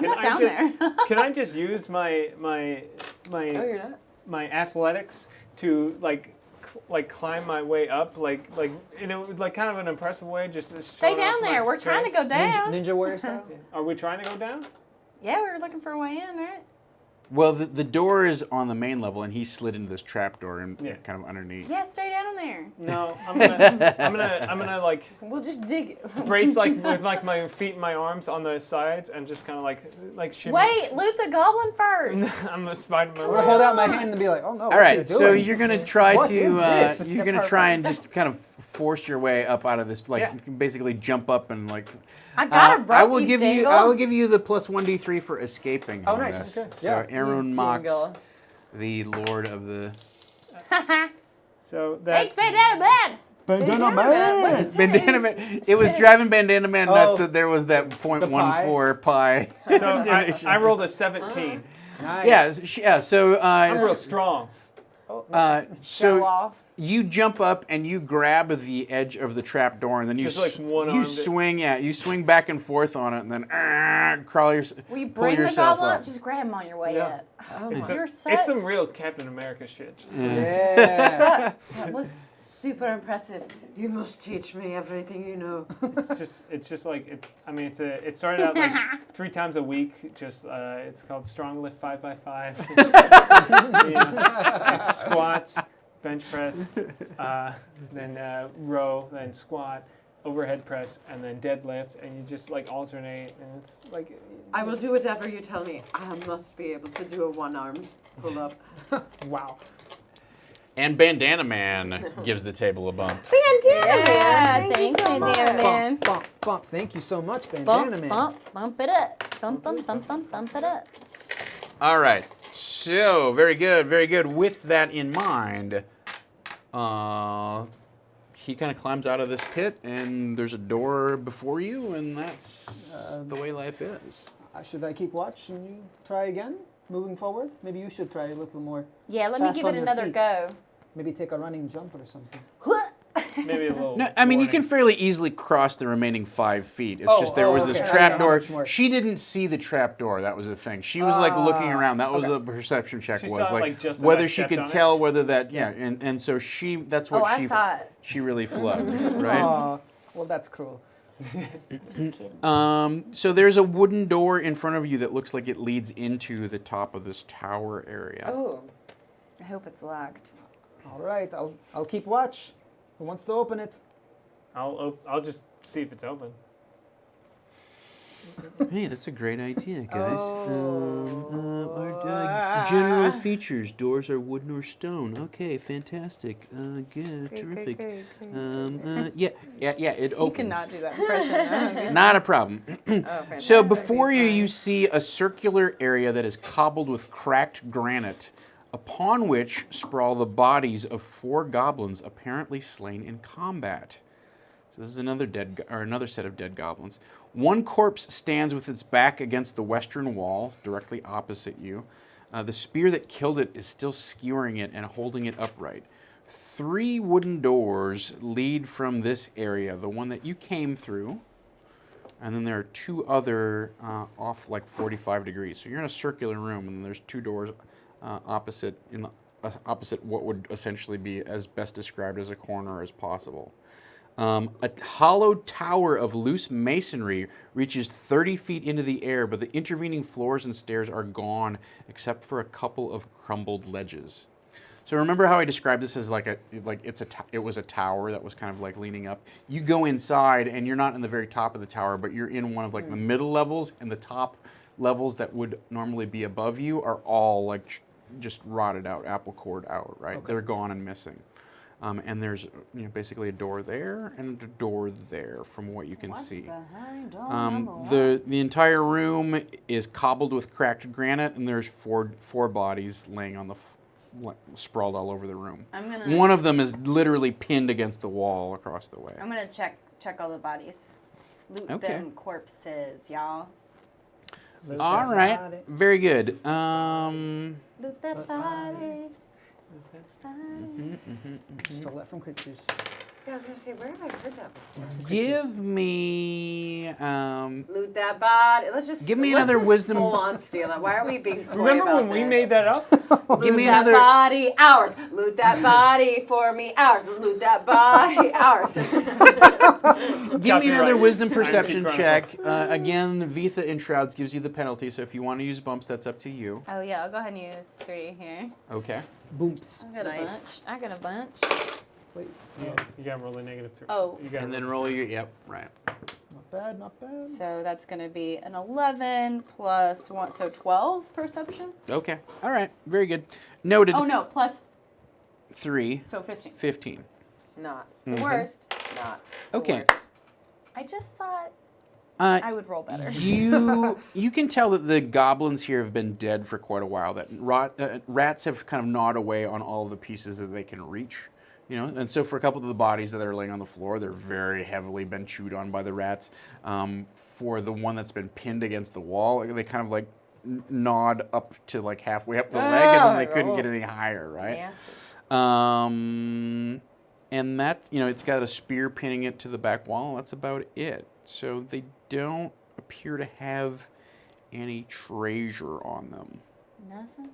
[SPEAKER 4] not down there.
[SPEAKER 5] Can I just use my
[SPEAKER 2] Oh, you're not?
[SPEAKER 5] my athletics to like climb my way up like in a like kind of an impressive way? Just
[SPEAKER 4] Stay
[SPEAKER 5] showing
[SPEAKER 4] down
[SPEAKER 5] off my
[SPEAKER 4] there. We're trying to
[SPEAKER 5] strength?
[SPEAKER 4] go down.
[SPEAKER 3] Ninja warrior style?
[SPEAKER 5] Are we trying to go down?
[SPEAKER 4] Yeah, we were looking for a way in, right?
[SPEAKER 1] Well, the door is on the main level, and he slid into this trapdoor and
[SPEAKER 5] Yeah.
[SPEAKER 1] kind of underneath.
[SPEAKER 4] Yeah, stay down there.
[SPEAKER 5] No, I'm gonna like
[SPEAKER 2] We'll just dig.
[SPEAKER 5] brace like with like my feet and my arms on the sides and just kind of like shimmy.
[SPEAKER 4] Wait, loot the goblin first.
[SPEAKER 5] I'm gonna spider my
[SPEAKER 3] I'm gonna hold out my hand and be like, oh no,
[SPEAKER 1] All right, so you're gonna try
[SPEAKER 3] What
[SPEAKER 1] to
[SPEAKER 3] is this?
[SPEAKER 1] you're gonna try and just kind of force your way up out of this, like
[SPEAKER 5] Yeah.
[SPEAKER 1] you can basically jump up and like.
[SPEAKER 4] I got a rope,
[SPEAKER 1] I will
[SPEAKER 4] you
[SPEAKER 1] give you.
[SPEAKER 4] dingle.
[SPEAKER 1] I will give you the plus 1d3 for escaping.
[SPEAKER 3] Oh,
[SPEAKER 1] on
[SPEAKER 3] nice,
[SPEAKER 1] this.
[SPEAKER 3] okay,
[SPEAKER 1] So
[SPEAKER 3] yeah.
[SPEAKER 1] Aaron Mox,
[SPEAKER 2] Dingle.
[SPEAKER 1] the lord of the.
[SPEAKER 5] So that's
[SPEAKER 4] Thanks, Bandana Man.
[SPEAKER 3] Bandana
[SPEAKER 2] What is
[SPEAKER 1] Bandana
[SPEAKER 2] this?
[SPEAKER 1] Man. It was driving Bandana Man nuts
[SPEAKER 3] Oh.
[SPEAKER 1] that there was that 0.14 pi.
[SPEAKER 5] so I rolled a 17.
[SPEAKER 3] Nice.
[SPEAKER 1] Yeah. So
[SPEAKER 5] I'm real strong.
[SPEAKER 4] Show
[SPEAKER 1] so
[SPEAKER 4] off.
[SPEAKER 1] you jump up and you grab the edge of the trap door, and then you
[SPEAKER 5] Just like one-armed
[SPEAKER 1] you
[SPEAKER 5] it.
[SPEAKER 1] swing. Yeah, you swing back and forth on it, and then crawl your.
[SPEAKER 4] Will you
[SPEAKER 1] pull
[SPEAKER 4] bring the
[SPEAKER 1] yourself
[SPEAKER 4] goblin
[SPEAKER 1] up.
[SPEAKER 4] up? Just grab him on your way
[SPEAKER 5] Yeah.
[SPEAKER 4] up. Oh,
[SPEAKER 5] It's,
[SPEAKER 4] you're
[SPEAKER 5] it's some real Captain America shit.
[SPEAKER 3] Yeah.
[SPEAKER 2] That was super impressive. You must teach me everything you know.
[SPEAKER 5] It's just like it started out like 3 times a week. Just it's called Strong Lift 5x5. It's squats, bench press, then row, then squat, overhead press, and then deadlift, and you just like alternate, and it's like.
[SPEAKER 2] I will do whatever you tell me. I must be able to do a one-armed pull-up.
[SPEAKER 3] Wow.
[SPEAKER 1] And Bandana Man gives the table a bump.
[SPEAKER 4] Yeah,
[SPEAKER 2] Thank you
[SPEAKER 4] thanks,
[SPEAKER 2] so
[SPEAKER 4] Bandana Man.
[SPEAKER 3] Bump, bump. Thank you so much, Bandana Man.
[SPEAKER 4] Bump it up. Bump it up.
[SPEAKER 1] All right. So very good, very good. With that in mind, he kind of climbs out of this pit, and there's a door before you, and that's the way life is.
[SPEAKER 3] Should I keep watch and you try again, moving forward? Maybe you should try a little more.
[SPEAKER 4] Yeah, let me
[SPEAKER 3] Fast
[SPEAKER 4] give
[SPEAKER 3] on
[SPEAKER 4] it
[SPEAKER 3] your
[SPEAKER 4] another
[SPEAKER 3] feet.
[SPEAKER 4] go.
[SPEAKER 3] Maybe take a running jump or something.
[SPEAKER 5] Maybe a little.
[SPEAKER 1] No, I mean you
[SPEAKER 5] warning.
[SPEAKER 1] can fairly easily cross the remaining 5 feet. It's
[SPEAKER 3] Oh,
[SPEAKER 1] just there was
[SPEAKER 3] oh,
[SPEAKER 1] this
[SPEAKER 3] okay.
[SPEAKER 1] trap
[SPEAKER 3] Okay,
[SPEAKER 1] door.
[SPEAKER 3] much more.
[SPEAKER 1] She didn't see the trap door. That was the thing. She was like looking around. That was
[SPEAKER 3] okay.
[SPEAKER 1] the perception check
[SPEAKER 5] She
[SPEAKER 1] was
[SPEAKER 5] saw it, like, just as I
[SPEAKER 1] whether she
[SPEAKER 5] stepped
[SPEAKER 1] could
[SPEAKER 5] on it.
[SPEAKER 1] tell whether that and so she that's what
[SPEAKER 4] Oh,
[SPEAKER 1] she
[SPEAKER 4] I saw it.
[SPEAKER 1] she really flubbed, right?
[SPEAKER 3] Well, that's cruel.
[SPEAKER 4] Just kidding.
[SPEAKER 1] So there's a wooden door in front of you that looks like it leads into the top of this tower area.
[SPEAKER 2] Oh.
[SPEAKER 4] I hope it's locked.
[SPEAKER 3] All right, I'll keep watch. Who wants to open it?
[SPEAKER 5] I'll just see if it's open.
[SPEAKER 1] Hey, that's a great idea, guys.
[SPEAKER 4] Oh.
[SPEAKER 1] Our general features: doors are wooden or stone. Okay, fantastic. Good,
[SPEAKER 4] Great,
[SPEAKER 1] terrific.
[SPEAKER 4] great.
[SPEAKER 1] Yeah. It opens.
[SPEAKER 4] You cannot do that impression.
[SPEAKER 1] Not a problem.
[SPEAKER 2] Oh, fantastic.
[SPEAKER 1] So before you, you see a circular area that is cobbled with cracked granite, upon which sprawl the bodies of 4 goblins apparently slain in combat. So this is another set of dead goblins. One corpse stands with its back against the western wall, directly opposite you. The spear that killed it is still skewering it and holding it upright. 3 wooden doors lead from this area, the one that you came through, and then there are 2 other off like 45 degrees. So you're in a circular room, and there's 2 doors opposite what would essentially be as best described as a corner as possible. A hollowed tower of loose masonry reaches 30 feet into the air, but the intervening floors and stairs are gone except for a couple of crumbled ledges. So remember how I described this as it was a tower that was kind of like leaning up. You go inside and you're not in the very top of the tower, but you're in one of like the middle levels, and the top levels that would normally be above you are all like just rotted out, apple cored out, right? Okay. They're gone and missing. And there's basically a door there and a door there from what you can see.
[SPEAKER 4] Behind
[SPEAKER 1] The entire room is cobbled with cracked granite, and there's four bodies laying on the sprawled all over the room. One of them is literally pinned against the wall across the way.
[SPEAKER 4] I'm gonna check all the bodies. Loot them corpses, y'all.
[SPEAKER 1] All right, very good.
[SPEAKER 4] Loot that body.
[SPEAKER 3] Stole that from creatures.
[SPEAKER 4] Yeah, I was gonna say, where have I heard that before?
[SPEAKER 1] Give me.
[SPEAKER 4] Loot that body.
[SPEAKER 1] Give me another wisdom-
[SPEAKER 4] Full on steal it. Why are we being coy
[SPEAKER 5] Remember
[SPEAKER 4] about
[SPEAKER 5] when we
[SPEAKER 4] this?
[SPEAKER 5] made that up?
[SPEAKER 1] Give me
[SPEAKER 4] Loot that
[SPEAKER 1] another.
[SPEAKER 4] body, ours. Loot that body for me, ours. Loot that body, ours.
[SPEAKER 1] Give me
[SPEAKER 5] Copyright.
[SPEAKER 1] another wisdom
[SPEAKER 5] Ironkeep
[SPEAKER 1] perception check.
[SPEAKER 5] Chronicles.
[SPEAKER 1] Again, Vitha in Shrouds gives you the penalty, so if you want to use bumps, that's up to you.
[SPEAKER 2] Oh yeah, I'll go ahead and use 3 here.
[SPEAKER 1] Okay.
[SPEAKER 3] Booms.
[SPEAKER 2] I got a
[SPEAKER 4] Nice.
[SPEAKER 2] bunch. I got a bunch.
[SPEAKER 3] Wait.
[SPEAKER 5] You gotta roll a -3.
[SPEAKER 2] Oh.
[SPEAKER 5] You gotta
[SPEAKER 1] And then roll your. Yep, right.
[SPEAKER 3] Not bad, not bad.
[SPEAKER 2] So that's going to be an 11 plus 1, so 12 perception.
[SPEAKER 1] Okay. All right. Very good. Noted.
[SPEAKER 2] Oh no, plus
[SPEAKER 1] 3,
[SPEAKER 2] so 15.
[SPEAKER 1] 15.
[SPEAKER 4] Not the worst. Not the
[SPEAKER 1] Okay.
[SPEAKER 4] worst.
[SPEAKER 2] I just thought
[SPEAKER 1] Uh,
[SPEAKER 2] I would roll better.
[SPEAKER 1] you can tell that the goblins here have been dead for quite a while. That rats have kind of gnawed away on all of the pieces that they can reach. You know, and so for a couple of the bodies that are laying on the floor, they're very heavily been chewed on by the rats. For the one that's been pinned against the wall, they kind of like gnawed up to like halfway up the leg, and then they couldn't get any higher, right?
[SPEAKER 4] Nasty.
[SPEAKER 1] And that, you know, it's got a spear pinning it to the back wall. That's about it. So they don't appear to have any treasure on them.
[SPEAKER 2] Nothing.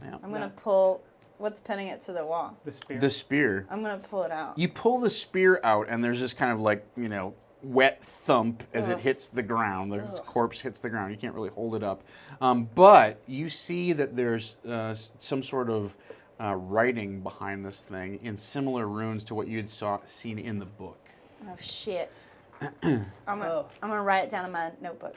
[SPEAKER 1] Yeah.
[SPEAKER 2] I'm going to pull. What's pinning it to the wall?
[SPEAKER 5] The spear.
[SPEAKER 1] The spear.
[SPEAKER 2] I'm going to pull it out.
[SPEAKER 1] You pull the spear out, and there's this kind of like, you know, wet thump as it hits the ground. The corpse hits the ground. You can't really hold it up. But you see that there's some sort of writing behind this thing in similar runes to what you had seen in the book.
[SPEAKER 2] Oh shit. I'm gonna write it down in my notebook.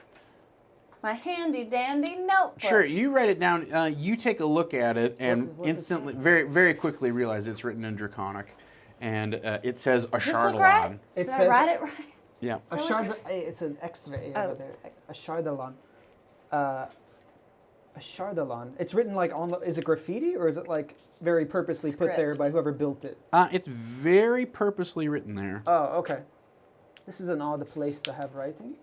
[SPEAKER 2] My handy dandy notebook.
[SPEAKER 1] Sure, you write it down. You take a look at it and
[SPEAKER 3] what is
[SPEAKER 1] instantly, very, very quickly realize it's written in draconic, and it says
[SPEAKER 2] Does this look right?
[SPEAKER 3] It
[SPEAKER 2] Did I
[SPEAKER 3] says-
[SPEAKER 2] write it right?
[SPEAKER 1] Yeah.
[SPEAKER 3] A shard. It's an extra A over
[SPEAKER 2] Oh.
[SPEAKER 3] there. A shardalon. A shardalon. It's written like on the. Is it graffiti or is it like very purposely put there
[SPEAKER 2] Script.
[SPEAKER 3] by whoever built it?
[SPEAKER 1] It's very purposely written there.
[SPEAKER 3] Oh, okay. This is an odd place to have writing.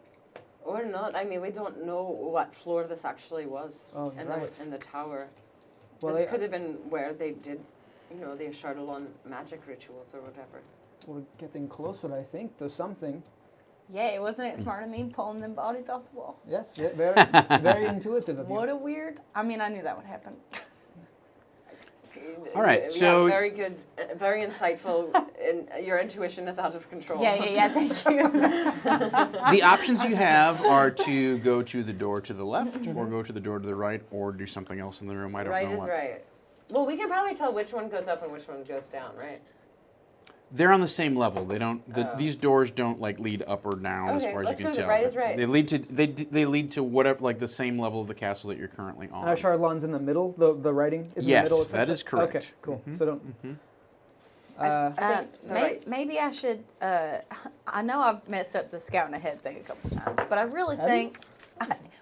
[SPEAKER 4] Or not. I mean, we don't know what floor this actually was.
[SPEAKER 3] Oh,
[SPEAKER 4] in
[SPEAKER 3] right.
[SPEAKER 4] the tower.
[SPEAKER 3] Well,
[SPEAKER 4] This could have been where they did, you know, the Chardalon magic rituals or whatever.
[SPEAKER 3] We're getting closer, I think, to something.
[SPEAKER 2] Yay, wasn't it smart of me pulling them bodies off the wall?
[SPEAKER 3] Yes, very, very intuitive of you.
[SPEAKER 2] What a weird. I mean, I knew that would happen.
[SPEAKER 1] All right,
[SPEAKER 4] Yeah,
[SPEAKER 1] so-
[SPEAKER 4] very good, very insightful. And your intuition is out of control.
[SPEAKER 2] Yeah, thank you.
[SPEAKER 1] The options you have are to go to the door to the left, or go to the door to the right, or do something else in the room. I don't
[SPEAKER 4] Right
[SPEAKER 1] know
[SPEAKER 4] is
[SPEAKER 1] what.
[SPEAKER 4] right. Well, we can probably tell which one goes up and which one goes down, right?
[SPEAKER 1] They're on the same level. They don't.
[SPEAKER 4] Oh.
[SPEAKER 1] These doors don't like lead up or down as
[SPEAKER 4] Okay,
[SPEAKER 1] far as
[SPEAKER 4] let's
[SPEAKER 1] you can
[SPEAKER 4] go to
[SPEAKER 1] tell.
[SPEAKER 4] right is right.
[SPEAKER 1] They lead to they lead to whatever, like the same level of the castle that you're currently on.
[SPEAKER 3] And shardalon's in the middle. The writing is
[SPEAKER 1] Yes,
[SPEAKER 3] in the middle.
[SPEAKER 1] that is correct.
[SPEAKER 3] Okay, cool. So don't.
[SPEAKER 4] I think, right.
[SPEAKER 2] Maybe I should. I know I've messed up the scouting ahead thing a couple times, but I really
[SPEAKER 3] Have
[SPEAKER 2] think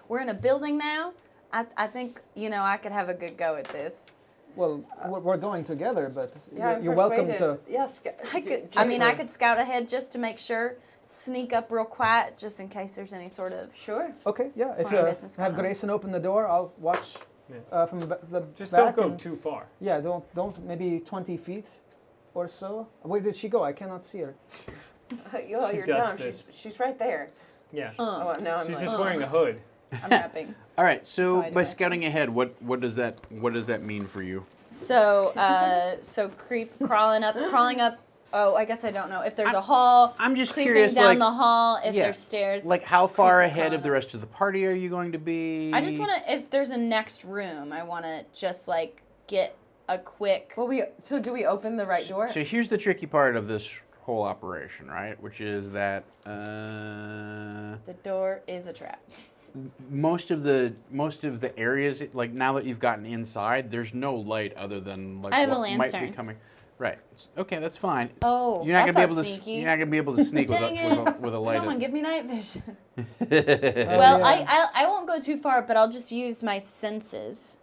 [SPEAKER 2] we're in a building now. I think I could have a good go at this.
[SPEAKER 3] Well, we're going together, but
[SPEAKER 4] Yeah, I'm
[SPEAKER 3] you're welcome to.
[SPEAKER 4] persuaded. Yes.
[SPEAKER 2] I could scout ahead just to make sure, sneak up real quiet, just in case there's any sort of.
[SPEAKER 4] Sure.
[SPEAKER 3] Okay, yeah. If
[SPEAKER 2] Fine
[SPEAKER 3] you
[SPEAKER 2] business
[SPEAKER 3] have
[SPEAKER 2] going on.
[SPEAKER 3] Grayson open the door, I'll watch
[SPEAKER 5] Yeah.
[SPEAKER 3] from the
[SPEAKER 5] Just
[SPEAKER 3] back
[SPEAKER 5] don't go
[SPEAKER 3] and-
[SPEAKER 5] too far.
[SPEAKER 3] Yeah, don't maybe 20 feet or so. Where did she go? I cannot see her.
[SPEAKER 4] Oh,
[SPEAKER 5] She
[SPEAKER 4] you're
[SPEAKER 5] does
[SPEAKER 4] dumb.
[SPEAKER 5] this.
[SPEAKER 4] She's right there.
[SPEAKER 5] Yeah.
[SPEAKER 4] Oh, no, I'm
[SPEAKER 5] She's
[SPEAKER 4] like,
[SPEAKER 5] just wearing a hood.
[SPEAKER 2] I'm rapping.
[SPEAKER 1] All right.
[SPEAKER 2] That's
[SPEAKER 1] So
[SPEAKER 2] how I do
[SPEAKER 1] by
[SPEAKER 2] my
[SPEAKER 1] scouting ahead, what does that mean for you?
[SPEAKER 2] So crawling up. Oh, I guess I don't know if there's a hall.
[SPEAKER 1] I'm just
[SPEAKER 2] creeping
[SPEAKER 1] curious,
[SPEAKER 2] down
[SPEAKER 1] like,
[SPEAKER 2] the hall. If
[SPEAKER 1] yeah,
[SPEAKER 2] there's stairs.
[SPEAKER 1] Like how far
[SPEAKER 2] creeping,
[SPEAKER 1] ahead of
[SPEAKER 2] crawling
[SPEAKER 1] the
[SPEAKER 2] up.
[SPEAKER 1] rest of the party are you going to be?
[SPEAKER 2] I just want to. If there's a next room, I want to just like get a quick.
[SPEAKER 4] well, so do we open the right door?
[SPEAKER 1] So here's the tricky part of this whole operation, right? Which is that
[SPEAKER 2] The door is a trap.
[SPEAKER 1] most of the areas, like now that you've gotten inside, there's no light other than like
[SPEAKER 2] I have a
[SPEAKER 1] what might be
[SPEAKER 2] lantern.
[SPEAKER 1] coming. Right. Okay, that's fine.
[SPEAKER 2] Oh,
[SPEAKER 1] You're not
[SPEAKER 2] that's
[SPEAKER 1] gonna be
[SPEAKER 2] not
[SPEAKER 1] able to.
[SPEAKER 2] sneaky.
[SPEAKER 1] You're not gonna be able to sneak with
[SPEAKER 2] Dang
[SPEAKER 1] a light.
[SPEAKER 2] Someone give me night vision.
[SPEAKER 1] Well,
[SPEAKER 2] Well,
[SPEAKER 3] yeah.
[SPEAKER 2] I won't go too far, but I'll just use my senses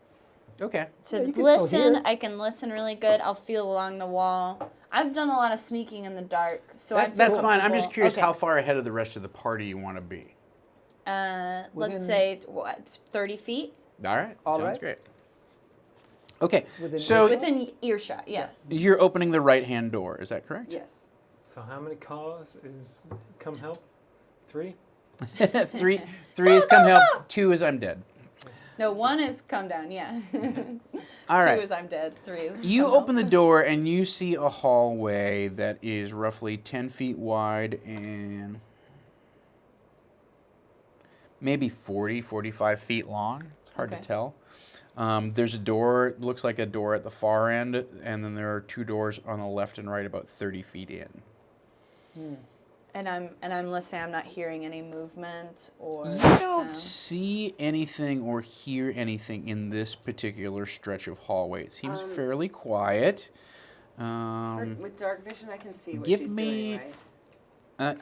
[SPEAKER 1] okay.
[SPEAKER 2] to
[SPEAKER 3] Yeah, you can still
[SPEAKER 2] listen.
[SPEAKER 3] hear.
[SPEAKER 2] I can listen really good. I'll feel along the wall. I've done a lot of sneaking in the dark, so I feel
[SPEAKER 1] That's fine. I'm just
[SPEAKER 2] comfortable.
[SPEAKER 1] curious
[SPEAKER 2] Okay.
[SPEAKER 1] how far ahead of the rest of the party you want to be.
[SPEAKER 2] Let's
[SPEAKER 3] Within-
[SPEAKER 2] say what, 30 feet.
[SPEAKER 1] All right.
[SPEAKER 3] All
[SPEAKER 1] Sounds
[SPEAKER 3] right.
[SPEAKER 1] great. Okay,
[SPEAKER 3] within
[SPEAKER 1] so
[SPEAKER 2] Within earshot, yeah.
[SPEAKER 1] you're opening the right-hand door. Is that correct?
[SPEAKER 4] Yes.
[SPEAKER 5] So how many calls is come help? 3?
[SPEAKER 1] Three is come help. 2 is I'm dead.
[SPEAKER 2] No, 1 is come down, yeah.
[SPEAKER 1] All
[SPEAKER 2] 2
[SPEAKER 1] right.
[SPEAKER 2] is I'm dead. 3 is
[SPEAKER 1] You
[SPEAKER 2] come help.
[SPEAKER 1] open the door and you see a hallway that is roughly 10 feet wide and maybe 45 feet long. It's hard
[SPEAKER 2] Okay.
[SPEAKER 1] to tell. There's a door, looks like a door at the far end, and then there are 2 doors on the left and right about 30 feet in.
[SPEAKER 2] And I'm listening. I'm not hearing any movement or
[SPEAKER 1] You
[SPEAKER 2] sound.
[SPEAKER 1] don't see anything or hear anything in this particular stretch of hallway. It seems fairly quiet.
[SPEAKER 4] With dark vision, I can see what
[SPEAKER 1] give
[SPEAKER 4] she's
[SPEAKER 1] me-
[SPEAKER 4] doing, right?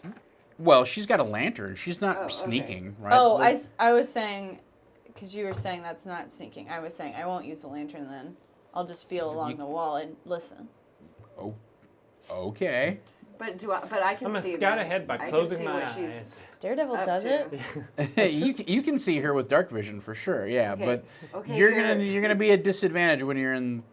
[SPEAKER 1] Well, she's got a lantern. She's not
[SPEAKER 4] okay.
[SPEAKER 1] sneaking, right?
[SPEAKER 2] Oh, I was saying, because you were saying that's not sneaking. I was saying I won't use the lantern then. I'll just feel along the wall and listen.
[SPEAKER 1] Oh, okay.
[SPEAKER 4] But I can
[SPEAKER 5] I'm gonna
[SPEAKER 4] see.
[SPEAKER 5] scout
[SPEAKER 4] that.
[SPEAKER 5] ahead by
[SPEAKER 4] I can
[SPEAKER 5] closing
[SPEAKER 4] see
[SPEAKER 5] my
[SPEAKER 4] what she's
[SPEAKER 5] eyes.
[SPEAKER 2] Daredevil
[SPEAKER 4] up
[SPEAKER 2] does
[SPEAKER 4] to.
[SPEAKER 2] it.
[SPEAKER 1] you can see her with dark vision for sure. Yeah,
[SPEAKER 4] Okay.
[SPEAKER 1] but
[SPEAKER 4] Okay,
[SPEAKER 1] you're
[SPEAKER 4] good.
[SPEAKER 1] gonna be at disadvantage when you're in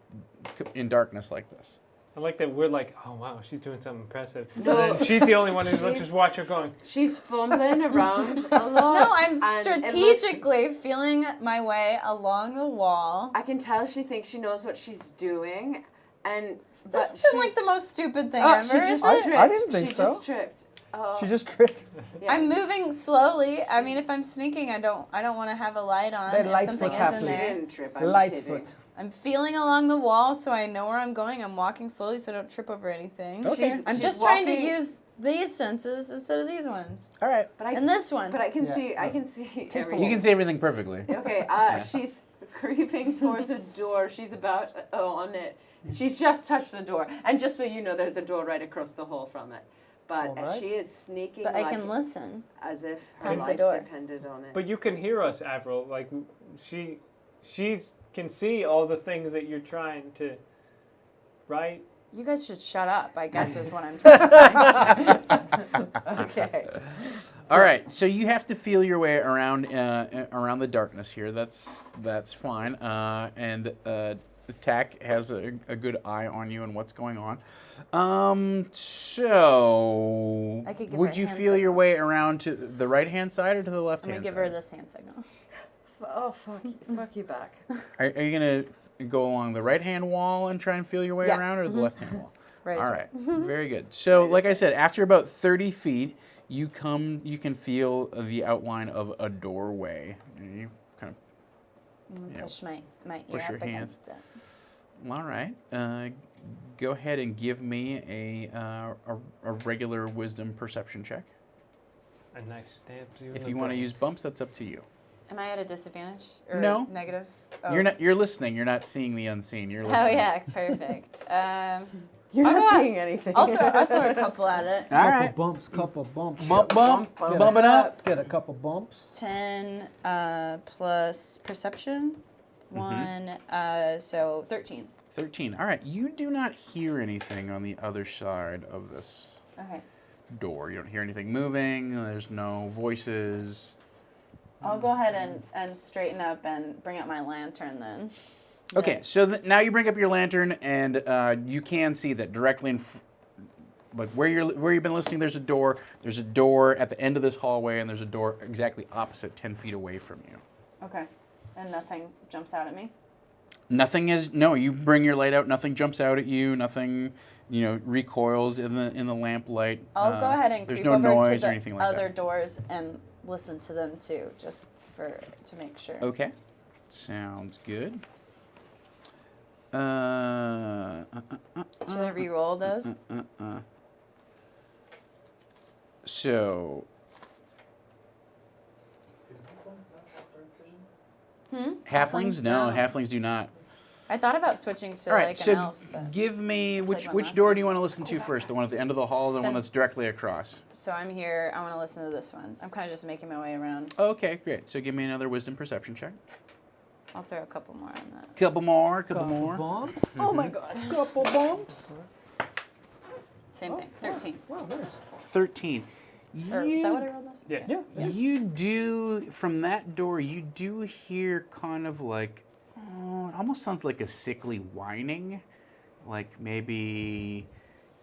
[SPEAKER 1] darkness like this.
[SPEAKER 5] I like that we're like, oh wow, she's doing something impressive.
[SPEAKER 4] No.
[SPEAKER 5] And then she's the only one who's
[SPEAKER 4] She's-
[SPEAKER 5] just watch her going.
[SPEAKER 4] She's fumbling around a lot.
[SPEAKER 2] No, I'm
[SPEAKER 4] and it looks-
[SPEAKER 2] strategically feeling my way along the wall.
[SPEAKER 4] I can tell she thinks she knows what she's doing, and
[SPEAKER 2] This
[SPEAKER 4] but
[SPEAKER 2] isn't like
[SPEAKER 4] she's-
[SPEAKER 2] the most stupid thing
[SPEAKER 4] Oh,
[SPEAKER 2] ever,
[SPEAKER 4] she
[SPEAKER 2] is
[SPEAKER 4] just
[SPEAKER 2] it?
[SPEAKER 4] tripped.
[SPEAKER 3] I didn't think
[SPEAKER 4] she
[SPEAKER 3] so.
[SPEAKER 4] just tripped. Oh,
[SPEAKER 3] She just tripped.
[SPEAKER 4] yeah.
[SPEAKER 2] I'm moving slowly. I mean, if I'm sneaking, I don't want to have a light on
[SPEAKER 3] That
[SPEAKER 2] if
[SPEAKER 3] light
[SPEAKER 2] something
[SPEAKER 3] foot
[SPEAKER 2] is in
[SPEAKER 3] happened.
[SPEAKER 4] She
[SPEAKER 2] there.
[SPEAKER 4] didn't trip. I'm
[SPEAKER 3] Lightfoot.
[SPEAKER 4] kidding.
[SPEAKER 2] I'm feeling along the wall so I know where I'm going. I'm walking slowly so I don't trip over anything.
[SPEAKER 1] Okay.
[SPEAKER 2] I'm
[SPEAKER 4] She's
[SPEAKER 2] just trying to
[SPEAKER 4] walking-
[SPEAKER 2] use these senses instead of these ones.
[SPEAKER 1] All right.
[SPEAKER 4] But I,
[SPEAKER 2] And this one.
[SPEAKER 4] but I can
[SPEAKER 3] Yeah.
[SPEAKER 4] see. I can see.
[SPEAKER 3] Taste
[SPEAKER 4] everything.
[SPEAKER 1] You can see everything perfectly.
[SPEAKER 4] Okay, she's creeping towards a door. She's about on it. She's just touched the door, and just so you know, there's a door right across the hall from it. But
[SPEAKER 3] All right.
[SPEAKER 4] she is sneaking,
[SPEAKER 2] But
[SPEAKER 4] like,
[SPEAKER 2] I can listen.
[SPEAKER 4] as if her
[SPEAKER 2] Past the
[SPEAKER 4] life
[SPEAKER 2] door.
[SPEAKER 4] depended on it.
[SPEAKER 5] But you can hear us, Avril. Like she's can see all the things that you're trying to, right?
[SPEAKER 2] You guys should shut up, I guess is what I'm trying to say.
[SPEAKER 4] Okay.
[SPEAKER 1] All right. So you have to feel your way around around the darkness here. That's fine. And Tack has a good eye on you and what's going on. So
[SPEAKER 2] I could give her
[SPEAKER 1] would
[SPEAKER 2] a
[SPEAKER 1] you
[SPEAKER 2] hand
[SPEAKER 1] feel your
[SPEAKER 2] signal.
[SPEAKER 1] way around to the right hand side or to the left
[SPEAKER 2] I'm
[SPEAKER 1] hand
[SPEAKER 2] going to
[SPEAKER 1] side?
[SPEAKER 2] give her this hand signal.
[SPEAKER 4] Oh, fuck you back.
[SPEAKER 1] Are you gonna go along the right hand wall and try and feel your way
[SPEAKER 2] Yeah.
[SPEAKER 1] around, or the left hand wall?
[SPEAKER 2] Right as
[SPEAKER 1] All
[SPEAKER 2] right.
[SPEAKER 1] right, very good. So, like I said, after about 30 feet, you can feel the outline of a doorway. And you kind
[SPEAKER 2] I'm going to
[SPEAKER 1] Yeah.
[SPEAKER 2] push my ear
[SPEAKER 1] Push your
[SPEAKER 2] up
[SPEAKER 1] hand.
[SPEAKER 2] against it.
[SPEAKER 1] of, all right. Go ahead and give me a regular wisdom perception check.
[SPEAKER 5] A knife stabs you. in
[SPEAKER 1] If
[SPEAKER 5] the
[SPEAKER 1] you want to
[SPEAKER 5] brain.
[SPEAKER 1] use bumps, that's up to you.
[SPEAKER 2] Am I at a disadvantage? Or
[SPEAKER 1] No.
[SPEAKER 2] Negative? Oh.
[SPEAKER 1] You're listening. You're not seeing the unseen. You're
[SPEAKER 2] Oh,
[SPEAKER 1] listening.
[SPEAKER 2] yeah, perfect.
[SPEAKER 4] You're
[SPEAKER 2] I'll
[SPEAKER 4] not
[SPEAKER 2] go
[SPEAKER 4] seeing anything.
[SPEAKER 2] I'll throw a couple at it.
[SPEAKER 1] All right.
[SPEAKER 3] Couple bumps.
[SPEAKER 1] Bump.
[SPEAKER 4] Bump
[SPEAKER 1] Bump it up.
[SPEAKER 3] Get a couple bumps.
[SPEAKER 2] 10 plus perception.
[SPEAKER 1] Mm-hmm.
[SPEAKER 2] 1, so 13.
[SPEAKER 1] 13. All right. You do not hear anything on the other side of this
[SPEAKER 2] Okay.
[SPEAKER 1] door. You don't hear anything moving. There's no voices.
[SPEAKER 2] I'll go ahead and straighten up and bring up my lantern then.
[SPEAKER 1] Okay, so now you bring up your lantern, and you can see that directly like where you've been listening. There's a door. There's a door at the end of this hallway, and there's a door exactly opposite, 10 feet away from you.
[SPEAKER 2] Okay. And nothing jumps out at me?
[SPEAKER 1] Nothing is. No, you bring your light out. Nothing jumps out at you. Nothing, recoils in the lamplight.
[SPEAKER 2] I'll go ahead and
[SPEAKER 1] there's
[SPEAKER 2] creep
[SPEAKER 1] no
[SPEAKER 2] over
[SPEAKER 1] noise
[SPEAKER 2] to
[SPEAKER 1] or
[SPEAKER 2] the
[SPEAKER 1] anything like
[SPEAKER 2] other
[SPEAKER 1] that.
[SPEAKER 2] doors and listen to them too, just to make sure.
[SPEAKER 1] Okay, sounds good.
[SPEAKER 2] Should I re-roll those?
[SPEAKER 1] So, halflings? No,
[SPEAKER 2] don't.
[SPEAKER 1] halflings do not.
[SPEAKER 2] I thought about switching to
[SPEAKER 1] All right,
[SPEAKER 2] like
[SPEAKER 1] so
[SPEAKER 2] an elf, but
[SPEAKER 1] give me
[SPEAKER 2] Like
[SPEAKER 1] which
[SPEAKER 2] my
[SPEAKER 1] door
[SPEAKER 2] master.
[SPEAKER 1] do you want to listen to first? The one at the end of the hall, or the one that's directly across?
[SPEAKER 2] So I'm here. I want to listen to this one. I'm kind of just making my way around.
[SPEAKER 1] Okay, great. So give me another wisdom perception check.
[SPEAKER 2] I'll throw a couple more on that.
[SPEAKER 1] Couple more.
[SPEAKER 3] Bumps.
[SPEAKER 2] Oh my god.
[SPEAKER 3] Couple bumps.
[SPEAKER 2] Same thing. 13.
[SPEAKER 3] Wow, nice.
[SPEAKER 1] 13.
[SPEAKER 2] Or, is that what I rolled this?
[SPEAKER 5] Yes.
[SPEAKER 3] Yeah.
[SPEAKER 1] You do, from that door, you do hear kind of like, almost sounds like a sickly whining, like maybe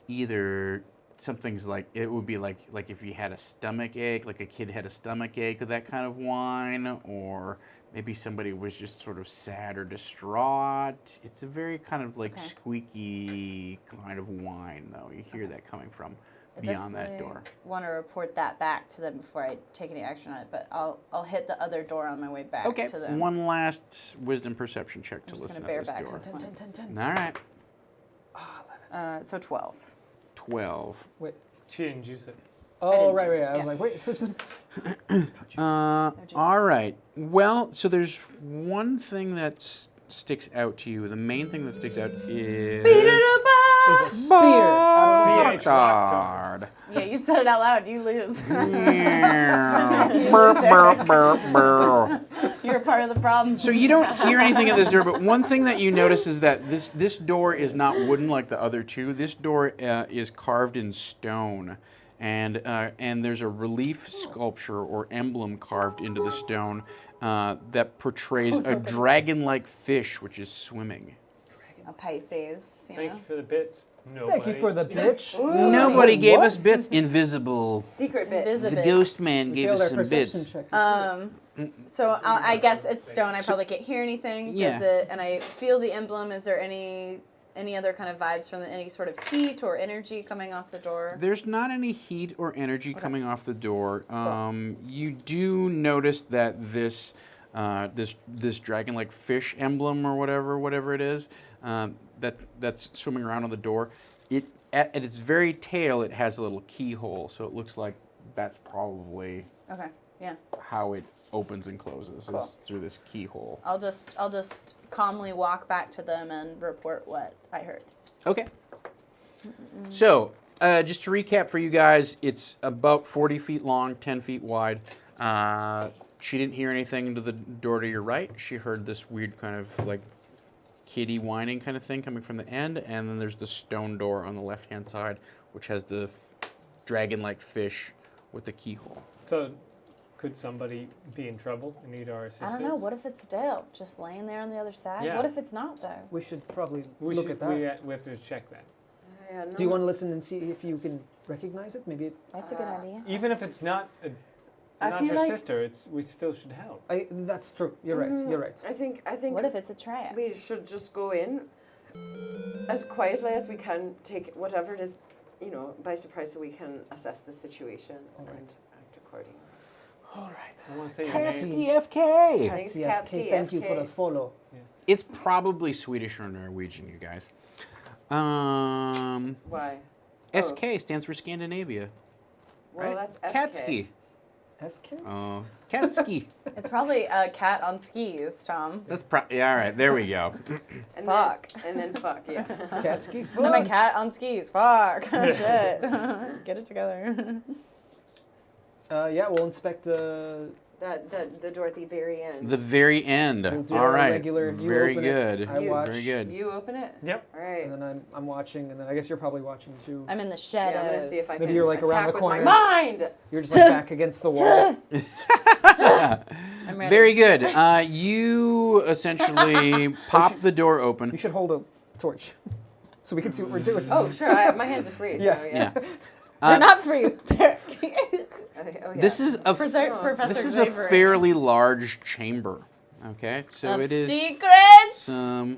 [SPEAKER 1] either something's like it would be like if you had a stomach ache, like a kid had a stomach ache with that kind of whine, or maybe somebody was just sort of sad or distraught. It's a very kind of like squeaky kind of whine, though. You hear that coming from beyond that door.
[SPEAKER 2] Want to report that back to them before I take any action on it, but I'll hit the other door on my way back to them.
[SPEAKER 1] One last wisdom perception check to
[SPEAKER 2] I'm just
[SPEAKER 1] listen
[SPEAKER 2] gonna
[SPEAKER 1] at
[SPEAKER 2] bear
[SPEAKER 1] this
[SPEAKER 2] back
[SPEAKER 1] door.
[SPEAKER 2] this one.
[SPEAKER 3] 10.
[SPEAKER 1] All right.
[SPEAKER 2] So 12.
[SPEAKER 1] 12.
[SPEAKER 3] Wait.
[SPEAKER 5] She didn't juice it.
[SPEAKER 3] Oh,
[SPEAKER 2] didn't
[SPEAKER 3] right.
[SPEAKER 2] choose
[SPEAKER 3] I
[SPEAKER 2] it,
[SPEAKER 3] was like, wait, who's been...
[SPEAKER 1] All right. Well, so there's one thing that sticks out to you. The main thing that sticks out is
[SPEAKER 3] Is a spear out of the
[SPEAKER 5] BH
[SPEAKER 1] card.
[SPEAKER 2] Yeah, you said it out loud. You lose. You're a part of the problem.
[SPEAKER 1] So you don't hear anything at this door, but one thing that you notice is that this door is not wooden like the other two. This door is carved in stone, and there's a relief sculpture or emblem carved into the stone that portrays a dragon-like fish which is swimming.
[SPEAKER 2] A Pisces, you
[SPEAKER 5] Thank
[SPEAKER 2] know.
[SPEAKER 5] you for the bits. Nobody.
[SPEAKER 3] Thank you for the bitch.
[SPEAKER 1] Nobody gave
[SPEAKER 3] What?
[SPEAKER 1] us bits. Invisible.
[SPEAKER 4] Secret bits.
[SPEAKER 1] The
[SPEAKER 2] Invisible.
[SPEAKER 1] ghost man
[SPEAKER 3] We
[SPEAKER 1] gave
[SPEAKER 3] failed
[SPEAKER 1] us
[SPEAKER 3] our
[SPEAKER 1] some
[SPEAKER 3] perception
[SPEAKER 1] bits.
[SPEAKER 3] check.
[SPEAKER 2] So I guess it's stone. I probably can't hear anything.
[SPEAKER 1] Yeah.
[SPEAKER 2] Does it? And I feel the emblem. Is there any other kind of vibes from any sort of heat or energy coming off the door?
[SPEAKER 1] There's not any heat or energy coming off the door. You do notice that this dragon-like fish emblem or whatever it is, that's swimming around on the door. At its very tail, it has a little keyhole, so it looks like that's probably
[SPEAKER 2] Okay. Yeah.
[SPEAKER 1] how it opens and closes
[SPEAKER 2] Cool.
[SPEAKER 1] is through this keyhole.
[SPEAKER 2] I'll just calmly walk back to them and report what I heard.
[SPEAKER 1] Okay. So, just to recap for you guys, it's about 40 feet long, 10 feet wide. She didn't hear anything into the door to your right. She heard this weird kind of like kitty whining kind of thing coming from the end, and then there's the stone door on the left-hand side, which has the dragon-like fish with the keyhole.
[SPEAKER 5] So, could somebody be in trouble and need our assistance?
[SPEAKER 2] I don't know. What if it's Dale just laying there on the other side?
[SPEAKER 5] Yeah.
[SPEAKER 2] What if it's not though?
[SPEAKER 3] We should probably
[SPEAKER 5] we
[SPEAKER 3] look
[SPEAKER 5] should,
[SPEAKER 3] at that.
[SPEAKER 5] We have to check that.
[SPEAKER 4] Yeah, no.
[SPEAKER 3] Do you want to listen and see if you can recognize it? Maybe
[SPEAKER 2] That's a good idea.
[SPEAKER 5] Even if it's not
[SPEAKER 4] I
[SPEAKER 5] not
[SPEAKER 4] feel
[SPEAKER 5] her
[SPEAKER 4] like-
[SPEAKER 5] sister, we still should help.
[SPEAKER 3] that's true. You're right. You're right.
[SPEAKER 4] I think
[SPEAKER 2] What if it's a trap?
[SPEAKER 4] we should just go in as quietly as we can, take whatever it is, by surprise, so we can assess the situation and act accordingly.
[SPEAKER 3] All right.
[SPEAKER 5] I want to say your name.
[SPEAKER 1] FK!
[SPEAKER 4] Thanks,
[SPEAKER 3] CFK,
[SPEAKER 4] Katsky,
[SPEAKER 3] thank you for the
[SPEAKER 4] FK.
[SPEAKER 3] follow.
[SPEAKER 1] It's probably Swedish or Norwegian, you guys.
[SPEAKER 4] Why?
[SPEAKER 1] SK stands for Scandinavia.
[SPEAKER 4] Well,
[SPEAKER 1] right?
[SPEAKER 4] that's FK.
[SPEAKER 1] Katsky.
[SPEAKER 3] FK?
[SPEAKER 1] Oh, Katsky.
[SPEAKER 2] It's probably a cat on skis, Tom.
[SPEAKER 1] That's yeah, all right, there we go.
[SPEAKER 4] And
[SPEAKER 2] Fuck.
[SPEAKER 4] Then fuck, yeah.
[SPEAKER 3] Katsky?
[SPEAKER 2] I'm a cat on skis. Fuck. Shit. Get it together.
[SPEAKER 3] Yeah, we'll inspect.
[SPEAKER 4] The door at the very end.
[SPEAKER 1] The very end.
[SPEAKER 3] We'll do
[SPEAKER 1] All
[SPEAKER 3] our
[SPEAKER 1] right.
[SPEAKER 3] regular, you
[SPEAKER 1] Very
[SPEAKER 3] open it,
[SPEAKER 1] good.
[SPEAKER 3] I watch.
[SPEAKER 1] Very good.
[SPEAKER 4] You open it?
[SPEAKER 5] Yep.
[SPEAKER 4] All right.
[SPEAKER 3] And then I'm watching, and then I guess you're probably watching too.
[SPEAKER 2] I'm in the
[SPEAKER 4] Yeah, I'm
[SPEAKER 2] shadows.
[SPEAKER 4] gonna see if I
[SPEAKER 3] Maybe
[SPEAKER 4] can
[SPEAKER 3] you're, like, around
[SPEAKER 4] attack
[SPEAKER 3] the
[SPEAKER 4] with
[SPEAKER 3] corner.
[SPEAKER 4] my mind.
[SPEAKER 3] You're just like back against the wall.
[SPEAKER 2] I'm ready.
[SPEAKER 1] Very good. You essentially pop the door
[SPEAKER 3] You
[SPEAKER 1] open.
[SPEAKER 3] should hold a torch, so we can see what we're doing.
[SPEAKER 4] Oh, sure. My hands are free.
[SPEAKER 3] Yeah.
[SPEAKER 4] So,
[SPEAKER 1] Yeah.
[SPEAKER 2] They're not free. They're
[SPEAKER 4] Oh, yeah.
[SPEAKER 1] This is a
[SPEAKER 2] Professor
[SPEAKER 1] this is a
[SPEAKER 2] Xavier.
[SPEAKER 1] fairly large chamber. Okay, so
[SPEAKER 2] Of
[SPEAKER 1] it is
[SPEAKER 2] secrets.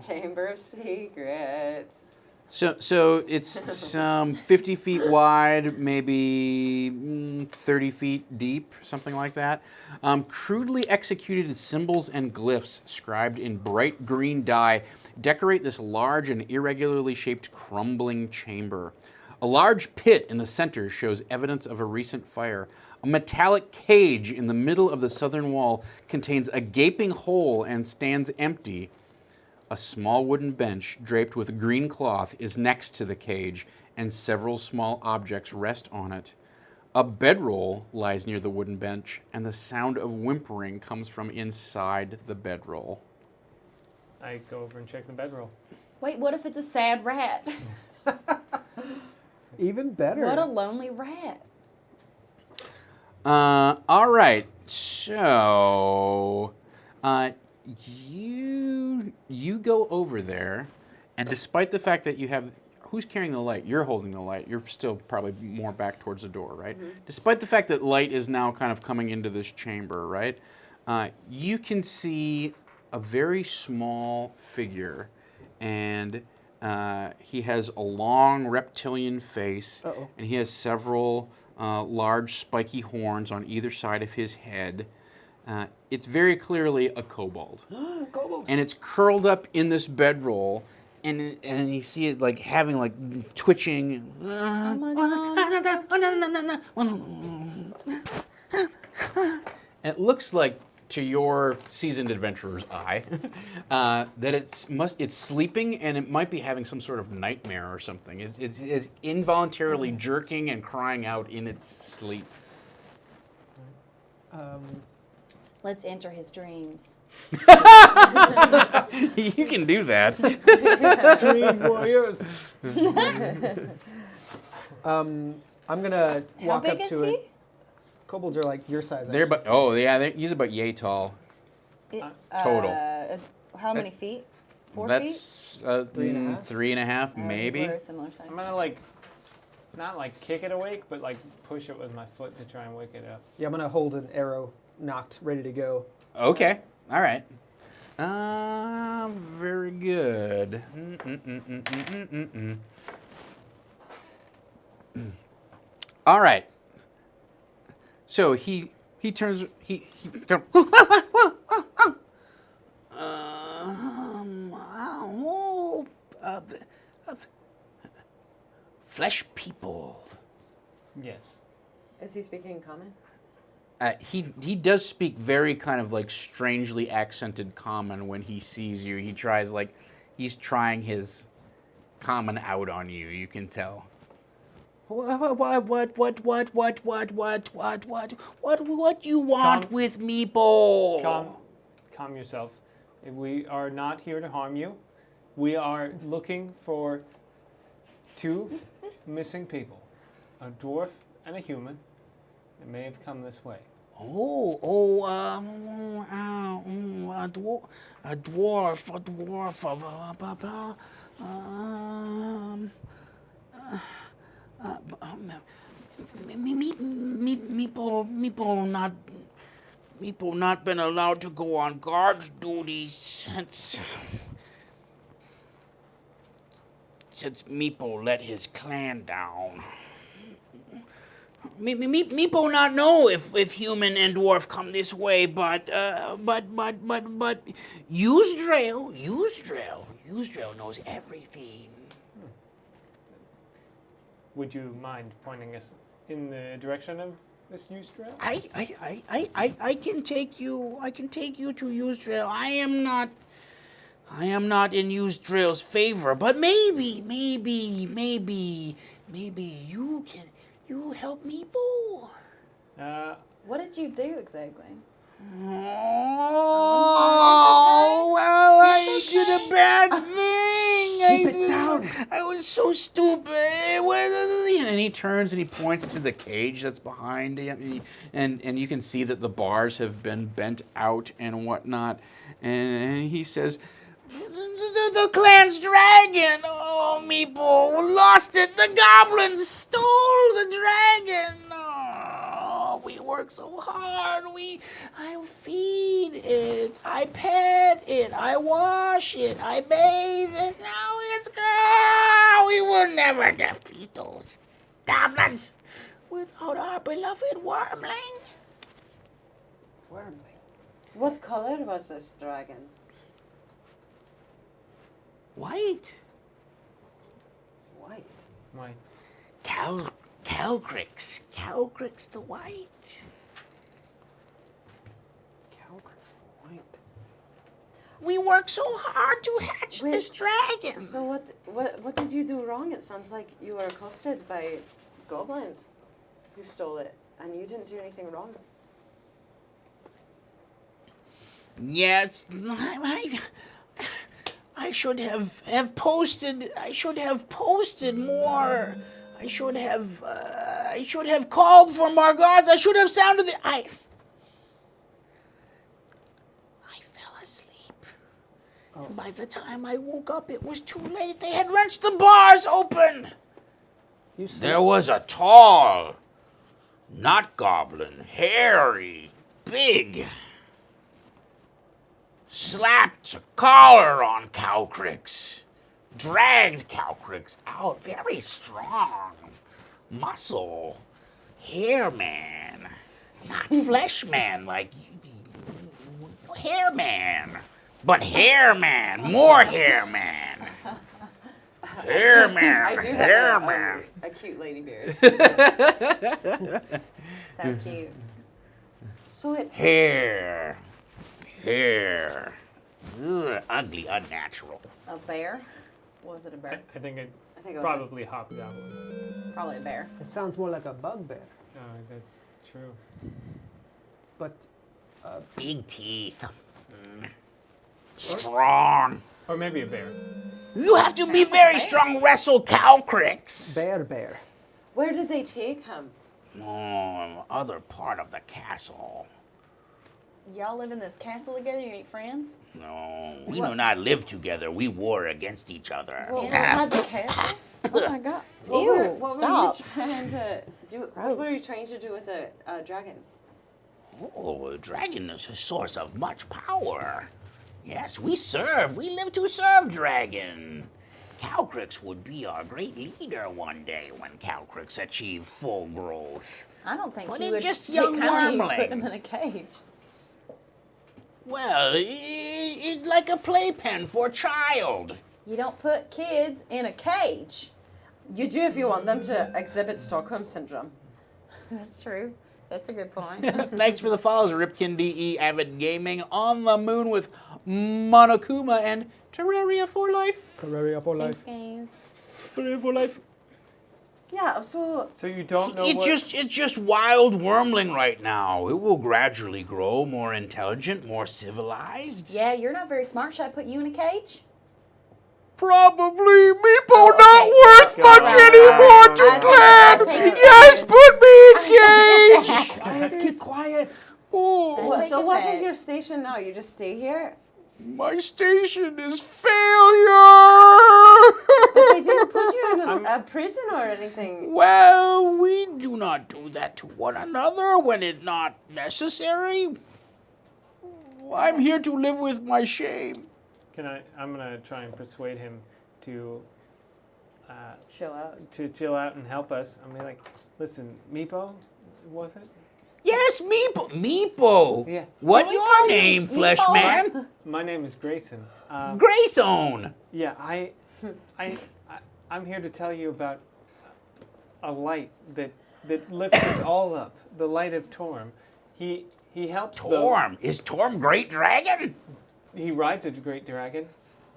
[SPEAKER 4] Chamber of Secrets.
[SPEAKER 1] So it's some 50 feet wide, maybe 30 feet deep, something like that. Crudely executed symbols and glyphs scribed in bright green dye decorate this large and irregularly shaped crumbling chamber. A large pit in the center shows evidence of a recent fire. A metallic cage in the middle of the southern wall contains a gaping hole and stands empty. A small wooden bench draped with green cloth is next to the cage, and several small objects rest on it. A bedroll lies near the wooden bench, and the sound of whimpering comes from inside the bedroll.
[SPEAKER 5] I go over and check the bedroll.
[SPEAKER 2] Wait, what if it's a sad rat?
[SPEAKER 3] Even better.
[SPEAKER 2] What a lonely rat.
[SPEAKER 1] All right, so you you go over there, and despite the fact that you have, who's carrying the light? You're holding the light. You're still probably more back towards the door, right? Despite the fact that light is now kind of coming into this chamber, right? You can see a very small figure, and he has a long reptilian face, and he has several large spiky horns on either side of his head. It's very clearly a kobold.
[SPEAKER 3] Kobold.
[SPEAKER 1] And it's curled up in this bedroll, and you see it like having like twitching.
[SPEAKER 2] Oh my God.
[SPEAKER 1] And it looks like, to your seasoned adventurer's eye, that it's sleeping, and it might be having some sort of nightmare or something. It's involuntarily jerking and crying out in its sleep.
[SPEAKER 2] Let's enter his dreams.
[SPEAKER 1] You can do that.
[SPEAKER 3] Dream warriors. I'm gonna
[SPEAKER 2] How
[SPEAKER 3] walk
[SPEAKER 2] big
[SPEAKER 3] up
[SPEAKER 2] is
[SPEAKER 3] to
[SPEAKER 2] he?
[SPEAKER 3] it. Kobolds are like your size.
[SPEAKER 1] They're about he's about yay tall. Total.
[SPEAKER 2] How many feet? 4 feet?
[SPEAKER 1] That's
[SPEAKER 3] 3.5?
[SPEAKER 1] 3.5, maybe.
[SPEAKER 2] We're a similar size.
[SPEAKER 5] I'm gonna like, not like kick it awake, but like push it with my foot to try and wake it up.
[SPEAKER 3] Yeah, I'm gonna hold an arrow knocked, ready to go.
[SPEAKER 1] Okay. All right. Very good. All right. So he turns flesh people.
[SPEAKER 5] Yes.
[SPEAKER 4] Is he speaking common?
[SPEAKER 1] He does speak very kind of like strangely accented common when he sees you. He's trying his common out on you. You can tell. What you want with me, Bo?
[SPEAKER 5] Calm yourself. We are not here to harm you. We are looking for 2 missing people, a dwarf and a human. They may have come this way.
[SPEAKER 1] A dwarf. Meeple not been allowed to go on guard duty since Meeple let his clan down. Meeple not know if human and dwarf come this way, but Yusdrael knows everything.
[SPEAKER 5] Would you mind pointing us in the direction of this Yusdrael?
[SPEAKER 1] I can take you to Yusdrael. I am not in Yusdrael's favor, but maybe you help me, Boo.
[SPEAKER 2] What did you do exactly?
[SPEAKER 1] Oh, well, I did a bad thing.
[SPEAKER 3] Keep it down.
[SPEAKER 1] I was so stupid. And he turns and he points to the cage that's behind him, and you can see that the bars have been bent out and whatnot. And he says, "The clan's dragon. Oh, Meeple lost it. The goblins stole the dragon. Oh, we work so hard. I feed it. I pet it. I wash it. I bathe it. Now it's gone. We will never defeat those goblins without our beloved wormling."
[SPEAKER 3] Wormling.
[SPEAKER 4] What color was this dragon?
[SPEAKER 1] White.
[SPEAKER 3] White.
[SPEAKER 5] Why?
[SPEAKER 1] Calcrix the white.
[SPEAKER 3] Calcrix the white.
[SPEAKER 1] We work so hard to hatch this dragon.
[SPEAKER 4] So what did you do wrong? It sounds like you were accosted by goblins who stole it, and you didn't do anything wrong.
[SPEAKER 1] Yes, I should have posted. I should have posted more. I should have called for more guards. I should have sounded the. I fell asleep, And by the time I woke up, it was too late. They had wrenched the bars open.
[SPEAKER 3] You see,
[SPEAKER 1] There was a tall, not goblin, hairy, big, slapped a collar on Calcrix, dragged Calcrix out, very strong, muscle, hair man, not flesh man like hair man, but hair man, more hair man. Hair man,
[SPEAKER 4] I do
[SPEAKER 1] hair
[SPEAKER 4] have
[SPEAKER 1] man.
[SPEAKER 4] a cute lady beard.
[SPEAKER 2] So cute.
[SPEAKER 4] So it.
[SPEAKER 1] Hair. Ugh, ugly, unnatural.
[SPEAKER 2] A bear? Was it a bear?
[SPEAKER 5] I think it
[SPEAKER 4] I think it was
[SPEAKER 5] probably hobgoblin.
[SPEAKER 2] Probably a bear.
[SPEAKER 3] it sounds more like a bugbear,
[SPEAKER 5] Oh, that's true.
[SPEAKER 3] but
[SPEAKER 1] Big teeth. Strong.
[SPEAKER 5] Or maybe a bear.
[SPEAKER 1] You have to be very strong, wrestle Calcrix.
[SPEAKER 3] bear.
[SPEAKER 4] Where did they take him?
[SPEAKER 1] Oh, other part of the castle.
[SPEAKER 2] Y'all live in this castle together? You ain't friends?
[SPEAKER 1] No, we do not live together. We war against each other.
[SPEAKER 2] Inside the castle? Oh my god.
[SPEAKER 4] What
[SPEAKER 2] Stop.
[SPEAKER 4] were you trying to do? What
[SPEAKER 2] Gross.
[SPEAKER 4] were you trying to do with a dragon?
[SPEAKER 1] Oh, a dragon is a source of much power. Yes, we live to serve dragon. Calcrix would be our great leader one day when Calcrix achieved full growth.
[SPEAKER 2] I don't think
[SPEAKER 1] But
[SPEAKER 2] he
[SPEAKER 1] it's
[SPEAKER 2] would
[SPEAKER 1] just
[SPEAKER 2] take
[SPEAKER 1] young
[SPEAKER 2] kindly
[SPEAKER 1] wormling.
[SPEAKER 2] put him in a cage.
[SPEAKER 1] Well, it's like a playpen for a child.
[SPEAKER 2] You don't put kids in a cage.
[SPEAKER 4] You do if you want them to exhibit Stockholm syndrome.
[SPEAKER 2] That's true. That's a good point.
[SPEAKER 1] Thanks for the follows, Ripkin DE, Avid Gaming, On the Moon with Monokuma, and Terraria for Life.
[SPEAKER 3] Terraria for
[SPEAKER 2] Thanks, guys.
[SPEAKER 1] Terraria for Life.
[SPEAKER 4] Yeah, so
[SPEAKER 5] So you don't know
[SPEAKER 1] It's just wild wormling right now. It will gradually grow more intelligent, more civilized.
[SPEAKER 2] Yeah, you're not very smart. Should I put you in a cage?
[SPEAKER 1] Probably Meepo
[SPEAKER 2] Oh,
[SPEAKER 1] not
[SPEAKER 2] okay.
[SPEAKER 1] worth much anymore to
[SPEAKER 2] I'll
[SPEAKER 1] Glenn.
[SPEAKER 2] take it.
[SPEAKER 1] Yes, put me in cage.
[SPEAKER 3] Keep quiet.
[SPEAKER 1] Oh,
[SPEAKER 2] I'll take
[SPEAKER 4] so
[SPEAKER 2] it
[SPEAKER 4] what
[SPEAKER 2] back.
[SPEAKER 4] is your station now? You just stay here?
[SPEAKER 1] my station is
[SPEAKER 4] But they
[SPEAKER 1] failure.
[SPEAKER 4] didn't put you in a prison or anything.
[SPEAKER 1] Well, we do not do that to one another when it's not necessary. I'm here to live with my shame.
[SPEAKER 5] I'm gonna try and persuade him to
[SPEAKER 4] Chill out.
[SPEAKER 5] chill out and help us. I'm like, listen, Meepo, was it?
[SPEAKER 1] Yes, Meepo. Meepo.
[SPEAKER 5] Yeah.
[SPEAKER 1] What
[SPEAKER 2] Can we
[SPEAKER 1] your
[SPEAKER 2] call you
[SPEAKER 1] name,
[SPEAKER 2] Meepo?
[SPEAKER 1] Flesh Man?
[SPEAKER 5] My name is Grayson.
[SPEAKER 1] Grayzone.
[SPEAKER 5] Yeah, I'm here to tell you about a light that lifts us all up. The light of Torm. He helps
[SPEAKER 1] Torm. Is Torm Great Dragon?
[SPEAKER 5] He rides a great dragon.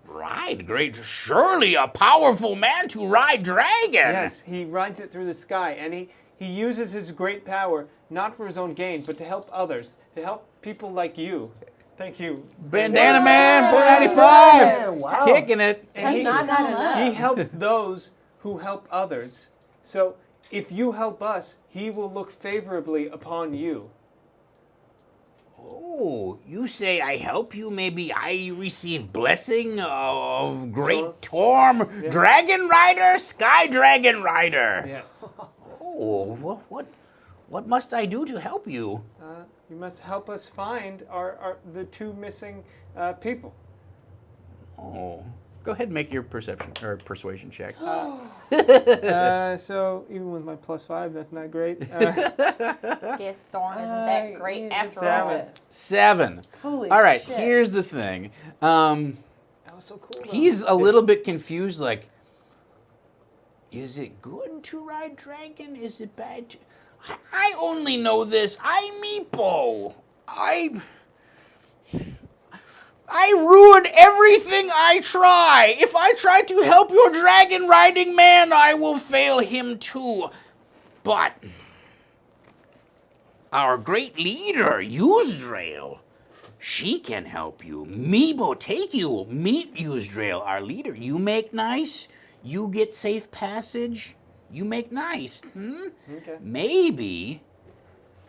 [SPEAKER 1] Ride Great. Surely a powerful man to ride dragon.
[SPEAKER 5] Yes, he rides it through the sky, and he uses his great power not for his own gain, but to help others, to help people like you. Thank you.
[SPEAKER 1] Bandana Man 495.
[SPEAKER 3] Wow.
[SPEAKER 1] Kicking it.
[SPEAKER 5] And he,
[SPEAKER 4] Not
[SPEAKER 2] so
[SPEAKER 4] enough.
[SPEAKER 5] he helps those who help others. So if you help us, he will look favorably upon you.
[SPEAKER 1] Oh, you say I help you, maybe I receive blessing of great Torm,
[SPEAKER 5] Yeah.
[SPEAKER 1] Dragon Rider, Sky Dragon Rider.
[SPEAKER 5] Yes.
[SPEAKER 1] Oh, what must I do to help you?
[SPEAKER 5] You must help us find the two missing people.
[SPEAKER 1] Oh, go ahead and make your perception or persuasion check.
[SPEAKER 5] So even with my +5, that's not great.
[SPEAKER 2] Guess Thorn isn't that great
[SPEAKER 4] you
[SPEAKER 2] after
[SPEAKER 4] just
[SPEAKER 2] all.
[SPEAKER 4] said it.
[SPEAKER 1] 7.
[SPEAKER 4] Holy
[SPEAKER 1] All right,
[SPEAKER 4] shit.
[SPEAKER 1] here's the thing.
[SPEAKER 5] That was so cool. though.
[SPEAKER 1] He's a little bit confused, like, is it good to ride dragon? Is it bad to... I only know this. I'm Meepo. I ruin everything I try. If I try to help your dragon riding man, I will fail him too. But our great leader, Yuzdrael, she can help you. Meebo, take you. Meet Yuzdrael, our leader. You make nice. You get safe passage. You make nice.
[SPEAKER 5] Okay.
[SPEAKER 1] Maybe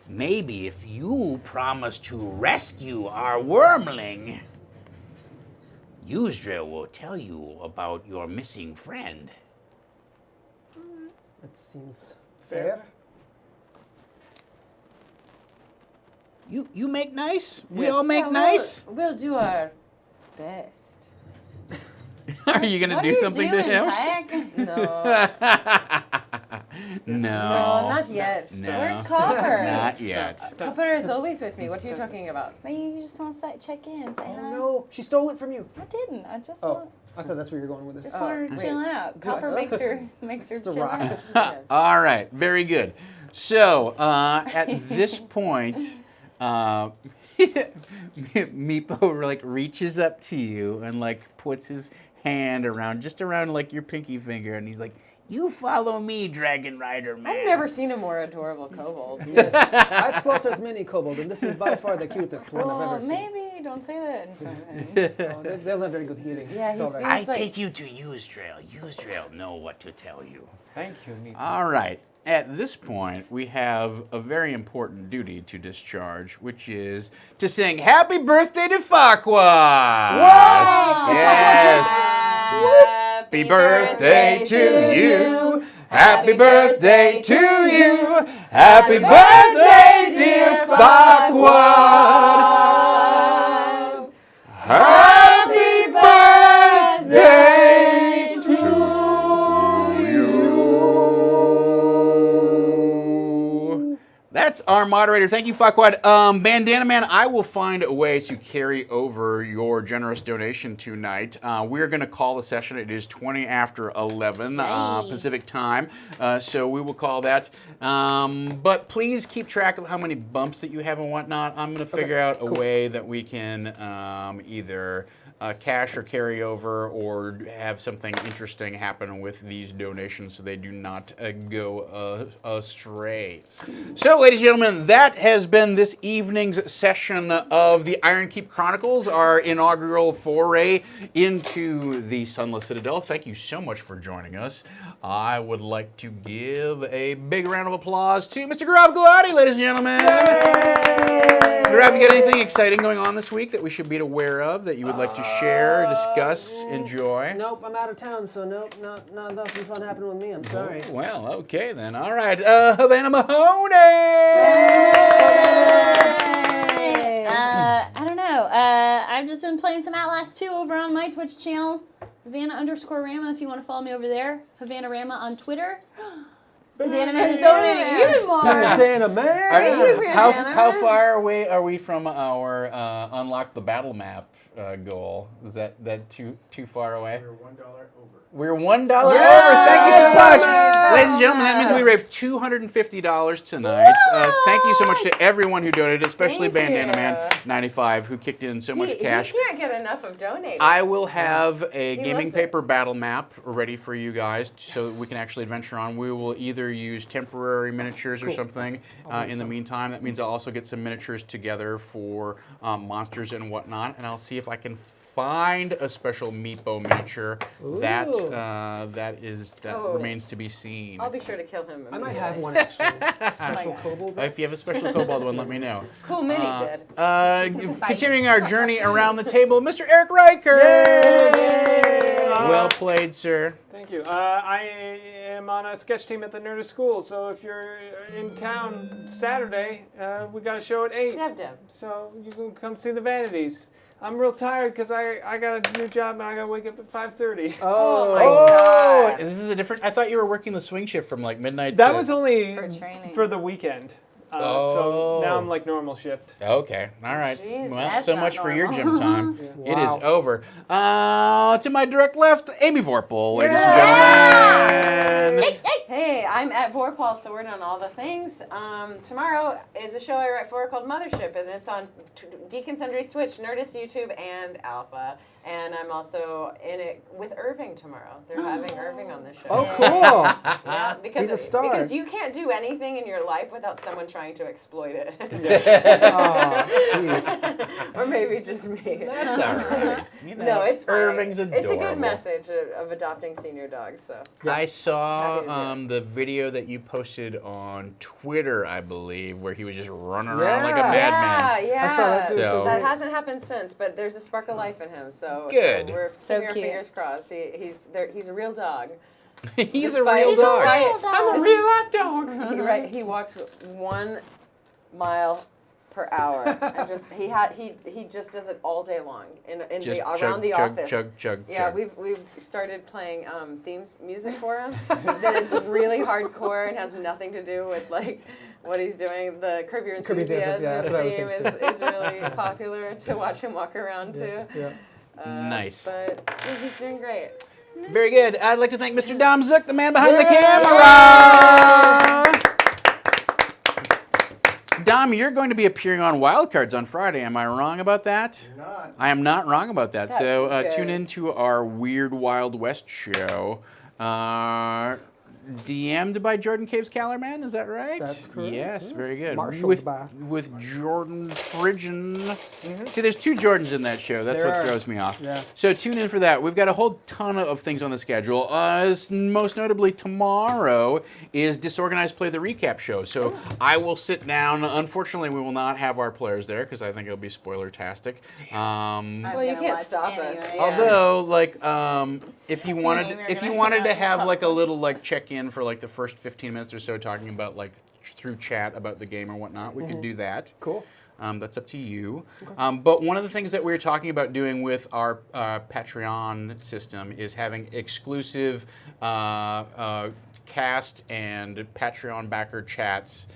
[SPEAKER 1] if you promise to rescue our wormling, Yusdrill will tell you about your missing friend.
[SPEAKER 3] That seems
[SPEAKER 5] Fair.
[SPEAKER 3] fair.
[SPEAKER 1] You make nice? We
[SPEAKER 5] Yes.
[SPEAKER 1] all make nice?
[SPEAKER 4] We'll do our best.
[SPEAKER 1] Are you going to
[SPEAKER 2] What
[SPEAKER 1] do
[SPEAKER 2] are you
[SPEAKER 1] something
[SPEAKER 2] doing,
[SPEAKER 1] to him?
[SPEAKER 2] Jack?
[SPEAKER 4] No,
[SPEAKER 1] No.
[SPEAKER 4] not yet.
[SPEAKER 1] No.
[SPEAKER 2] Where's Copper?
[SPEAKER 1] Not yet.
[SPEAKER 4] Copper is always with me. What are you talking about?
[SPEAKER 2] Maybe you just want to check in, say
[SPEAKER 3] Oh
[SPEAKER 2] hi.
[SPEAKER 3] no, she stole it from you.
[SPEAKER 2] I didn't. I just
[SPEAKER 3] Oh,
[SPEAKER 2] want,
[SPEAKER 3] I thought that's where you're going with this.
[SPEAKER 2] just want her to
[SPEAKER 4] wait.
[SPEAKER 2] chill out.
[SPEAKER 4] Do I-
[SPEAKER 2] Copper makes her
[SPEAKER 3] Just a
[SPEAKER 2] chill
[SPEAKER 3] rock.
[SPEAKER 2] out.
[SPEAKER 1] All right, very good. So at this point, Meepo like reaches up to you and like puts his hand around like your pinky finger, and he's like, "You follow me, Dragon Rider man."
[SPEAKER 4] I've never seen a more adorable kobold.
[SPEAKER 3] Yes, I've slaughtered many kobolds, and this is by far the cutest one I've
[SPEAKER 2] Well,
[SPEAKER 3] ever seen.
[SPEAKER 2] maybe don't say that in front of him.
[SPEAKER 3] Oh, they'll have very good hearing.
[SPEAKER 4] Yeah,
[SPEAKER 3] It's
[SPEAKER 4] he
[SPEAKER 3] all right.
[SPEAKER 4] seems-
[SPEAKER 1] I
[SPEAKER 4] like-
[SPEAKER 1] take you to Yusdrill. Yusdrill know what to tell you.
[SPEAKER 5] Thank you, Meepo.
[SPEAKER 1] All right. At this point, we have a very important duty to discharge, which is to sing "Happy Birthday" to Farquaad. Yes. Happy birthday to you. Happy birthday to you. Happy birthday, dear Farquaad. Happy birthday to you. That's our moderator. Thank you, Farquaad. Bandana Man, I will find a way to carry over your generous donation tonight. We're going to call the session. It is 20 after 11 Pacific time, so we will call that. But please keep track of how many bumps that you have and whatnot. I'm going to figure out a way that we can either cash or carry over, or have something interesting happen with these donations so they do not go astray. So, ladies and gentlemen, that has been this evening's session of the Ironkeep Chronicles, our inaugural foray into the Sunless Citadel. Thank you so much for joining us. I would like to give a big round of applause to Mr. Gaurav Gulati, ladies and gentlemen. Gaurav, you got anything exciting going on this week that we should be aware of, that you would like to share, discuss, enjoy?
[SPEAKER 3] Nope, I'm out of town, so nope, not nothing fun happening with me. I'm sorry.
[SPEAKER 1] Well, okay then. All right, Havana Mahoney.
[SPEAKER 2] I don't know. I've just been playing some Outlast 2 over on my Twitch channel, Havana_Rama, if you want to follow me over there. Havana Rama on Twitter. Havana Man donating even more.
[SPEAKER 3] Bandana Man.
[SPEAKER 1] How far away are we from our unlock the battle map goal? Is that too far away?
[SPEAKER 6] We're $1 over.
[SPEAKER 1] We're $1 over. Thank you so much, ladies and gentlemen. That means we raised $250 tonight. Thank you so much to everyone who donated, especially
[SPEAKER 4] Thank
[SPEAKER 1] Bandana
[SPEAKER 4] you.
[SPEAKER 1] Man 95, who kicked in so much cash.
[SPEAKER 4] He can't get enough of donating.
[SPEAKER 1] I will have a gaming
[SPEAKER 4] loves it.
[SPEAKER 1] paper battle map ready for you guys so that we can actually adventure on. We will either use temporary miniatures or something in the meantime. That means I'll also get some miniatures together for monsters and whatnot, and I'll see if I can find a special Meepo miniature. That remains to be seen.
[SPEAKER 4] I'll be sure to kill him.
[SPEAKER 3] I might have one actually. Special kobold.
[SPEAKER 1] If you have a special kobold one, let me know.
[SPEAKER 4] Cool mini did.
[SPEAKER 1] Continuing our journey around the table, Mr. Eric Riker. Well played, sir.
[SPEAKER 5] Thank you. I am on a sketch team at the Nerdist School, so if you're in town Saturday, we got a show at 8.
[SPEAKER 4] Dev.
[SPEAKER 5] So you can come see the Vanities. I'm real tired because I got a new job and I got to wake up at 5:30.
[SPEAKER 4] Oh my
[SPEAKER 1] Oh,
[SPEAKER 4] god.
[SPEAKER 1] this is a different. I thought you were working the swing shift from like midnight.
[SPEAKER 5] That
[SPEAKER 1] to,
[SPEAKER 5] was only
[SPEAKER 2] For training.
[SPEAKER 5] for the weekend.
[SPEAKER 1] Oh.
[SPEAKER 5] So now I'm like normal shift.
[SPEAKER 1] Okay, all right.
[SPEAKER 4] Jeez,
[SPEAKER 1] Well,
[SPEAKER 2] that's
[SPEAKER 1] so
[SPEAKER 2] not
[SPEAKER 1] much for your
[SPEAKER 2] normal.
[SPEAKER 1] gym time. It is
[SPEAKER 3] Wow.
[SPEAKER 1] over. To my direct left, Amy Vorpal, ladies and gentlemen.
[SPEAKER 4] Hey, I'm at Vorpal, so we're doing all the things. Tomorrow is a show I write for called Mothership, and it's on Geek and Sundry's Twitch, Nerdist YouTube, and Alpha. And I'm also in it with Irving tomorrow. They're having Irving on the show.
[SPEAKER 3] Oh, cool.
[SPEAKER 4] Yeah, because
[SPEAKER 3] He's a star.
[SPEAKER 4] Because you can't do anything in your life without someone trying to exploit it.
[SPEAKER 3] Oh, jeez.
[SPEAKER 4] Or maybe just me.
[SPEAKER 1] That's all right. You know,
[SPEAKER 4] No, it's fine.
[SPEAKER 1] Irving's adorable.
[SPEAKER 4] It's a good message of adopting senior dogs. So
[SPEAKER 1] I saw
[SPEAKER 4] Happy to
[SPEAKER 1] the video that you posted on Twitter, I believe, where he was just running around
[SPEAKER 3] Yeah.
[SPEAKER 1] like a madman.
[SPEAKER 4] yeah,
[SPEAKER 3] I saw that too.
[SPEAKER 1] So-
[SPEAKER 4] that hasn't happened since, but there's a spark of life in him. So
[SPEAKER 2] So
[SPEAKER 1] Good.
[SPEAKER 2] So we're
[SPEAKER 4] So
[SPEAKER 2] keeping our
[SPEAKER 4] cute.
[SPEAKER 2] fingers crossed. He's a real dog.
[SPEAKER 1] He's a
[SPEAKER 2] Despite-
[SPEAKER 1] real dog.
[SPEAKER 2] despite-
[SPEAKER 1] I'm a real life dog.
[SPEAKER 2] He walks 1 mile per hour, and he just does it all day long
[SPEAKER 1] Just
[SPEAKER 2] around the office.
[SPEAKER 1] chug.
[SPEAKER 2] Yeah, we've started playing music for him that is really hardcore and has nothing to do with like what he's doing. The Curb Your
[SPEAKER 3] Curb Your Enthusiasm, yeah,
[SPEAKER 2] Enthusiasm
[SPEAKER 3] that's what I would
[SPEAKER 2] theme
[SPEAKER 3] think
[SPEAKER 2] is really popular to watch him walk around to.
[SPEAKER 3] Yeah.
[SPEAKER 1] Nice.
[SPEAKER 2] But yeah, he's doing great.
[SPEAKER 1] Very good. I'd like to thank Mr. Dom Zook, the man behind the
[SPEAKER 3] Yay!
[SPEAKER 1] camera. Dom, you're going to be appearing on Wildcards on Friday. Am I wrong about that?
[SPEAKER 6] You're not.
[SPEAKER 1] I am not wrong about that.
[SPEAKER 2] That's
[SPEAKER 1] So
[SPEAKER 2] good.
[SPEAKER 1] tune into our Weird Wild West show. DM'd by Jordan Caves Callerman, is that right?
[SPEAKER 3] That's correct,
[SPEAKER 1] Yes,
[SPEAKER 3] yeah.
[SPEAKER 1] very good.
[SPEAKER 3] Marshaled by.
[SPEAKER 1] With Jordan Fridgen. See, there's 2 Jordans in that show. That's
[SPEAKER 3] There
[SPEAKER 1] what
[SPEAKER 3] are.
[SPEAKER 1] throws me off.
[SPEAKER 3] Yeah.
[SPEAKER 1] So tune in for that. We've got a whole ton of things on the schedule. Most notably, tomorrow is Disorganized Play the Recap show. So I will sit down. Unfortunately, we will not have our players there because I think it'll be spoiler-tastic.
[SPEAKER 2] Well, you can't stop us.
[SPEAKER 4] anyway.
[SPEAKER 2] Yeah.
[SPEAKER 1] Although, like, if you wanted,
[SPEAKER 4] we were
[SPEAKER 1] if you
[SPEAKER 4] gonna
[SPEAKER 1] wanted to
[SPEAKER 4] hang out.
[SPEAKER 1] have like a little like check-in for like the first 15 minutes or so, talking about like through chat about the game or whatnot, we could do that.
[SPEAKER 3] Cool.
[SPEAKER 1] That's up to you. But one of the things that we were talking about doing with our Patreon system is having exclusive cast and Patreon backer chats.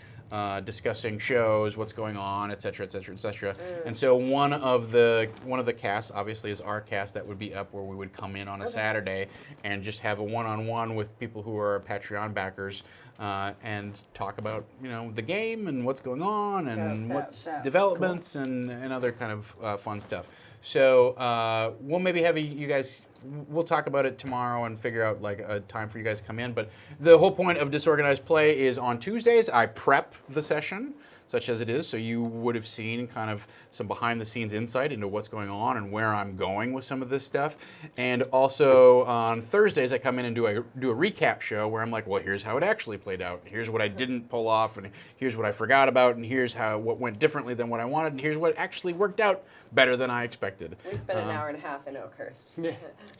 [SPEAKER 1] Discussing shows, what's going on, et cetera, et cetera, et cetera. And so one of the casts, obviously, is our cast that would be up where we would come in on a Saturday and just have a one-on-one with people who are Patreon backers and talk about the game and what's going on and what's developments and other kind of fun stuff. So we'll maybe have you guys. We'll talk about it tomorrow and figure out like a time for you guys to come in. But the whole point of Disorganized Play is on Tuesdays. I prep the session, such as it is, so you would have seen kind of some behind-the-scenes insight into what's going on and where I'm going with some of this stuff. And also on Thursdays, I come in and do a recap show where I'm like, well, here's how it actually played out. Here's what I didn't pull off, and here's what I forgot about, and here's what went differently than what I wanted, and here's what actually worked out better than I expected.
[SPEAKER 2] We spent an hour and a half in Oakhurst.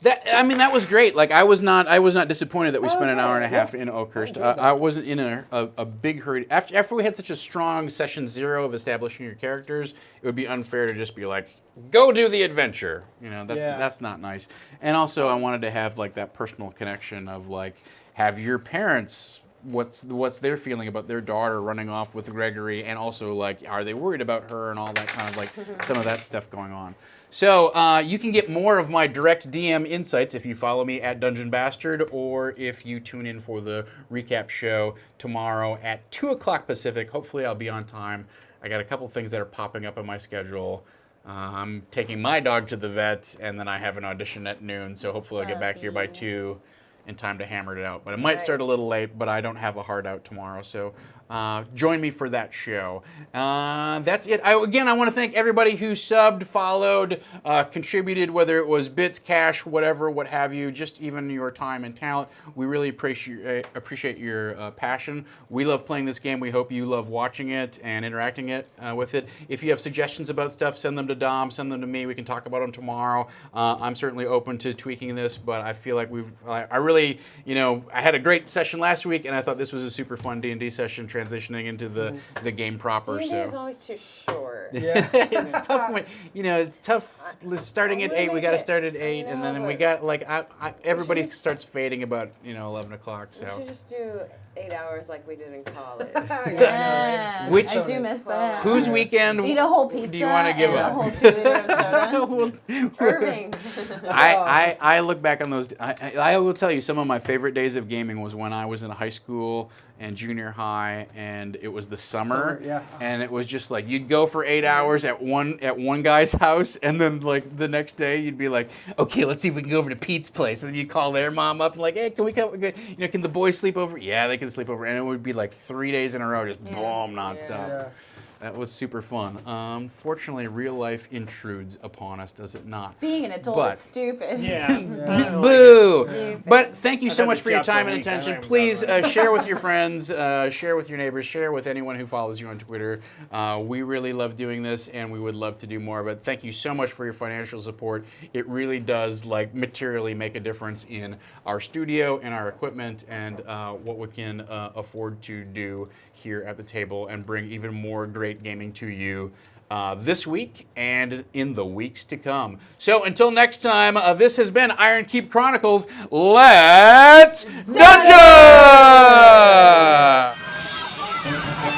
[SPEAKER 1] That was great. Like I was not disappointed that we spent an hour and a half in Oakhurst. I wasn't in a big hurry. After we had such a strong session 0 of establishing your characters, it would be unfair to just be like, go do the adventure. That's not nice. And also, I wanted to have like that personal connection of like, have your parents. What's their feeling about their daughter running off with Gregory, and also like, are they worried about her and all that kind of like some of that stuff going on. So you can get more of my direct DM insights if you follow me at Dungeon Bastard, or if you tune in for the recap show tomorrow at 2:00 Pacific. Hopefully I'll be on time. I got a couple things that are popping up on my schedule. I'm taking my dog to the vet, and then I have an audition at noon, so hopefully I'll get back here by 2 in time to hammer it out. But it might start a little late, but I don't have a hard out tomorrow, so join me for that show. That's it. I want to thank everybody who subbed, followed, contributed, whether it was bits, cash, whatever, what have you, just even your time and talent. We really appreciate your passion. We love playing this game. We hope you love watching it and interacting with it. If you have suggestions about stuff, send them to Dom, send them to me. We can talk about them tomorrow. I'm certainly open to tweaking this, but I feel like I really, I had a great session last week, and I thought this was a super fun D&D session transitioning into the game proper.
[SPEAKER 2] D&D
[SPEAKER 1] So
[SPEAKER 2] is always too short.
[SPEAKER 3] Yeah.
[SPEAKER 1] it's tough when it's tough starting at 8. We got to start at 8, and then we got like everybody starts fading about 11 o'clock.
[SPEAKER 2] We
[SPEAKER 1] So
[SPEAKER 2] should just do 8 hours like we did in college.
[SPEAKER 4] Yeah,
[SPEAKER 1] Which-
[SPEAKER 4] I do miss that.
[SPEAKER 1] whose weekend
[SPEAKER 4] Eat a whole pizza
[SPEAKER 1] do you want to give
[SPEAKER 4] and
[SPEAKER 1] up?
[SPEAKER 4] a whole 2-liter of soda.
[SPEAKER 2] Irving's.
[SPEAKER 1] I look back on those. I will tell you, some of my favorite days of gaming was when I was in high school and junior high, and it was the summer,
[SPEAKER 3] yeah.
[SPEAKER 1] and it was just like you'd go for 8 hours at one guy's house, and then like the next day you'd be like, okay, let's see if we can go over to Pete's place, and then you'd call their mom up and like, hey, can we come? Can the boys sleep over? Yeah, they can sleep over, and it would be like 3 days in a row, just boom, nonstop.
[SPEAKER 3] Yeah.
[SPEAKER 1] That was super fun. Unfortunately, real life intrudes upon us, does it not?
[SPEAKER 4] Being an adult
[SPEAKER 1] But-
[SPEAKER 4] is stupid.
[SPEAKER 5] Yeah. I don't like
[SPEAKER 1] Boo!
[SPEAKER 4] Stupid.
[SPEAKER 1] But thank you
[SPEAKER 5] I've
[SPEAKER 1] so
[SPEAKER 5] done
[SPEAKER 1] much
[SPEAKER 5] this
[SPEAKER 1] for your
[SPEAKER 5] job for
[SPEAKER 1] time
[SPEAKER 5] a
[SPEAKER 1] and
[SPEAKER 5] week. I
[SPEAKER 1] attention.
[SPEAKER 5] am done
[SPEAKER 1] Please
[SPEAKER 5] with it.
[SPEAKER 1] share with your friends, share with your neighbors, share with anyone who follows you on Twitter. We really love doing this, and we would love to do more. But thank you so much for your financial support. It really does materially make a difference in our studio and our equipment and what we can afford to do here at the table and bring even more great gaming to you this week and in the weeks to come. So until next time, this has been Ironkeep Chronicles. Let's